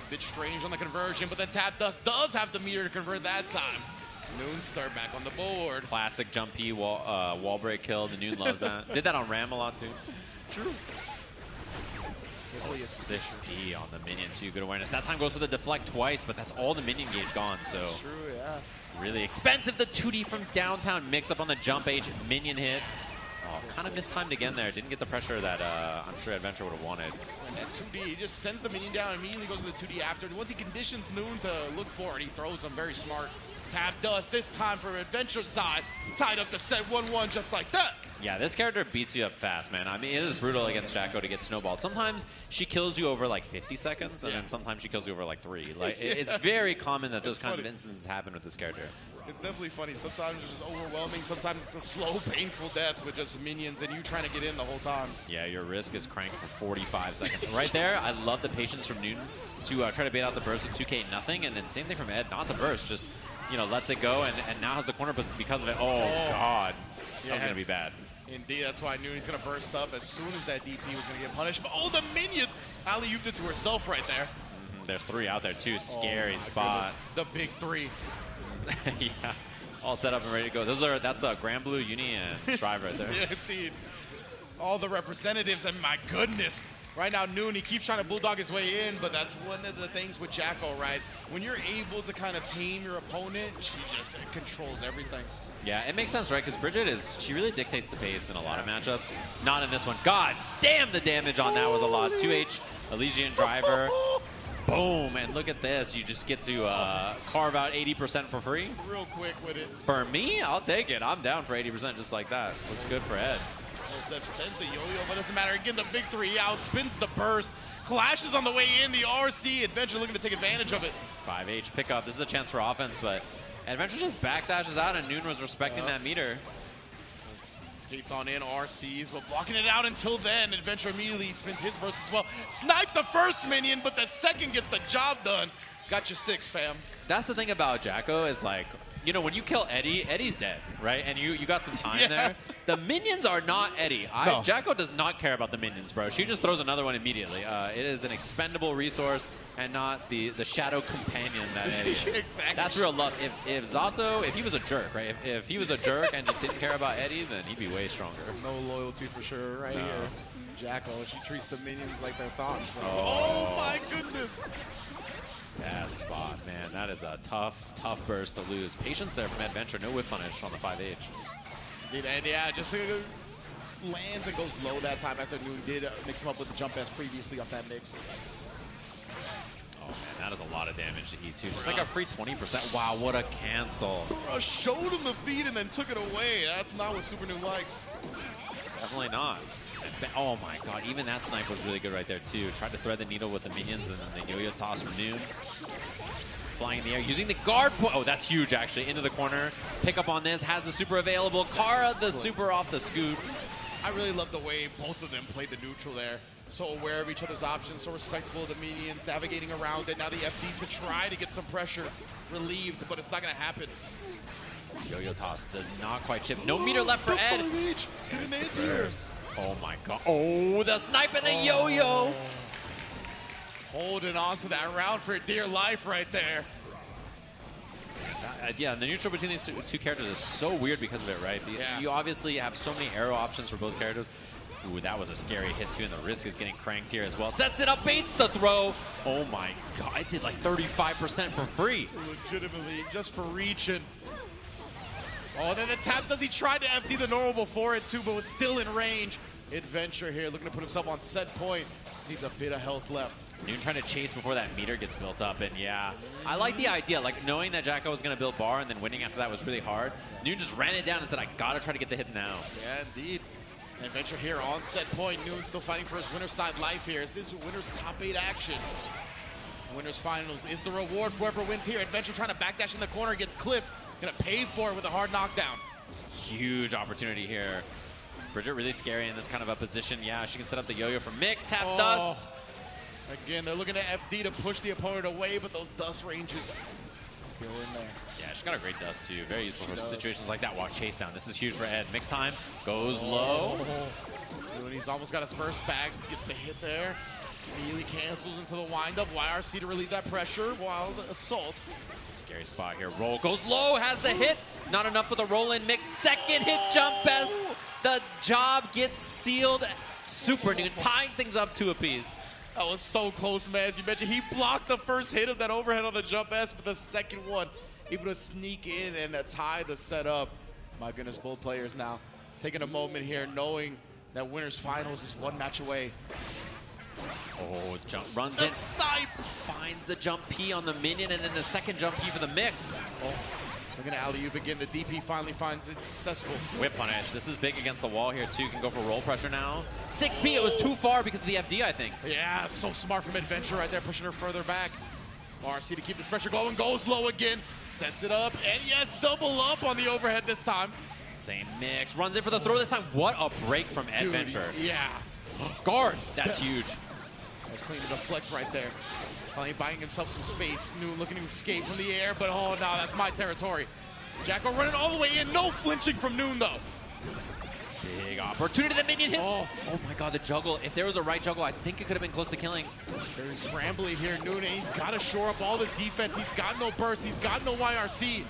Bit strange on the conversion, but then Tap Dust does have the meter to convert that time. Noonstar back on the board. Classic jump P wall break kill. The Noon loves that. Did that on Ram a lot, too. True. Definitely a 6P on the minion too. Good awareness. That time goes for the deflect twice, but that's all the minion gauge gone. So true, yeah. really expensive. The 2D from downtown mix up on the jump H minion hit. Oh, kind of mistimed again there. Didn't get the pressure that I'm sure Adventure would have wanted. And that 2D, he just sends the minion down and immediately goes to the 2D after. And once he conditions Noon to look for it, he throws him very smart. Tap does this time for Adventure side. Tied up the set 1-1 just like that. Yeah, this character beats you up fast, man. I mean, it is brutal against Jacko to get snowballed. Sometimes she kills you over like 50 seconds, and then sometimes she kills you over like 3. Like, it's very common that those kinds of instances happen with this character. It's definitely funny. Sometimes it's just overwhelming. Sometimes it's a slow, painful death with just minions and you trying to get in the whole time. Yeah, your risk is cranked for 45 seconds. Right there, I love the patience from Noon to try to bait out the burst with 2K nothing, and then same thing from Ed, not the burst, just, you know, lets it go, and now has the corner because of it. Oh, God. That was going to be bad. Indeed, that's why I knew he was going to burst up as soon as that DP was going to get punished. But oh, the minions! Alley-ooped it to herself right there. There's 3 out there, too. Scary spot. Goodness. The big 3. Yeah. All set up and ready to go. That's a Grand Blue, Uni, and Strive right there. Yeah, indeed. All the representatives, and my goodness. Right now, Noon, he keeps trying to bulldog his way in, but that's one of the things with Jacko, right? When you're able to kind of tame your opponent, she just controls everything. Yeah, it makes sense, right? Because Bridget she really dictates the pace in a lot of matchups. Not in this one. God damn, the damage on that was a lot. 2H, Elysian Driver. Boom, and look at this. You just get to carve out 80% for free. Real quick with it. For me, I'll take it. I'm down for 80% just like that. Looks good for Ed. Steps sends the yo-yo, but doesn't matter. Again, the big 3 out, spins the burst. Clashes on the way in. The RC Adventure looking to take advantage of it. 5H pickup. This is a chance for offense, but Adventure just backdashes out, and Noon was respecting that meter. Skates on in, RCs, but blocking it out until then. Adventure immediately spins his burst as well. Snipe the first minion, but the second gets the job done. Got your 6, fam. That's the thing about Jacko is like, you know, when you kill Eddie, Eddie's dead, right? And you got some time there. The minions are not Eddie. No. Jacko does not care about the minions, bro. She just throws another one immediately. It is an expendable resource and not the shadow companion that Eddie is. Exactly. That's real love. If Zato, if he was a jerk, right? If he was a jerk and just didn't care about Eddie, then he'd be way stronger. No loyalty for sure right here. Jacko, she treats the minions like their thoughts, bro. Oh. Oh my goodness. Bad spot, man. That is a tough burst to lose. Patience there from Adventure. No whip punish on the 5H. And yeah, just lands and goes low that time after Noon did mix him up with the jump S previously off that mix. Oh, man, that is a lot of damage to E2. Just like a free 20%. Wow, what a cancel. Bro, showed him the feed and then took it away. That's not what Super Noon likes. Definitely not. Oh my god, even that snipe was really good right there too. Tried to thread the needle with the minions and then the yo-yo toss from Noon. Flying in the air, using the guard point. Oh, that's huge actually. Into the corner. Pick up on this, has the super available. Kara the super off the scoot. I really love the way both of them played the neutral there. So aware of each other's options, so respectful of the minions, navigating around it. Now the FDs to try to get some pressure relieved, but it's not going to happen. Yo-yo toss does not quite chip. No meter left for Ed. Oh my god. Oh, the snipe and the yo-yo. Holding on to that round for dear life right there. Yeah, the neutral between these two characters is so weird because of it, right? You obviously have so many arrow options for both characters. Ooh, that was a scary hit too, and the risk is getting cranked here as well. Sets it up, baits the throw. Oh my god, I did like 35% for free. Legitimately, just for reaching. Oh, then the tap does. He tried to FD the normal before it too, but was still in range. Adventure here, looking to put himself on set point. Needs a bit of health left. Noon trying to chase before that meter gets built up, and yeah, I like the idea. Like knowing that Jacko was going to build bar and then winning after that was really hard. Noon just ran it down and said, I gotta try to get the hit now. Yeah, indeed. Adventure here on set point. Noon still fighting for his winner's side life here. This is winner's top 8 action. Winner's finals is the reward for whoever wins here. Adventure trying to backdash in the corner, gets clipped. Gonna pay for it with a hard knockdown. Huge opportunity here. Bridget really scary in this kind of a position. Yeah, she can set up the yo-yo from mix, tap dust. Again, they're looking at FD to push the opponent away, but those dust ranges still in there. Yeah, she's got a great dust too. Very useful for situations like that. Walk chase down. This is huge for Ed. Mix time goes low. He's almost got his first bag. Gets the hit there. Immediately cancels into the windup. YRC to relieve that pressure while the assault. Scary spot here. Roll goes low, has the hit. Not enough for the roll in mix. Second hit jump best. The job gets sealed. Super Noon tying things up 2 apiece. That was so close, man. As you mentioned, he blocked the first hit of that overhead on the jump S, but the second one able to sneak in and tie the set up. My goodness, both players now taking a moment here, knowing that winners finals is one match away. Oh, jump runs The in, snipe! finds the jump P on the minion, and then the second jump P for the mix. Look at alley-oop again. The DP finally finds it successful. Whip punish. This is big against the wall here, too. You can go for roll pressure now. 6P, it was too far because of the FD, I think. Yeah, so smart from Adventure right there, pushing her further back. RC to keep this pressure going, goes low again, sets it up, and yes, double up on the overhead this time. Same mix. Runs in for the throw this time. What a break from Adventure. Yeah. Guard. That's huge. That was clean to deflect right there. Finally buying himself some space. Noon looking to escape from the air, but oh no, that's my territory. Jacko running all the way in, no flinching from Noon though. Big opportunity. The minion hit. Oh my god, the juggle. If there was a right juggle, I think it could have been close to killing. Very scrambly here, Noon. He's got to shore up all his defense. He's got no burst. He's got no YRC.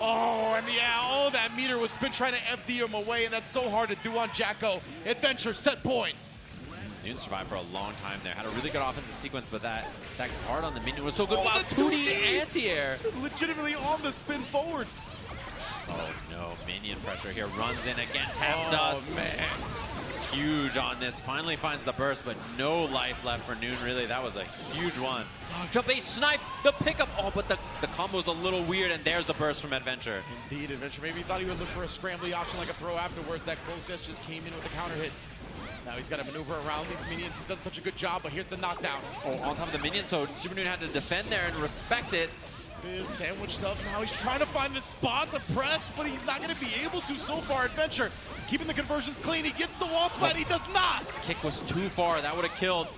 Oh, and yeah, that meter was spin trying to FD him away, and that's so hard to do on Jacko. Adventure, set point. Noon survived for a long time there. Had a really good offensive sequence, but that guard on the minion was so good. Oh, Wow, the 2D 2D. anti-air. Legitimately on the spin forward. Oh no, minion pressure here. Runs in again, tap dust. Man. Huge on this. Finally finds the burst, but no life left for Noon, really. That was a huge one. Jump A snipe, the pickup. Oh, but the combo's a little weird, and there's the burst from Adventure. Indeed, Adventure. Maybe he thought he would look for a scrambly option like a throw afterwards. That close S just came in with the counter hit. Now he's got to maneuver around these minions. He's done such a good job, but here's the knockdown. Oh, on top of the minion, so Super Noon had to defend there and respect it. Is sandwiched up. Now he's trying to find the spot to press, but he's not going to be able to so far. Adventure keeping the conversions clean. He gets the wall splat. He does not. Kick was too far. That would have killed.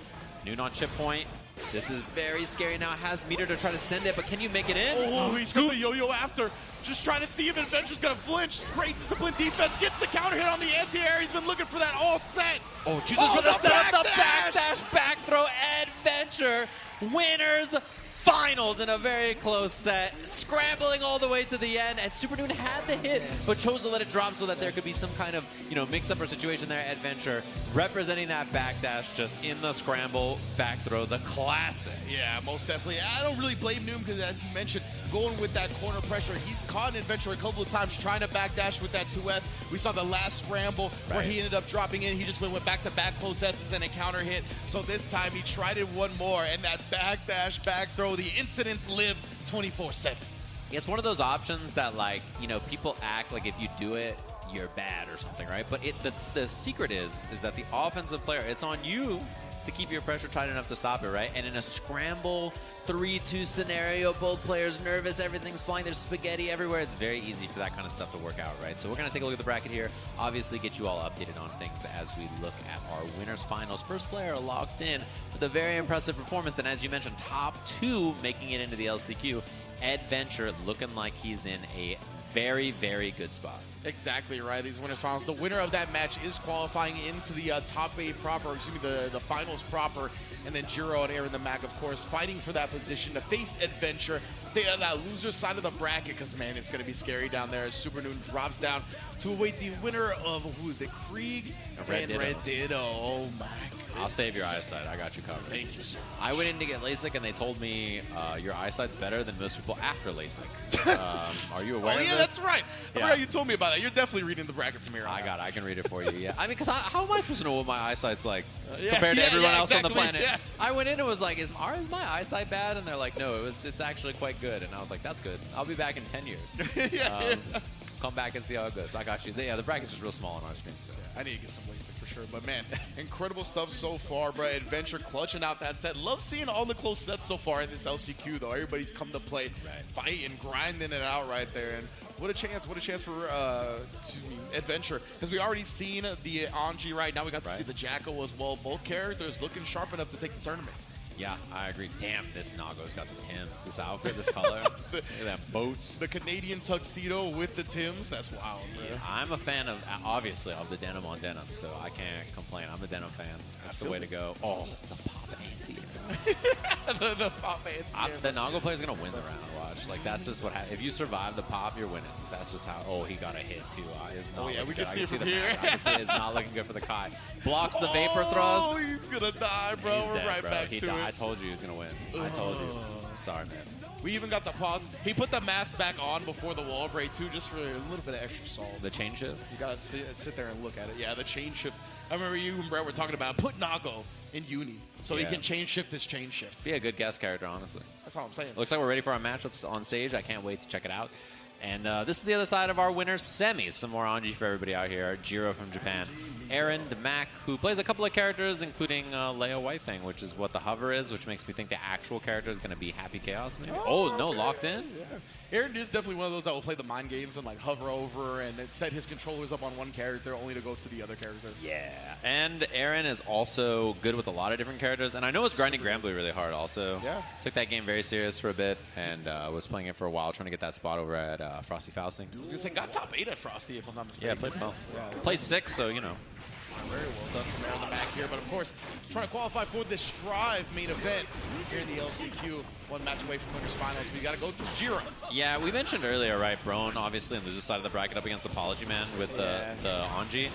Noon on chip point. This is very scary now. Has meter to try to send it, but can you make it in? Oh, he's got the yo-yo after. Just trying to see if Adventure's going to flinch. Great disciplined defense. Gets the counter hit on the anti-air. He's been looking for that all set. Oh, chooses for the setup, the backdash, back throw. Adventure winners finals in a very close set, scrambling all the way to the end, and Super Noon had the hit, but chose to let it drop so that there could be some kind of, mix-up or situation there. Adventure representing that backdash just in the scramble, back throw, the classic. Yeah, most definitely. I don't really blame Noom because, as you mentioned, going with that corner pressure, he's caught an Adventure a couple of times trying to backdash with that 2S. We saw the last scramble where he ended up dropping in. He just went back-to-back close S's and a counter hit. So this time he tried it one more, and that backdash, back throw, the incidents live 24/7. It's one of those options that, people act like if you do it, you're bad or something, right? But the secret is that the offensive player, it's on you to keep your pressure tight enough to stop it, right? And in a scramble 3-2 scenario, both players nervous, everything's flying, there's spaghetti everywhere. It's very easy for that kind of stuff to work out, right? So we're going to take a look at the bracket here, obviously get you all updated on things as we look at our winners finals. First player locked in with a very impressive performance, and as you mentioned, top 2 making it into the LCQ. Adventure looking like he's in a very, very good spot. Exactly right. These winners finals. The winner of that match is qualifying into the top 8 proper, the finals proper. And then Jiro and Aaron the Mac, of course, fighting for that position to face Adventure. Stay on that loser side of the bracket because, man, it's going to be scary down there as Super Noon drops down to await the winner of, who is it, Krieg Red and Ditto. Red Ditto. Oh, my goodness. I'll save your eyesight. I got you covered. Thank you, sir. I went in to get LASIK, and they told me your eyesight's better than most people after LASIK. Are you aware of Oh, yeah, this? that's right. I forgot you told me about that. You're definitely reading the bracket from here on out. I can read it for you, yeah. I mean, because how am I supposed to know what my eyesight's like yeah, compared to yeah, everyone yeah, else on the exactly, planet? yeah. I went in and was like, is my eyesight bad? And they're like, no, it's actually quite good. And I was like, that's good. I'll be back in 10 years. yeah. Come back and see how it goes. I got you. Yeah, the bracket's just real small on our screen. So. I need to get some LASIK for sure. But, man, incredible stuff so far, bro. Adventure clutching out that set. Love seeing all the close sets so far in this LCQ, though. Everybody's come to play, fighting, grinding it out right there. And what a chance for Adventure. Because we already seen the Anji right now. We got to see the Jacko as well. Both characters looking sharp enough to take the tournament. Yeah, I agree. Damn, this Nago's got the Tims. This outfit, this color. Look at that boats. The Canadian tuxedo with the Tims. That's wild, man. Yeah, I'm a fan of, obviously, of the denim on denim, so I can't complain. I'm a denim fan. That's the way to go. Oh, the pop anti. the pop anti. The Nago player's going to win the round, watch. Like, that's just what happens. If you survive the pop, you're winning. That's just how, oh, he got a hit, too. We can see it from here. I can see it's not looking good for the Kai. Blocks the Vapor thrust. Oh, he's going to die, bro. He's We're dead, right bro. back to it. I told you he was going to win. I told you. Sorry, man. We even got the pause. He put the mask back on before the wall break, too, just for a little bit of extra salt. The chain shift? You got to sit there and look at it. Yeah, the chain shift. I remember you and Brett were talking about put Nago in Uni so he can chain shift his chain shift. Be a good guest character, honestly. That's all I'm saying. Looks like we're ready for our matchups on stage. I can't wait to check it out. And this is the other side of our winners' semis. Some more Anji for everybody out here. Jiro from Japan. Aaron DeMac, who plays a couple of characters, including Leo Weifeng, which is what the hover is, which makes me think the actual character is going to be Happy Chaos, maybe. Oh, no, locked in? Yeah. Aaron is definitely one of those that will play the mind games and like hover over and set his controllers up on one character only to go to the other character. Yeah. And Aaron is also good with a lot of different characters. And I know was grinding Granblue really hard also. Yeah. Took that game very serious for a bit and was playing it for a while, trying to get that spot over at Frosty Fausting. I was going to say, got top 8 at Frosty, if I'm not mistaken. Yeah, played well. Yeah. Played 6, so, you know. Very well done from Aaron the back here, but of course, trying to qualify for this Strive main event here in the LCQ. One match away from winners finals. We got to go through Jiro. Yeah, we mentioned earlier, right? Brown, obviously, on the loser side of the bracket up against Apology Man with the Anji.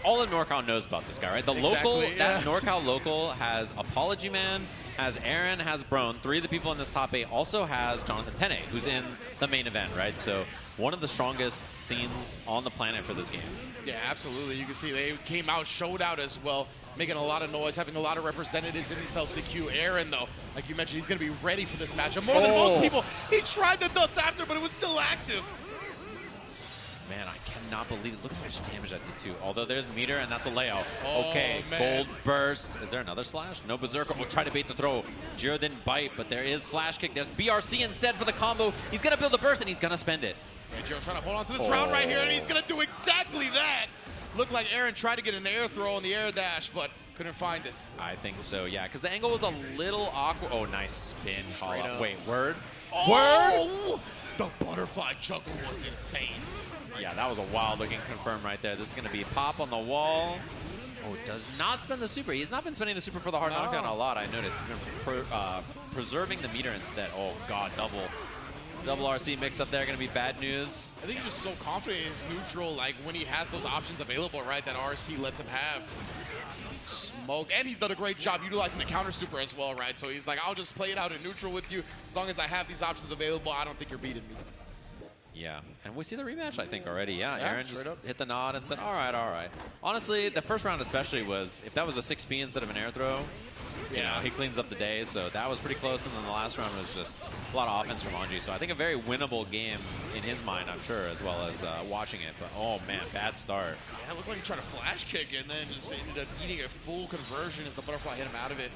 All of NorCal knows about this guy, right? The local, that NorCal local has Apology Man, has Aaron, has Brown. 3 of the people in this top 8 also has Jonathan Tene, who's in the main event, right? So one of the strongest scenes on the planet for this game. Yeah, absolutely. You can see they came out, showed out as well, making a lot of noise, having a lot of representatives in this LCQ. Aaron, though, like you mentioned, he's going to be ready for this matchup. More than most people. He tried the dust after, but it was still active. Man, I cannot believe it. Look how much damage that did, too. Although there's meter, and that's a layout. Oh, okay, man. gold burst. Is there another slash? No berserker. We'll try to bait the throw. Jiro didn't bite, but there is flash kick. There's BRC instead for the combo. He's going to build the burst, and he's going to spend it. And Jiro trying to hold on to this round right here, and he's going to do exactly that. Looked like Aaron tried to get an air throw on the air dash, but couldn't find it. I think so, yeah, because the angle was a little awkward. Oh, nice spin call up. Wait, word? Oh! The butterfly juggle was insane. Yeah, that was a wild-looking confirm right there. This is going to be pop on the wall. Oh, does not spend the super. He's not been spending the super for the hard knockdown a lot, I noticed. He's been preserving the meter instead. Oh, God, double RC mix up there, going to be bad news. I think he's just so confident in his neutral, like when he has those options available, right, that RC lets him have. Smoke, and he's done a great job utilizing the counter super as well, right? So he's like, I'll just play it out in neutral with you. As long as I have these options available, I don't think you're beating me. Yeah, and we see the rematch, I think, already. Yeah, Aaron just hit the nod and said, all right, all right. Honestly, the first round especially was, if that was a 6P instead of an air throw, you know, he cleans up the day, so that was pretty close. And then the last round was just a lot of offense from Anji. So I think a very winnable game in his mind, I'm sure, as well as watching it. But, oh, man, bad start. Yeah, it looked like he tried to flash kick and then just ended up eating a full conversion as the butterfly hit him out of it.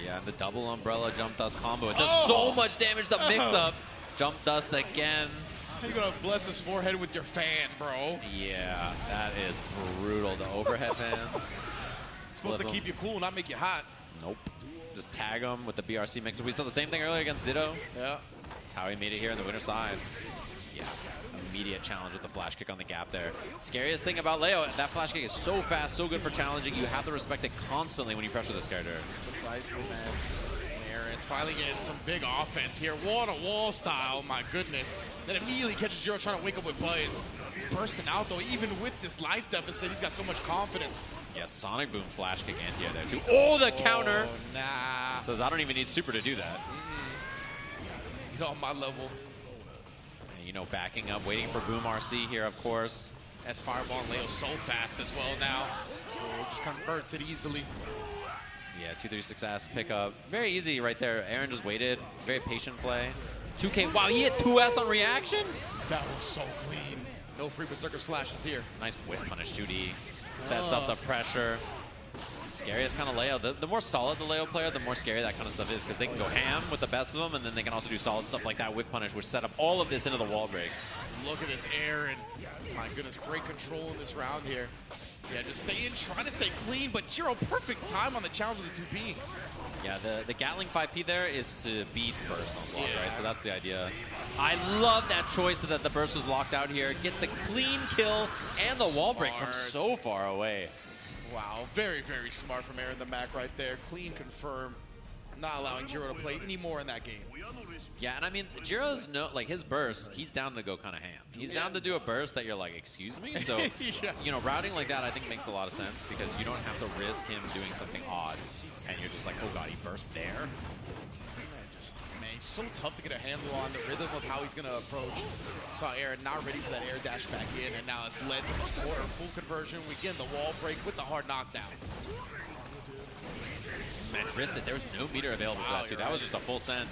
Yeah, and the double umbrella jump dust combo. It does so much damage, the mix-up. Jump dust again. You're going to bless his forehead with your fan, bro. Yeah, that is brutal. The overhead fan. It's supposed to keep you cool, not make you hot. Nope. Just tag him with the BRC mix. We saw the same thing earlier against Ditto. Yeah. That's how he made it here on the winner side. Yeah. Immediate challenge with the flash kick on the gap there. Scariest thing about Leo, that flash kick is so fast, so good for challenging. You have to respect it constantly when you pressure this character. Precisely, man. Aaron finally getting some big offense here. Wall-to-wall style, my goodness. Then immediately catches Jiro trying to wake up with buttons. He's bursting out, though. Even with this life deficit, he's got so much confidence. Yeah, Sonic Boom flash kick anti-air there, too. Oh, the counter! Nah. Says, I don't even need super to do that. Get on my level. And, you know, backing up, waiting for Boom RC here, of course. As Fireball and Leo so fast as well now. So just converts it easily. Yeah, 236S pickup. Very easy right there. Aaron just waited. Very patient play. 2K. Wow, he hit 2S on reaction? That was so clean. No free berserker slashes here. Nice whip punish 2D. Sets up the pressure. Scariest kind of Leo. The more solid the Leo player, the more scary that kind of stuff is, because they can go ham with the best of them, and then they can also do solid stuff like that with punish, which set up all of this into the wall break. Look at this Aaron. My goodness, great control in this round here. Yeah, just stay in, trying to stay clean, but Jiro, perfect time on the challenge with the 2P. Yeah, the Gatling 5P there is to beat burst on block, right? So that's the idea. I love that choice that the burst was locked out here. Get the clean kill and the wall break from so far away. Wow, very, very smart from Aaron the Mac right there. Clean, confirm, not allowing Jiro to play anymore in that game. Yeah, and I mean, Jiro's his burst, he's down to go kind of ham. He's down to do a burst that you're like, excuse me? So, you know, routing like that I think makes a lot of sense, because you don't have to risk him doing something odd. And you're just like, oh god, he burst there? Man, he's so tough to get a handle on the rhythm of how he's going to approach. Saw Aaron not ready for that air dash back in, and now it's led to this quarter full conversion. We get the wall break with the hard knockdown. Man, Chris, there was no meter available for that too. That was just a full send.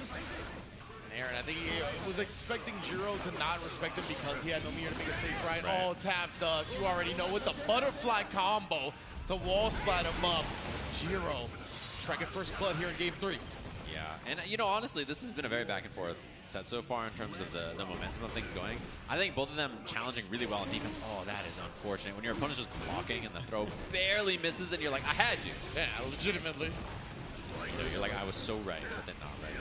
Aaron, I think he was expecting Jiro to not respect him because he had no meter to make it safe, right? Oh, tap dust. You already know, with the butterfly combo to wall splat him up. Jiro striking first blood here in game 3. Yeah, and you know, honestly, this has been a very back and forth set so far in terms of the momentum of things going. I think both of them challenging really well on defense. Oh, that is unfortunate. When your opponent's just blocking and the throw barely misses and you're like, I had you. Yeah, legitimately. You know, you're like, I was so right, but then not right.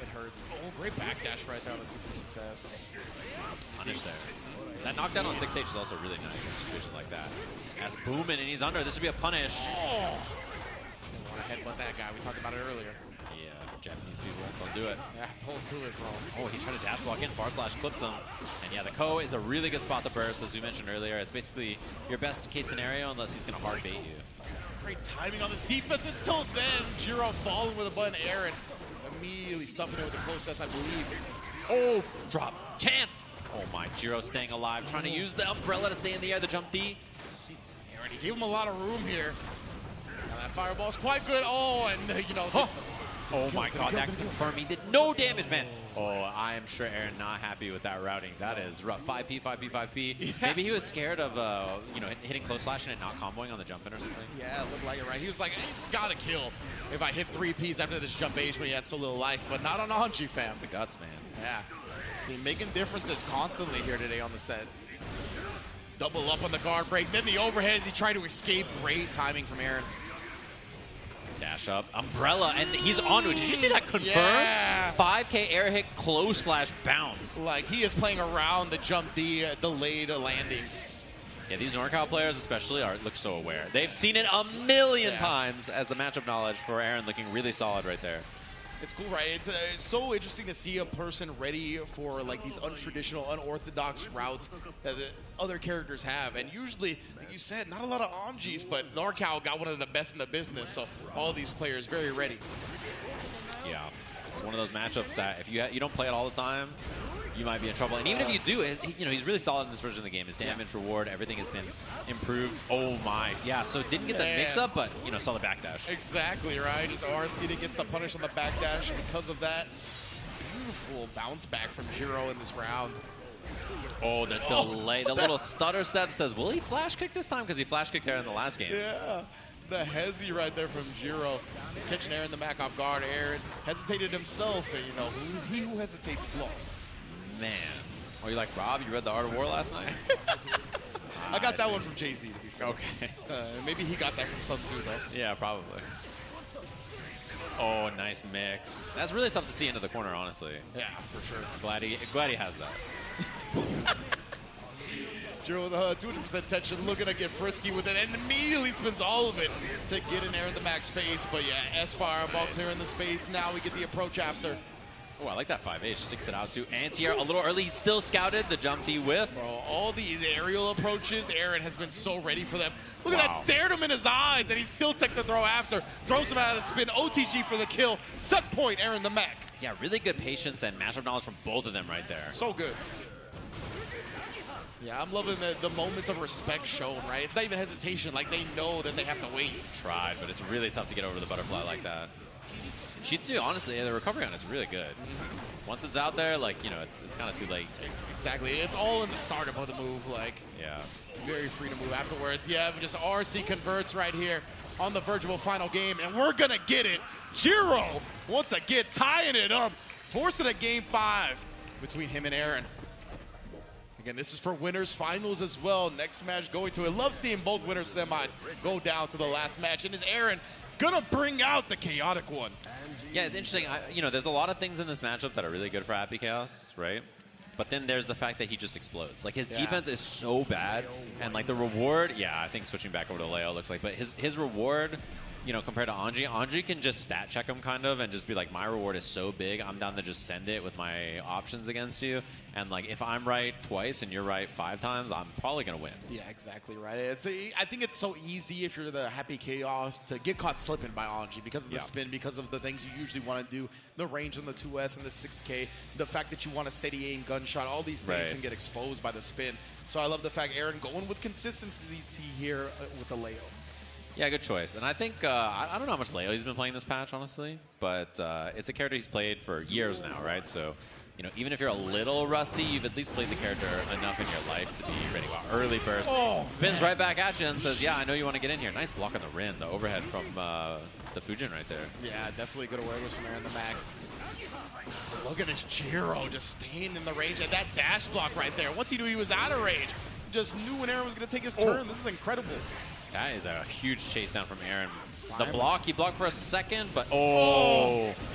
It hurts. Oh, great backdash right there on the 2P success. Punish there. That knockdown on 6H is also really nice in a situation like that. As booming and he's under. This would be a punish. Oh! I want to headbutt that guy. We talked about it earlier. Yeah, Japanese people don't do it. Yeah, don't do it, bro. Oh, he tried to dash block in, far slash clips him. And yeah, the Ko is a really good spot to burst, as we mentioned earlier. It's basically your best case scenario unless he's going to hard bait you. Great timing on this defense until then. Jiro falling with a button. Aaron immediately stuffing it with the close sets, I believe. Oh, drop. Chance. Oh my, Jiro staying alive, trying to use the umbrella to stay in the air, the jump D. Aaron, he gave him a lot of room here. Now that fireball's quite good. Oh, and you know. Oh my god, that confirmed. He did no damage, man. Oh, I am sure Aaron not happy with that routing. That is rough. 5P, 5P, 5P. Yeah. Maybe he was scared of, you know, hitting close slash and it not comboing on the jump in or something. Yeah, it looked like it, right? He was like, it's got to kill if I hit 3 Ps after this jump H when he had so little life, but not on Anji, fam. The guts, man. Yeah. See, making differences constantly here today on the set. Double up on the guard break, then the overhead. He tried to escape. Great timing from Aaron. Dash up, umbrella, and he's onto it. Did you see that confirm? Yeah. 5K air hit, close slash bounce. Like, he is playing around the jump D, delayed landing. Yeah, these NorCal players especially look so aware. They've seen it a million times as the matchup knowledge for Aaron looking really solid right there. It's cool, right? It's so interesting to see a person ready for like these untraditional, unorthodox routes that the other characters have. And usually, like you said, not a lot of Anjis, but NorCal got one of the best in the business. So all these players very ready. Yeah, it's one of those matchups that if you don't play it all the time, you might be in trouble. And even if you do, you know, he's really solid in this version of the game. His damage, reward, everything has been improved. Oh my, yeah. So didn't get the mix-up, but you know, saw the backdash. Exactly right. Just RC gets the punish on the backdash because of that. Beautiful bounce back from Jiro in this round. Oh, the delay, the little stutter step says, will he flash kick this time? Because he flash kicked there in the last game. Yeah. The hezzy right there from Jiro. He's catching Aaron the Mac off guard. Aaron hesitated himself, and you know, he who hesitates is lost. Man. Oh, you like Rob? You read The Art of War last night? I got that one from Jay-Z, to be fair. Okay. Maybe he got that from Sun Tzu, though. Yeah, probably. Oh, nice mix. That's really tough to see into the corner, honestly. Yeah, for sure. Glad he has that. Jiro with 200% tension, looking to get frisky with it, and immediately spins all of it to get in Aaron the Mac's face. But yeah, S-Fireball clearing the space. Now we get the approach after. Oh, I like that 5H. Sticks it out to Antier a little early. He's still scouted. The jump D whiff. Bro, all the aerial approaches, Aaron has been so ready for them. Look at that, stared him in his eyes, and he still took the throw after. Throws him out of the spin. OTG for the kill. Set point, Aaron the Mac. Yeah, really good patience and matchup knowledge from both of them right there. So good. Yeah, I'm loving the moments of respect shown, right? It's not even hesitation. Like, they know that they have to wait. Tried, but it's really tough to get over the butterfly like that. Shitsu, honestly, the recovery on it's really good. Once it's out there, like, it's kind of too late. Exactly. It's all in the startup of the move. Like, Yeah. very free to move afterwards. Yeah, just RC converts right here on the virtual final game, and we're going to get it. Jiro, once again, tying it up, forcing a game 5 between him and Aaron. Again, this is for winners finals as well. Next match going to it. Love seeing both winners semis go down to the last match. And is Aaron going to bring out the chaotic one? Yeah, it's interesting. There's a lot of things in this matchup that are really good for Happy Chaos, right? But then there's the fact that he just explodes. Like, his defense is so bad. And, like, the reward, I think switching back over to Leo looks like. But his reward, compared to Anji can just stat check him kind of and just be like, my reward is so big, I'm down to just send it with my options against you. And, like, if I'm right twice and you're right 5 times, I'm probably going to win. Yeah, exactly right. I think it's so easy if you're the Happy Chaos to get caught slipping by Anji because of the spin, because of the things you usually want to do, the range on the 2S and the 6K, the fact that you want to steady aim gunshot, all these things can get exposed by the spin. So I love the fact Aaron going with consistency here with the Leo. Yeah, good choice. And I think, I don't know how much Leo he's been playing this patch, honestly, but it's a character he's played for years now, right? So, even if you're a little rusty, you've at least played the character enough in your life to be ready. Wow, early burst. Spins right back at you and says, yeah, I know you want to get in here. Nice block on the Rin, the overhead from the Fujin right there. Yeah, definitely good awareness from Aaron the Mag. Look at this Jiro just staying in the range of that dash block right there. Once he knew he was out of range, just knew when Aaron was going to take his turn. This is incredible. That is a huge chase down from Aaron. The block, he blocked for a second, but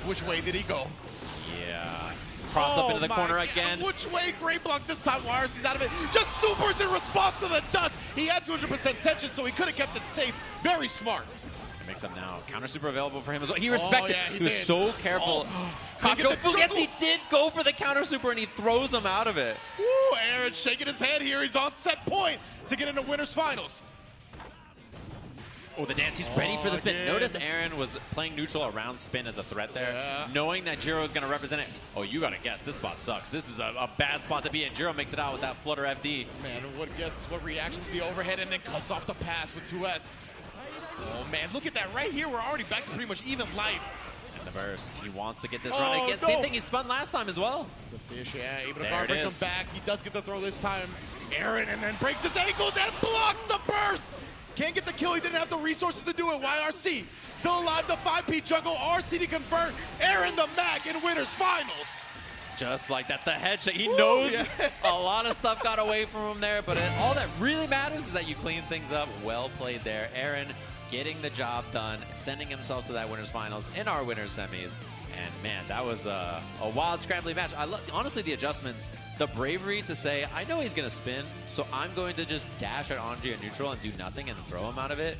which way did he go? Yeah. Cross up into the corner again. Which way? Great block this time. YRC's out of it. Just supers in response to the dust. He had 200% tension, so he could have kept it safe. Very smart. It makes up now. Counter super available for him as well. He respected. He was did. so careful. Kacho Fugetsu, he did go for the counter super, and he throws him out of it. Woo, Aaron shaking his head here. He's on set point to get into winners finals. Oh, the dance. He's ready for the spin. Notice Aaron was playing neutral around spin as a threat there, knowing that Jiro is going to represent it. Oh, you got to guess. This spot sucks. This is a bad spot to be in. Jiro makes it out with that flutter FD. Man, what guesses, what reactions to the overhead, and then cuts off the pass with 2S. Oh, man, look at that right here. We're already back to pretty much even life. And the burst. He wants to get this run again. Same thing he spun last time as well. The fish, able to guard break him back. He does get the throw this time. Aaron, and then breaks his ankles and blocks the burst. Can't get the kill. He didn't have the resources to do it. YRC still alive. The 5P jungle. RC to convert. Aaron the Mac in winners finals. Just like that, the headshot. He knows a lot of stuff got away from him there, but all that really matters is that you clean things up. Well played there. Aaron getting the job done, sending himself to that winners finals in our winners semis. And man, that was a wild scrambly match. I love, honestly, the adjustments, the bravery to say, I know he's going to spin, so I'm going to just dash at Anji at neutral and do nothing and throw him out of it.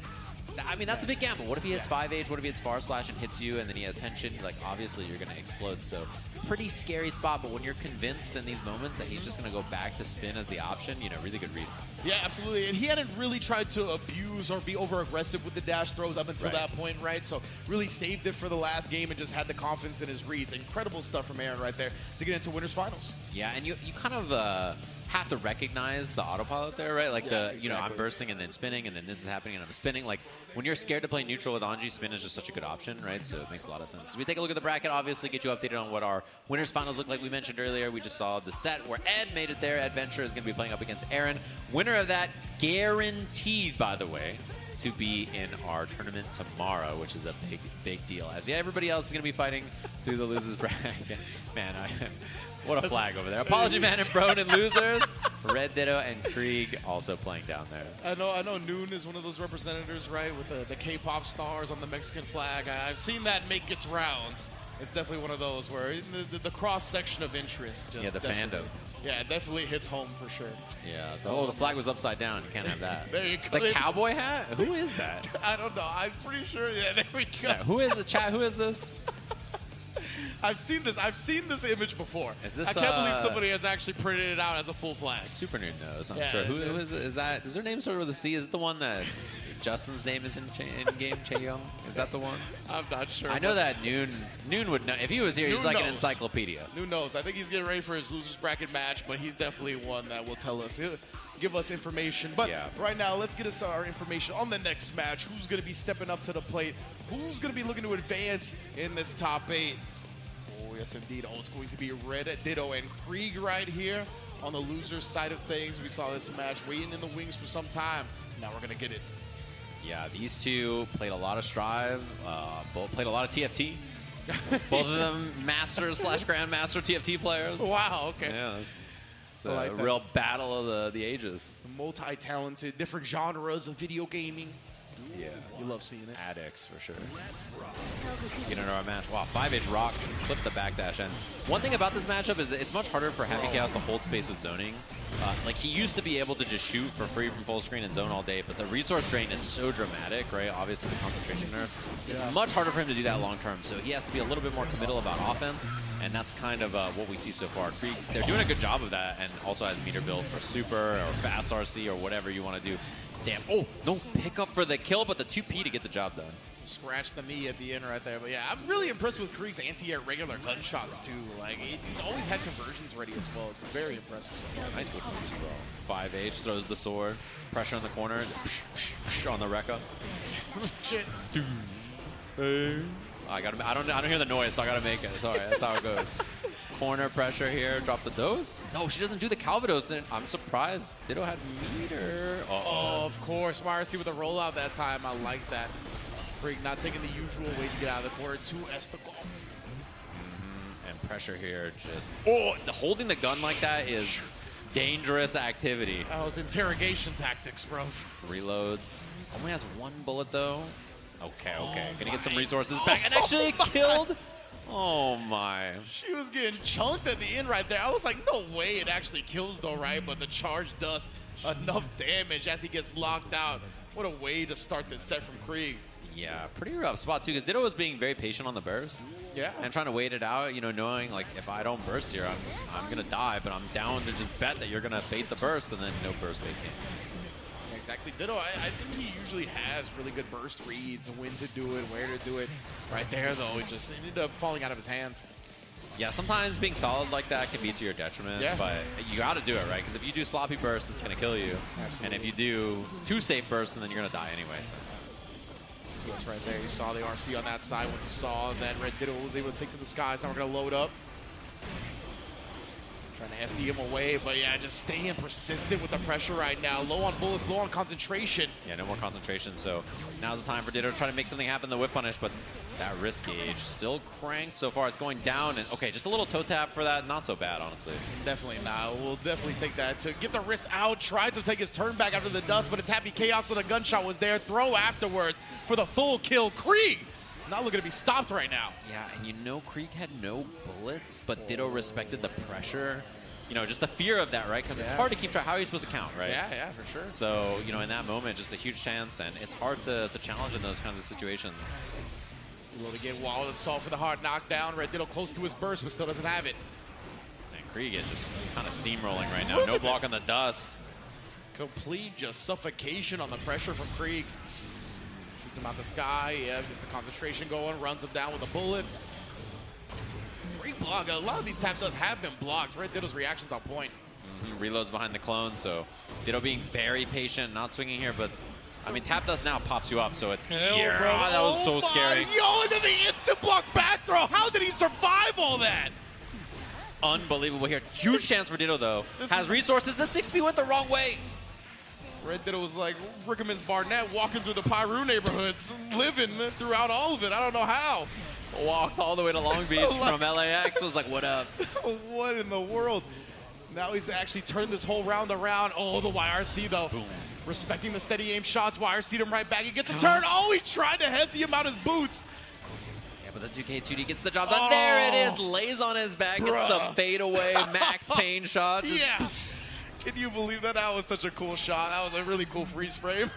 I mean, that's a big gamble. What if he hits 5H? What if he hits far slash and hits you and then he has tension? Like, obviously, you're going to explode. So, pretty scary spot. But when you're convinced in these moments that he's just going to go back to spin as the option, really good reads. Yeah, absolutely. And he hadn't really tried to abuse or be over-aggressive with the dash throws up until that point, right? So, really saved it for the last game and just had the confidence in his reads. Incredible stuff from Aaron right there to get into winners finals. Yeah, and you kind of have to recognize the autopilot there, right? Like I'm bursting and then spinning and then this is happening and I'm spinning. Like when you're scared to play neutral with Anji, spin is just such a good option, right? So it makes a lot of sense. So we take a look at the bracket, obviously get you updated on what our winners finals look like. We mentioned earlier, we just saw the set where Ed made it there. Ed Venture is going to be playing up against Aaron. Winner of that, guaranteed, by the way, to be in our tournament tomorrow, which is a big deal. As everybody else is going to be fighting through the losers bracket. Man, what a flag over there. Apology Man and Broden and losers. Red Ditto and Krieg also playing down there. I know Noon is one of those representatives, right, with the K-pop stars on the Mexican flag. I've seen that make its rounds. It's definitely one of those where the cross-section of interest just the fandom. Yeah, it definitely hits home for sure. Yeah. The flag was upside down. You can't have that. There you go. The cowboy hat? Who is that? I don't know. I'm pretty sure. Yeah, there we go. Yeah, who is the chat? Who is this? I've seen this image before. Is this, I can't believe somebody has actually printed it out as a full flag. Super Nerd knows, I'm sure. Who is that? Is their name started with a C? Is it the one that Justin's name is in game, Chaeyoung? Is that the one? I'm not sure. I know that Noon would know. If he was here, he's Noon like an knows. encyclopedia. Who knows? I think he's getting ready for his losers bracket match, but he's definitely one that will tell us. He'll give us information. But Yeah. right now, let's get us our information on the next match. Who's going to be stepping up to the plate? Who's going to be looking to advance in this top 8? Oh, yes, indeed. Oh, it's going to be Red Ditto and Krieg right here on the losers side of things. We saw this match waiting in the wings for some time. Now we're going to get it. Yeah, these two played a lot of Strive, both played a lot of TFT. Both of them Masters / Grandmaster TFT players. Wow, okay. Yeah, it's I a like that. real battle of the ages. Multi-talented, different genres of video gaming. Yeah. You love seeing it. Addicts, for sure. Get into our match. Wow, 5H Rock clipped the backdash. And one thing about this matchup is that it's much harder for Happy Chaos to hold space with zoning. Like, he used to be able to just shoot for free from full screen and zone all day, but the resource drain is so dramatic, right? Obviously, the concentration nerf. It's much harder for him to do that long term, so he has to be a little bit more committal about offense, and that's kind of what we see so far. Krieg, they're doing a good job of that, and also has meter build for super or fast RC or whatever you want to do. Damn. Oh, no pickup for the kill, but the 2P to get the job done. Scratch the knee at the end right there. But yeah, I'm really impressed with Krieg's anti-air regular gunshots too. Like, he's always had conversions ready as well. It's very impressive. Nice whip as well. 5H throws the sword. Pressure in the corner. On the Rekka. Shit. I don't hear the noise, so I gotta make it. Sorry, that's how it goes. Corner pressure here. Drop the dose. No, she doesn't do the Calvados. And I'm surprised Ditto had meter. Oh, of course. YRC with a rollout that time. I like that. Krieg not taking the usual way to get out of the corner. 2S the goal. And pressure here just... Oh, holding the gun like that is dangerous activity. That was interrogation tactics, bro. Reloads. Only has one bullet, though. Okay. Gonna get some my. resources back. And actually killed... Oh, my. She was getting chunked at the end right there. I was like, no way it actually kills though, right? But the charge does enough damage as he gets locked out. What a way to start this set from Krieg. Yeah, pretty rough spot, too, because Ditto was being very patient on the burst. Yeah. And trying to wait it out, you know, knowing, like, if I don't burst here, I'm going to die, but I'm down to just bet that you're going to bait the burst, and then no burst bait came. Exactly. Ditto, I think he usually has really good burst reads, when to do it, where to do it. Right there, though, it just ended up falling out of his hands. Yeah, sometimes being solid like that can be to your detriment, but you got to do it, right? Because if you do sloppy burst, it's going to kill you. Absolutely. And if you do too safe burst, then you're going to die anyways. To us right there. You saw the RC on that side once you saw that Red Ditto was able to take to the skies. Now we're going to load up. Trying to FD him away, but yeah, just staying persistent with the pressure right now. Low on bullets, low on concentration. Yeah, no more concentration, so now's the time for Ditto to try to make something happen in the whip punish, but that wrist gauge still cranked so far. It's going down, and okay, just a little toe tap for that. Not so bad, honestly. Definitely not. We'll definitely take that to get the wrist out. Tried to take his turn back after the dust, but it's Happy Chaos, so the gunshot was there. Throw afterwards for the full kill. Krieg not looking to be stopped right now. Yeah, and you know Krieg had no bullets, but Ditto respected the pressure. You know, just the fear of that, right? Because it's hard to keep track. How are you supposed to count, right? Yeah, for sure. So, you know, in that moment, just a huge chance, and it's hard to challenge in those kinds of situations. Will to get Wall assault for the hard knockdown. Red Ditto close to his burst, but still doesn't have it. And Krieg is just kind of steamrolling right now. No block on the dust. Complete just suffocation on the pressure from Krieg. Shoots him out the sky. Yeah, gets the concentration going. Runs him down with the bullets. Great block. A lot of these tap dust have been blocked. Red Ditto's reaction's on point. Reloads behind the clone, so Ditto being very patient, not swinging here, but I mean, tap dust now pops you up, so it's here. Bro. Oh, that was so scary. Yo, and then the instant block back throw. How did he survive all that? Unbelievable here. Huge chance for Ditto, though. Has resources. The 6P went the wrong way. Red Ditto was like Rickerman's Barnett walking through the Pyru neighborhoods, living throughout all of it. I don't know how. Walked all the way to Long Beach from LAX. Was like, what up? What in the world? Now he's actually turned this whole round around. Oh, the YRC, though. Boom. Respecting the steady aim shots. YRC'd him right back. He gets a turn. Oh, he tried to hezzy him out his boots. Yeah, but the 2K2D gets the job done. There it is. Lays on his back. Gets the fadeaway Max Payne shot. Yeah. Can you believe that? That was such a cool shot. That was a really cool freeze frame.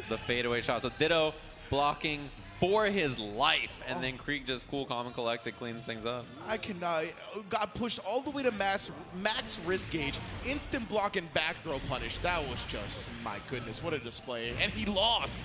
The fadeaway shot. So Ditto blocking for his life. And then Krieg just cool, calm, and collected, cleans things up. I cannot. Got pushed all the way to max risk gauge. Instant block and back throw punish. That was just, my goodness, what a display. And he lost.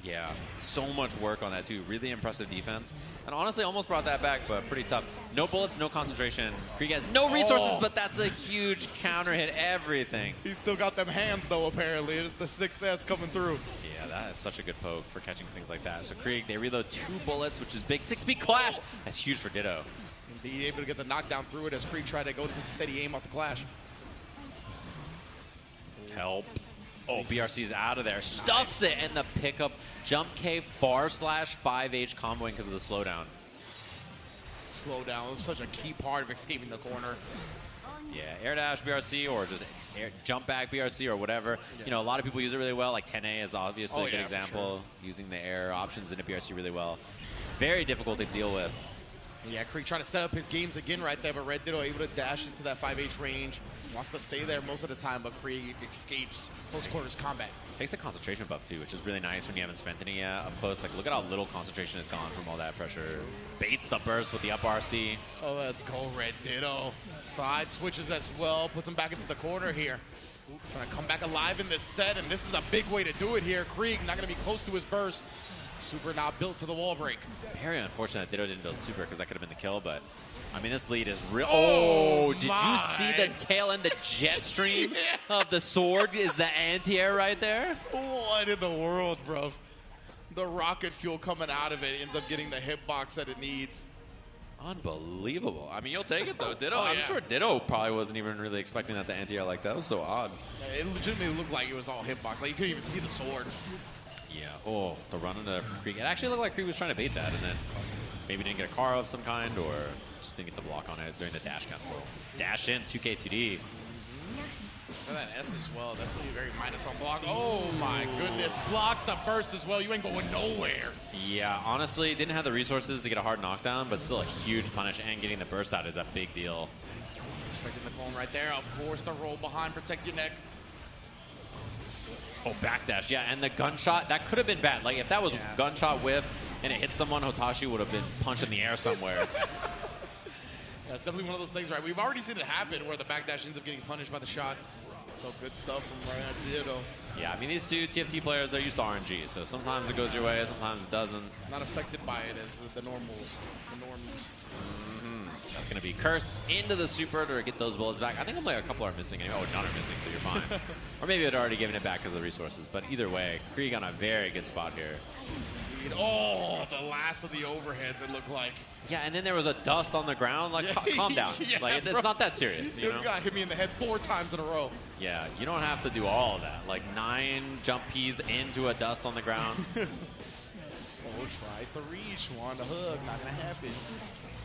Yeah, so much work on that too. Really impressive defense. And honestly, almost brought that back, but pretty tough. No bullets, no concentration. Krieg has no resources, but that's a huge counter hit. Everything. He's still got them hands, though, apparently. It's the 6S coming through. Yeah, that is such a good poke for catching things like that. So Krieg, they reload 2 bullets, which is big. 6-speed clash. That's huge for Ditto. Indeed, able to get the knockdown through it as Krieg tried to go to the steady aim off the clash. Help. Oh, BRC is out of there. Stuffs it, and the pickup. Jump K, /5H comboing because of the slowdown. Slowdown was such a key part of escaping the corner. Yeah, air dash BRC or just jump back BRC or whatever. Yeah. You know, a lot of people use it really well. Like 10A is obviously a good for example, using the air options in a BRC really well. It's very difficult to deal with. Yeah, Krieg trying to set up his games again right there, but Red Ditto able to dash into that 5H range. Wants to stay there most of the time, but Krieg escapes close quarters combat. Takes a concentration buff too, which is really nice when you haven't spent any up close. Like, look at how little concentration has gone from all that pressure. Baits the burst with the up RC. Oh, let's go, Red Ditto. Side switches as well, puts him back into the corner here. Trying to come back alive in this set, and this is a big way to do it here. Krieg not going to be close to his burst. Super not built to the wall break. Very unfortunate that Ditto didn't build super because that could have been the kill, but I mean, this lead is real. Oh, did you see the tail end, the jet stream of the sword is the anti-air right there? What in the world, bro? The rocket fuel coming out of it ends up getting the hitbox that it needs. Unbelievable. I mean, you'll take it, though. Ditto, Oh, I'm yeah. sure Ditto probably wasn't even really expecting that the anti-air like that. That was so odd. It legitimately looked like it was all hitbox. Like, you couldn't even see the sword. Yeah. Oh, the run into Krieg. It actually looked like Krieg was trying to bait that, and then maybe didn't get a car of some kind, or just didn't get the block on it during the dash cancel. Dash in, 2K2D. Look at that S as well. That's really very minus on block. Oh, my goodness. Blocks the burst as well. You ain't going nowhere. Yeah, honestly, didn't have the resources to get a hard knockdown, but still a huge punish, and getting the burst out is a big deal. Expecting the clone right there. Of course, the roll behind. Protect your neck. Oh, backdash, yeah, and the gunshot, that could have been bad. Like, if that was gunshot whiff and it hit someone, Hotashi would have been punched in the air somewhere. That's definitely one of those things, right? We've already seen it happen where the backdash ends up getting punished by the shot. So good stuff from Red Ditto. Yeah, I mean, these two TFT players, they're used to RNG, so sometimes it goes your way, sometimes it doesn't. Not affected by it as the normals, the normies. That's going to be Curse into the super to get those bullets back. I think only a couple are missing. Oh, none are missing, so you're fine. Or maybe it already given it back because of the resources. But either way, Krieg on a very good spot here. Oh, the last of the overheads, it looked like. Yeah, and then there was a dust on the ground. Like, calm down. Yeah, like, it's not that serious, you This know? guy hit me in the head 4 times in a row. Yeah, you don't have to do all of that. Like, 9 jump Ps into a dust on the ground. Oh, tries to reach. Wanted to hug. Not going to happen.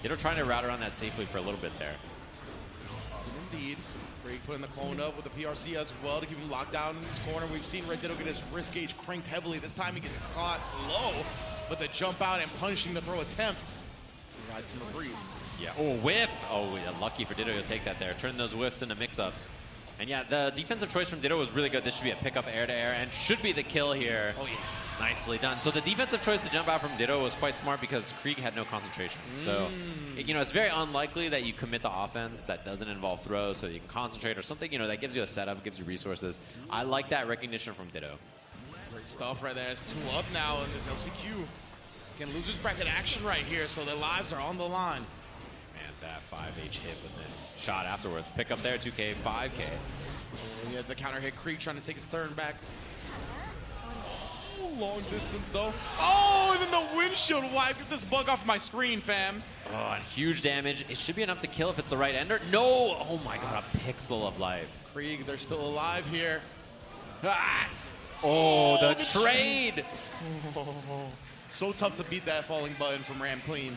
Ditto trying to route around that safely for a little bit there. Indeed. Krieg putting the clone up with the PRC as well to keep him locked down in this corner. We've seen Red Ditto get his wrist gauge cranked heavily. This time he gets caught low, but the jump out and punishing the throw attempt provides him a breathe. Yeah. Oh, whiff. Oh, yeah, lucky for Ditto to take that there. Turn those whiffs into mix-ups. And yeah, the defensive choice from Ditto was really good. This should be a pickup air-to-air and should be the kill here. Oh, yeah. Nicely done. So the defensive choice to jump out from Ditto was quite smart because Krieg had no concentration. So, you know, it's very unlikely that you commit the offense that doesn't involve throws so you can concentrate or something, you know, that gives you a setup, gives you resources. I like that recognition from Ditto. Great stuff right there. It's 2 up now in this LCQ. Again, losers bracket action right here, so their lives are on the line. Man, that 5H hit with the shot afterwards. Pick up there, 2K, 5K. He has the counter hit. Krieg trying to take his turn back. Oh, long distance though. Oh, and then the windshield wipe. Get this bug off my screen, fam. Oh, and huge damage. It should be enough to kill if it's the right ender. No! Oh my god, a pixel of life. Krieg, they're still alive here. Ah! Oh, the trade! So tough to beat that falling button from Ram Clean.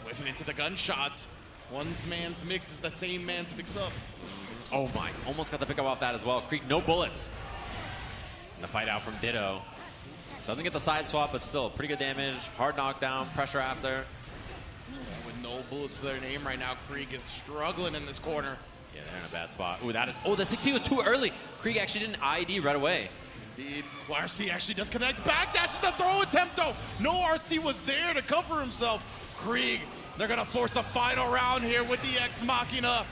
Whiffing into the gunshots. One man's mix is the same man's mix up. Oh my, almost got the pickup off that as well. Krieg, no bullets. And the fight out from Ditto. Doesn't get the side swap, but still pretty good damage. Hard knockdown, pressure after. With no bullets to their name right now, Krieg is struggling in this corner. Yeah, they're in a bad spot. Ooh, that is, oh, the 6P was too early. Krieg actually didn't ID right away. Indeed. Well, RC actually does connect. Backdash the throw attempt, though. No RC was there to cover himself. Krieg, they're going to force a final round here with the Ex Machina.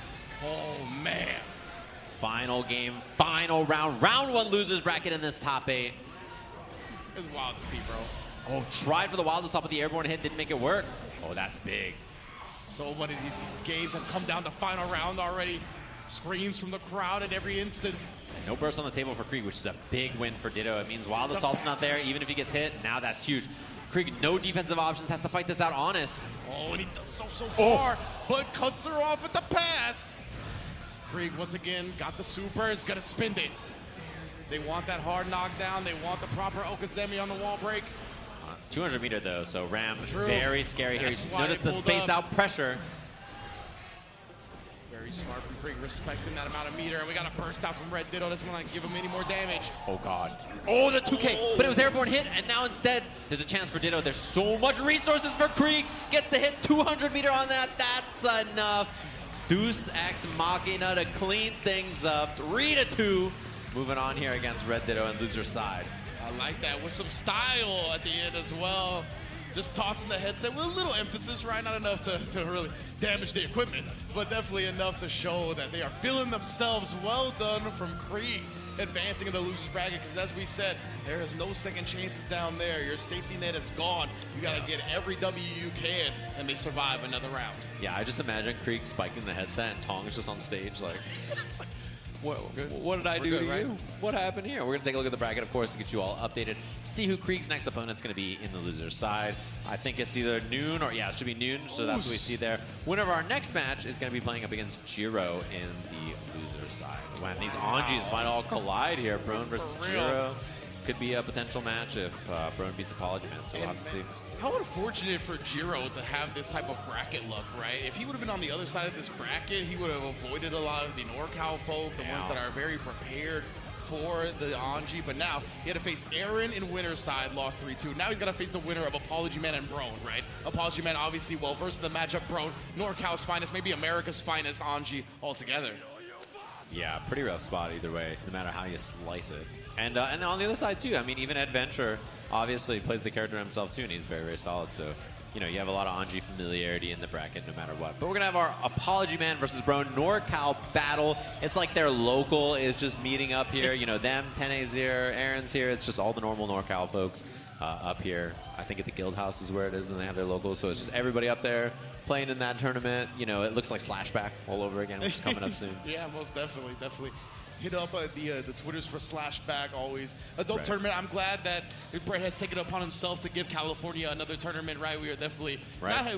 Oh, man. Final game, final round. Round 1 losers bracket in this top 8. It's wild to see, bro. Oh, tried for the wildest off with the airborne hit. Didn't make it work. Oh, that's big. So many of these games have come down to final round already. Screams from the crowd at every instance. And no burst on the table for Krieg, which is a big win for Ditto. It means Wild Assault's not there, even if he gets hit. Now that's huge. Krieg, no defensive options, has to fight this out honest. Oh, and he does so far, but cuts her off at the pass. Krieg, once again, got the super, is going to spin it. They want that hard knockdown. They want the proper Okazemi on the wall break. 200 meter, though, so Ram, True. very scary here. Notice the spaced out pressure. Very smart from Krieg, respecting that amount of meter. And we got a burst out from Red Ditto. Doesn't want to give him any more damage. Oh, God. Oh, the 2K. But it was airborne hit, and now instead, there's a chance for Ditto. There's so much resources for Krieg. Gets the hit, 200 meter on that. That's enough. Deuce Ex Machina to clean things up. 3-2. Moving on here against Red Ditto and loser side. I like that with some style at the end as well. Just tossing the headset with a little emphasis, right? Not enough to really damage the equipment, but definitely enough to show that they are feeling themselves. Well done from Krieg, advancing in the losers bracket, because as we said, there is no second chances down there. Your safety net is gone. You got to get every W you can, and they survive another round. Yeah, I just imagine Krieg spiking the headset and Tong is just on stage like... What did I do to you? What happened here? We're going to take a look at the bracket, of course, to get you all updated. See who Krieg's next opponent's going to be in the loser side. I think it's either noon or, yeah, it should be noon, so that's what we see there. Winner of our next match is going to be playing up against Jiro in the loser side. When these Anjis might all collide here, Brone versus Jiro. Could be a potential match if Brone beats Apology Man, so we'll have to see. How unfortunate for Jiro to have this type of bracket luck, right? If he would have been on the other side of this bracket, he would have avoided a lot of the NorCal folk, the ones that are very prepared for the Anji. But now he had to face Aaron in winner's side, lost 3-2. Now he's got to face the winner of Apology Man and Brone, right? Apology Man obviously well versed in the matchup. Brone, NorCal's finest, maybe America's finest Anji altogether. Yeah, pretty rough spot either way, no matter how you slice it. And on the other side, too, I mean, even Ed Venture obviously plays the character himself, too, and he's very, very solid. So, you know, you have a lot of Anji familiarity in the bracket no matter what. But we're going to have our Apology Man versus Brone NorCal battle. It's like their local is just meeting up here. You know, them, Tene's here, Aaron's here. It's just all the normal NorCal folks up here. I think at the Guild House is where it is, and they have their locals. So it's just everybody up there playing in that tournament. You know, it looks like Slashback all over again, which is coming up soon. Yeah, most definitely, definitely. Hit up the Twitters for Slashback, always. A dope tournament. I'm glad that Brett has taken it upon himself to give California another tournament, right? We are definitely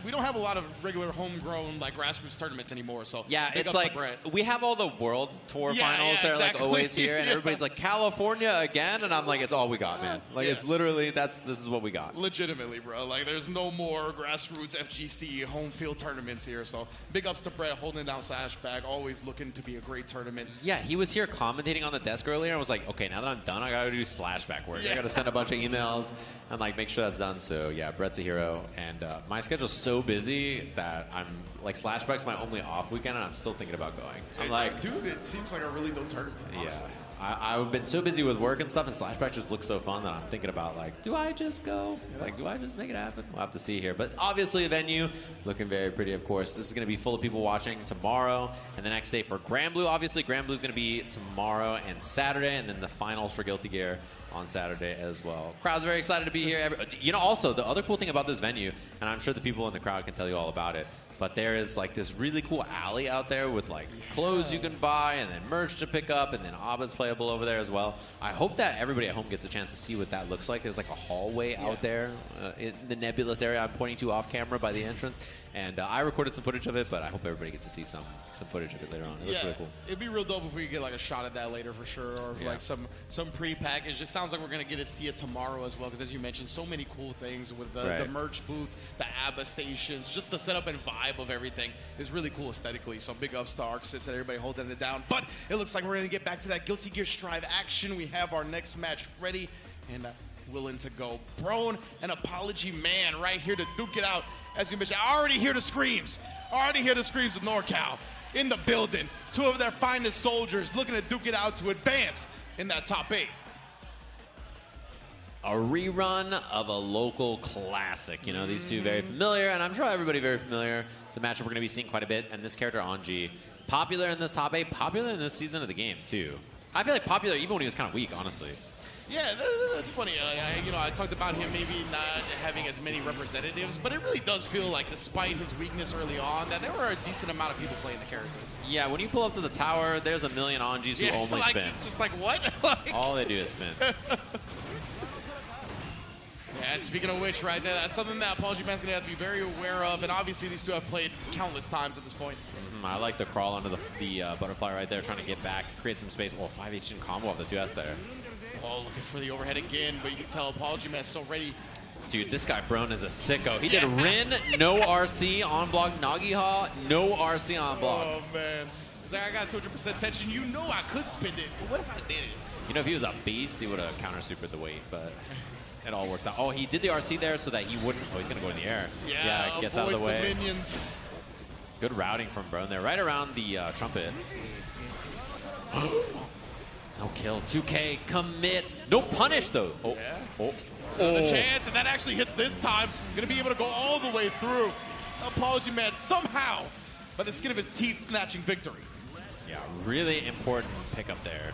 we don't have a lot of regular homegrown, like, grassroots tournaments anymore, so yeah, it's like we have all the World Tour finals. They're like always here, and everybody's like, California again? And I'm like, it's all we got, man. Like, it's literally, this is what we got. Legitimately, bro. Like, there's no more grassroots FGC home field tournaments here, so big ups to Brett holding down Slashback, always looking to be a great tournament. Yeah, he was here commentating on the desk earlier and was like, okay, now that I'm done, I gotta do Slashback work. I gotta send a bunch of emails and like make sure that's done. So yeah, Brett's a hero, and my schedule's so busy that I'm like, Slashback's my only off weekend, and I'm still thinking about going. I'm like, dude, it seems like a really dope tournament, honestly. Yeah. I've been so busy with work and stuff, and Slashback just looks so fun that I'm thinking about, like, do I just go? Like, do I just make it happen? We'll have to see here. But obviously, the venue looking very pretty, of course. This is going to be full of people watching tomorrow, and the next day for Granblue. Obviously, Granblue is going to be tomorrow and Saturday, and then the finals for Guilty Gear on Saturday as well. Crowd's very excited to be here. You know, also, the other cool thing about this venue, and I'm sure the people in the crowd can tell you all about it, but there is like this really cool alley out there with like clothes you can buy and then merch to pick up, and then Abba's playable over there as well. I hope that everybody at home gets a chance to see what that looks like. There's like a hallway out there in the nebulous area I'm pointing to off camera by the entrance, and I recorded some footage of it, but I hope everybody gets to see some footage of it later on. It looks really cool. It'd be real dope if we could get like a shot at that later for sure, or like some pre-package. It sounds like we're gonna get to see it tomorrow as well, because as you mentioned, so many cool things with the merch booth, the ABBA stations, just the setup and vibe of everything is really cool aesthetically. So big ups to ArcSys and everybody holding it down. But it looks like we're going to get back to that Guilty Gear Strive action. We have our next match ready and willing to go. Brone and Apology Man right here to duke it out. As you mentioned, I already hear the screams. Already hear the screams of NorCal in the building. Two of their finest soldiers looking to duke it out to advance in that top 8. a rerun of a local classic. You know, these two very familiar, and I'm sure everybody very familiar. It's a matchup we're going to be seeing quite a bit. And this character, Anji, popular in this top 8, popular in this season of the game, too. I feel like popular even when he was kind of weak, honestly. Yeah, that's funny. I talked about him maybe not having as many representatives, but it really does feel like, despite his weakness early on, that there were a decent amount of people playing the character. Yeah, when you pull up to the tower, there's a million Anjis who only like, spin. Just like what? Like, all they do is spin. Yeah, speaking of which, right there, that's something that Apology Man's going to have to be very aware of, and obviously these two have played countless times at this point. I like the crawl under the butterfly right there, trying to get back, create some space. Oh, 5H in combo off the 2S there. Oh, looking for the overhead again, but you can tell Apology Man's so ready. Dude, this guy, Brone, is a sicko. He did Rin, no RC on block, Nagiha, no RC on block. Oh, man. Like, I got 200% tension. You know I could spin it, but what if I did it? You know, if he was a beast, he would have counter-supered the weight, but it all works out. Oh, he did the RC there so that he wouldn't. Oh, he's going to go in the air. Yeah, gets out of the way. Minions. Good routing from Brone there, right around the trumpet. No kill. 2K commits. No punish, though. Oh, yeah. Oh. The chance, and that actually hits this time. Going to be able to go all the way through. Apology Man somehow, by the skin of his teeth, snatching victory. Yeah, really important pickup there.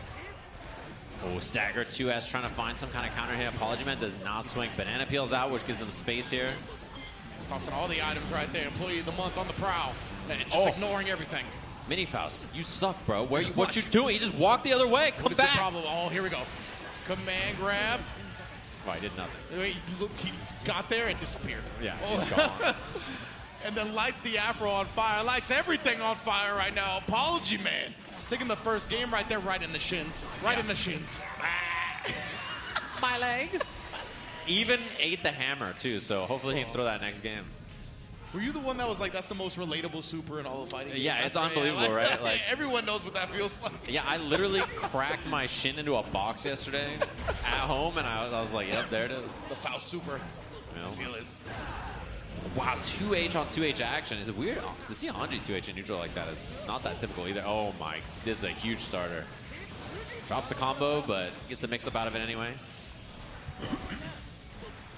Oh, stagger 2S trying to find some kind of counter hit. Apology Man does not swing. Banana peels out, which gives him space here. He's tossing all the items right there. Employee of the month on the prowl. And just ignoring everything. Mini Faust, you suck, bro. What you doing? You just walk the other way. Come back. Your problem? Oh, here we go. Command grab. Oh, I did nothing. He got there and disappeared. Yeah, he's gone. And then lights the afro on fire. Lights everything on fire right now. Apology Man. Taking the first game right there, right in the shins. Right in the shins. My leg. Even ate the hammer, too, so hopefully he can throw that next game. Were you the one that was like, that's the most relatable super in all of fighting games? Yeah, it's unbelievable, right? Like, everyone knows what that feels like. Yeah, I literally cracked my shin into a box yesterday at home, and I was like, yep, there it is. The Faust super. I feel it. Wow, 2H on 2H action. Is it weird to see Anji 2H in neutral like that? It's not that typical either. Oh my, this is a huge starter. Drops the combo, but gets a mix-up out of it anyway.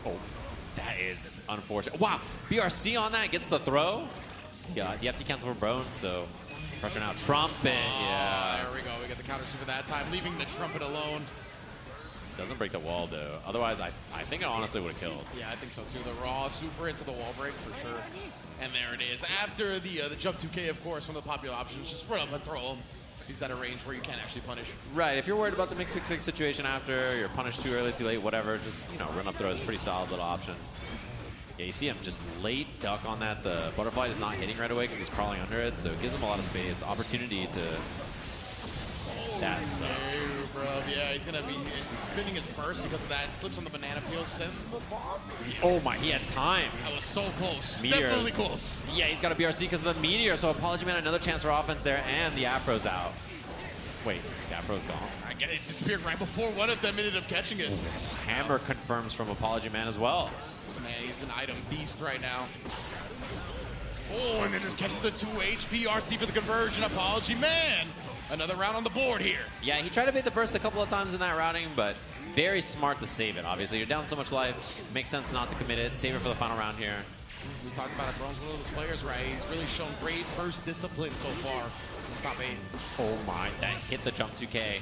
Oh, that is unfortunate. Wow, BRC on that, gets the throw. Yeah, you have to cancel for Brone, so pressure now. Trumpet, yeah. There we go, we get the counter super that time, leaving the trumpet alone. Doesn't break the wall, though. Otherwise, I think it honestly would have killed. Yeah, I think so, too. The raw super into the wall break, for sure. And there it is. After the jump 2K, of course, one of the popular options, just run up and throw him. He's at a range where you can't actually punish. Right, if you're worried about the mix situation after, you're punished too early, too late, whatever, just, run up throw is a pretty solid little option. Yeah, you see him just late duck on that. The butterfly is not hitting right away because he's crawling under it, so it gives him a lot of space, opportunity to... That sucks. No, bro. Yeah, he's going to be spinning his burst because of that. Slips on the banana peel, sends the bomb. Yeah. Oh my, he had time. That was so close. Meteor. Definitely close. Yeah, he's got a BRC because of the Meteor, so Apology Man another chance for offense there, and the Afro's out. Wait, the Afro's gone. I get it. Disappeared right before one of them ended up catching it. Hammer confirms from Apology Man as well. This man, he's an item beast right now. Oh, and then just catches the 2 HP RC for the conversion. Apology Man. Another round on the board here. Yeah, he tried to bait the burst a couple of times in that routing, but very smart to save it, obviously. You're down so much life. Makes sense not to commit it. Save it for the final round here. We talked about it, Brone's one of those players, right? He's really shown great burst discipline so far. Stop 8. Oh my, that hit the jump 2K.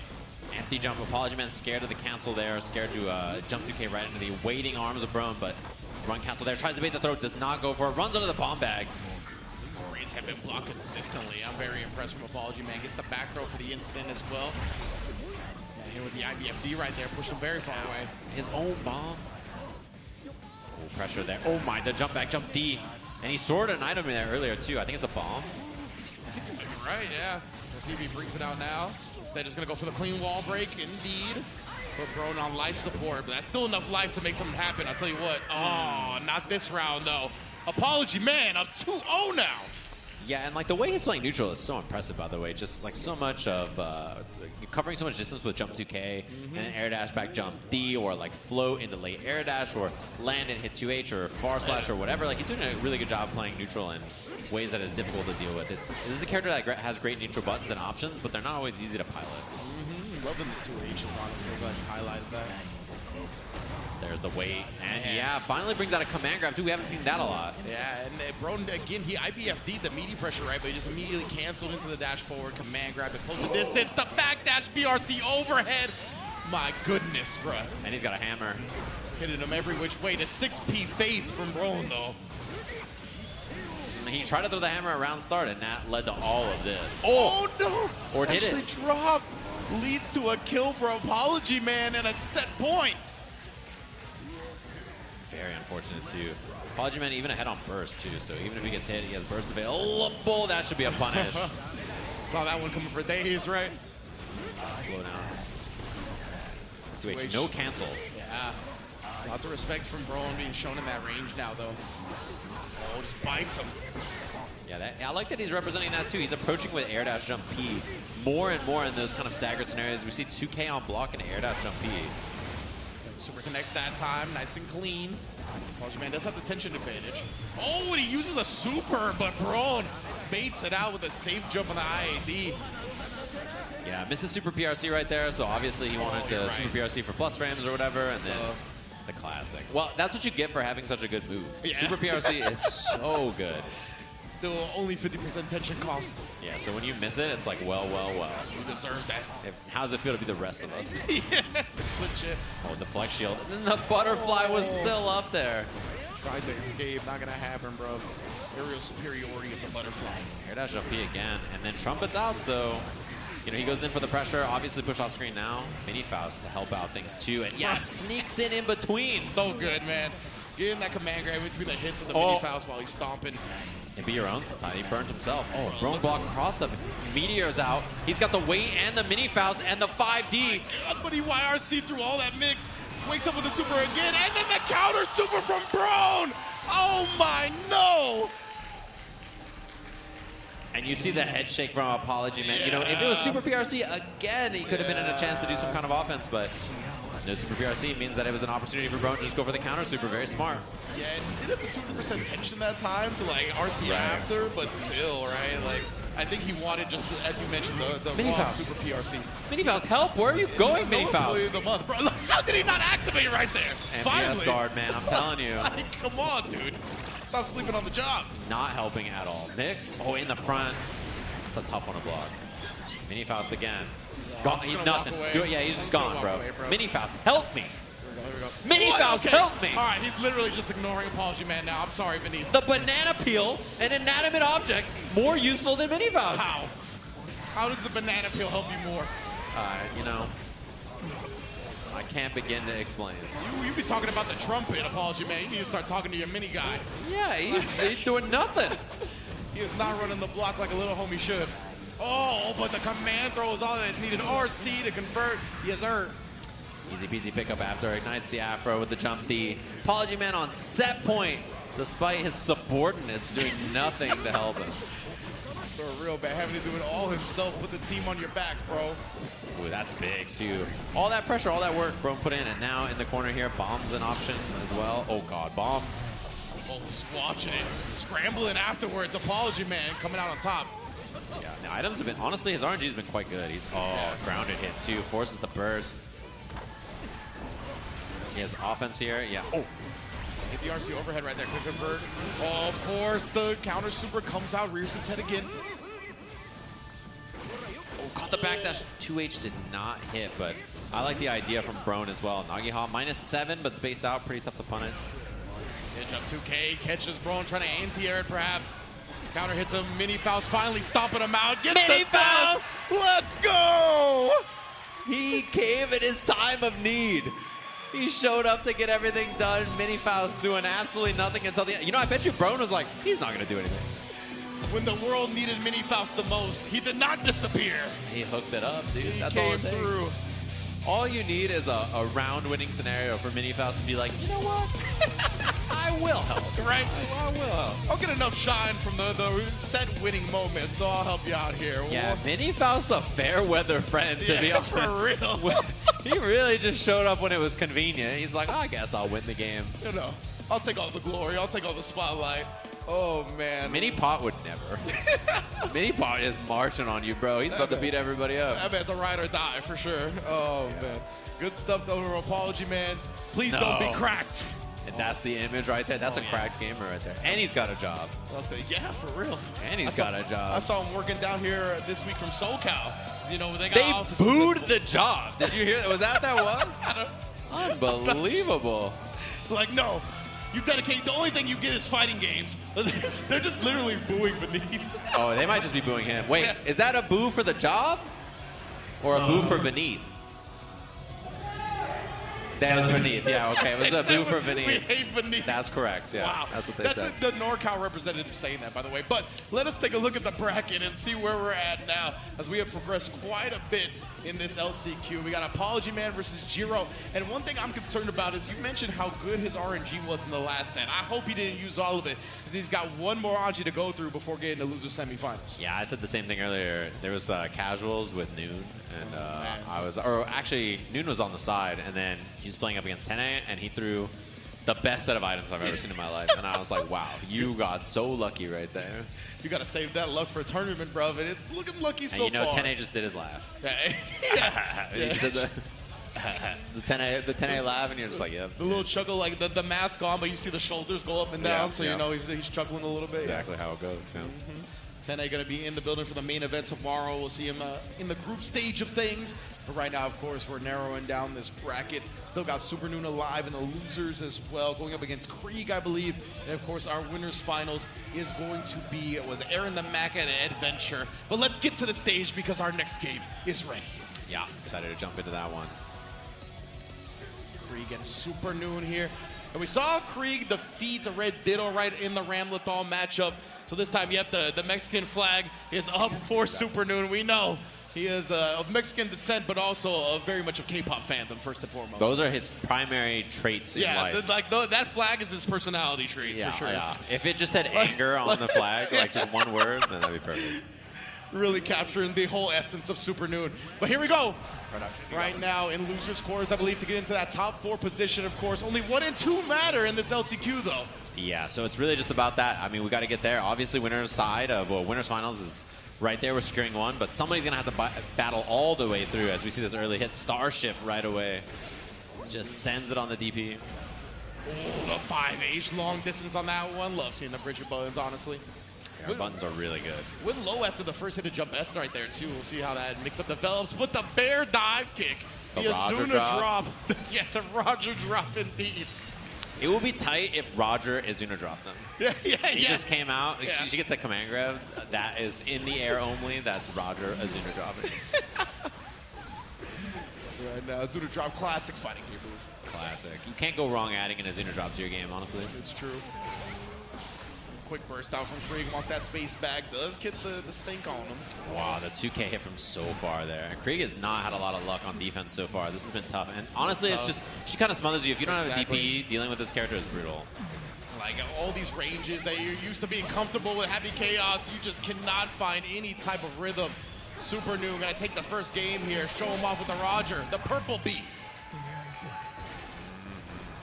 Empty jump. Apology Man scared of the cancel there. Scared to jump 2K right into the waiting arms of Brone, but run cancel there. Tries to bait the throw. Does not go for it. Runs under the bomb bag. Raids have been blocked consistently. I'm very impressed from Apology Man. Gets the back throw for the instant as well. Yeah, here with the IBFD right there. Pushed him very far away. His own bomb. Oh, pressure there. Oh my, the jump back, jump D. And he stored an item in there earlier too. I think it's a bomb. You're right, yeah. Let's see if he brings it out now. Instead, just going to go for the clean wall break, indeed. Put Brone on life support, but that's still enough life to make something happen. I'll tell you what. Oh, not this round, though. Apology Man up 2-0 now. Yeah, and like the way he's playing neutral is so impressive, by the way. Just like so much of covering so much distance with jump 2K and then air dash back jump D, or like float into late air dash, or land and hit 2H or far slash or whatever. Like he's doing a really good job playing neutral in ways that is difficult to deal with. This is a character that has great neutral buttons and options, but they're not always easy to pilot. loving the 2H's, honestly. Glad you highlighted that. There's the weight. And yeah, finally brings out a command grab, too. We haven't seen that a lot. Yeah, and Broden, again, he IBFD'd the meaty pressure, right? But he just immediately canceled into the dash forward, command grab, and close the distance. The backdash BRC overhead. My goodness, bruh. And he's got a hammer. Hitting him every which way. The 6P Faith from Broden, though. He tried to throw the hammer around start, and that led to all of this. Oh no! Or did Actually it? dropped. Leads to a kill for Apology Man and a set point. Very unfortunate, too. Apology Man even ahead on burst, too, so even if he gets hit, he has burst available. That should be a punish. Saw that one coming for days, right? Slow down. Wait, no cancel. Yeah. Lots of respect from Broden being shown in that range now, though. Oh, just bites him. Yeah, I like that he's representing that, too. He's approaching with air dash jump P more and more in those kind of staggered scenarios. We see 2K on block and air dash jump P. Super connects that time, nice and clean. Apology Man does have the tension advantage. Oh, and he uses a super, but Broden baits it out with a safe jump on the IAD. Yeah, misses Super PRC right there, so obviously he wanted to Super PRC for plus frames or whatever, and then the classic. Well, that's what you get for having such a good move. Yeah. Super PRC is so good. Still only 50% tension cost. Yeah, so when you miss it, it's like, well. You deserve that. How does it feel to be the rest of us? Yeah, legit. Oh, the flex shield. And then the butterfly was still up there. Tried to escape, not gonna happen, bro. Aerial superiority of the butterfly. Air dash up P again, and then Trumpet's out, so he goes in for the pressure. Obviously push off screen now. Mini Faust to help out things too, and yeah, sneaks in between. So good, man. Getting that command grab between the hits of the Mini Faust while he's stomping. And be your own sometimes. He burned himself. Oh, Broden block cross up. Meteor's out. He's got the weight and the Mini Faust and the 5D. God, but he YRC through all that mix. Wakes up with the super again, and then the counter super from Broden. Oh my, no. And you see the head shake from Apology Man. You know, if it was Super PRC, again, he could have been in a chance to do some kind of offense, but no Super PRC means that it was an opportunity for Broden to just go for the counter super. Very smart. Yeah, and it is a 2% tension that time to like RC after, but still, right? Like, I think he wanted just, as you mentioned, the Mini raw Faust. Super PRC. Mini Faust, help! Where are you going, Mini Faust? The month. Bro, look, how did he not activate right there? MPS Finally. guard, man, I'm telling you. Like, come on, dude. Stop sleeping on the job. Not helping at all. Mix, oh, in the front. It's a tough one to block. Mini Faust again. Gone. He's nothing. Do it. Yeah, he's just gone, bro. Mini Faust, help me. Mini Faust, help me. All right, he's literally just ignoring Apology Man now. I'm sorry, Vinny. The banana peel, an inanimate object, more useful than Mini Faust. How? How does the banana peel help you more? You know, I can't begin to explain. You be talking about the trumpet, Apology Man. You need to start talking to your mini guy. Yeah, he's doing nothing. He is not running the block like a little homie should. Oh, but the command throw is all that is needed. RC to convert. Yes, sir. Easy peasy pickup after. Ignites the Afro with the jump D. Apology Man on set point, despite his subordinates doing nothing to help him. For real bad, having to do it all himself, put the team on your back, bro. Ooh, that's big, too. All that pressure, all that work Broden put in, and now in the corner here, bombs an option as well. Oh, God, bomb. Oh, just watching it. Scrambling afterwards. Apology Man coming out on top. Yeah, the items have been, honestly, his RNG has been quite good. He's, grounded hit, too. Forces the burst. He has offense here. Yeah. Oh. Hit the RC overhead right there. Quick convert. Oh, of course, the counter super comes out, rears its head again. Oh, caught the backdash. 2H did not hit, but I like the idea from Broden as well. Nagiha -7, but spaced out. Pretty tough to punish. Pitch up 2K, catches Broden trying to anti-air it perhaps. Counter hits him. Mini Faust finally stomping him out. Gets Mini the Faust! Let's go! He came in his time of need. He showed up to get everything done. Mini Faust doing absolutely nothing until the end. You know, I bet you Broden was like, he's not going to do anything. When the world needed Mini Faust the most, he did not disappear. He hooked it up, dude. He That's came all it takes. through. All you need is a round-winning scenario for Mini Faust to be like, you know what? I will help. Right? I will help. I'll get enough shine from the set-winning moment, so I'll help you out here. Yeah, Mini Faust a fair weather friend, to be honest. For real. He really just showed up when it was convenient. He's like, I guess I'll win the game. You know, I'll take all the glory. I'll take all the spotlight. Oh, man. Mini Pot would never. Mini Pot is marching on you, bro. He's about to beat everybody up. I bet the ride or die for sure. Oh, man. Good stuff, though, from Apology Man. Please don't be cracked. And that's the image right there. That's a cracked gamer right there. And he's got a job. Yeah, for real. And he's got a job. I saw him working down here this week from SoCal. You know, they got They offices booed the job. Did you hear that? Was that was? Unbelievable. Like, no. You dedicate, the only thing you get is fighting games. They're just literally booing Beneath. Oh, they might just be booing him. Wait, is that a boo for the job? Or a boo for Beneath? That was Beneath. Yeah, okay. It was a boo for Beneath. We hate Beneath. That's correct. Yeah, Wow. that's what they said. The NorCal representative saying that, by the way. But let us take a look at the bracket and see where we're at now as we have progressed quite a bit in this LCQ. We got Apology Man versus Jiro. And one thing I'm concerned about is you mentioned how good his RNG was in the last set. I hope he didn't use all of it because he's got one more RNG to go through before getting to loser semifinals. Yeah, I said the same thing earlier. There was casuals with Noon, and actually Noon was on the side, and then he was playing up against Tene, and he threw the best set of items I've ever seen in my life, and I was like, wow, you got so lucky right there. You got to save that luck for a tournament, bro, and it's looking lucky so far. And Tene just did his laugh. Yeah. He did the 10A laugh, and you're just like, yep. The little chuckle, like the mask on, but you see the shoulders go up and down, so you know he's chuckling a little bit. Exactly how it goes. Yeah. Tene going to be in the building for the main event tomorrow. We'll see him in the group stage of things. But right now, of course, we're narrowing down this bracket. Still got Super Noon alive in the losers as well, going up against Krieg, I believe. And of course, our winners finals is going to be with Aaron the Mac and Adventure. But let's get to the stage because our next game is ready. Yeah, excited to jump into that one. Krieg and Super Noon here. And we saw Krieg defeat the Red Ditto right in the Ramlethal matchup. So this time, yep, the Mexican flag is up for Super Noon. We know he is of Mexican descent, but also very much of K-pop fandom, first and foremost. Those are his primary traits in life. That flag is his personality trait, for sure. Yeah. If it just said anger on the flag, like just one word, then that'd be perfect. Really capturing the whole essence of Super Noon. But here we go. Right now in losers' quarters, I believe, to get into that top 4 position, of course. Only 1 and 2 matter in this LCQ, though. Yeah, so it's really just about that. I mean, we got to get there. Obviously, winner's side of winners finals is right there. We're securing 1, but somebody's going to have to battle all the way through as we see this early hit. Starship right away just sends it on the DP. Oh, the 5H long distance on that one. Love seeing the Bridget buttons, honestly. Our buttons are really good. Went low after the first hit of Jump S right there, too. We'll see how that mix-up develops. But the bear dive kick. The Azuna drop. Yeah, the Roger drop, indeed. It would be tight if Roger Azuna dropped them. He just came out. Yeah. She gets a command grab. That is in the air only. That's Roger Azuna dropping. Right now, Azuna drop, classic fighting gear move. Classic. You can't go wrong adding an Azuna drop to your game, honestly. It's true. Quick burst out from Krieg. Wants that space back. Does get the stink on him. Wow, the 2K hit from so far there. And Krieg has not had a lot of luck on defense so far. This has been tough. And honestly, it's just, she kind of smothers you. If you don't have a DP, dealing with this character is brutal. Like all these ranges that you're used to being comfortable with, Happy Chaos, you just cannot find any type of rhythm. Super Noon gonna take the first game here. Show him off with the Roger, the purple beat.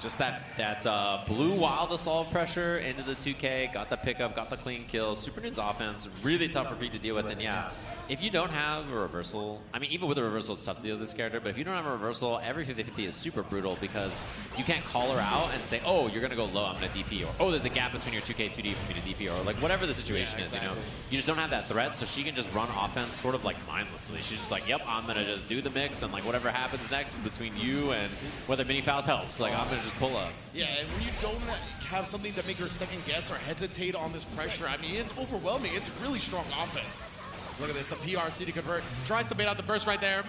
Just that blue wild assault pressure into the 2K, got the pickup, got the clean kill. Super Noon's offense, really tough for Krieg to deal with. And yeah, if you don't have a reversal, I mean, even with a reversal, it's tough to deal with this character, but if you don't have a reversal, every 50-50 is super brutal because you can't call her out and say, oh, you're going to go low, I'm going to DP, or oh, there's a gap between your 2K, 2D for me to DP, or like whatever the situation is, you know? You just don't have that threat, so she can just run offense sort of like mindlessly. She's just like, yep, I'm going to just do the mix, and like whatever happens next is between you and whether mini fouls helps. Like, I'm going to just pull up. Yeah, and when you don't have something to make her second guess or hesitate on this pressure, I mean, it's overwhelming. It's really strong offense. Look at this, the PRC to convert. Tries to bait out the burst right there.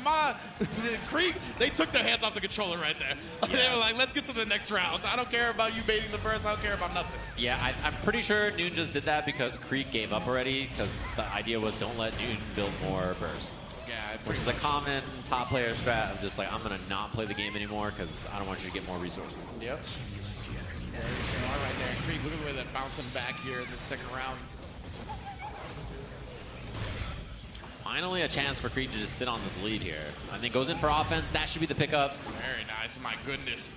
Krieg, they took their hands off the controller right there. Yeah. They were like, let's get to the next round. I don't care about you baiting the burst. I don't care about nothing. Yeah, I'm pretty sure Noon just did that because Krieg gave up already because the idea was don't let Noon build more burst. Yeah, which is a common top player strat of just like, I'm going to not play the game anymore because I don't want you to get more resources. Yep. Very smart right there. Krieg, look at the way that bouncing back here in the second round. Finally a chance for Krieg to just sit on this lead here. I think goes in for offense. That should be the pickup. Very nice. My goodness.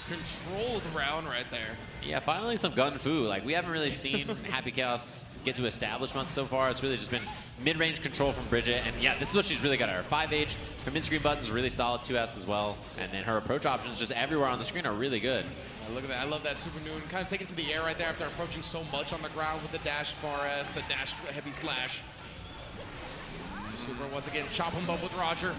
controlled round right there. Yeah, finally some gun fu. Like, we haven't really seen Happy Chaos get to establish much so far. It's really just been mid-range control from Bridget. And yeah, this is what she's really got. Her 5H, her mid-screen button's really solid, 2S as well. And then her approach options just everywhere on the screen are really good. Look at that. I love that Super Noon. Kind of taken to the air right there after approaching so much on the ground with the dash far S, the dash heavy slash. Super once again chop him up with Roger.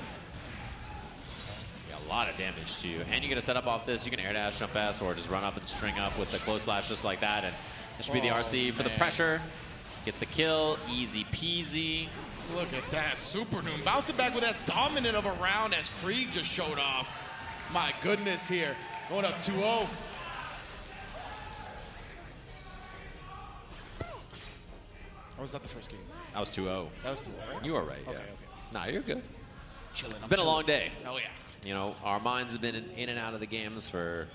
Yeah, a lot of damage to you. And you get a setup off this. You can air dash, jump S, or just run up and string up with the close slash just like that. And this should be the RC for the pressure. Get the kill. Easy peasy. Look at that. Super Noon bouncing back with as dominant of a round as Krieg just showed off. My goodness here. Going up 2-0. Or was that the first game? That was 2-0. That was 2-0, right? You were right, yeah. Okay. Nah, you're good. Chilling. It's been a long day. Oh, yeah. You know, our minds have been in and out of the games for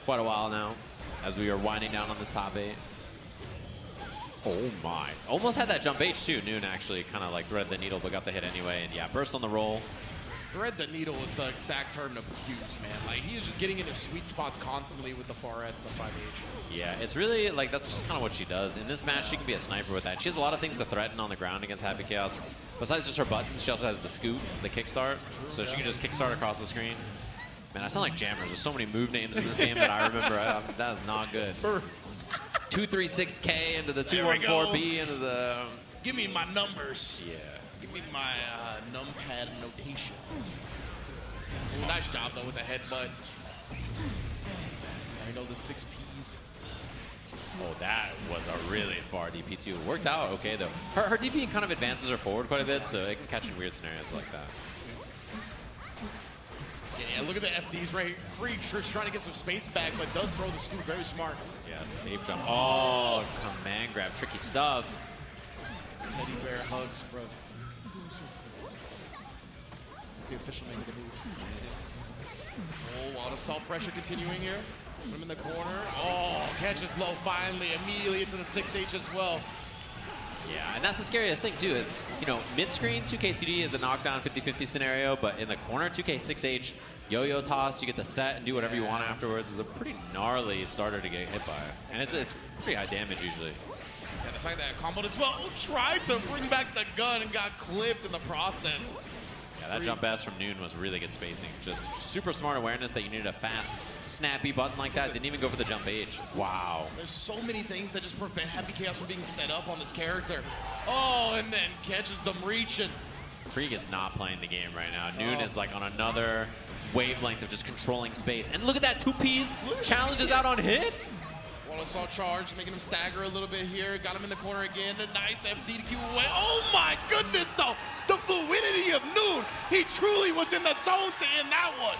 quite a while now as we are winding down on this top 8. Oh, my. Almost had that jump H, too. Noon actually kind of like threaded the needle, but got the hit anyway. And, yeah, burst on the roll. Thread the needle is the exact term to use, man. Like, he is just getting into sweet spots constantly with the 4S, the 5H. Yeah, it's really, like, that's just kind of what she does. In this match, she can be a sniper with that. She has a lot of things to threaten on the ground against Happy Chaos. Besides just her buttons, she also has the scoop, the kickstart. So she can just kickstart across the screen. Man, I sound like jammers. There's so many move names in this game that I remember. That is not good. 236K into the 214B into the... Give me my numbers. Yeah. Give me my numpad notation. Ooh, nice job, though, with the headbutt. I know the 6 Ps. Oh, that was a really far DP, too. Worked out okay, though. Her DP kind of advances her forward quite a bit, so it can catch in weird scenarios like that. Yeah, look at the FDs right. Krieg trying to get some space back, but does throw the scoop very smart. Yeah, safe jump. Oh, command grab. Tricky stuff. Teddy bear hugs, bro. That's the official name of the move. Oh, auto assault pressure continuing here. Put him in the corner. Oh, catches low finally, immediately into the 6H as well. Yeah, and that's the scariest thing, too, is, you know, mid-screen 2K2D is a knockdown 50-50 scenario, but in the corner 2K6H, yo-yo toss, you get the set and do whatever you want afterwards, is a pretty gnarly starter to get hit by. And it's pretty high damage usually. Yeah, the fact that I comboed as well, tried to bring back the gun and got clipped in the process. Yeah, that jump S from Noon was really good spacing. Just super smart awareness that you needed a fast, snappy button like that. Didn't even go for the jump H. Wow. There's so many things that just prevent Happy Chaos from being set up on this character. Oh, and then catches them reaching. Krieg is not playing the game right now. Noon is like on another wavelength of just controlling space. And look at that, 2Ps challenges out on hit. One assault charge, making him stagger a little bit here. Got him in the corner again. A nice FD to keep him away. Oh my goodness, though. The fluidity of Noon. He truly was in the zone to end that one.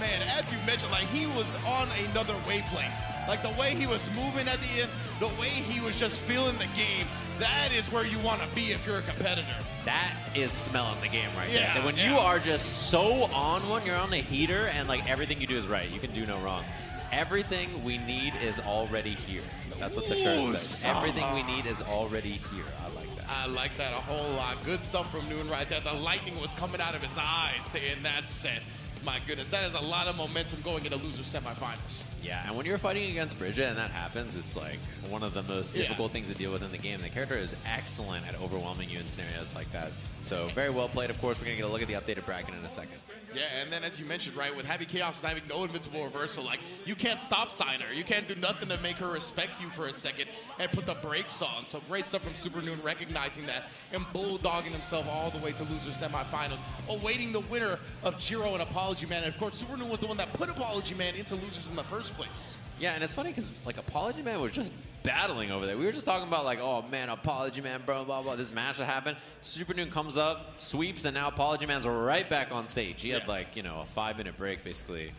Man, as you mentioned, like, he was on another wavelength. Like, the way he was moving at the end, the way he was just feeling the game, that is where you want to be if you're a competitor. That is smelling the game right there. When you are just so on one, you're on a heater, and like everything you do is right. You can do no wrong. Everything we need is already here. That's what the shirt says. Everything we need is already here. I like that. I like that a whole lot. Good stuff from Noon right there. The lightning was coming out of his eyes to end that set. My goodness, that is a lot of momentum going into loser semifinals. Yeah, and when you're fighting against Bridget and that happens, it's like one of the most difficult things to deal with in the game. The character is excellent at overwhelming you in scenarios like that. So very well played. Of course, we're going to get a look at the updated bracket in a second. Yeah, and then as you mentioned, right, with Happy Chaos and having no invincible reversal, like, you can't stop sign her. You can't do nothing to make her respect you for a second and put the brakes on. So great stuff from Super Noon, recognizing that and bulldogging himself all the way to loser semifinals, awaiting the winner of Jiro and Apology Man. And of course, Super Noon was the one that put Apology Man into losers in the first place. Yeah, and it's funny because, like, Apology Man was just battling over there. We were just talking about, like, oh, man, Apology Man, blah, blah, blah. This match that happened. Super Noon comes up, sweeps, and now Apology Man's right back on stage. He had, like, you know, a 5-minute break, basically.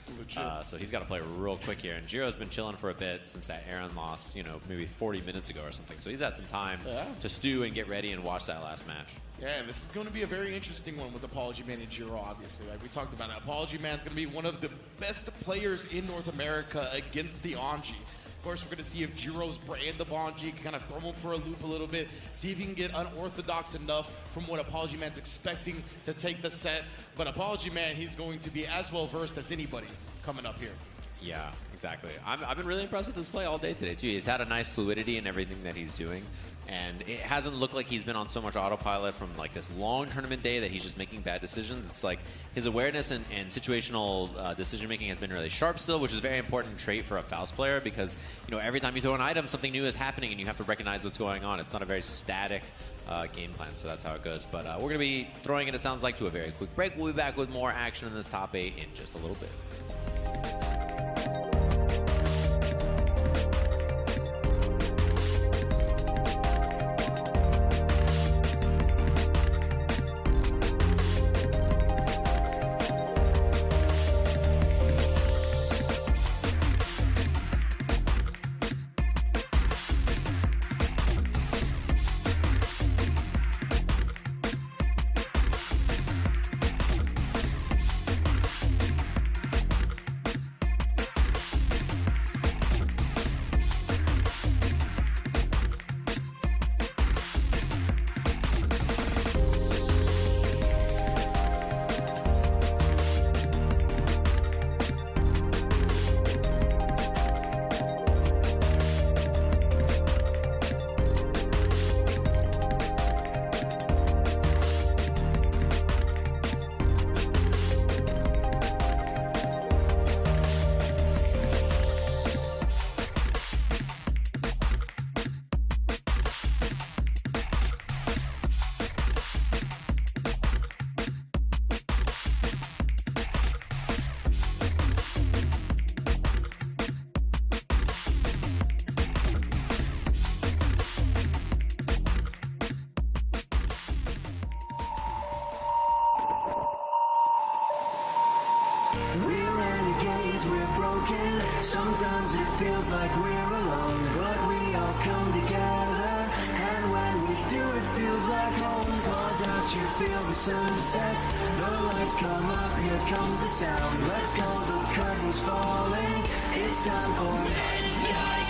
So he's got to play real quick here. And Jiro's been chilling for a bit since that Aaron loss, you know, maybe 40 minutes ago or something. So he's had some time to stew and get ready and watch that last match. Yeah, this is going to be a very interesting one with Apology Man and Jiro, obviously. Like we talked about, Apology Man's going to be one of the best players in North America against the Anji. Of course, we're going to see if Jiro's brand the Bonji can kind of throw him for a loop a little bit, see if he can get unorthodox enough from what Apology Man's expecting to take the set. But Apology Man, he's going to be as well versed as anybody coming up here. Yeah, exactly. I've been really impressed with his play all day today, too. He's had a nice fluidity in everything that he's doing. And it hasn't looked like he's been on so much autopilot from like this long tournament day that he's just making bad decisions. It's like his awareness and situational decision making has been really sharp still, which is a very important trait for a Faust player because, you know, every time you throw an item, something new is happening and you have to recognize what's going on. It's not a very static game plan, so that's how it goes. But we're going to be throwing it sounds like, to a very quick break. We'll be back with more action in this top 8 in just a little bit. We're renegades, we're broken. Sometimes it feels like we're alone, but we all come together. And when we do, it feels like home. Pause out, you feel the sunset. The lights come up, here comes the sound. Let's go, the curtain's falling. It's time for midnight.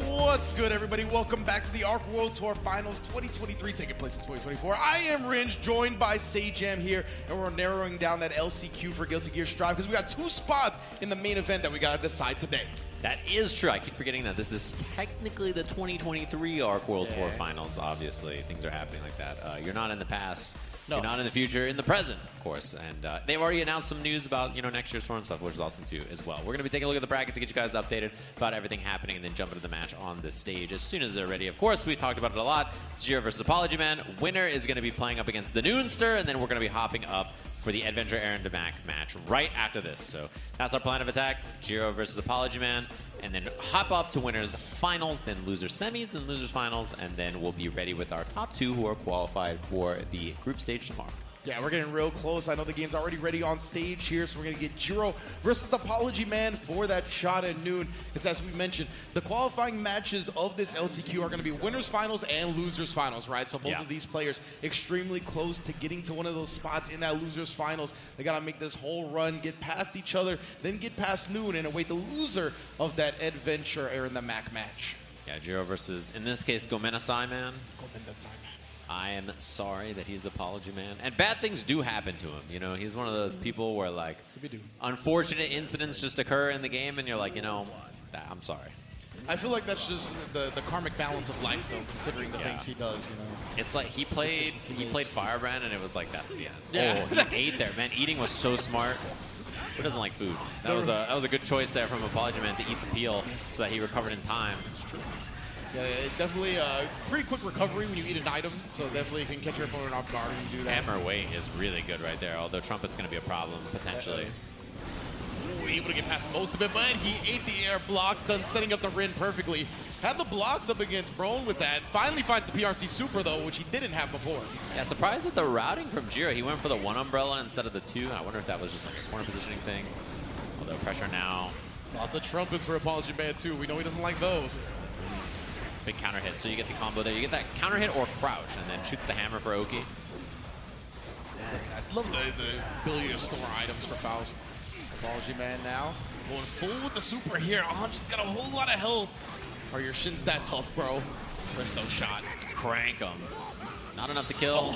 What's good, everybody? Welcome back to the ARC World Tour Finals 2023, taking place in 2024. I am Ringe, joined by Sajam here, and we're narrowing down that LCQ for Guilty Gear Strive because we got 2 spots in the main event that we got to decide today. That is true. I keep forgetting that this is technically the 2023 ARC World Tour Finals, obviously. Things are happening like that. You're not in the past. No. You're not in the future, in the present, of course. And they've already announced some news about, you know, next year's tour and stuff, which is awesome, too, as well. We're going to be taking a look at the bracket to get you guys updated about everything happening and then jump into the match on the stage as soon as they're ready. Of course, we've talked about it a lot. It's Jiro versus Apology Man. Winner is going to be playing up against the Noonster, and then we're going to be hopping up for the Adventure Aaron DeMac match right after this. So that's our plan of attack. Jiro versus Apology Man, and then hop up to winners finals, then losers semis, then losers finals, and then we'll be ready with our top 2 who are qualified for the group stage tomorrow. Yeah, we're getting real close. I know the game's already ready on stage here, so we're going to get Jiro versus Apology Man for that shot at noon. Because as we mentioned, the qualifying matches of this LCQ are going to be winners finals and losers finals, right? So both of these players extremely close to getting to one of those spots in that losers finals. They got to make this whole run, get past each other, then get past noon and await the loser of that adventure in the MAC match. Yeah, Jiro versus, in this case, Gomenasai Man. Gomenasai Man. I am sorry that he's the Apology Man. And bad things do happen to him. You know, he's one of those people where, like, unfortunate incidents just occur in the game, and you're like, you know, I'm sorry. I feel like that's just the karmic balance of life, though, considering the things he does, you know. It's like he played Firebrand, and it was like, that's the end. Yeah. Oh, he ate there. Man, eating was so smart. Who doesn't like food? That was a good choice there from Apology Man to eat the peel so that he recovered in time. Yeah, definitely a pretty quick recovery when you eat an item, so definitely you can catch your opponent off guard when you do that. Hammer weight is really good right there, although Trumpet's going to be a problem, potentially. Ooh, able to get past most of it, but he ate the air blocks, done setting up the Rin perfectly. Had the blocks up against Brone with that. Finally finds the PRC Super, though, which he didn't have before. Yeah, surprised at the routing from Jiro. He went for the one umbrella instead of the two. I wonder if that was just like a corner positioning thing. Although pressure now. Lots of trumpets for Apology Man, too. We know he doesn't like those. Big counter hit. So you get the combo there. You get that counter hit or crouch, and then shoots the hammer for Oki. I just love the ability to store items for Faust. Apology Man now going full with the super here. Just got a whole lot of health. Are your shins that tough, bro? There's no shot. Crank him. Not enough to kill.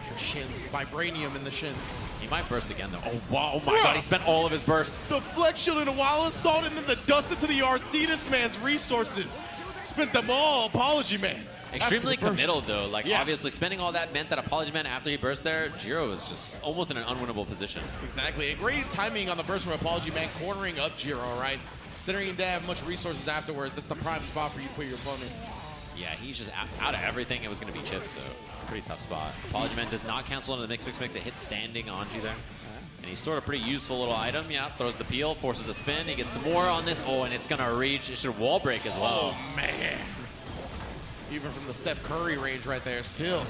Your shins. Vibranium in the shins. He might burst again, though. Oh, wow. Oh, my God. He spent all of his bursts. The flex shield and a wall assault, and then the dust into the RC. This man's resources. Spent them all, Apology Man. Extremely committal, though. Like, obviously, spending all that meant that Apology Man, after he burst there, Jiro was just almost in an unwinnable position. Exactly. A great timing on the burst from Apology Man, cornering up Jiro, right? Considering he didn't have much resources afterwards, that's the prime spot for you to put your opponent. Yeah, he's just out of everything. It was going to be chipped, so pretty tough spot. Apology Man does not cancel into the mix. It hits standing Anji there. And he stored a pretty useful little item. Yeah, throws the peel, forces a spin. He gets some more on this. Oh, and it's going to reach. It should wall break as well. Oh, man. Even from the Steph Curry range right there still.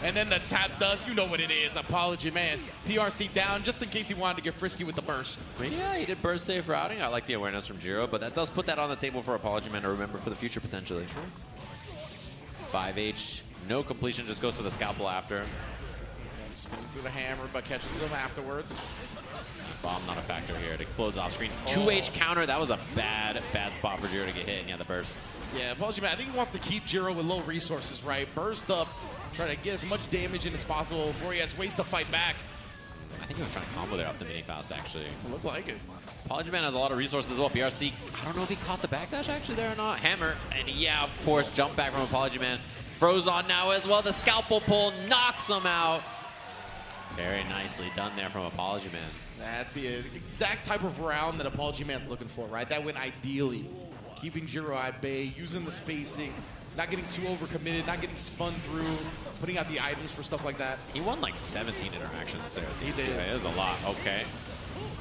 And then the tap does, you know what it is, Apology Man. PRC down just in case he wanted to get frisky with the burst. Yeah, he did burst safe routing. I like the awareness from Jiro, but that does put that on the table for Apology Man to remember for the future potentially. 5H, no completion, just goes for the scalpel after. Spinning through the hammer, but catches them afterwards. Bomb not a factor here. It explodes off screen. 2H counter. That was a bad spot for Jiro to get hit. And yeah, the burst. Yeah, Apology Man, I think he wants to keep Jiro with low resources, right? Burst up, try to get as much damage in as possible before he has ways to fight back. I think he was trying to combo there off the mini Faust, actually. Looked like it. Apology Man has a lot of resources as well. PRC, I don't know if he caught the backdash actually there or not. Hammer, and yeah, of course, jump back from Apology Man. Froze on now as well. The scalpel pull knocks him out. Very nicely done there from Apology Man. That's the exact type of round that Apology Man's looking for, right? That went ideally. Keeping Jiro at bay, using the spacing, not getting too overcommitted, not getting spun through, putting out the items for stuff like that. He won like 17 interactions there. He did. Yeah, it was a lot. Okay.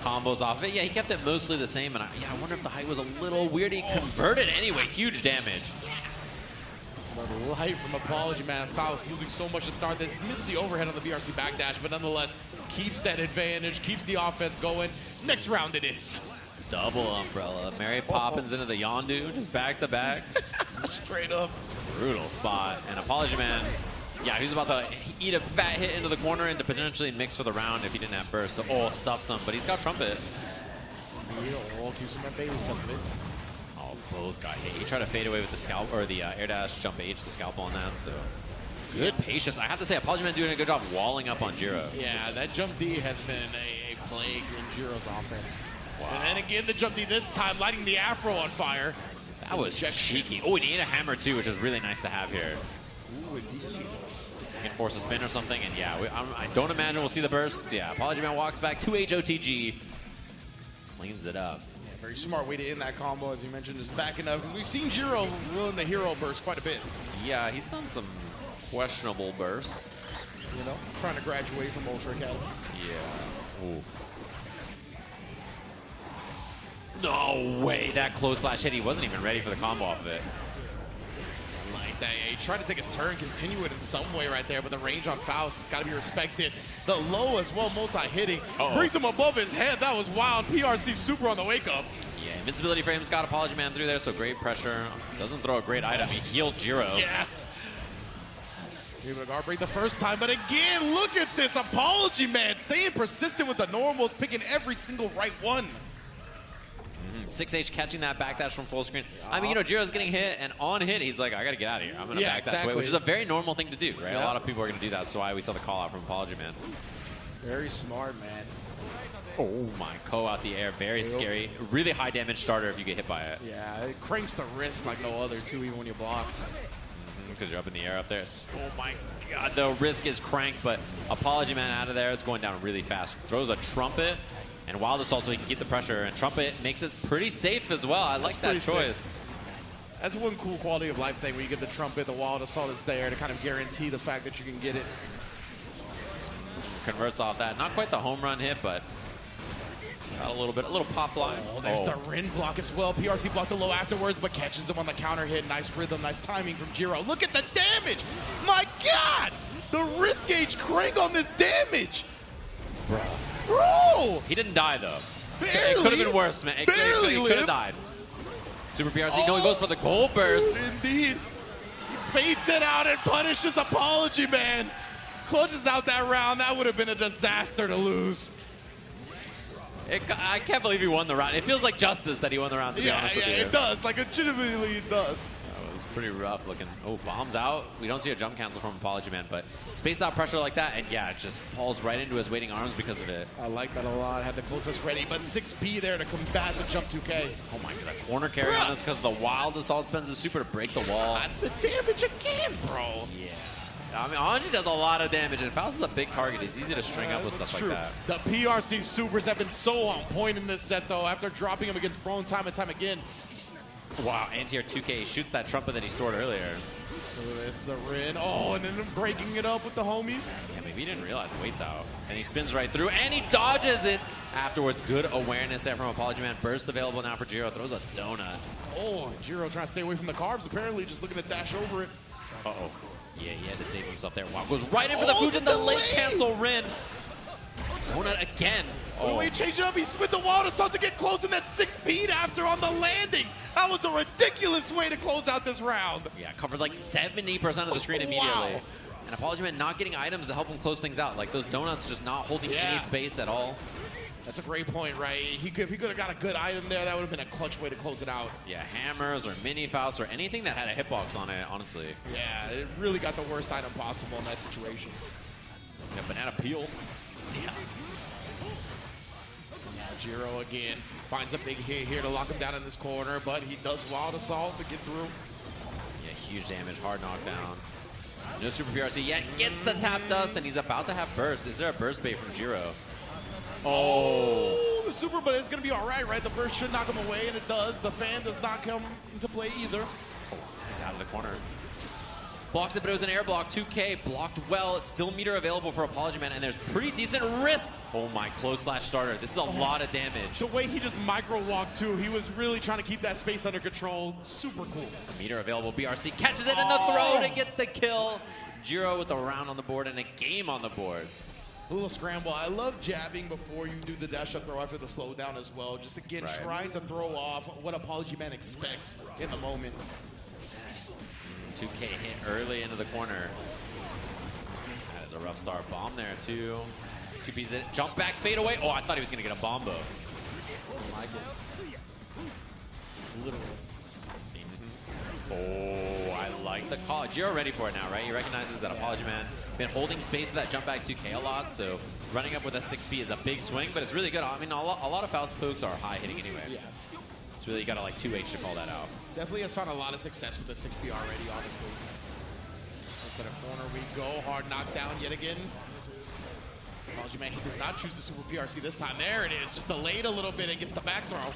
Combos off of it. Yeah, he kept it mostly the same. And I wonder if the height was a little weird. He converted anyway. Huge damage. Another light from Apology Man. Faust losing so much to start this. Missed the overhead on the BRC backdash, but nonetheless keeps that advantage, keeps the offense going. Next round it is. Double umbrella. Mary Poppins into the Yondu, just back to back. Straight up. Brutal spot. And Apology Man, yeah, he's about to eat a fat hit into the corner and to potentially mix for the round if he didn't have burst. So, stuffs him, but he's got Trumpet. Keeps him at bay because of it. Oh, both got hit. He tried to fade away with the scalp, or the air dash jump H, the scalp on that, so. Good patience. I have to say, Apology Man doing a good job walling up on Jiro. Yeah, that jump D has been a plague in Jiro's offense. Wow. And then again, the jump D this time, lighting the Afro on fire. That was cheeky. Oh, he ate a hammer too, which is really nice to have here. Ooh, indeed. You can force a spin or something, and yeah, I don't imagine we'll see the bursts. Yeah, Apology Man walks back, 2H OTG, cleans it up. Yeah, very smart way to end that combo, as you mentioned, is backing up, because we've seen Jiro ruin the hero burst quite a bit. Yeah, he's done some questionable bursts. You know, trying to graduate from Ultra Academy. Yeah. Ooh. No way, that close slash hit. He wasn't even ready for the combo off of it. Like that tried to take his turn, continue it in some way right there, but the range on Faust has got to be respected. The low as well, multi-hitting. Brings him above his head. That was wild. PRC super on the wake-up. Yeah, invincibility frames got Apology Man through there, so great pressure. Doesn't throw a great item. He healed Jiro. Yeah. Able to guard break the first time, but again, look at this. Apology Man staying persistent with the normals, picking every single right one. 6H catching that backdash from full screen. I mean, you know, Jiro's getting hit, and on hit, he's like, I got to get out of here. I'm going to backdash away, which is a very normal thing to do, right? A lot of people are going to do that, so why we saw the call out from Apology Man. Very smart, man. Oh my, Ko out the air, very scary. Really high damage starter if you get hit by it. Yeah, it cranks the wrist like no other, too, even when you block. Because you're up in the air up there. Oh my god, the risk is cranked, but Apology Man out of there. It's going down really fast. Throws a Trumpet and Wild Assault so he can get the pressure, and Trumpet makes it pretty safe as well. I like that choice. Safe. That's one cool quality of life thing where you get the Trumpet, the Wild Assault is there to kind of guarantee the fact that you can get it. Converts off that. Not quite the home run hit, but got a little pop fly. Oh, there's the Rin block as well. PRC blocked the low afterwards, but catches him on the counter hit. Nice rhythm, nice timing from Jiro. Look at the damage! My God! The wrist gauge crank on this damage! Bro! He didn't die, though. Barely! It could have been worse, man. It could have died. Super PRC, no, he goes for the goal burst. Indeed. He baits it out and punishes Apology Man. Clutches out that round. That would have been a disaster to lose. I can't believe he won the round. It feels like justice that he won the round, to be honest with you. Yeah, it does. Like, legitimately, it does. That was pretty rough looking. Oh, bombs out. We don't see a jump cancel from Apology Man, but spaced out pressure like that, and yeah, it just falls right into his waiting arms because of it. I like that a lot. Had the closest ready, but 6B there to combat the jump 2K. Oh my god, corner carry on this because the Wild Assault spends the super to break the wall. That's the damage again, bro. Yeah. I mean, Anji does a lot of damage, and Faust is a big target. He's easy to string up with stuff like that. The PRC supers have been so on point in this set, though, after dropping him against Brone time and time again. Wow, anti-air 2K shoots that Trumpet that he stored earlier. This the Rin. Oh, and then breaking it up with the homies. Yeah, maybe he didn't realize Wait's out. And he spins right through, and he dodges it afterwards. Good awareness there from Apology Man. Burst available now for Jiro. Throws a donut. Oh, Jiro trying to stay away from the carbs, apparently, just looking to dash over it. Uh-oh. Yeah, he had to save himself there. Wow, goes right in for the Fujin, the late cancel Rin. Donut again. Oh, he changed it up. He spit the Wild Assault to get close in that 6 beat after on the landing. That was a ridiculous way to close out this round. Yeah, covered like 70% of the screen immediately. Wow. And Apology Man not getting items to help him close things out. Like those donuts just not holding any space at all. That's a great point, right? If he could have got a good item there, that would have been a clutch way to close it out. Yeah, hammers or mini Faust or anything that had a hitbox on it, honestly. Yeah, it really got the worst item possible in that situation. Yeah, banana peel. Yeah. Jiro again finds a big hit here to lock him down in this corner, but he does Wild Assault to get through. Yeah, huge damage, hard knockdown. No super PRC yet, gets the tap dust, and he's about to have burst. Is there a burst bait from Jiro? Oh, the super, but it's going to be all right? The burst should knock him away, and it does. The fan does not come into play either. Oh, he's out of the corner. Blocks it, but it was an air block. 2K blocked well. Still meter available for Apology Man, and there's pretty decent risk. Oh my, close slash starter. This is a lot of damage. The way he just micro walked too, he was really trying to keep that space under control. Super cool. A meter available. BRC catches it in the throw to get the kill. Jiro with a round on the board and a game on the board. A little scramble. I love jabbing before you do the dash up throw after the slowdown as well. Just again, trying to throw off what Apology Man expects in the moment. 2K hit early into the corner. That is a rough start. Bomb there too. 2P's it. Jump back, fade away. Oh, I thought he was going to get a bombo. Oh, I like the call. Jiro ready for it now, right? He recognizes that Apology Man been holding space with that jump back 2K a lot, so running up with a 6P is a big swing, but it's really good. I mean, a lot of Faust pokes are high hitting anyway. Yeah. It's really got to like 2H to call that out. Definitely has found a lot of success with the 6P already, honestly. Into the corner we go. Hard knockdown yet again. Apology Man, he does not choose the super PRC this time. There it is. Just delayed a little bit and gets the back throw.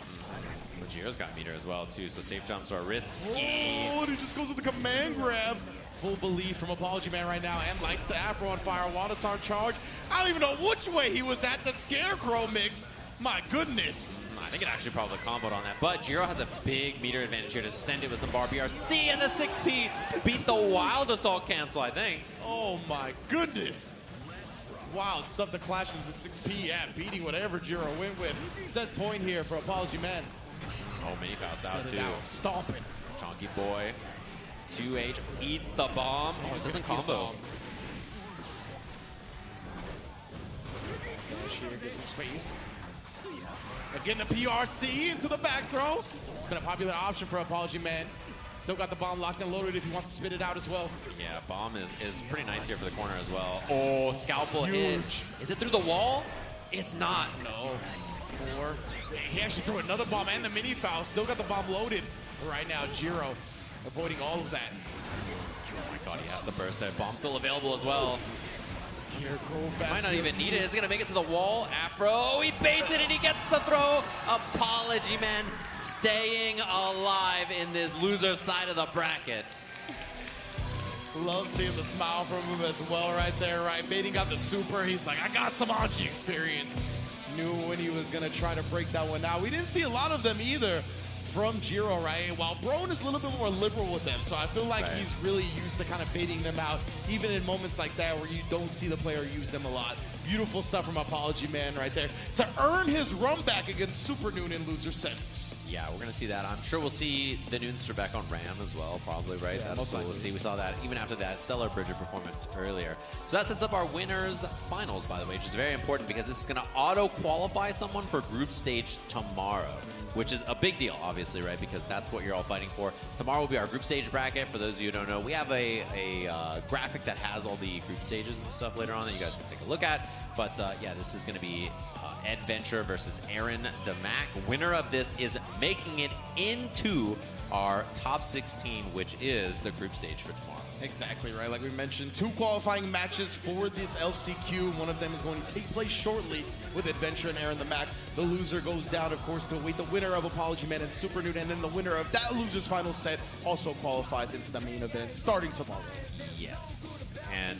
Jiro's got meter as well, too, so safe jumps are risky. Oh, and he just goes with the command grab. Full belief from Apology Man right now, and lights the Afro on fire. Wallace on charge. I don't even know which way he was at the Scarecrow mix. My goodness. I think it actually probably comboed on that. But Jiro has a big meter advantage here to send it with some bar BRC, and the 6P beat the Wild Assault cancel, I think. Oh my goodness. Wow, stuff the clash with the 6P. Yeah, beating whatever Jiro went with. Set point here for Apology Man. Oh, mini fast out too. Stomping. Chonky Boy. 2H eats the bomb. Oh, it doesn't combo. Here gets some space. Again, the PRC into the back throw. It's been a popular option for Apology Man. Still got the bomb locked and loaded if he wants to spit it out as well. Yeah, bomb is pretty nice here for the corner as well. Oh, scalpel hit. Huge. Is it through the wall? It's not. No. 4. He actually threw another bomb and the mini foul. Still got the bomb loaded. Right now, Jiro avoiding all of that. Oh my god, he has to burst there. Bomb still available as well. Might not even need it. Is he going to make it to the wall? Afro, he baits it and he gets the throw. Apology Man staying alive in this loser side of the bracket. Love seeing the smile from him as well right there, right? Baiting out the super. He's like, I got some Anji experience. Knew when he was going to try to break that one out. We didn't see a lot of them either from Jiro, right? While Broen is a little bit more liberal with them, so I feel like he's really used to kind of baiting them out, even in moments like that where you don't see the player use them a lot. Beautiful stuff from Apology Man right there to earn his run back against Super Noon in loser settings. Yeah, we're going to see that. I'm sure we'll see the Noonster back on Ram as well, probably, right? Yeah, That's what we'll see. We saw that even after that Stellar Bridger performance earlier. So that sets up our winners finals, by the way, which is very important because this is going to auto-qualify someone for group stage tomorrow, which is a big deal, obviously, right? Because that's what you're all fighting for. Tomorrow will be our group stage bracket. For those of you who don't know, we have a graphic that has all the group stages and stuff later on that you guys can take a look at. But yeah, this is going to be Adventure versus Aaron DeMac. Winner of this is making it into our top 16, which is the group stage for tomorrow. Exactly right. Like we mentioned, 2 qualifying matches for this LCQ. One of them is going to take place shortly with Adventure and Aaron the Mac. The loser goes down, of course, to await the winner of Apology Man and Super Noon, and then the winner of that loser's final set also qualifies into the main event starting tomorrow. Yes. And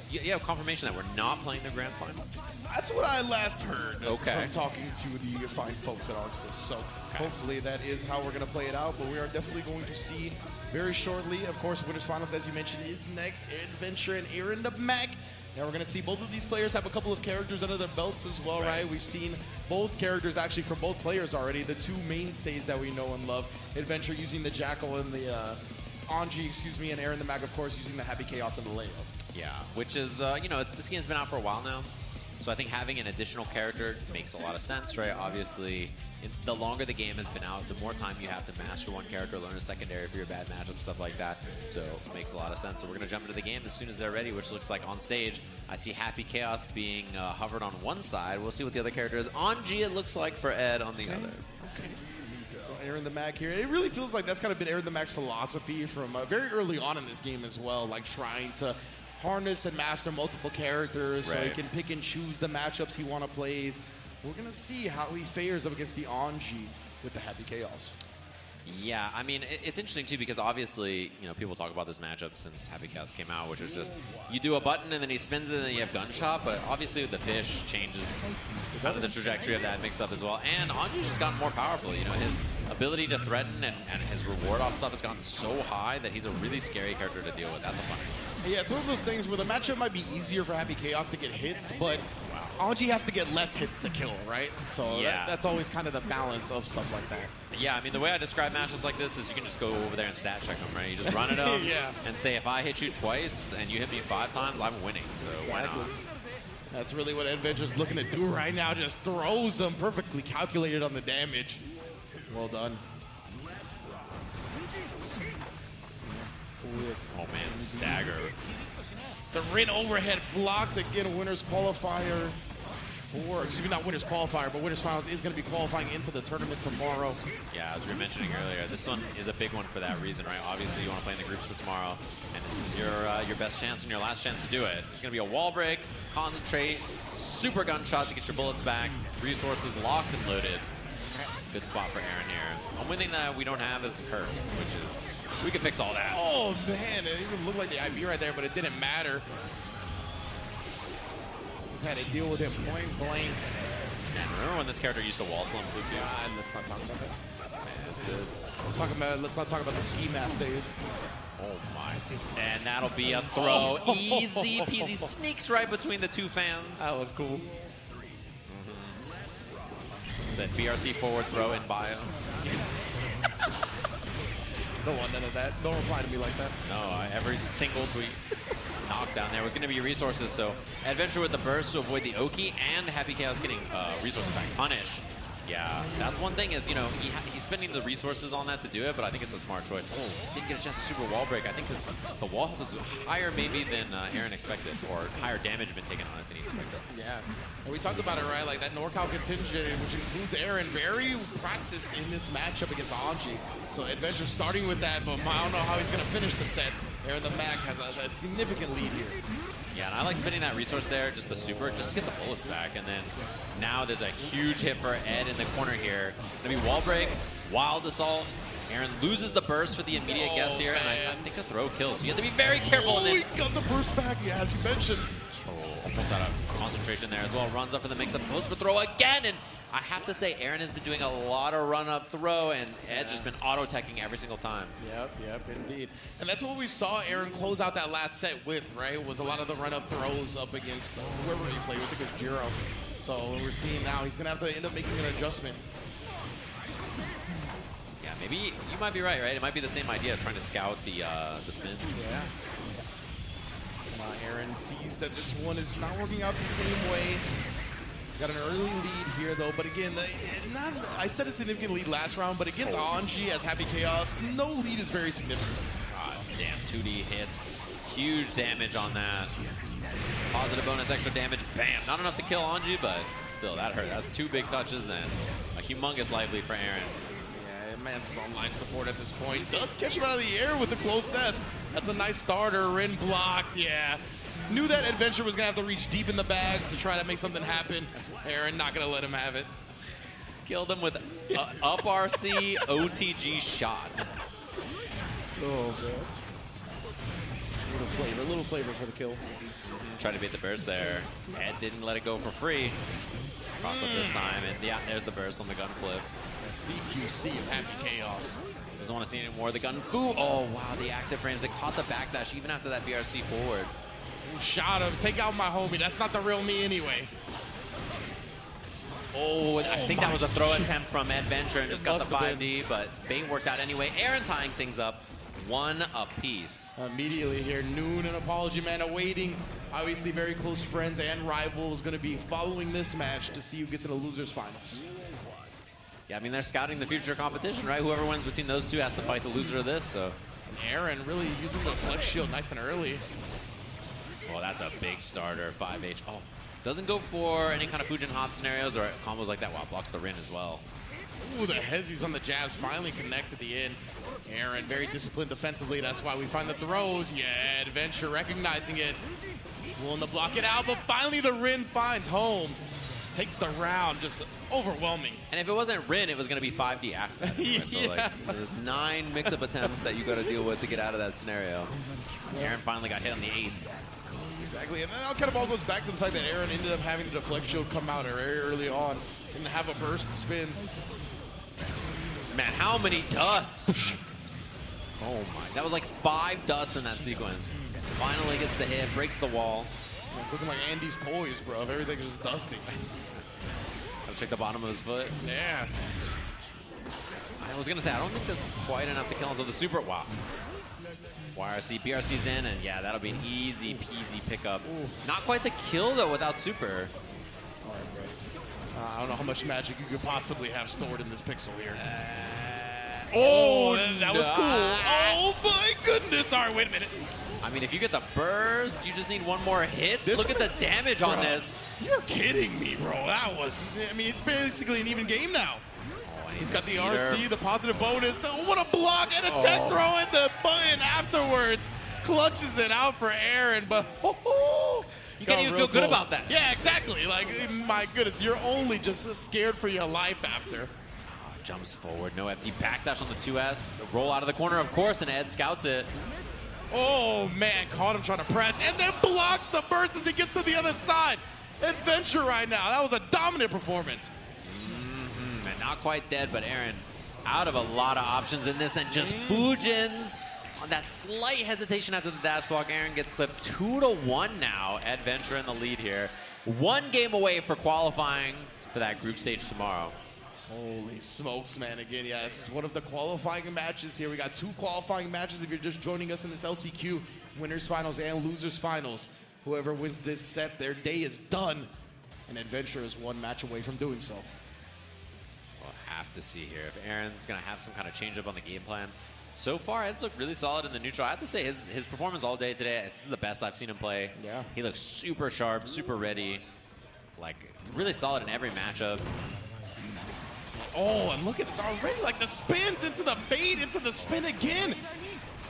you have confirmation that we're not playing the grand final? That's what I last heard from talking to the fine folks at Arxis. So hopefully that is how we're going to play it out, but we are definitely going to see very shortly. Of course, Winners Finals, as you mentioned, is next. Adventure and Aaron the Mac. Now we're going to see both of these players have a couple of characters under their belts as well, right? We've seen both characters actually from both players already. The 2 mainstays that we know and love. Adventure using the Jackal and the Anji, and Aaron the Mac, of course, using the Happy Chaos and the Leo. Yeah, which is, this game's been out for a while now. So I think having an additional character makes a lot of sense, right? Obviously, the longer the game has been out, the more time you have to master one character, learn a secondary for your bad matchup, stuff like that. So it makes a lot of sense. So we're going to jump into the game as soon as they're ready, which looks like on stage. I see Happy Chaos being hovered on one side. We'll see what the other character is. Anji, it looks like, for Ed on the other. So Aaron the Mac here. It really feels like that's kind of been Aaron the Mac's philosophy from very early on in this game as well, like trying to harness and master multiple characters so he can pick and choose the matchups he want to play. We're going to see how he fares up against the Anji with the Happy Chaos. Yeah, I mean, it's interesting, too, because obviously, people talk about this matchup since Happy Chaos came out, which is just, you do a button and then he spins it and then you have Gunshot, but obviously the fish changes kind of the trajectory of that mix-up as well. And Anji's just gotten more powerful, his ability to threaten and his reward off stuff has gotten so high that he's a really scary character to deal with. That's a fun one. Yeah, it's one of those things where the matchup might be easier for Happy Chaos to get hits, but Anji has to get less hits to kill, right? So that's always kind of the balance of stuff like that. Yeah, I mean, the way I describe matchups like this is you can just go over there and stat check them, right? You just run it up and say, if I hit you twice and you hit me 5 times, I'm winning, so why not? That's really what Adventure's looking to do right now. Just throws them perfectly calculated on the damage. Well done. Oh man, stagger. The Rin overhead blocked again. Winners qualifier not Winners qualifier, but Winners Finals is going to be qualifying into the tournament tomorrow. Yeah, as we were mentioning earlier, this one is a big one for that reason, right? Obviously, you want to play in the groups for tomorrow, and this is your best chance and your last chance to do it. It's going to be a wall break, concentrate, super Gunshot to get your bullets back, resources locked and loaded. Good spot for Aaron here. One thing that we don't have is the curse, which is we can fix all that. Oh man, it even looked like the IB right there, but it didn't matter. Just had to deal with him point blank. Man, remember when this character used to wall slump Fuku? And let's not talk about that. Man, Let's not talk about the ski mask days. oh my. And that'll be a throw. Easy peasy. Sneaks right between the two fans. That was cool. Said BRC forward throw in bio. Don't want none of that. Don't reply to me like that. No, every single tweet. Knockdown there was going to be resources, so Adventure with the burst to avoid the Oki and Happy Chaos getting resources back. Punish. Yeah, that's one thing is, you know, he's spending the resources on that to do it, but I think it's a smart choice. Oh, didn't get a chance to super wall break. I think the wall health is higher maybe than Aaron expected, or higher damage been taken on it than he expected. Yeah, and we talked about it, right? Like that NorCal contingent, which includes Aaron, very practiced in this matchup against Anji. So Adventure starting with that, but I don't know how he's going to finish the set. Aaron the Mac has a significant lead here. Yeah, and I like spending that resource there, just the super, just to get the bullets back. And then now there's a huge hit for Ed in the corner here. Gonna be wall break, wild assault. Aaron loses the burst for the immediate guess here, and I think a throw kills. So you have to be very careful. And then he got the burst back, yeah, as you mentioned. Almost out of concentration there as well. Runs up for the mix-up, goes for throw again, and I have to say Aaron has been doing a lot of run-up throw, and Ed's just been auto-teching every single time. Yep, indeed. And that's what we saw Aaron close out that last set with, right? Was a lot of the run-up throws up against whoever he played with. I think it was Jiro. So what we're seeing now, he's going to have to end up making an adjustment. Yeah, maybe you might be right? It might be the same idea of trying to scout the spin. Yeah. Aaron sees that this one is not working out the same way. Got an early lead here, though. But again, I said a significant lead last round, but against Anji as Happy Chaos, no lead is very significant. God damn, 2D hits. Huge damage on that. Positive bonus, extra damage. Bam. Not enough to kill Anji, but still, that hurt. That's 2 big touches and a humongous life lead for Aaron. Man's on life support at this point. Does catch him out of the air with a close S. That's a nice starter. Rin blocked, yeah. Knew that Adventure was going to have to reach deep in the bag to try to make something happen. Aaron not going to let him have it. Killed him with up RC OTG shot. Oh, man. Little flavor for the kill. Tried to beat the burst there. Ed didn't let it go for free. Cross up this time, and yeah, there's the burst on the gun flip. CQC of Happy Chaos. Doesn't want to see any more of the gun. Foo! Oh, wow, the active frames. It caught the backdash even after that BRC forward. Ooh, shot him. Take out my homie. That's not the real me anyway. Oh, I think that was a throw attempt from Adventure and just got the 5D, but bait worked out anyway. Aaron tying things up. 1 apiece. Immediately here, Noon and Apology Man awaiting. Obviously very close friends and rivals going to be following this match to see who gets in the losers finals. Yeah, I mean, they're scouting the future competition, right? Whoever wins between those two has to fight the loser of this, so. And Aaron really using the flex shield nice and early. Well, that's a big starter, 5H. Oh, doesn't go for any kind of Fujin hop scenarios or combos like that. Wow, blocks the Rin as well. Ooh, the hezzies on the jabs finally connect at the end. Aaron very disciplined defensively. That's why we find the throws. Yeah, Adventure recognizing it. Willing to block it out, but finally the Rin finds home. Takes the round, just overwhelming. And if it wasn't Rin, it was going to be 5D after that. Anyway. So, like, there's 9 mix-up attempts that you got to deal with to get out of that scenario. Aaron finally got hit on the 8th. Exactly, and then it kind of all goes back to the fact that Aaron ended up having the deflect shield come out very early on and have a burst to spin. Man, how many dusts? Oh my, that was like 5 dusts in that sequence. Finally gets the hit, breaks the wall. It's looking like Andy's toys, bro. Everything is just dusty. I'll check the bottom of his foot. Yeah. I was gonna say, I don't think this is quite enough to kill until the super. Wow. YRC, BRC's in, and yeah, that'll be an easy peasy pickup. Not quite the kill though without super. I don't know how much magic you could possibly have stored in this pixel here. Oh, that was cool. Oh my goodness. All right, wait a minute. I mean, if you get the burst, you just need one more hit. Look at the damage on this. You're kidding me, bro. That was, I mean, it's basically an even game now. He's got the RC, the positive bonus. Oh, what a block and a tech throw in the button afterwards. Clutches it out for Aaron, but you can't even feel good about that. Yeah, exactly. Like, my goodness, you're only just scared for your life after. Jumps forward, no FD backdash on the 2S. Roll out of the corner, of course, and Ed scouts it. Oh, man, caught him trying to press, and then blocks the burst as he gets to the other side. Adventure right now. That was a dominant performance. And not quite dead, but Aaron out of a lot of options in this, and just Fujins on that slight hesitation after the dash block. Aaron gets clipped 2-1 now. Adventure in the lead here. One game away for qualifying for that group stage tomorrow. Holy smokes, man. Again, yeah, this is one of the qualifying matches here. We got 2 qualifying matches if you're just joining us in this LCQ. Winners finals and losers finals. Whoever wins this set, their day is done. And Adventure is 1 match away from doing so. We'll have to see here if Aaron's going to have some kind of change up on the game plan. So far, it's looked really solid in the neutral. I have to say, his performance all day today, this is the best I've seen him play. Yeah. He looks super sharp, super ready. Like, really solid in every matchup. Oh, and look at this already. Like the spins into the bait, into the spin again.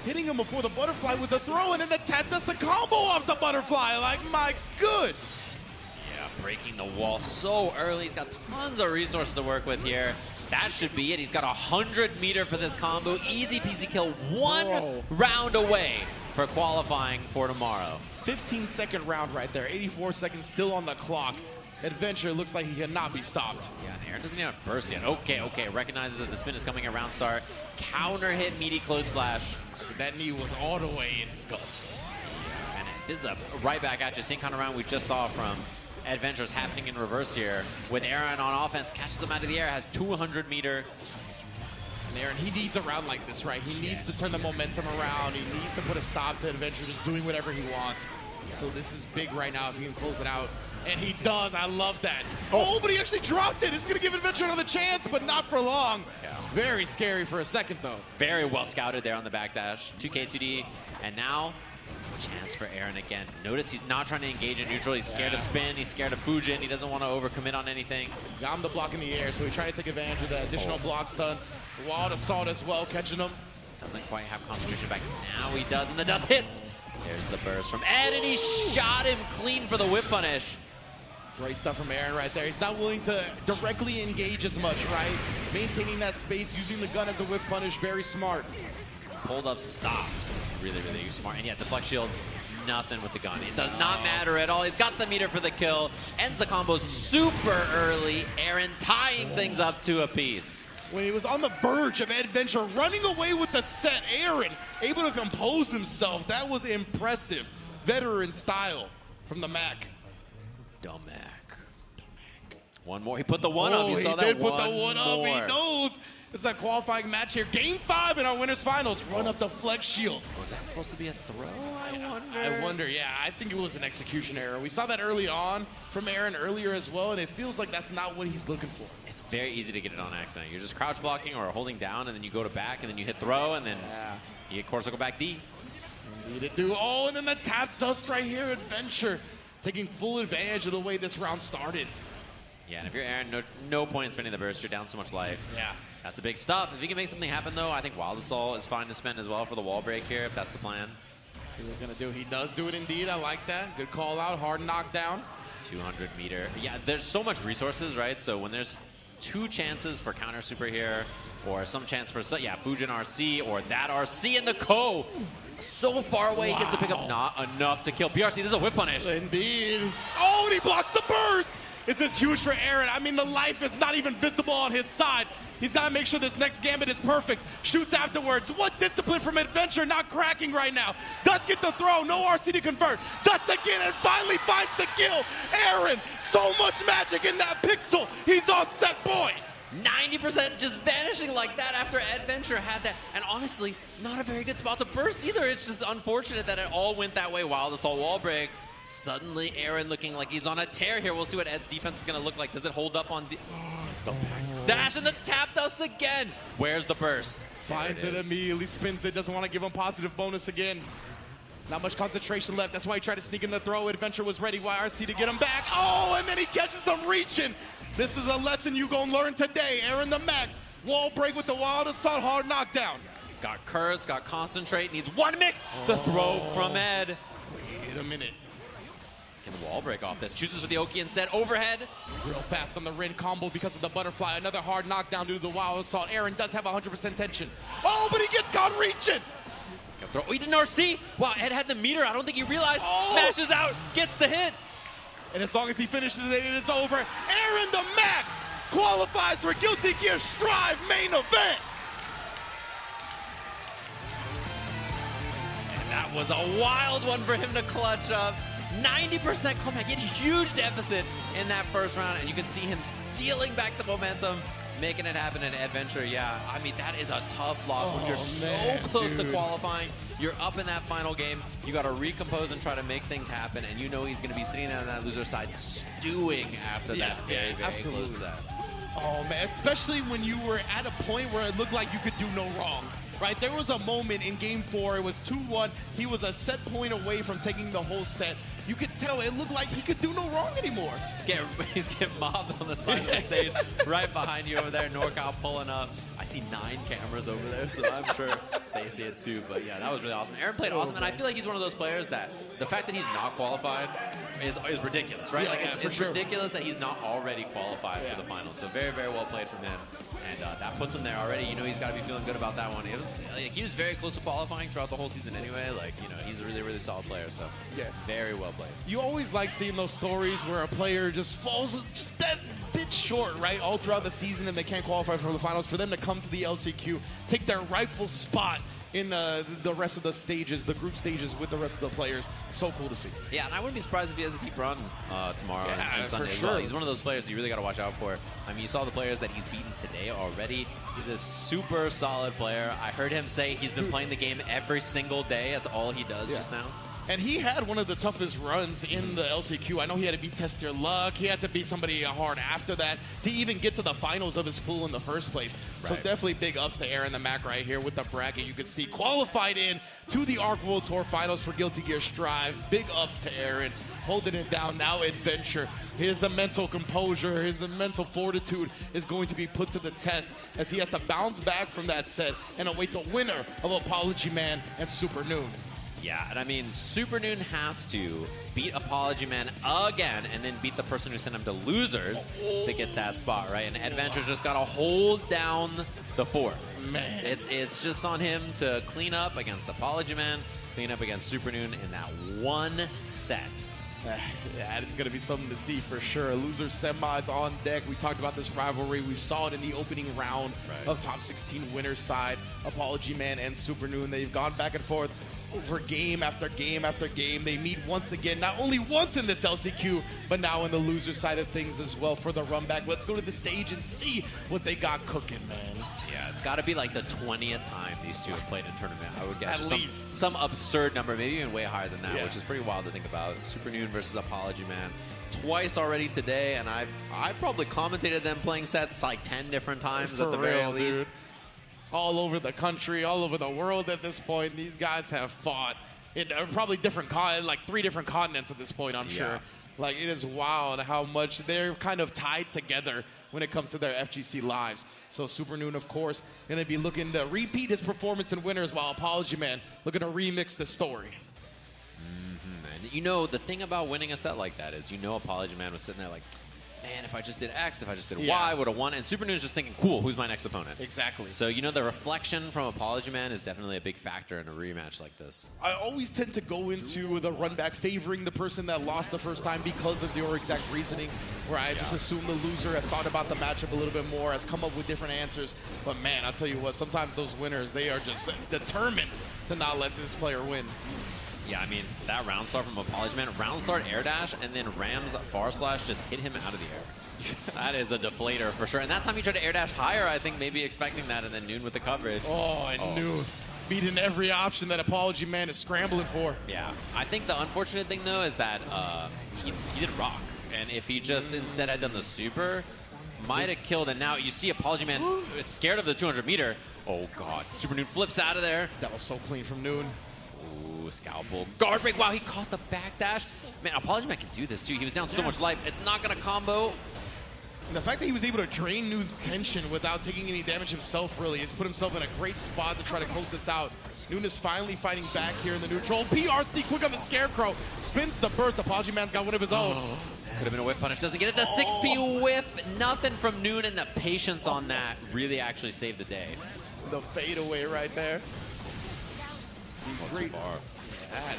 Hitting him before the butterfly with the throw, and then the tap does the combo off the butterfly. Like, my good. Yeah, breaking the wall so early. He's got tons of resources to work with here. That should be it. He's got 100 meter for this combo. Easy peasy kill. 1 round away for qualifying for tomorrow. 15-second round right there. 84 seconds still on the clock. Adventure looks like he cannot be stopped. Yeah, and Aaron doesn't even have burst yet. Okay. Recognizes that the spin is coming around start. Counter hit, meaty close slash. That knee was all the way in his guts. And this is a right back at you. Same kind of round we just saw from Adventures happening in reverse here. With Aaron on offense, catches him out of the air, has 200 meter. And Aaron, he needs a round like this, right? He needs to turn the momentum around. He needs to put a stop to Adventure just doing whatever he wants. So this is big right now if he can close it out. And he does. I love that. Oh, but he actually dropped it. It's going to give Adventure another chance, but not for long. Yeah. Very scary for a second, though. Very well scouted there on the backdash. 2K2D. And now, chance for Aaron again. Notice he's not trying to engage in neutral. He's scared to spin. He's scared of Fujin. He doesn't want to overcommit on anything. Got him the block in the air, so he tried to take advantage of that additional block stun. Wild Assault as well, catching him. Doesn't quite have concentration back. Now he does, and the dust hits. There's the burst from Ed, and he shot him clean for the whip punish. Great stuff from Aaron right there. He's not willing to directly engage as much, right? Maintaining that space, using the gun as a whip punish, very smart. Pulled up, stopped. Really smart. And yet, deflect shield, nothing with the gun. It does not matter at all. He's got the meter for the kill. Ends the combo super early. Aaron tying things up to a piece. When he was on the verge of Adventure, running away with the set, Aaron able to compose himself. That was impressive. Veteran style from the Mac. Dumac. One more. He put the one up. You saw that. He did put the one up. He knows. It's a qualifying match here. Game 5 in our winners finals. Run up the flex shield. Was that supposed to be a throw? I wonder. Yeah, I think it was an execution error. We saw that early on from Aaron earlier as well, and it feels like that's not what he's looking for. It's very easy to get it on accident. You're just crouch blocking or holding down, and then you go to back, and then you hit throw, and then you get Corsical back D. Indeed it do. Oh, and then the tap dust right here. Adventure taking full advantage of the way this round started. Yeah, and if you're Aaron, no point in spending the burst. You're down so much life. Yeah. That's a big stuff. If you can make something happen, though, I think Wild Assault is fine to spend as well for the wall break here, if that's the plan. See what he's going to do. He does do it indeed. I like that. Good call out. Hard knockdown. 200 meter. Yeah, there's so much resources, right? So when there's 2 chances for counter super here, or some chance for, Fujin RC, or that RC in the Ko. So far away, he gets the pickup. Not enough to kill. PRC, this is a whip punish. Indeed. Oh, and he blocks the burst. This is huge for Aaron. I mean, the life is not even visible on his side. He's got to make sure this next gambit is perfect. Shoots afterwards. What discipline from Adventure, not cracking right now. Does get the throw, no RC to convert. Dust again and finally finds the kill. Aaron, so much magic in that pixel. He's on set, boy. 90% just vanishing like that after Adventure had that. And honestly, not a very good spot to burst either. It's just unfortunate that it all went that way. Wild Assault wall break. Suddenly, Aaron looking like he's on a tear here. We'll see what Ed's defense is going to look like. Does it hold up on the... Dash and the tap dust again. Where's the burst? Finds it immediately, spins it, doesn't want to give him positive bonus again. Not much concentration left. That's why he tried to sneak in the throw. Adventure was ready. YRC to get him back. Oh, and then he catches him reaching. This is a lesson you gonna learn today. Aaron the Mac. Wall break with the Wild Assault, hard knockdown. He's got curse, got concentrate, needs one mix. The throw from Ed. Wait a minute. Can the wall break off this? Chooses with the Oki instead. Overhead. Real fast on the Rin combo because of the butterfly. Another hard knockdown due to the Wild Assault. Aaron does have 100% tension. Oh, but he gets caught reaching. Throw. Oh, he didn't RC. Wow, Ed had the meter. I don't think he realized. Oh. Mashes out. Gets the hit. And as long as he finishes it, it's over. Aaron the Mac qualifies for Guilty Gear Strive main event. And that was a wild one for him to clutch up. 90% comeback. He had a huge deficit in that first round, and you can see him stealing back the momentum, making it happen in Adventure. Yeah, I mean, that is a tough loss when you're so close to qualifying. You're up in that final game. You got to recompose and try to make things happen, and you know he's going to be sitting on that loser side stewing after that very close set. Oh, man, especially when you were at a point where it looked like you could do no wrong. Right, there was a moment in Game 4, it was 2-1, he was a set point away from taking the whole set. You could tell it looked like he could do no wrong anymore. He's getting mobbed on the side of the stage, right behind you over there, NorCal pulling up. I see 9 cameras over there, so I'm sure they see it too. But yeah, that was really awesome. Aaron played awesome, and I feel like he's one of those players that the fact that he's not qualified is ridiculous, right? Yeah, like it's ridiculous that he's not already qualified for the finals. So very, very well played from him, and that puts him there already. You know he's got to be feeling good about that one. He was very close to qualifying throughout the whole season anyway. Like, you know, he's a really, really solid player. So yeah, very well played. You always like seeing those stories where a player just falls just that bit short, right, all throughout the season, and they can't qualify for the finals. For them to come to the LCQ, take their rightful spot in the rest of the stages, the group stages with the rest of the players. So cool to see. Yeah, and I wouldn't be surprised if he has a deep run tomorrow and Sunday as well. He's one of those players you really got to watch out for. I mean, you saw the players that he's beaten today already. He's a super solid player. I heard him say he's been playing the game every single day. That's all he does just now. And he had one of the toughest runs in the LCQ. I know he had to beat Test Your Luck. He had to beat somebody hard after that to even get to the finals of his pool in the first place. Right. So definitely big ups to Aaron the Mac right here with the bracket. You can see qualified in to the ARC World Tour Finals for Guilty Gear Strive. Big ups to Aaron, holding it down now. Adventure. His mental composure, his mental fortitude is going to be put to the test as he has to bounce back from that set and await the winner of Apology Man and Super Noon. Yeah, and I mean, Super Noon has to beat Apology Man again and then beat the person who sent him to losers to get that spot, right? And Adventure's just got to hold down the fort. Man. It's just on him to clean up against Apology Man, clean up against Super Noon in that one set. Yeah, it's going to be something to see for sure. Loser semis on deck. We talked about this rivalry. We saw it in the opening round of Top 16 winner's side. Apology Man and Super Noon, they've gone back and forth over game after game after game. They meet once again, not only once in this LCQ, but now in the loser side of things as well for the run back. Let's go to the stage and see what they got cooking, man. Yeah, it's got to be like the 20th time these two have played in tournament, I would guess. At least. Some absurd number, maybe even way higher than that, which is pretty wild to think about. Super Noon versus Apology Man. Twice already today, and I probably commentated them playing sets like 10 different times at the very least. Dude. All over the country, all over the world at this point. These guys have fought in probably like 3 different continents at this point, I'm sure. Like, it is wild how much they're kind of tied together when it comes to their FGC lives. So Super Noon, of course, going to be looking to repeat his performance in winners, while Apology Man looking to remix the story. And you know, the thing about winning a set like that is, you know, Apology Man was sitting there like, man, if I just did X, if I just did Y, I would have won. And Super Noon is just thinking, cool, who's my next opponent? Exactly. So, you know, the reflection from Apology Man is definitely a big factor in a rematch like this. I always tend to go into the run back favoring the person that lost the first time because of your exact reasoning, where I just assume the loser has thought about the matchup a little bit more, has come up with different answers. But, man, I'll tell you what, sometimes those winners, they are just determined to not let this player win. Yeah, I mean, that round start from Apology Man, round start air dash, and then Ram's far slash just hit him out of the air. That is a deflator for sure. And that time he tried to air dash higher, I think maybe expecting that, and then Noon with the coverage. Noon beating every option that Apology Man is scrambling for. Yeah, I think the unfortunate thing, though, is that he didn't rock. And if he just instead had done the super, might have killed. And now you see Apology Man is scared of the 200 meter. Oh, God. Super Noon flips out of there. That was so clean from Noon. Scalpel. Guard break. Wow, he caught the backdash. Man, Apology Man can do this, too. He was down so much life. It's not going to combo. And the fact that he was able to drain Noon's tension without taking any damage himself, really, has put himself in a great spot to try to close this out. Noon is finally fighting back here in the neutral. PRC quick on the Scarecrow. Spins the burst. Apology Man's got one of his own. Could have been a whiff punish. Doesn't get it. The 6P whiff. Nothing from Noon, and the patience on that really actually saved the day. The fadeaway right there. Great. Too far.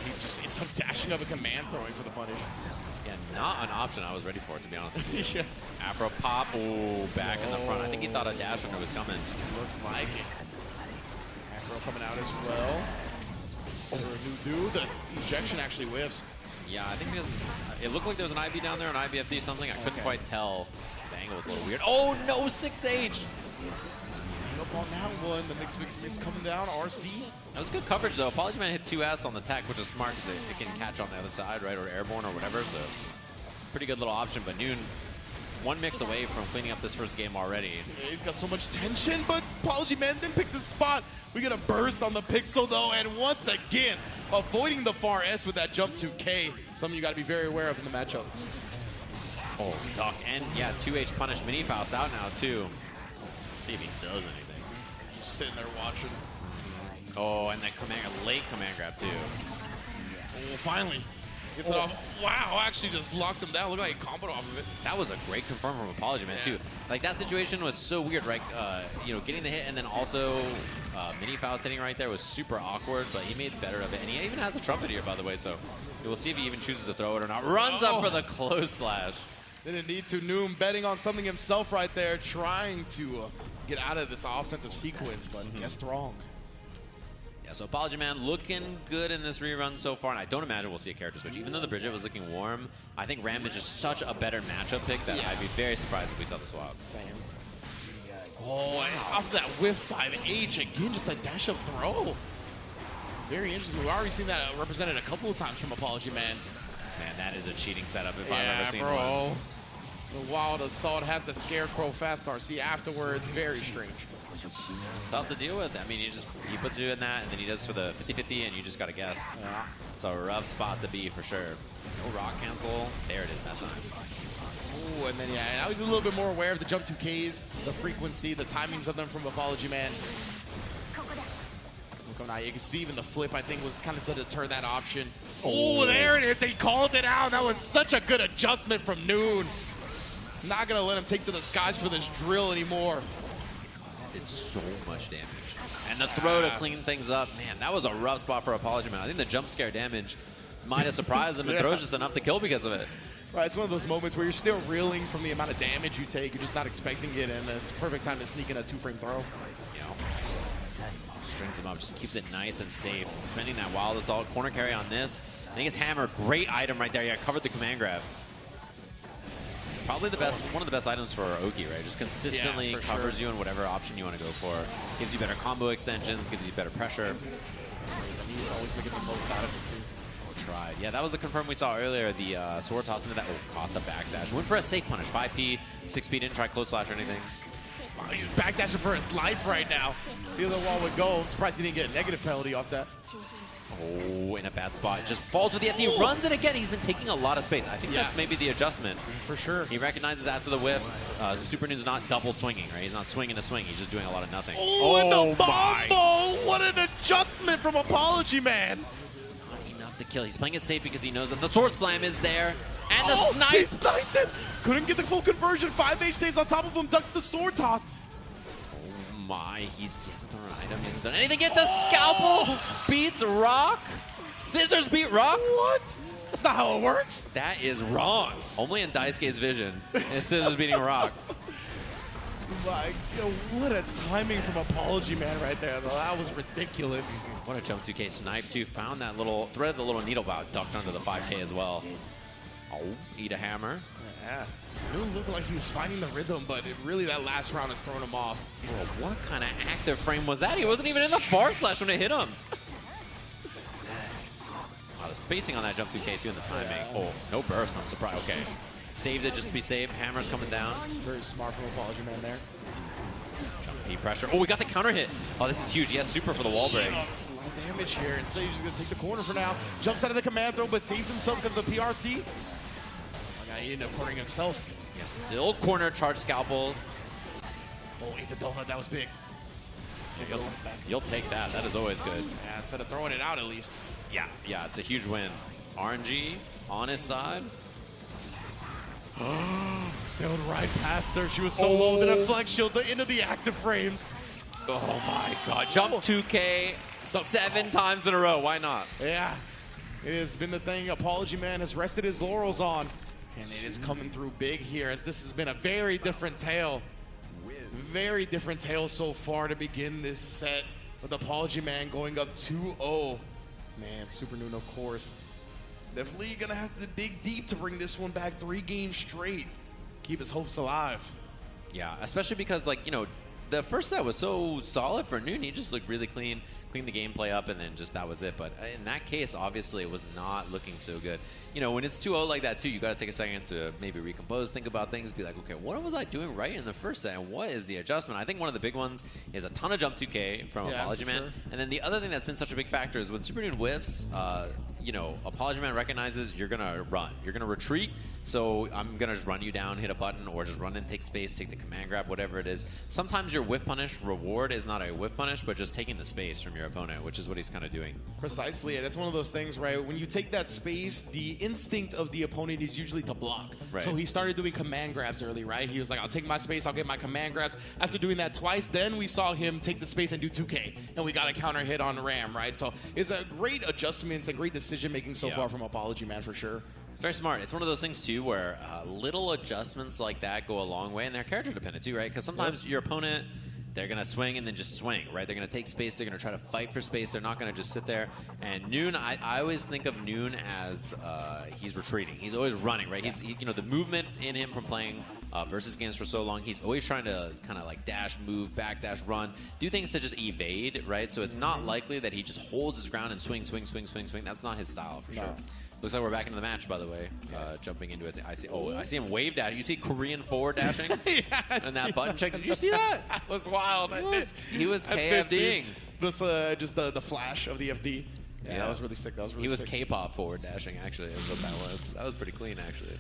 He just took dashing of a command throwing for the punish. Yeah, not an option I was ready for, to be honest with you. Yeah. Afro pop, oh, back in the front. I think he thought a dash under was coming. Looks like it. Afro coming out as well. Over Nudu, the ejection actually whiffs. Yeah, I think because it looked like there was an IB down there, an IBFD something. I couldn't quite tell. The angle was a little weird. Oh no, 6H! Up on that one, the mix coming down, RC. That was good coverage though. Apology Man hit 2S on the tech, which is smart because it can catch on the other side, right, or airborne or whatever. So pretty good little option. But Noon, one mix away from cleaning up this first game already. Yeah, he's got so much tension, but Apology Man then picks his spot. We get a burst on the Pixel though, and once again, avoiding the far S with that jump to K. Something you got to be very aware of in the matchup. Oh, duck. And yeah, 2H punish. Mini Faust out now too. See if he does anything. Just sitting there watching. Oh, and that late command grab too. Oh, finally. Gets it off. Wow, actually just locked him down. Looked like he comboed off of it. That was a great confirm from Apology Man too. Like that situation was so weird, right? You know, getting the hit and then also Mini Faust hitting right there was super awkward, but he made better of it. And he even has a trumpet here, by the way, so we'll see if he even chooses to throw it or not. Runs up for the close slash. Didn't need to. Noom betting on something himself right there, trying to get out of this offensive sequence, but guessed wrong. Yeah, so Apology Man looking good in this rerun so far, and I don't imagine we'll see a character switch. Even though the Bridget was looking warm, I think Ram is just such a better matchup pick that I'd be very surprised if we saw the swap. Same. Oh, and off that whiff 5H, again, just a dash-up throw. Very interesting. We've already seen that represented a couple of times from Apology Man. Man, that is a cheating setup if I've ever seen one. The Wild Assault has the Scarecrow fast RC afterwards. Very strange. It's tough to deal with. I mean, he puts you in that, and then he does for the 50-50, and you just got to guess. Yeah. It's a rough spot to be for sure. No rock cancel. There it is that time. Ooh, and then, now he's a little bit more aware of the jump 2Ks, the frequency, the timings of them from Apology Man. Now you can see even the flip, I think, was kind of to deter that option. Oh, there it is. They called it out. That was such a good adjustment from Noon. Not going to let him take to the skies for this drill anymore. Did so much damage. And the throw to clean things up. Man, that was a rough spot for Apology Man. I think the jump scare damage might have surprised him, and throws just enough to kill because of it. Right, it's one of those moments where you're still reeling from the amount of damage you take. You're just not expecting it, and it's a perfect time to sneak in a 2-frame throw. You know, strings him up, just keeps it nice and safe. Spending that Wild Assault corner carry on this. I think his hammer, great item right there. Yeah, covered the command grab. Probably the best, one of the best items for Oki, right? Just consistently covers you in whatever option you want to go for. Gives you better combo extensions, gives you better pressure. You always making the most out of it, too. Tried. Yeah, that was the confirm we saw earlier. The sword toss into that. Oh, caught the backdash. Went for a safe punish. 5P, 6P, didn't try close slash or anything. Wow, he's backdashing for his life right now. See the wall would go. I'm surprised he didn't get a negative penalty off that. Oh, in a bad spot. Just falls with the FD. Runs it again. He's been taking a lot of space. I think that's maybe the adjustment. For sure. He recognizes after the whiff, Super Noon's not double swinging, right? He's not swinging to swing. He's just doing a lot of nothing. Oh, and the bombo! What an adjustment from Apology Man. To kill. He's playing it safe because he knows that the sword slam is there. And the snipe! He sniped him! Couldn't get the full conversion. 5H stays on top of him, ducks the sword toss. Oh my, he hasn't thrown an item, he hasn't done anything yet. The scalpel beats Rock. Scissors beat Rock? What? That's not how it works. That is wrong. Only in Daisuke's vision is Scissors beating Rock. What a timing from Apology Man right there, though. That was ridiculous. What a jump 2K snipe, too. Found that little, threaded the little needle bow, ducked under the 5K as well. Oh, eat a hammer. Yeah. It didn't look like he was finding the rhythm, but really that last round has thrown him off. Oh, what kind of active frame was that? He wasn't even in the far slash when it hit him. Wow, the spacing on that jump 2K, too, and the timing. Oh, no burst. I'm surprised. Okay. Saved it just to be safe. Hammer's coming down. Very smart from Apology Man there. Jumpy pressure. Oh, we got the counter hit. Oh, this is huge. He has super for the wall break. A lot of damage here. Instead, he's just going to take the corner for now. Jumps out of the command throw, but saves himself because of the PRC. He ended up cornering himself. Yeah, still corner charge scalpel. Oh, ate the donut. That was big. You'll take that. That is always good. Yeah, instead of throwing it out at least. Yeah, it's a huge win. RNG on his side. Sailed right past her. She was so low that a flex shield into the active frames. Oh my god. Jump 2K 7 times in a row. Why not? Yeah. It has been the thing Apology Man has rested his laurels on. And it is coming through big here, as this has been a very different tale. Very different tale so far to begin this set, with Apology Man going up 2-0. Man, SuperNoon, of course, definitely gonna have to dig deep to bring this one back 3 games straight. Keep his hopes alive. Yeah, especially because, like, you know, the first set was so solid for Noon. He just looked really cleaned the gameplay up, and then just that was it. But in that case, obviously, it was not looking so good. You know, when it's 2-0 like that, too, you got to take a second to maybe recompose, think about things, be like, okay, what was I doing right in the first set, and what is the adjustment? I think one of the big ones is a ton of jump 2K from Apology Man. Sure. And then the other thing that's been such a big factor is when SuperNoon whiffs, you know, Apology Man recognizes you're going to run. You're going to retreat, so I'm going to just run you down, hit a button, or just run and take space, take the command grab, whatever it is. Sometimes your whiff punish reward is not a whiff punish, but just taking the space from your opponent, which is what he's kind of doing. Precisely, and it's one of those things, right? When you take that space, the instinct of the opponent is usually to block. Right. So he started doing command grabs early, right? He was like, I'll take my space, I'll get my command grabs. After doing that twice, then we saw him take the space and do 2K, and we got a counter hit on Ram, right? So it's a great adjustments and great decision-making so far from Apology Man, for sure. It's very smart. It's one of those things, too, where little adjustments like that go a long way, and they're character-dependent, too, right? Because sometimes your opponent, they're going to swing and then just swing, right? They're going to take space. They're going to try to fight for space. They're not going to just sit there. And Noon, I always think of Noon as he's retreating. He's always running, right? You know, the movement in him from playing versus games for so long, he's always trying to kind of like dash, move, backdash, run, do things to just evade, right? So it's not likely that he just holds his ground and swing. That's not his style, for sure. Looks like we're back into the match, by the way. Jumping into it. I see him wave dash. You see Korean forward dashing? And that button check. Did you see that? That was wild. He was KFDing. This just the flash of the FD. Yeah, that was really sick. He was K-pop forward dashing, actually, is what that was. That was pretty clean, actually.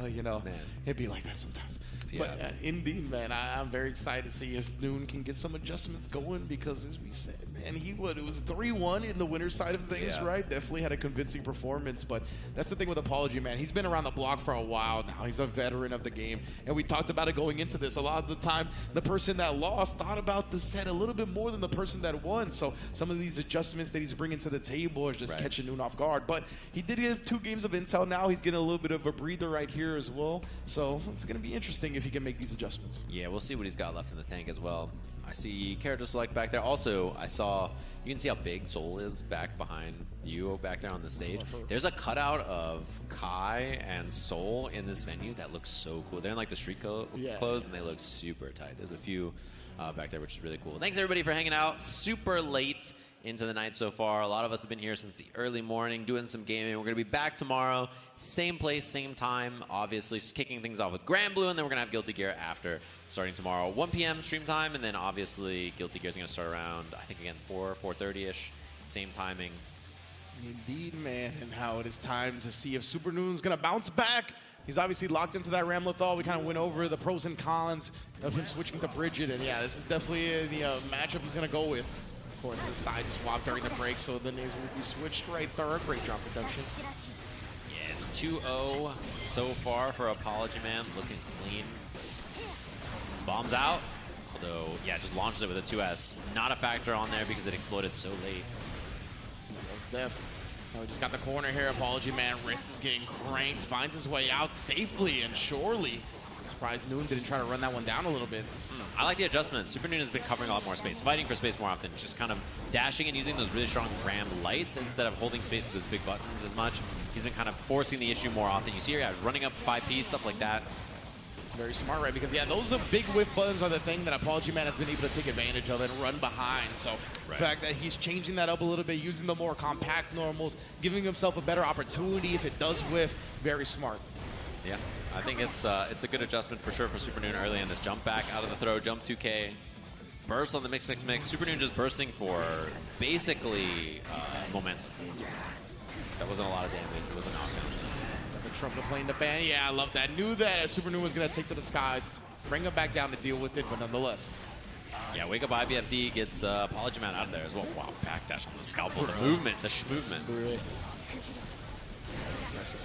You know, man, it'd be like that sometimes. Yeah. But indeed, man, I'm very excited to see if Noon can get some adjustments going, because as we said, man, it was 3-1 in the winner's side of things, right? Definitely had a convincing performance, but that's the thing with Apology Man. He's been around the block for a while now. He's a veteran of the game, and we talked about it going into this. A lot of the time, the person that lost thought about the set a little bit more than the person that won, so some of these adjustments that he's bringing to the table are just catching Noon off guard. But he did get 2 games of intel now. He's getting a little bit of a breather right here as well, so it's going to be interesting if he can make these adjustments. Yeah, we'll see what he's got left in the tank as well. I see character select back there. Also, you can see how big Soul is back behind you back there on the stage. There's a cutout of Kai and Soul in this venue that looks so cool. They're in like the street clothes, and they look super tight. There's a few back there, which is really cool. Thanks, everybody, for hanging out. Super late into the night so far. A lot of us have been here since the early morning doing some gaming. We're going to be back tomorrow. Same place, same time. Obviously, kicking things off with Grand Blue, and then we're going to have Guilty Gear after, starting tomorrow. 1 p.m. stream time, and then obviously Guilty Gear is going to start around, I think, again, 4:30-ish. Same timing. Indeed, man. And how it is time to see if SuperNoon's going to bounce back. He's obviously locked into that Ram Lethal. We kind of went over the pros and cons of him switching to Bridget. And yeah, this is definitely the matchup he's going to go with. Of course, the side swap during the break, so the names will be switched right there. Great drop production. Yeah, it's 2-0 so far for Apology Man. Looking clean. Bombs out. Although, yeah, just launches it with a 2S. Not a factor on there because it exploded so late. That's def. We just got the corner here. Apology Man, wrist is getting cranked. Finds his way out safely and surely. Surprised Noon didn't try to run that one down a little bit. I like the adjustment. SuperNoon has been covering a lot more space, fighting for space more often, just kind of dashing and using those really strong Ram lights instead of holding space with his big buttons as much. He's been kind of forcing the issue more often. You see here, guys running up 5P, stuff like that. Very smart, right? Because, yeah, those big whiff buttons are the thing that Apology Man has been able to take advantage of and run behind. So the fact that he's changing that up a little bit, using the more compact normals, giving himself a better opportunity if it does whiff, very smart. Yeah, I think it's a good adjustment for sure for SuperNoon early in this jump back out of the throw, jump 2K, burst on the mix. SuperNoon just bursting for basically momentum. That wasn't a lot of damage. It was a knockdown. The trumpet playing the band. Yeah, I love that. Knew that SuperNoon was going to take to the skies, bring him back down to deal with it, but nonetheless. Yeah, Wake Up IBFD gets Apology Man out of there as well. Wow, backdash on the scalpel. The movement, the movement. Impressive.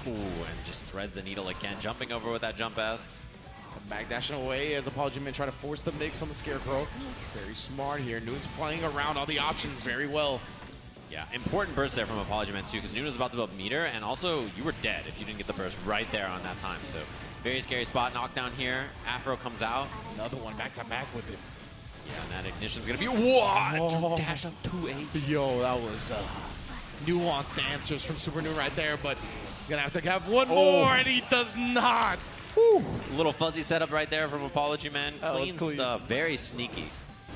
Ooh, and just threads the needle again, jumping over with that jump S. Backdashing away as Apology Man try to force the mix on the Scarecrow. Very smart here. Noon's playing around all the options very well. Yeah, important burst there from Apology Man too, because Noon was about to build meter, and also you were dead if you didn't get the burst right there on that time. So very scary spot. Knockdown here. Afro comes out. Another one back to back with it. Yeah, and that ignition's gonna be what? Oh. Dash up 2-8. Yo, that was nuanced answers from Super Noon right there, but gonna have to have one more, and he does not. Whew. Little fuzzy setup right there from Apology Man. That was Clean clean. stuff. Very sneaky.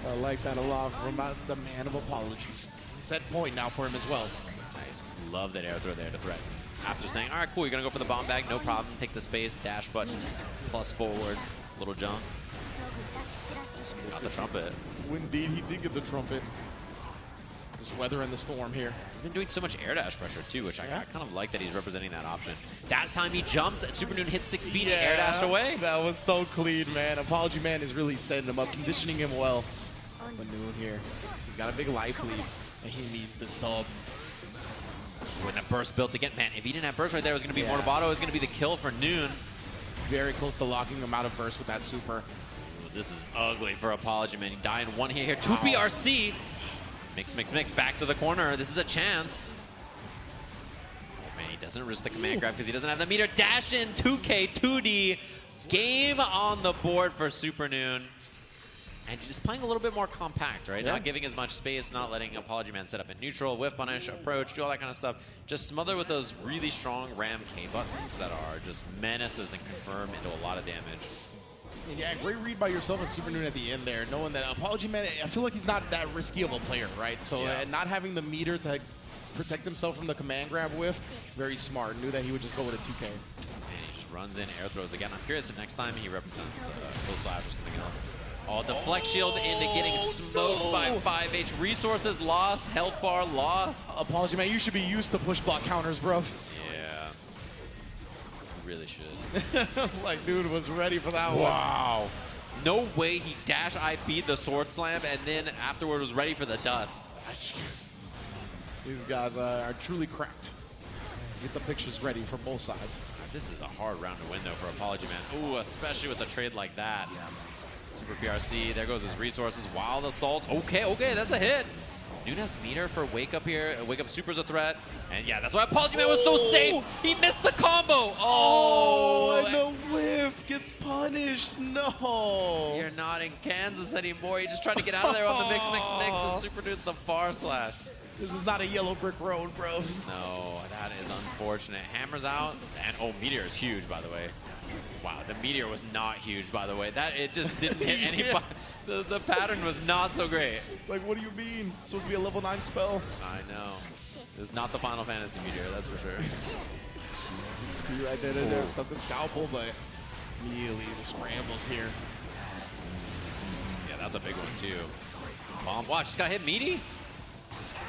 I like that a lot from the man of apologies. Set point now for him as well. Nice. Love that air throw there to threaten. After saying, all right, cool, you're going to go for the bomb bag, no problem. Take the space, dash button, plus forward, little jump. Got the trumpet. Indeed, he did get the trumpet. Just weathering the storm here. He's been doing so much air dash pressure, too, which I kind of like that he's representing that option. That time he jumps, Super Noon hits 6 speed and air dashed away. That was so clean, man. Apology Man is really setting him up, conditioning him well. But Noon here, he's got a big life lead, and he needs this dub. When that burst built again, man, if he didn't have burst right there, it was going to be Mortabato. It was going to be the kill for Noon. Very close to locking him out of burst with that super. Ooh, this is ugly for Apology Man. He died in one hit here. 2 PRC. Mix. Back to the corner. This is a chance. Oh, man, he doesn't risk the command grab because he doesn't have the meter. Dash in 2K, 2D. Game on the board for Super Noon. And just playing a little bit more compact, right? Yeah. Not giving as much space, not letting Apology Man set up in neutral, whiff punish, approach, do all that kind of stuff. Just smother with those really strong Ram K buttons that are just menaces and confirm into a lot of damage. Yeah, great read by yourself and Super Noon at the end there, knowing that Apology Man, I feel like he's not that risky of a player, right? So not having the meter to protect himself from the command grab whiff, very smart. Knew that he would just go with a 2K. And he just runs in, air throws again. I'm curious if next time he represents Full Slash or something else. Oh, deflect shield into getting smoked by 5H. Resources lost, health bar lost. Apology Man, you should be used to push block counters, bro. Yeah. You really should. Like, dude was ready for that one. Wow. No way he dash IP'd the sword slam and then afterward was ready for the dust. These guys are truly cracked. Get the pictures ready for both sides. This is a hard round to win, though, for Apology Man. Ooh, especially with a trade like that. Super PRC, there goes his resources. Wild Assault. Okay, that's a hit. Noon has meter for Wake Up here. Wake Up Super's a threat. And yeah, that's why Apology Man was so safe. He missed the combo. Oh, and the whiff gets punished. No. You're not in Kansas anymore. You're just trying to get out of there on the mix. And Super Noon's the far slash. This is not a yellow brick road, bro. No, that is unfortunate. Hammers out. And Meteor is huge, by the way. Wow, the Meteor was not huge, by the way. It just didn't hit anybody. The pattern was not so great. Like, what do you mean? It's supposed to be a level 9 spell. I know. It's not the Final Fantasy Meteor, that's for sure. Right there. Stuff the scalpel, but immediately the scrambles here. Yeah, that's a big one, too. Bomb. Watch, just got hit meaty.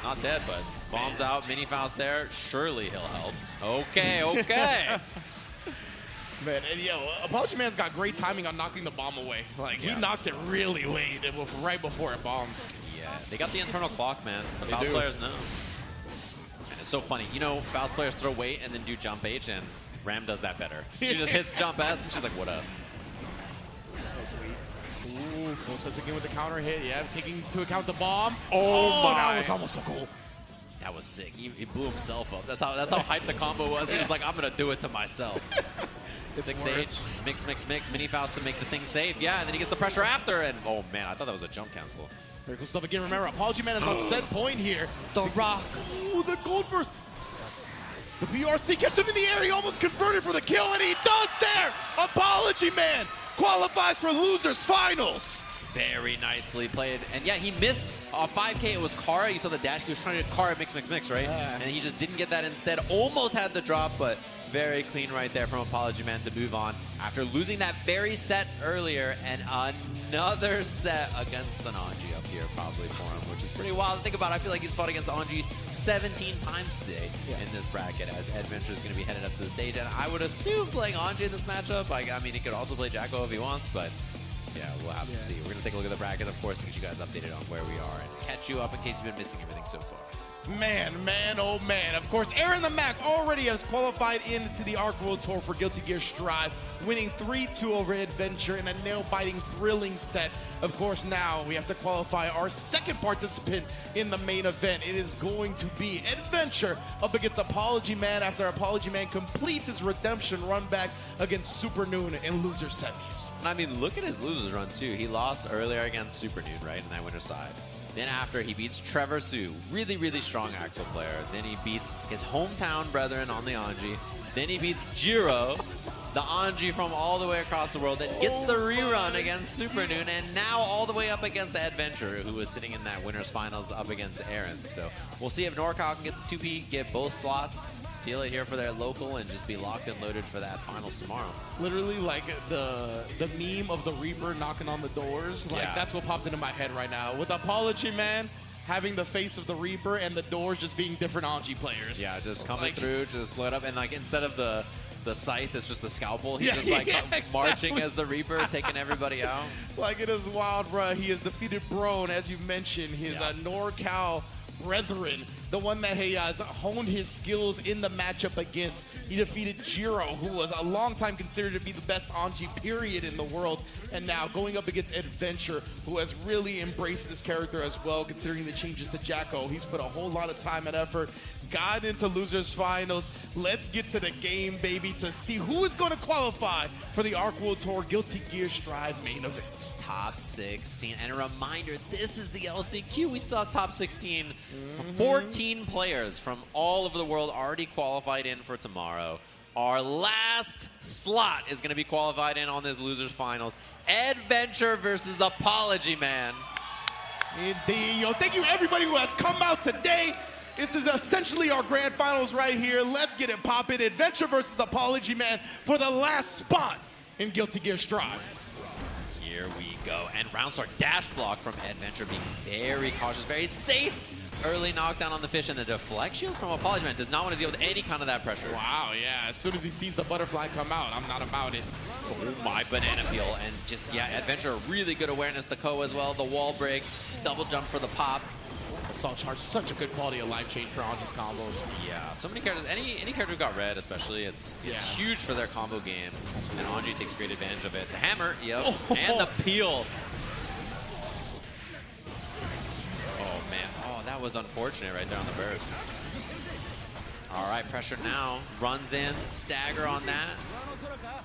Not dead, but bombs out. Mini Faust there. Surely he'll help. Okay. Man, and Apology Man's got great timing on knocking the bomb away. Like, he knocks it really late, right before it bombs. Yeah, they got the internal clock, man. The Faust players know. And it's so funny. You know, Faust players throw weight and then do jump H, and Ram does that better. She just hits jump S, and she's like, what up? Sweet. Ooh, close again with the counter hit. Yeah, taking into account the bomb. Oh my. That was almost so cool. That was sick. He blew himself up. That's how hyped the combo was. He was like, I'm going to do it to myself. 6H, mix, Mini Faust to make the thing safe. Yeah, and then he gets the pressure after, and oh man, I thought that was a jump cancel. Very cool stuff again. Remember, Apology Man is on set point here. The Rock. Ooh, the gold burst. The BRC gets him in the air. He almost converted for the kill, and he does there. Apology Man qualifies for losers finals. Very nicely played. And yeah, he missed 5K. It was Kara. You saw the dash. He was trying to Kara mix, right? Yeah. And he just didn't get that instead. Almost had the drop, but very clean right there from Apology Man to move on after losing that very set earlier, and another set against an Anji up here probably for him, which is pretty wild to think about. I feel like he's fought against Anji 17 times today in this bracket, as Adventure is going to be headed up to the stage, and I would assume playing Anji in this matchup. I mean, he could also play Jacko if he wants, but yeah, we'll have to see. We're going to take a look at the bracket, of course, to get you guys updated on where we are and catch you up in case you've been missing everything so far. Man, oh man. Of course, Aaron the Mac already has qualified into the Arc World Tour for Guilty Gear Strive, winning 3-2 over Adventure in a nail-biting, thrilling set. Of course, now we have to qualify our second participant in the main event. It is going to be Adventure up against Apology Man after Apology Man completes his redemption run back against Super Noon in loser semis. And I mean, look at his losers run, too. He lost earlier against Super Noon, right, in that winner's side. Then after, he beats Trevor Sue, really, really strong Axel player. Then he beats his hometown brethren on the Anji. Then he beats Jiro, the Anji from all the way across the world that gets the rerun against Super Noon, and now all the way up against Adventure, who was sitting in that winner's finals up against Aaron. So we'll see if NorCal can get the 2P, get both slots, steal it here for their local, and just be locked and loaded for that finals tomorrow. Literally, like the meme of the Reaper knocking on the doors, like that's what popped into my head right now. With Apology Man having the face of the Reaper and the doors just being different Anji players. Yeah, just coming through, just load up, and like instead of the scythe, it's just the scalpel. He's just like marching as the Reaper, taking everybody out. Like, it is wild, bruh. He has defeated Brone, as you mentioned, his NorCal brethren, the one that he has honed his skills in the matchup against. He defeated Jiro, who was a long time considered to be the best Anji period in the world, and now going up against Adventure, who has really embraced this character as well, considering the changes to Jacko. He's put a whole lot of time and effort, got into losers finals. Let's get to the game, baby, to see who is going to qualify for the Arc World Tour Guilty Gear Strive main event. Top 16. And a reminder, this is the LCQ. We still have top 16. 14 players from all over the world already qualified in for tomorrow. Our last slot is going to be qualified in on this losers finals. Adventure versus Apology Man. Indeed. Yo, thank you everybody who has come out today. This is essentially our grand finals right here. Let's get it poppin'. Adventure versus Apology Man for the last spot in Guilty Gear Strive. Here we go. And round start dash block from Adventure, being very cautious, very safe. Early knockdown on the fish, and the deflection from Apology Man does not want to deal with any kind of that pressure. Wow, yeah. As soon as he sees the butterfly come out, I'm not about it. Oh my, banana peel. And just, Adventure, really good awareness. The Ko as well. The wall break. Double jump for the pop. Assault charge, such a good quality of life change for Anji's combos. Yeah, so many characters. Any character who got red, especially, it's huge for their combo game. And Anji takes great advantage of it. The hammer, and the peel. Oh man, that was unfortunate right there on the burst. All right, pressure now. Runs in, stagger on that.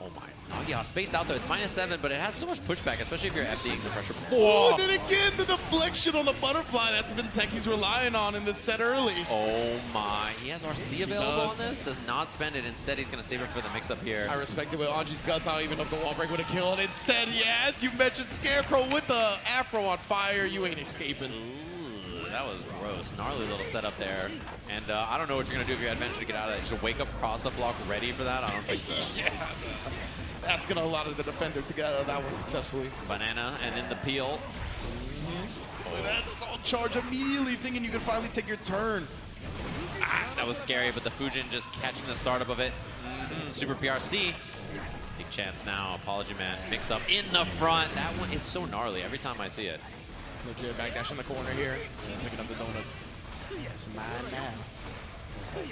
Oh my. Oh yeah, spaced out though. It's -7, but it has so much pushback, especially if you're FDing the pressure before. Oh, and then again, the deflection on the butterfly. That's been Techi's relying on in this set early. Oh my. He has RC available on this. Does not spend it. Instead, he's going to save it for the mix-up here. I respect it with Anji's guts. I don't even know if the wall break would have killed. Instead, as you mentioned, Scarecrow with the afro on fire. You ain't escaping. Ooh, that was gross. Gnarly little setup there. And I don't know what you're going to do if you're Adventure to get out of that. You should wake up cross-up block ready for that. I don't think so. That's going to allow the defender to get out of that one successfully. Banana, and then the peel. Oh, that assault charge immediately, thinking you could finally take your turn. That was scary, but the Fujin just catching the startup of it. Super PRC. Big chance now. Apology Man mix up in the front. That one, it's so gnarly every time I see it. Legit backdash in the corner here. Picking up the donuts. Yes, mine now.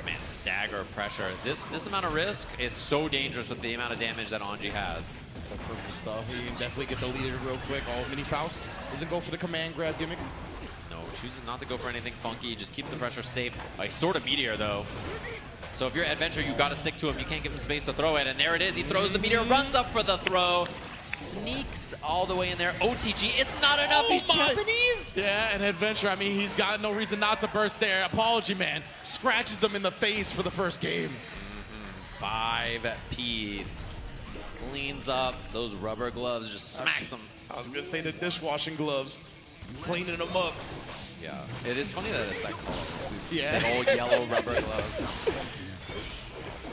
Man, stagger pressure. This amount of risk is so dangerous with the amount of damage that Anji has. The purple stuff. He can definitely get the leader real quick. Oh, Mini Faust doesn't go for the command grab gimmick. No, chooses not to go for anything funky. Just keeps the pressure safe. Like sort of meteor though. So if you're Adventure, you got to stick to him. You can't give him space to throw it. And there it is. He throws the meteor, runs up for the throw, sneaks all the way in there. OTG, it's not enough. He's Japanese. Yeah, and Adventure, I mean, he's got no reason not to burst there. Apology Man scratches him in the face for the first game. 5P cleans up those rubber gloves, just smacks them. I was going to say the dishwashing gloves, cleaning them up. Yeah, it is funny that it's that color. Yeah. Big old yellow rubber gloves.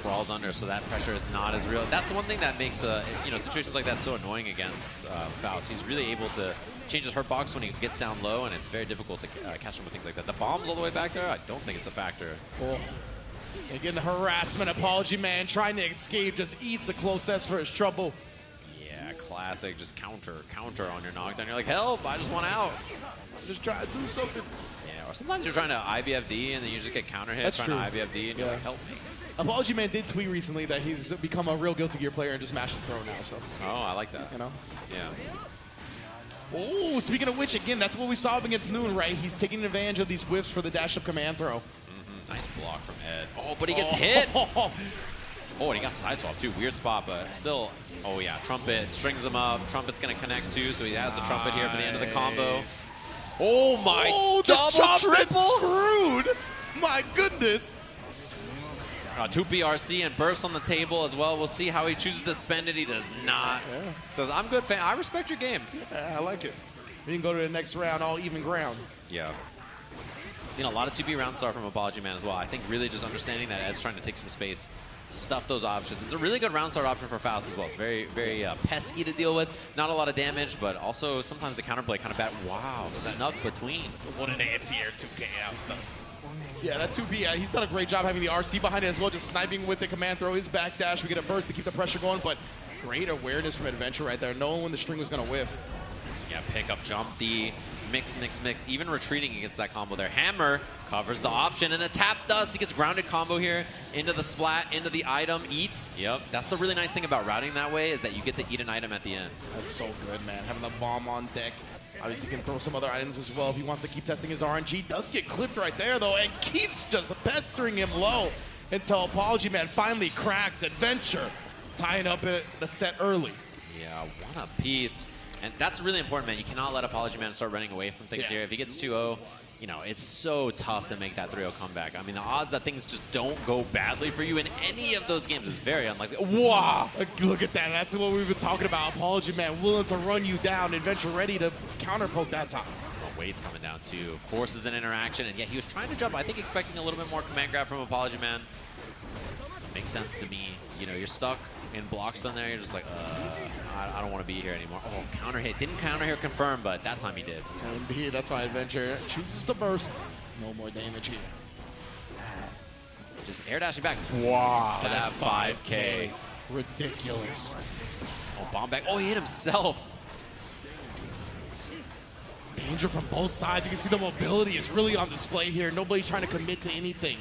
Crawls under, so that pressure is not as real. That's the one thing that makes situations like that so annoying against Faust. He's really able to change his hurt box when he gets down low, and it's very difficult to catch him with things like that. The bomb's all the way back there, I don't think it's a factor. Oh. Again, the harassment. Apology Man trying to escape, just eats the close S for his trouble. Yeah, classic. Just counter on your knockdown. You're like, help, I just want out. Just try to do something. Yeah, or sometimes you're trying to IVFD and then you just get counter hit That's trying to IVFD and you're like, help me. Apology Man did tweet recently that he's become a real Guilty Gear player and just mashes throw now. So. Oh, I like that. You know. Yeah. Oh, speaking of which, again, that's what we saw against Noon, right? He's taking advantage of these whiffs for the dash-up command throw. Mm-hmm. Nice block from Ed. Oh, but he gets hit. Oh, and he got side swap too. Weird spot, but still. Oh, yeah. Trumpet strings him up. Trumpet's going to connect too, so he has the Trumpet here for the end of the combo. Oh, my. Oh, double, triple. Screwed. My goodness. 2 BRC and burst on the table as well. We'll see how he chooses to spend it. He does not. Yeah. Says, I'm good, fan. I respect your game. Yeah, I like it. We can go to the next round, all even ground. Yeah. Seen a lot of 2B round start from Apology Man as well. I think really just understanding that Ed's trying to take some space, stuff those options. It's a really good round start option for Faust as well. It's very, very pesky to deal with. Not a lot of damage, but also sometimes the counterplay kind of bad. Wow, snuck between. What an anti-air 2K out. Yeah, that 2B, he's done a great job having the RC behind it as well, just sniping with the command throw, his backdash. We get a burst to keep the pressure going, but great awareness from Adventure right there, knowing when the string was going to whiff. Yeah, pick up, jump, the mix. Even retreating against that combo there. Hammer covers the option, and the tap dust. He gets grounded combo here into the splat, into the item, eats. Yep, that's the really nice thing about routing that way is that you get to eat an item at the end. That's so good, man. Having the bomb on deck. Obviously, he can throw some other items as well if he wants to keep testing his RNG. Does get clipped right there, though, and keeps just pestering him low until Apology Man finally cracks. Adventure tying up the set early. Yeah, one apiece. And that's really important, man. You cannot let Apology Man start running away from things here. If he gets 2-0, you know, it's so tough to make that 3-0 comeback. I mean, the odds that things just don't go badly for you in any of those games is very unlikely. Wow! Look at that. That's what we've been talking about. Apology Man willing to run you down. Adventure ready to counterpoke that time. Oh, Wade's coming down too. Forces an interaction. And yeah, he was trying to jump. I think expecting a little bit more command grab from Apology Man. Makes sense to me. You know, you're stuck in blocks down there. You're just like, I don't want to be here anymore. Oh, counter hit. Didn't counter hit confirm, but that time he did. Indeed, that's why Adventure chooses to burst. No more damage here. Just air dashing back. Wow. That 5K. Ridiculous. Oh, bomb back. Oh, he hit himself. Danger from both sides. You can see the mobility is really on display here. Nobody trying to commit to anything.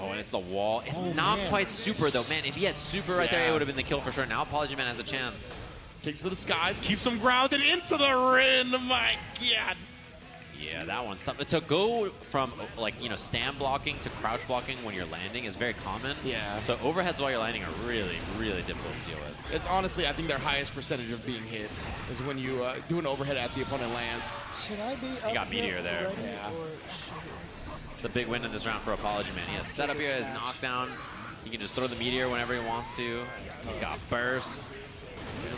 Oh, and it's the wall. It's not quite super, though. Man, if he had super right there, it would have been the kill for sure. Now Apology Man has a chance. Takes to the skies, keeps him grounded into the rim. My God. Yeah, that one's tough. To go from, like, you know, stand blocking to crouch blocking when you're landing is very common. Yeah. So overheads while you're landing are really, really difficult to deal with. It's honestly, I think their highest percentage of being hit is when you do an overhead as the opponent lands. Should I be He got Meteor there. Yeah. It's a big win in this round for Apology Man. He has setup here, his knockdown. He can just throw the Meteor whenever he wants to. He's got burst.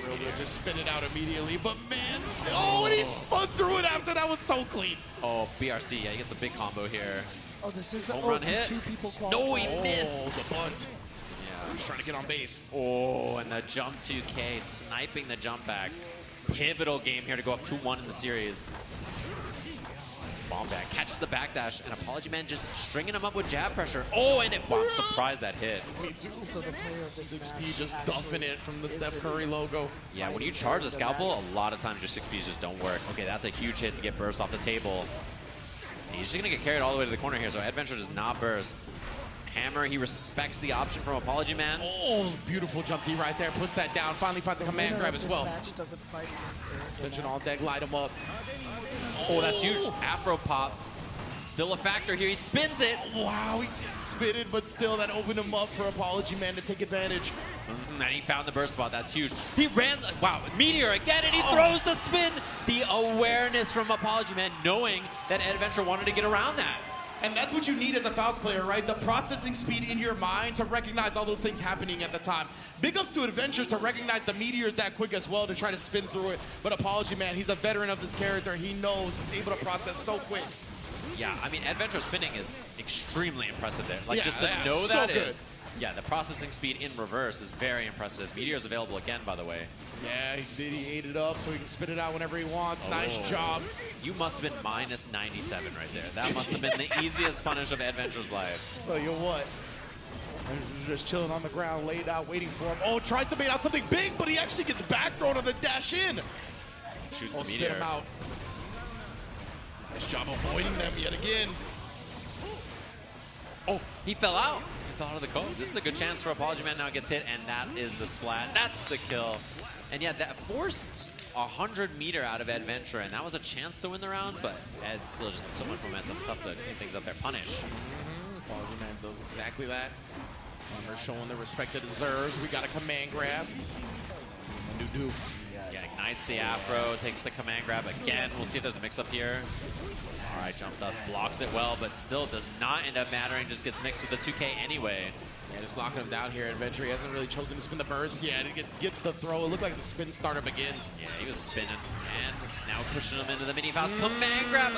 Real good, just spin it out immediately, but man, oh, and he spun through it after that was so clean. Oh, BRC, yeah, he gets a big combo here. Oh, this is the home run hit. 2 people qualify. No, he missed. Oh, the bunt. Yeah. He's trying to get on base. Oh, and the jump 2K, sniping the jump back. Pivotal game here to go up 2-1 in the series. Bomb back, catches the backdash, and Apology Man just stringing him up with jab pressure. Oh, and wow, surprised that hit. Me too. So the player of the 6P just duffing it from the Steph Curry logo. Yeah, when you charge the scalpel, a lot of times your 6Ps just don't work. Okay, that's a huge hit to get burst off the table. And he's just going to get carried all the way to the corner here, so Adventure does not burst. Hammer, he respects the option from Apology Man. Oh, beautiful jump D right there. Puts that down. Finally finds a command grab as well. Match doesn't fight against Attention on deck, light him up. Oh, that's huge. Afro pop. Still a factor here. He spins it. Wow, he did spin it, but still that opened him up for Apology Man to take advantage. And he found the burst spot. That's huge. He ran. Wow, Meteor again, and he throws the spin. The awareness from Apology Man, knowing that Adventure wanted to get around that. And that's what you need as a Faust player, right? The processing speed in your mind to recognize all those things happening at the time. Big ups to Adventure to recognize the meteors that quick as well to try to spin through it. But Apology Man, he's a veteran of this character. He knows he's able to process so quick. Yeah, I mean, Adventure spinning is extremely impressive there. Like, Yeah, just to yeah, know so that good. is... Yeah, the processing speed in reverse is very impressive. Meteor's available again, by the way. Yeah, he ate it up so he can spit it out whenever he wants. Nice job. You must have been minus 97 right there. That must have been the easiest punish of Adventure's life. Tell you what. Just chilling on the ground, laid out, waiting for him. Oh, tries to bait out something big, but he actually gets back thrown on the dash in. Shoots Oh, the spit Meteor. him out. Nice job avoiding them yet again. Oh, he fell out. He fell out of the cove. This is a good chance for Apology Man. Now gets hit, and that is the splat. That's the kill. And yeah, that forced 100-meter out of Adventure, and that was a chance to win the round, but Ed still just so much momentum. Tough to get things up there. Punish. Apology Man does exactly that. They're showing the respect it deserves. We got a command grab. Yeah, ignites the Afro, takes the command grab again. We'll see if there's a mix-up here. All right, Jump Dust blocks it well, but still does not end up mattering. Just gets mixed with the 2K anyway. Yeah, just locking him down here. Adventure, he hasn't really chosen to spin the burst yet. It gets the throw. It looked like the spin startup again. Yeah, he was spinning. And now pushing him into the mini Faust. Command grab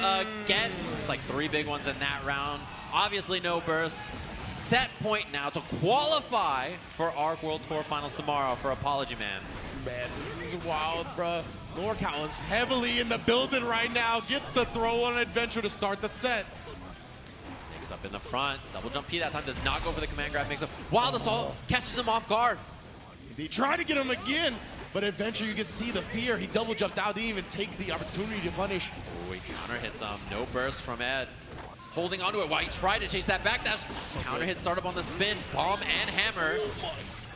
again. It's like 3 big ones in that round. Obviously no burst. Set point now to qualify for ARC World Tour Finals tomorrow for Apology Man. Man, this is wild, bruh. NorCal is heavily in the building right now. Gets the throw on Adventure to start the set. Mix up in the front. Double jump P that time does not go for the command grab. Makes up. Wild Assault catches him off guard. They try to get him again, but Adventure, you can see the fear. He double jumped out, didn't even take the opportunity to punish. Oh, he counter hits him. No burst from Ed. Holding onto it while he tried to chase that back dash. Counter hit startup on the spin. Bomb and hammer.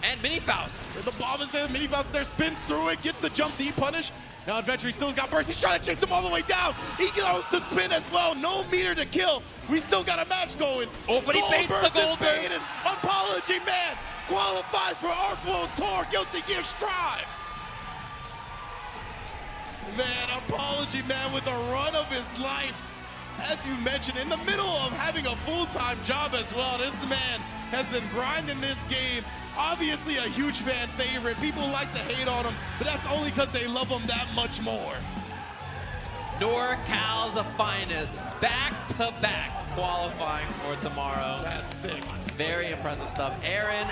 And Mini Faust. The bomb is there, Mini Faust is there, spins through it, gets the jump D punish. Now Adventure, he still's got burst. He's trying to chase him all the way down. He goes the spin as well. No meter to kill. We still got a match going. Oh, but he baits the gold burst. Apology Man qualifies for ARC World Tour Guilty Gear Strive. Man, Apology Man with the run of his life. As you mentioned, in the middle of having a full-time job as well, this man has been grinding this game. Obviously a huge fan favorite. People like to hate on him, but that's only because they love him that much more. NorCal's finest, back-to-back qualifying for tomorrow. That's sick. Very impressive stuff. Aaron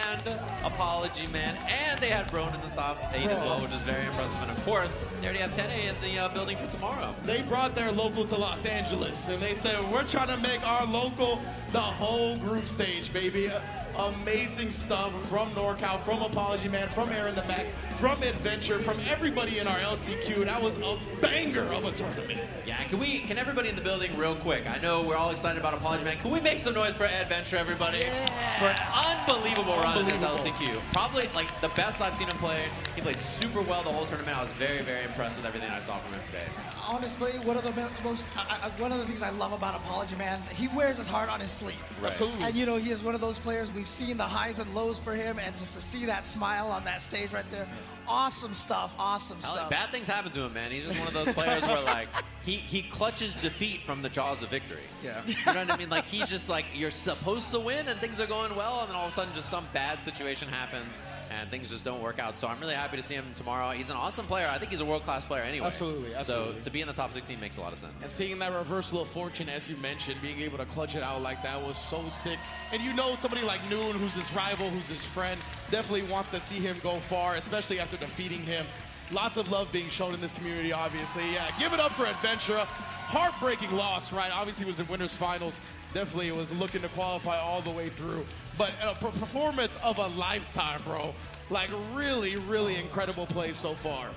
and Apology Man, and they had Broen in the top 8 as well, which is very impressive. And of course, they already have Tene in the building for tomorrow. They brought their local to Los Angeles, and they said, we're trying to make our local the whole group stage, baby. Amazing stuff from NorCal, from Apology Man, from Aaron the Mac, from Adventure, from everybody in our LCQ. That was a banger of a tournament. Yeah, can everybody in the building real quick? I know we're all excited about Apology Man. Can we make some noise for Adventure, everybody? Yeah. For an unbelievable run in this LCQ. Probably like the best I've seen him play. He played super well the whole tournament. I was very, very impressed with everything I saw from him today. Honestly, one of the things I love about Apology Man, he wears his heart on his sleeve. Right. Absolutely. And you know, he is one of those players, we've seen the highs and lows for him, and just to see that smile on that stage right there, awesome stuff, awesome stuff. Bad things happen to him, man. He's just one of those players where like he clutches defeat from the jaws of victory. Yeah. You know what I mean? Like he's just like, you're supposed to win and things are going well, and then all of a sudden just some bad situation happens and things just don't work out. So I'm really happy to see him tomorrow. He's an awesome player. I think he's a world-class player anyway. Absolutely. So to be in the top 16 makes a lot of sense. And seeing that reversal of fortune, as you mentioned, being able to clutch it out like that was so sick. And you know, somebody like Noon, who's his rival, who's his friend, definitely wants to see him go far, especially after defeating him. Lots of love being shown in this community, obviously. Yeah, give it up for Adventure. Heartbreaking loss, right? Obviously, it was in winners finals. Definitely was looking to qualify all the way through. But a performance of a lifetime, bro. Like, really, really incredible play so far.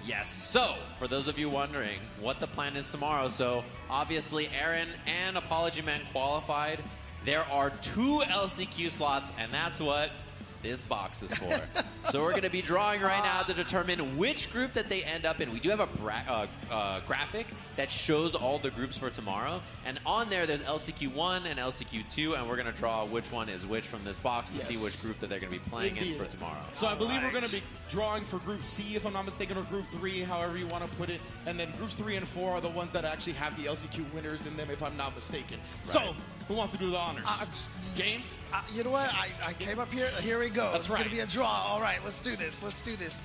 Yes. So, for those of you wondering what the plan is tomorrow, so obviously Aaron and Apology Man qualified. There are 2 LCQ slots, and that's what this box is for. So we're going to be drawing right now to determine which group that they end up in. We do have a graphic that shows all the groups for tomorrow. And on there, there's LCQ1 and LCQ2, and we're going to draw which one is which from this box to see which group that they're going to be playing in for tomorrow. So I believe we're going to be drawing for Group C, if I'm not mistaken, or Group 3, however you want to put it. And then Groups 3 and 4 are the ones that actually have the LCQ winners in them, if I'm not mistaken. Right. So, who wants to do the honors? Games? You know what? I came up here. Here we go. That's it's going to be a draw. All right, let's do this. Let's do this.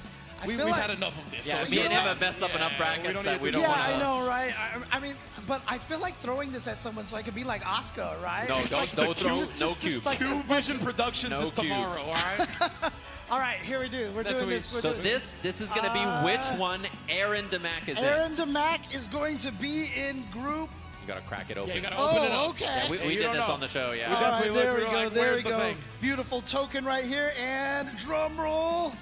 We've had enough of this. Yeah, so me and him have messed up enough brackets that we don't want to. I know, right? I mean, but I feel like throwing this at someone so I could be like Oscar, right? No, don't throw. No cube. Like Cube Vision Productions is tomorrow, all right? All right, here we do. We're doing this. So this is going to be which one Aaron DeMac is in. Aaron DeMac is going to be in group. You gotta crack it open. Yeah, you gotta open it up. Okay. Yeah, we did this on the show, yeah. All right, there we go. Like, there where's we the go. thing? Beautiful token right here, and drum roll.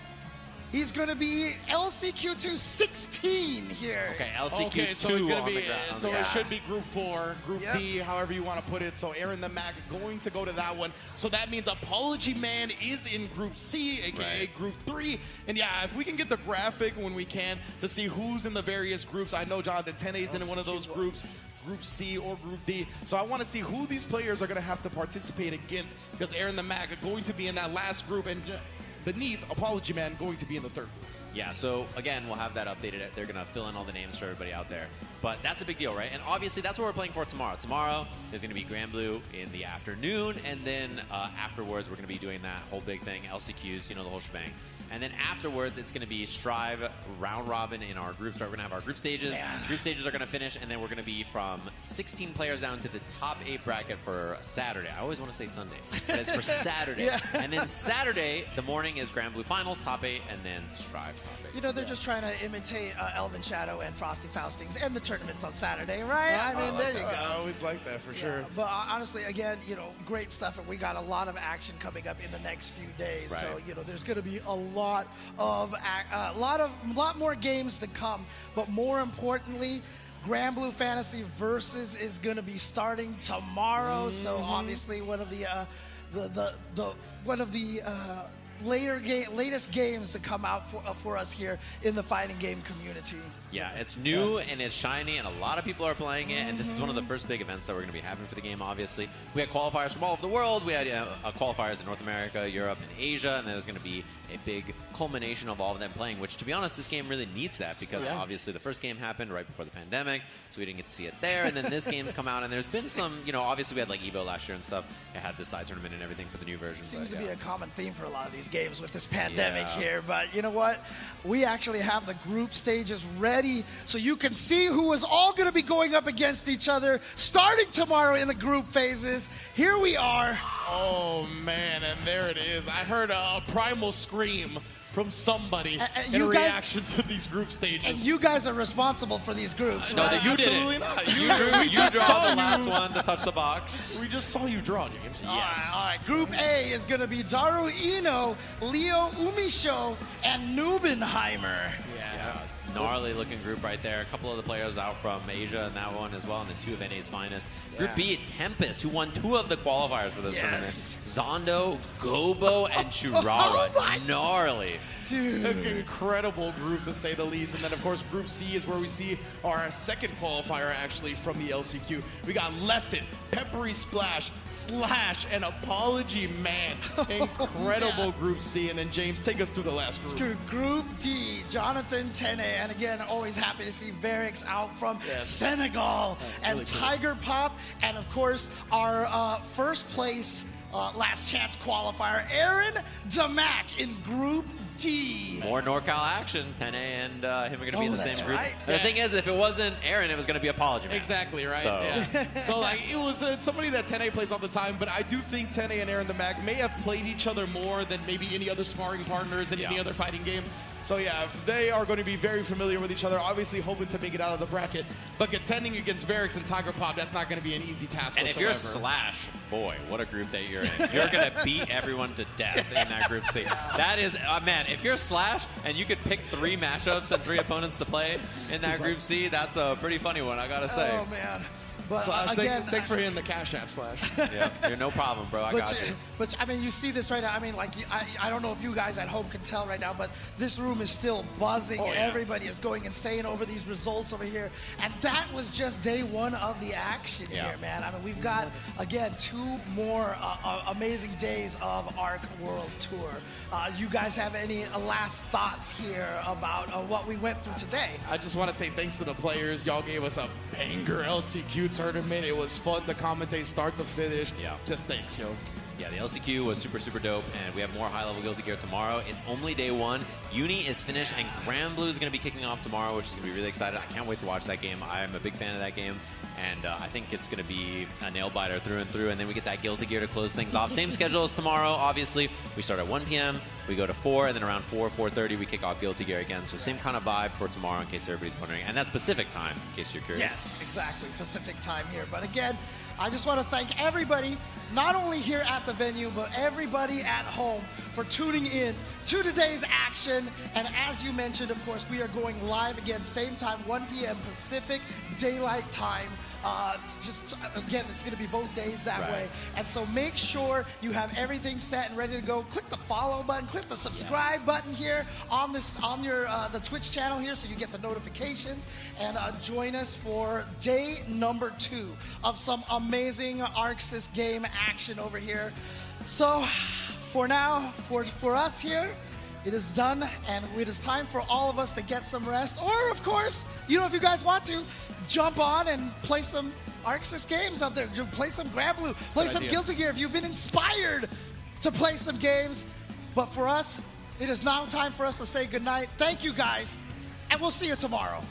He's going to be LCQ2 16 here. Okay, LCQ2 Okay, so it's gonna on be the ground. so it should be Group 4, Group Yep. D, however you want to put it. So Aaron the Mac going to go to that one. So that means Apology Man is in Group C, aka Group 3. And yeah, if we can get the graphic when we can to see who's in the various groups. I know Jonathan Tene's in one of those groups. Group C or Group D. So I want to see who these players are going to have to participate against, because Aaron the Mac are going to be in that last group, and beneath Apology Man going to be in the third group. Yeah, so again, we'll have that updated. They're going to fill in all the names for everybody out there. But that's a big deal, right? And obviously, that's what we're playing for tomorrow. Tomorrow, there's going to be Grand Blue in the afternoon, and then afterwards, we're going to be doing that whole big thing, LCQs, you know, the whole shebang. And then afterwards, it's going to be Strive round robin in our groups. So we're going to have our group stages. Yeah. Group stages are going to finish, and then we're going to be from 16 players down to the top 8 bracket for Saturday. I always want to say Sunday, but it's for Saturday. Yeah. And then Saturday, the morning is Grand Blue Finals, top 8, and then Strive top 8. You know, they're just trying to imitate Elven Shadow and Frosty Faustings and the tournaments on Saturday, right? I mean, there you go. I always like that for sure. But honestly, again, you know, great stuff, and we got a lot of action coming up in the next few days. Right. So, you know, there's going to be a lot more games to come. But more importantly, Grand Blue Fantasy Versus is going to be starting tomorrow. So obviously, one of the latest games to come out for us here in the fighting game community. Yeah, it's new and it's shiny, and a lot of people are playing it, and this is one of the first big events that we're going to be having for the game, obviously. We had qualifiers from all over the world. We had qualifiers in North America, Europe, and Asia, and there's going to be a big culmination of all of them playing, which, to be honest, this game really needs that, because obviously the first game happened right before the pandemic, so we didn't get to see it there, and then this game's come out, and there's been some, you know, obviously we had like EVO last year and stuff. It had the side tournament and everything for the new version. Seems but, to yeah. be a common theme for a lot of these games with this pandemic Yeah. here. But you know what? We actually have the group stages ready, so you can see who is all going to be going up against each other starting tomorrow in the group phases. Here we are. Oh man, and there it is. I heard a primal scream from somebody And in you guys- reaction to these group stages. And you guys are responsible for these groups. No, right? you did Absolutely it. not. You just draw saw the last you. one to touch the box. We just saw you draw, James. All right. Group A is going to be Daru Ino, Leo Umisho, and Nubenheimer. Yeah, gnarly looking group right there. A couple of the players out from Asia in that one as well, and then 2 of NA's finest. Group B, Tempest, who won 2 of the qualifiers for this tournament. Zondo, Gobo, and Churara. Gnarly. Dude. An incredible group, to say the least. And then, of course, Group C is where we see our second qualifier, actually, from the LCQ. We got Leffen, Peppery Splash, Slash, and Apology Man. Incredible Group C. And then, James, take us through the last group. To Group D, Jonathan Tene, and again, always happy to see Varix out from Senegal, and really cool. Tiger Pop, and of course, our first place last chance qualifier, Aaron Damac in Group D. More NorCal action. Tene and him are going to be in the that's same group. right. And the thing is, if it wasn't Aaron, it was going to be Apology Man. Exactly, right? So- Yeah. So, like, it was somebody that Tene plays all the time, but I do think Tene and Aaron the Mac may have played each other more than maybe any other sparring partners in any other fighting game. So, yeah, they are going to be very familiar with each other, obviously hoping to make it out of the bracket. But contending against Varix and Tiger Pop, that's not going to be an easy task And if whatsoever. you're Slash, boy, what a group that you're in. You're going to beat everyone to death in that group C. That is, man, if you're Slash and you could pick 3 matchups and 3 opponents to play in that group C, that's a pretty funny one, I got to say. Oh, man. But Slash, again, thanks for hitting the Cash App, Slash. Yeah, you're no problem, bro. I got you. But I mean, you see this right now. I mean, like, I don't know if you guys at home can tell right now, but this room is still buzzing. Oh, yeah. Everybody is going insane over these results over here. And that was just day 1 of the action here, man. I mean, we've got, again, 2 more amazing days of ARC World Tour. You guys have any last thoughts here about what we went through today? I just want to say thanks to the players. Y'all gave us a banger LCQ tournament. It was fun to commentate start to finish. Yeah. Just thanks, yo. Yeah, the LCQ was super, super dope, and we have more high-level Guilty Gear tomorrow. It's only day 1. Uni is finished, and Grand Blue is going to be kicking off tomorrow, which is going to be really excited. I can't wait to watch that game. I'm a big fan of that game, and I think it's going to be a nail-biter through and through, and then we get that Guilty Gear to close things off. Same schedule as tomorrow, obviously. We start at 1 p.m., we go to 4, and then around 4:30, we kick off Guilty Gear again. So same kind of vibe for tomorrow, in case everybody's wondering. And that's Pacific time, in case you're curious. Yes, exactly. Pacific time here. But again, I just want to thank everybody, not only here at the venue, but everybody at home for tuning in to today's action. And as you mentioned, of course, we are going live again, same time, 1 p.m. Pacific Daylight Time. Again, it's going to be both days that way. And so make sure you have everything set and ready to go. Click the follow button, click the subscribe button here on your the Twitch channel here so you get the notifications. And join us for day number 2 of some amazing ArcSys game action over here. So for now, for us here, it is done, and it is time for all of us to get some rest. Or, of course, if you guys want to, jump on and play some ArcSys games out there. Play some Granblue, play some Guilty Gear if you've been inspired to play some games. But for us, it is now time for us to say goodnight. Thank you, guys, and we'll see you tomorrow.